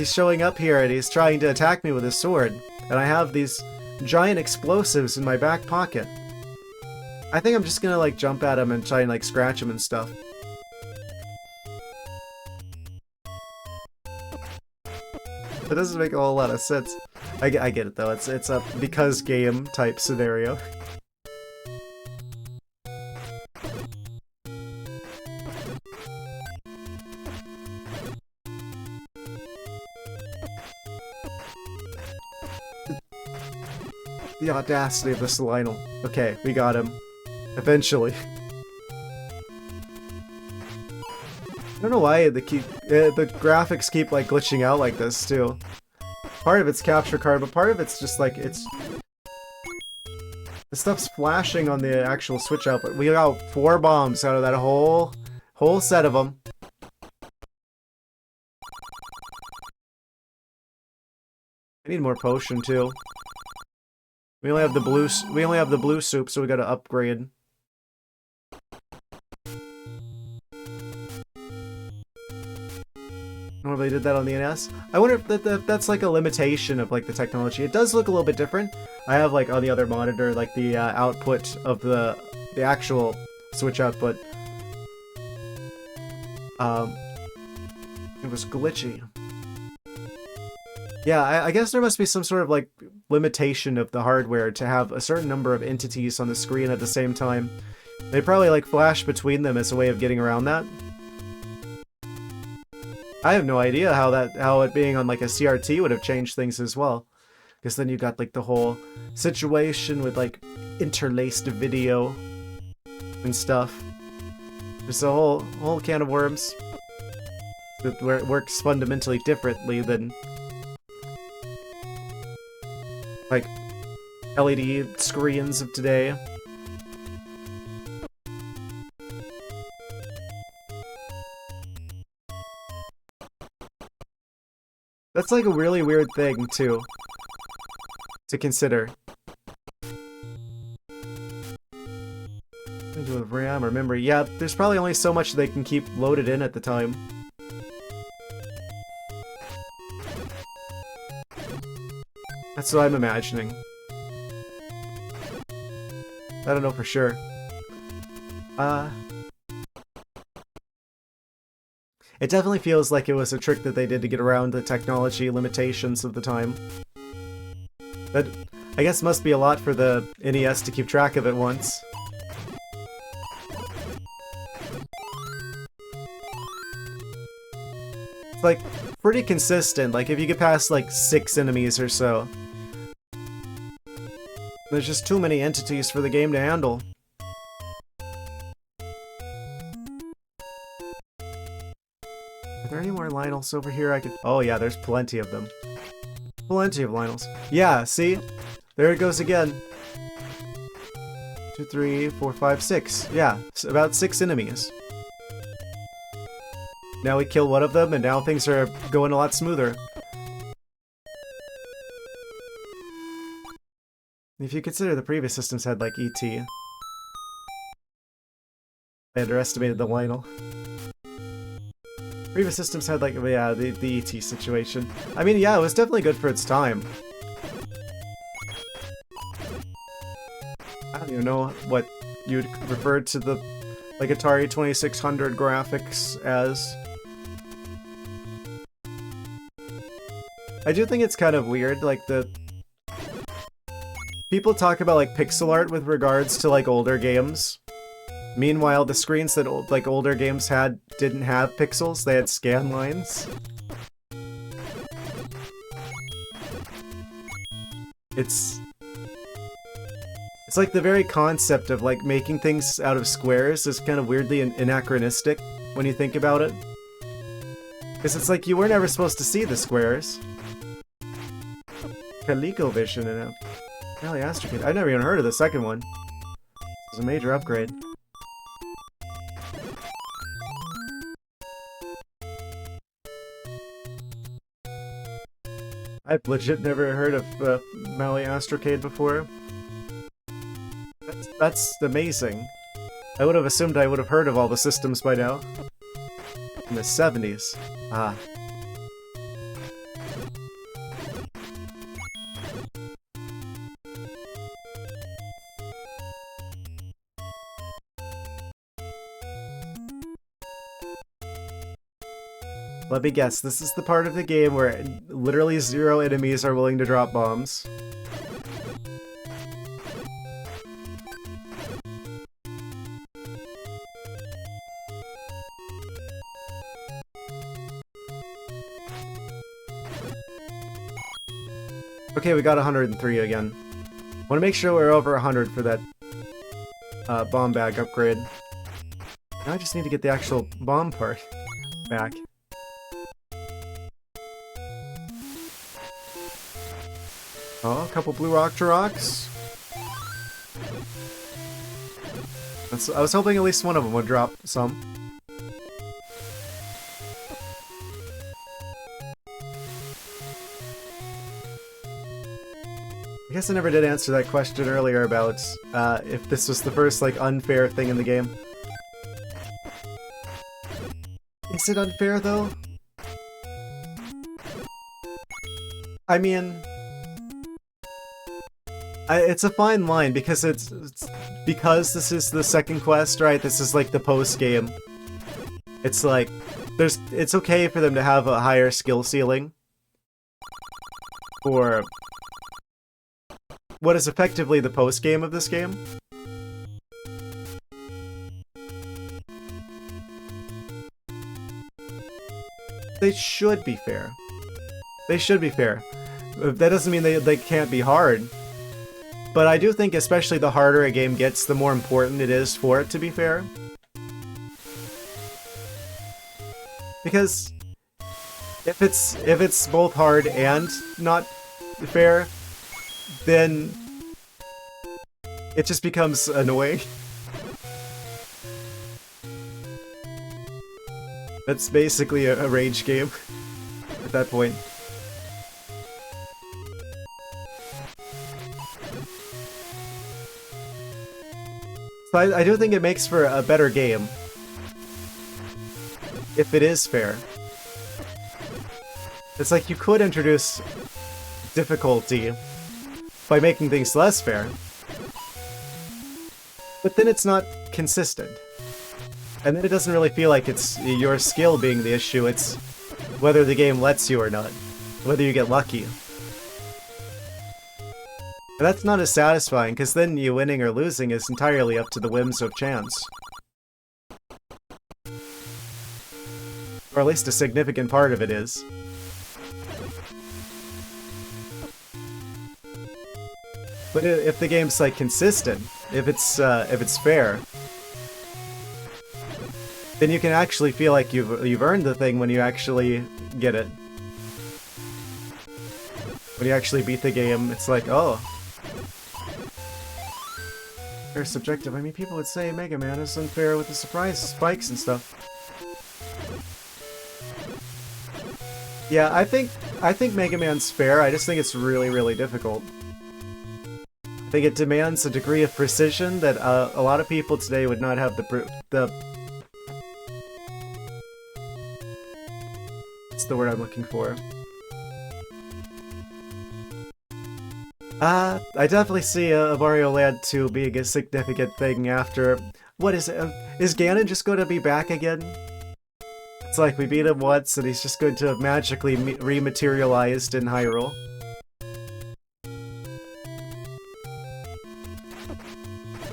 Speaker 1: showing up here and he's trying to attack me with his sword. And I have these giant explosives in my back pocket. I think I'm just gonna like jump at him and try and like scratch him and stuff. It doesn't make a whole lot of sense. I get it though. It's a because game type scenario. The audacity of this Lionel. Okay, we got him. Eventually. I don't know why the graphics keep like glitching out like this too. Part of it's capture card, but part of it's just like the stuff's flashing on the actual Switch output. We got 4 bombs out of that whole set of them. I need more potion too. We only have the blue soup, so we gotta upgrade. I don't know if they did that on the NS. I wonder if that's like a limitation of like the technology. It does look a little bit different. I have like on the other monitor like the output of the actual Switch output. It was glitchy. Yeah, I guess there must be some sort of like limitation of the hardware to have a certain number of entities on the screen at the same time. They probably like flash between them as a way of getting around that. I have no idea how it being on like a CRT would have changed things as well. Because then you got like the whole situation with like interlaced video and stuff. There's a whole can of worms where it works fundamentally differently than like LED screens of today. That's like a really weird thing, too, to consider. Into a RAM or memory. Yeah, there's probably only so much they can keep loaded in at the time. That's what I'm imagining. I don't know for sure. It definitely feels like it was a trick that they did to get around the technology limitations of the time. That, I guess, must be a lot for the NES to keep track of at once. It's like, pretty consistent, like if you get past like 6 enemies or so. There's just too many entities for the game to handle. Are there any more Lionels over here I could... Oh yeah, there's plenty of them. Plenty of Lionels. Yeah, see? There it goes again. 2, 3, 4, 5, 6. Yeah, about 6 enemies. Now we kill one of them, and now things are going a lot smoother. If you consider the previous systems had, like, ET. I underestimated the Lionel. Previous systems had, like, yeah, the ET situation. I mean, yeah, it was definitely good for its time. I don't even know what you'd refer to the, like, Atari 2600 graphics as. I do think it's kind of weird, like, the... People talk about, like, pixel art with regards to, like, older games. Meanwhile, the screens that, like, older games had didn't have pixels, they had scan lines. It's like the very concept of, like, making things out of squares is kind of weirdly anachronistic when you think about it. Because it's like you weren't ever supposed to see the squares. ColecoVision and a... Really, AstroKid. I've never even heard of the second one. This is a major upgrade. I've legit never heard of Maui AstroKid before. That's amazing. I would have assumed I would have heard of all the systems by now. In the 70s. Ah. Let me guess, this is the part of the game where literally 0 enemies are willing to drop bombs. Okay, we got 103 again. Want to make sure we're over 100 for that bomb bag upgrade. Now I just need to get the actual bomb part back. Oh, a couple blue rocks. I was hoping at least one of them would drop some. I guess I never did answer that question earlier about if this was the first, like, unfair thing in the game. Is it unfair, though? I mean... it's a fine line, because because this is the second quest, right? This is like the post-game. It's like, it's okay for them to have a higher skill ceiling for what is effectively the post-game of this game. They should be fair. They should be fair. That doesn't mean they can't be hard. But I do think especially the harder a game gets, the more important it is for it to be fair. Because if it's both hard and not fair, then it just becomes annoying. That's basically a rage game at that point. So I do think it makes for a better game if it is fair. It's like you could introduce difficulty by making things less fair, but then it's not consistent. And then it doesn't really feel like it's your skill being the issue, it's whether the game lets you or not, whether you get lucky. And that's not as satisfying, because then you winning or losing is entirely up to the whims of chance. Or at least a significant part of it is. But if the game's like consistent, if it's fair, then you can actually feel like you've earned the thing when you actually get it. When you actually beat the game, it's like, oh. Very subjective. I mean, people would say Mega Man is unfair with the surprise spikes and stuff. Yeah, I think Mega Man's fair. I just think it's really, really difficult. I think it demands a degree of precision that a lot of people today would not have the what's the word I'm looking for? I definitely see Mario Land 2 being a significant thing after... What is it? Is Ganon just going to be back again? It's like we beat him once and he's just going to magically rematerialized in Hyrule.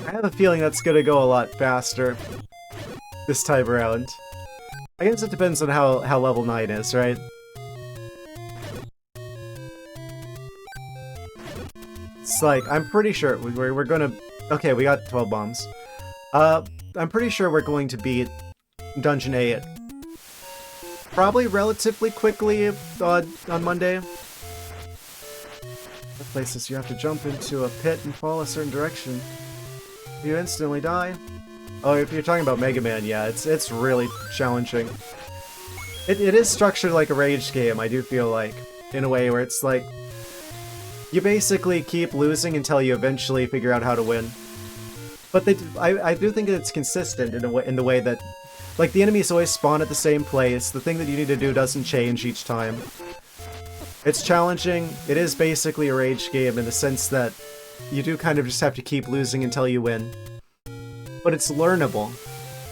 Speaker 1: I have a feeling that's going to go a lot faster this time around. I guess it depends on how level 9 is, right? It's like, I'm pretty sure we're gonna... Okay, we got 12 bombs. I'm pretty sure we're going to beat Dungeon 8. Probably relatively quickly on Monday. The places you have to jump into a pit and fall a certain direction. You instantly die. Oh, if you're talking about Mega Man, yeah, it's really challenging. It is structured like a rage game, I do feel like, in a way where it's like, you basically keep losing until you eventually figure out how to win. But I do think it's consistent in the way that, like, the enemies always spawn at the same place. The thing that you need to do doesn't change each time. It's challenging. It is basically a rage game in the sense that you do kind of just have to keep losing until you win. But it's learnable.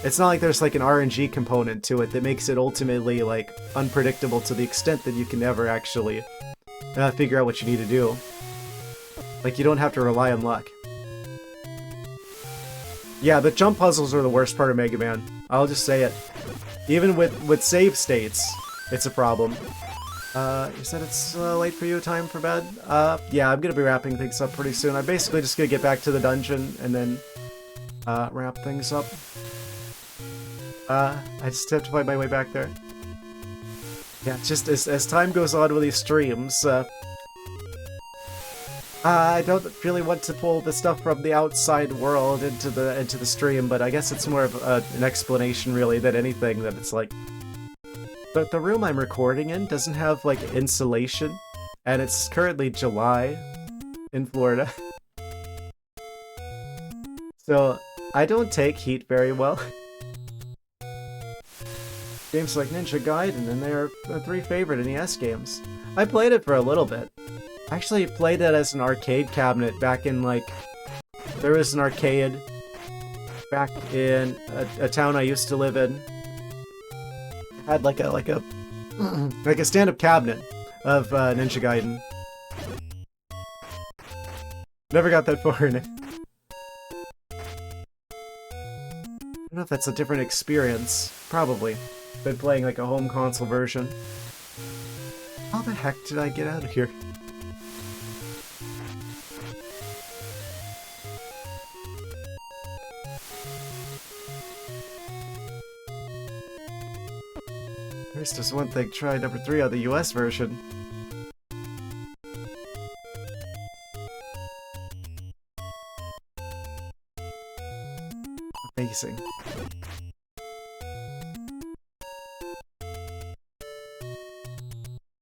Speaker 1: It's not like there's like an RNG component to it that makes it ultimately like unpredictable to the extent that you can never actually figure out what you need to do. Like, you don't have to rely on luck. Yeah, the jump puzzles are the worst part of Mega Man. I'll just say it. Even with save states, it's a problem. You said it's late for you, time for bed? Yeah, I'm gonna be wrapping things up pretty soon. I'm basically just gonna get back to the dungeon and then wrap things up. I just have to find my way back there. Yeah, just as time goes on with these streams, I don't really want to pull the stuff from the outside world into the stream, but I guess it's more of an explanation really than anything. That it's like the room I'm recording in doesn't have like insulation, and it's currently July in Florida, so I don't take heat very well. Games like Ninja Gaiden, and they are the 3 favorite NES games. I played it for a little bit. I actually played it as an arcade cabinet back in, like... There was an arcade back in a town I used to live in. It had like a stand-up cabinet of Ninja Gaiden. Never got that far in it. I don't know if that's a different experience. Probably. Been playing like a home console version. How the heck did I get out of here? There's just one thing. Try number 3 on the US version. Amazing.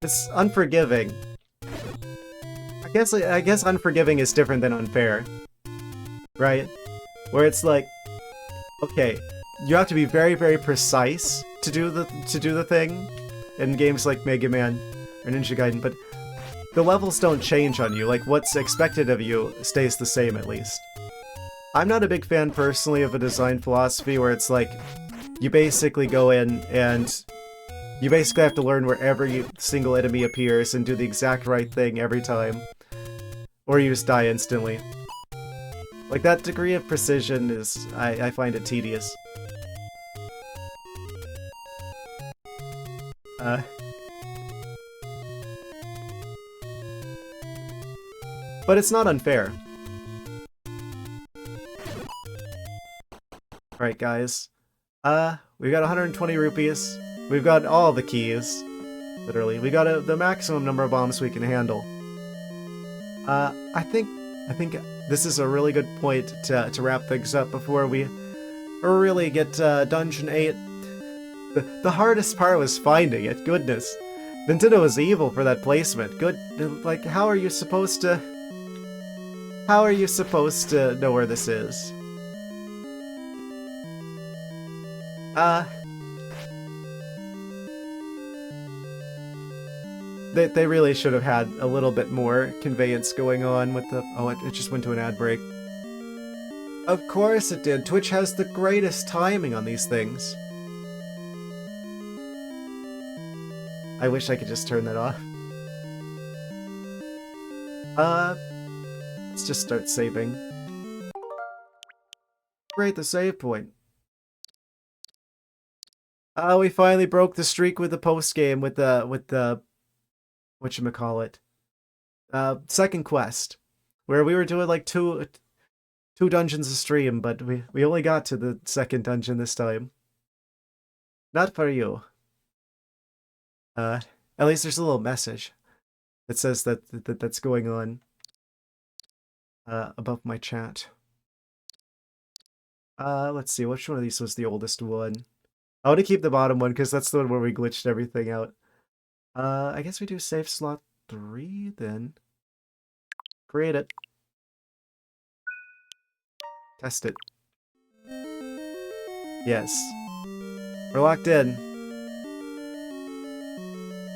Speaker 1: It's unforgiving. I guess unforgiving is different than unfair, right? Where it's like, okay, you have to be very, very precise to do the thing in games like Mega Man or Ninja Gaiden, but the levels don't change on you. Like, what's expected of you stays the same at least. I'm not a big fan personally of a design philosophy where it's like you basically go in and you basically have to learn where every single enemy appears and do the exact right thing every time. Or you just die instantly. Like, that degree of precision is... I find it tedious. But it's not unfair. Alright, guys. We've got 120 rupees. We've got all the keys. Literally. We got the maximum number of bombs we can handle. I think this is a really good point to wrap things up before we really get Dungeon 8. The hardest part was finding it, goodness. Nintendo was evil for that placement. Good, like, how are you supposed to know where this is? They really should have had a little bit more conveyance going on with the... Oh, it just went to an ad break. Of course it did. Twitch has the greatest timing on these things. I wish I could just turn that off. Let's just start saving. Great, the save point. We finally broke the streak with the post game with the whatchamacallit. Second quest. Where we were doing like two dungeons a stream, but we only got to the second dungeon this time. Not for you. At least there's a little message that says that's going on above my chat. Let's see, which one of these was the oldest one? I want to keep the bottom one because that's the one where we glitched everything out. I guess we do save slot 3 then. Create it. Test it. Yes. We're locked in.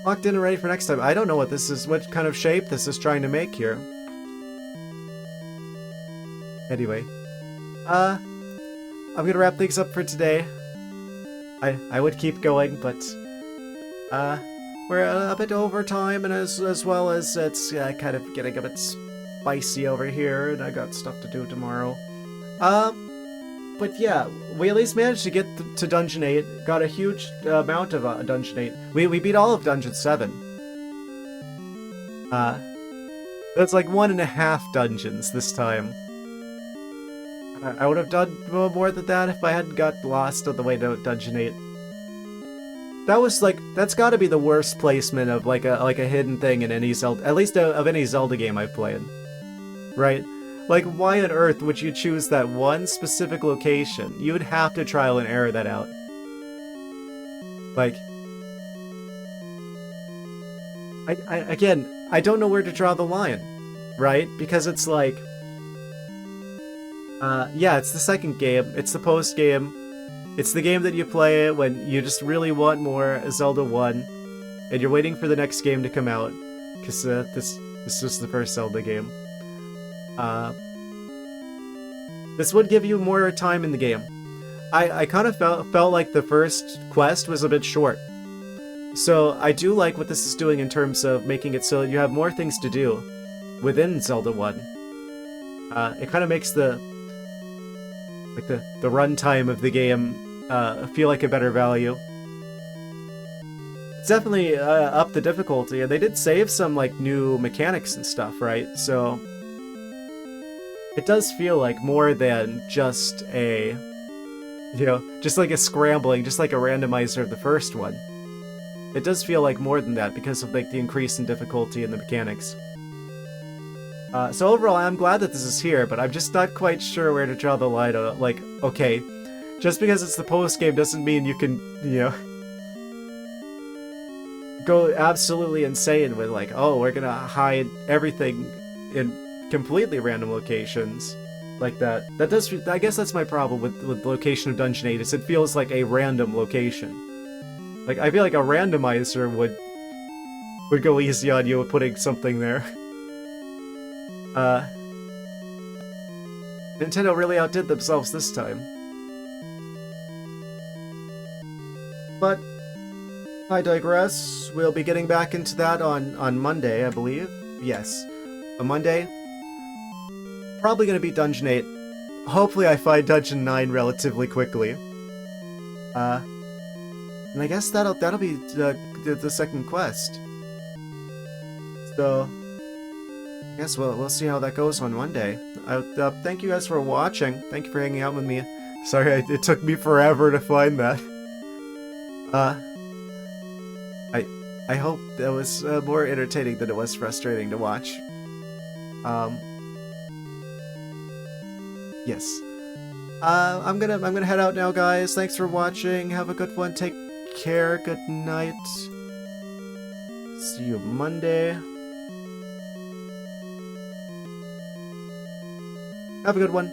Speaker 1: Locked in and ready for next time. I don't know what this is, what kind of shape this is trying to make here. Anyway. I'm gonna wrap things up for today. I would keep going, but we're a bit over time, and as well as it's kind of getting a bit spicy over here, and I got stuff to do tomorrow. But yeah, we at least managed to get to Dungeon 8, got a huge amount of Dungeon 8. We beat all of Dungeon 7. That's like 1.5 dungeons this time. I would have done more than that if I hadn't got lost on the way to Dungeon 8. That was like, that's gotta be the worst placement of like a hidden thing in any Zelda, at least of any Zelda game I've played. Right? Like, why on earth would you choose that one specific location? You would have to trial and error that out. Like, again, I don't know where to draw the line, right? Because it's like, yeah, it's the second game, it's the post game, it's the game that you play when you just really want more Zelda 1, and you're waiting for the next game to come out, because this was the first Zelda game. This would give you more time in the game. I kind of felt like the first quest was a bit short. So I do like what this is doing in terms of making it so that you have more things to do within Zelda 1. It kind of makes the runtime of the game feel like a better value. It's definitely upped the difficulty, and they did save some like new mechanics and stuff, right? So it does feel like more than just a, you know, just like a scrambling, just like a randomizer of the first one. It does feel like more than that because of like the increase in difficulty in the mechanics. So overall, I'm glad that this is here, but I'm just not quite sure where to draw the line on it. Like, okay, just because it's the post-game doesn't mean you can, you know, go absolutely insane with like, oh, we're gonna hide everything in completely random locations like that. That does, I guess that's my problem with the location of Dungeon 8, is it feels like a random location. Like, I feel like a randomizer would go easy on you with putting something there. Nintendo really outdid themselves this time. But I digress. We'll be getting back into that on Monday, I believe. Yes. On Monday. Probably gonna beat Dungeon 8. Hopefully I find Dungeon 9 relatively quickly. And I guess that'll be the second quest. So I guess we'll see how that goes on Monday. Thank you guys for watching. Thank you for hanging out with me Sorry, it took me forever to find that. I hope that was more entertaining than it was frustrating to watch. Yes. I'm gonna head out now, guys. Thanks for watching. Have a good one. Take care. Good night. See you Monday. Have a good one.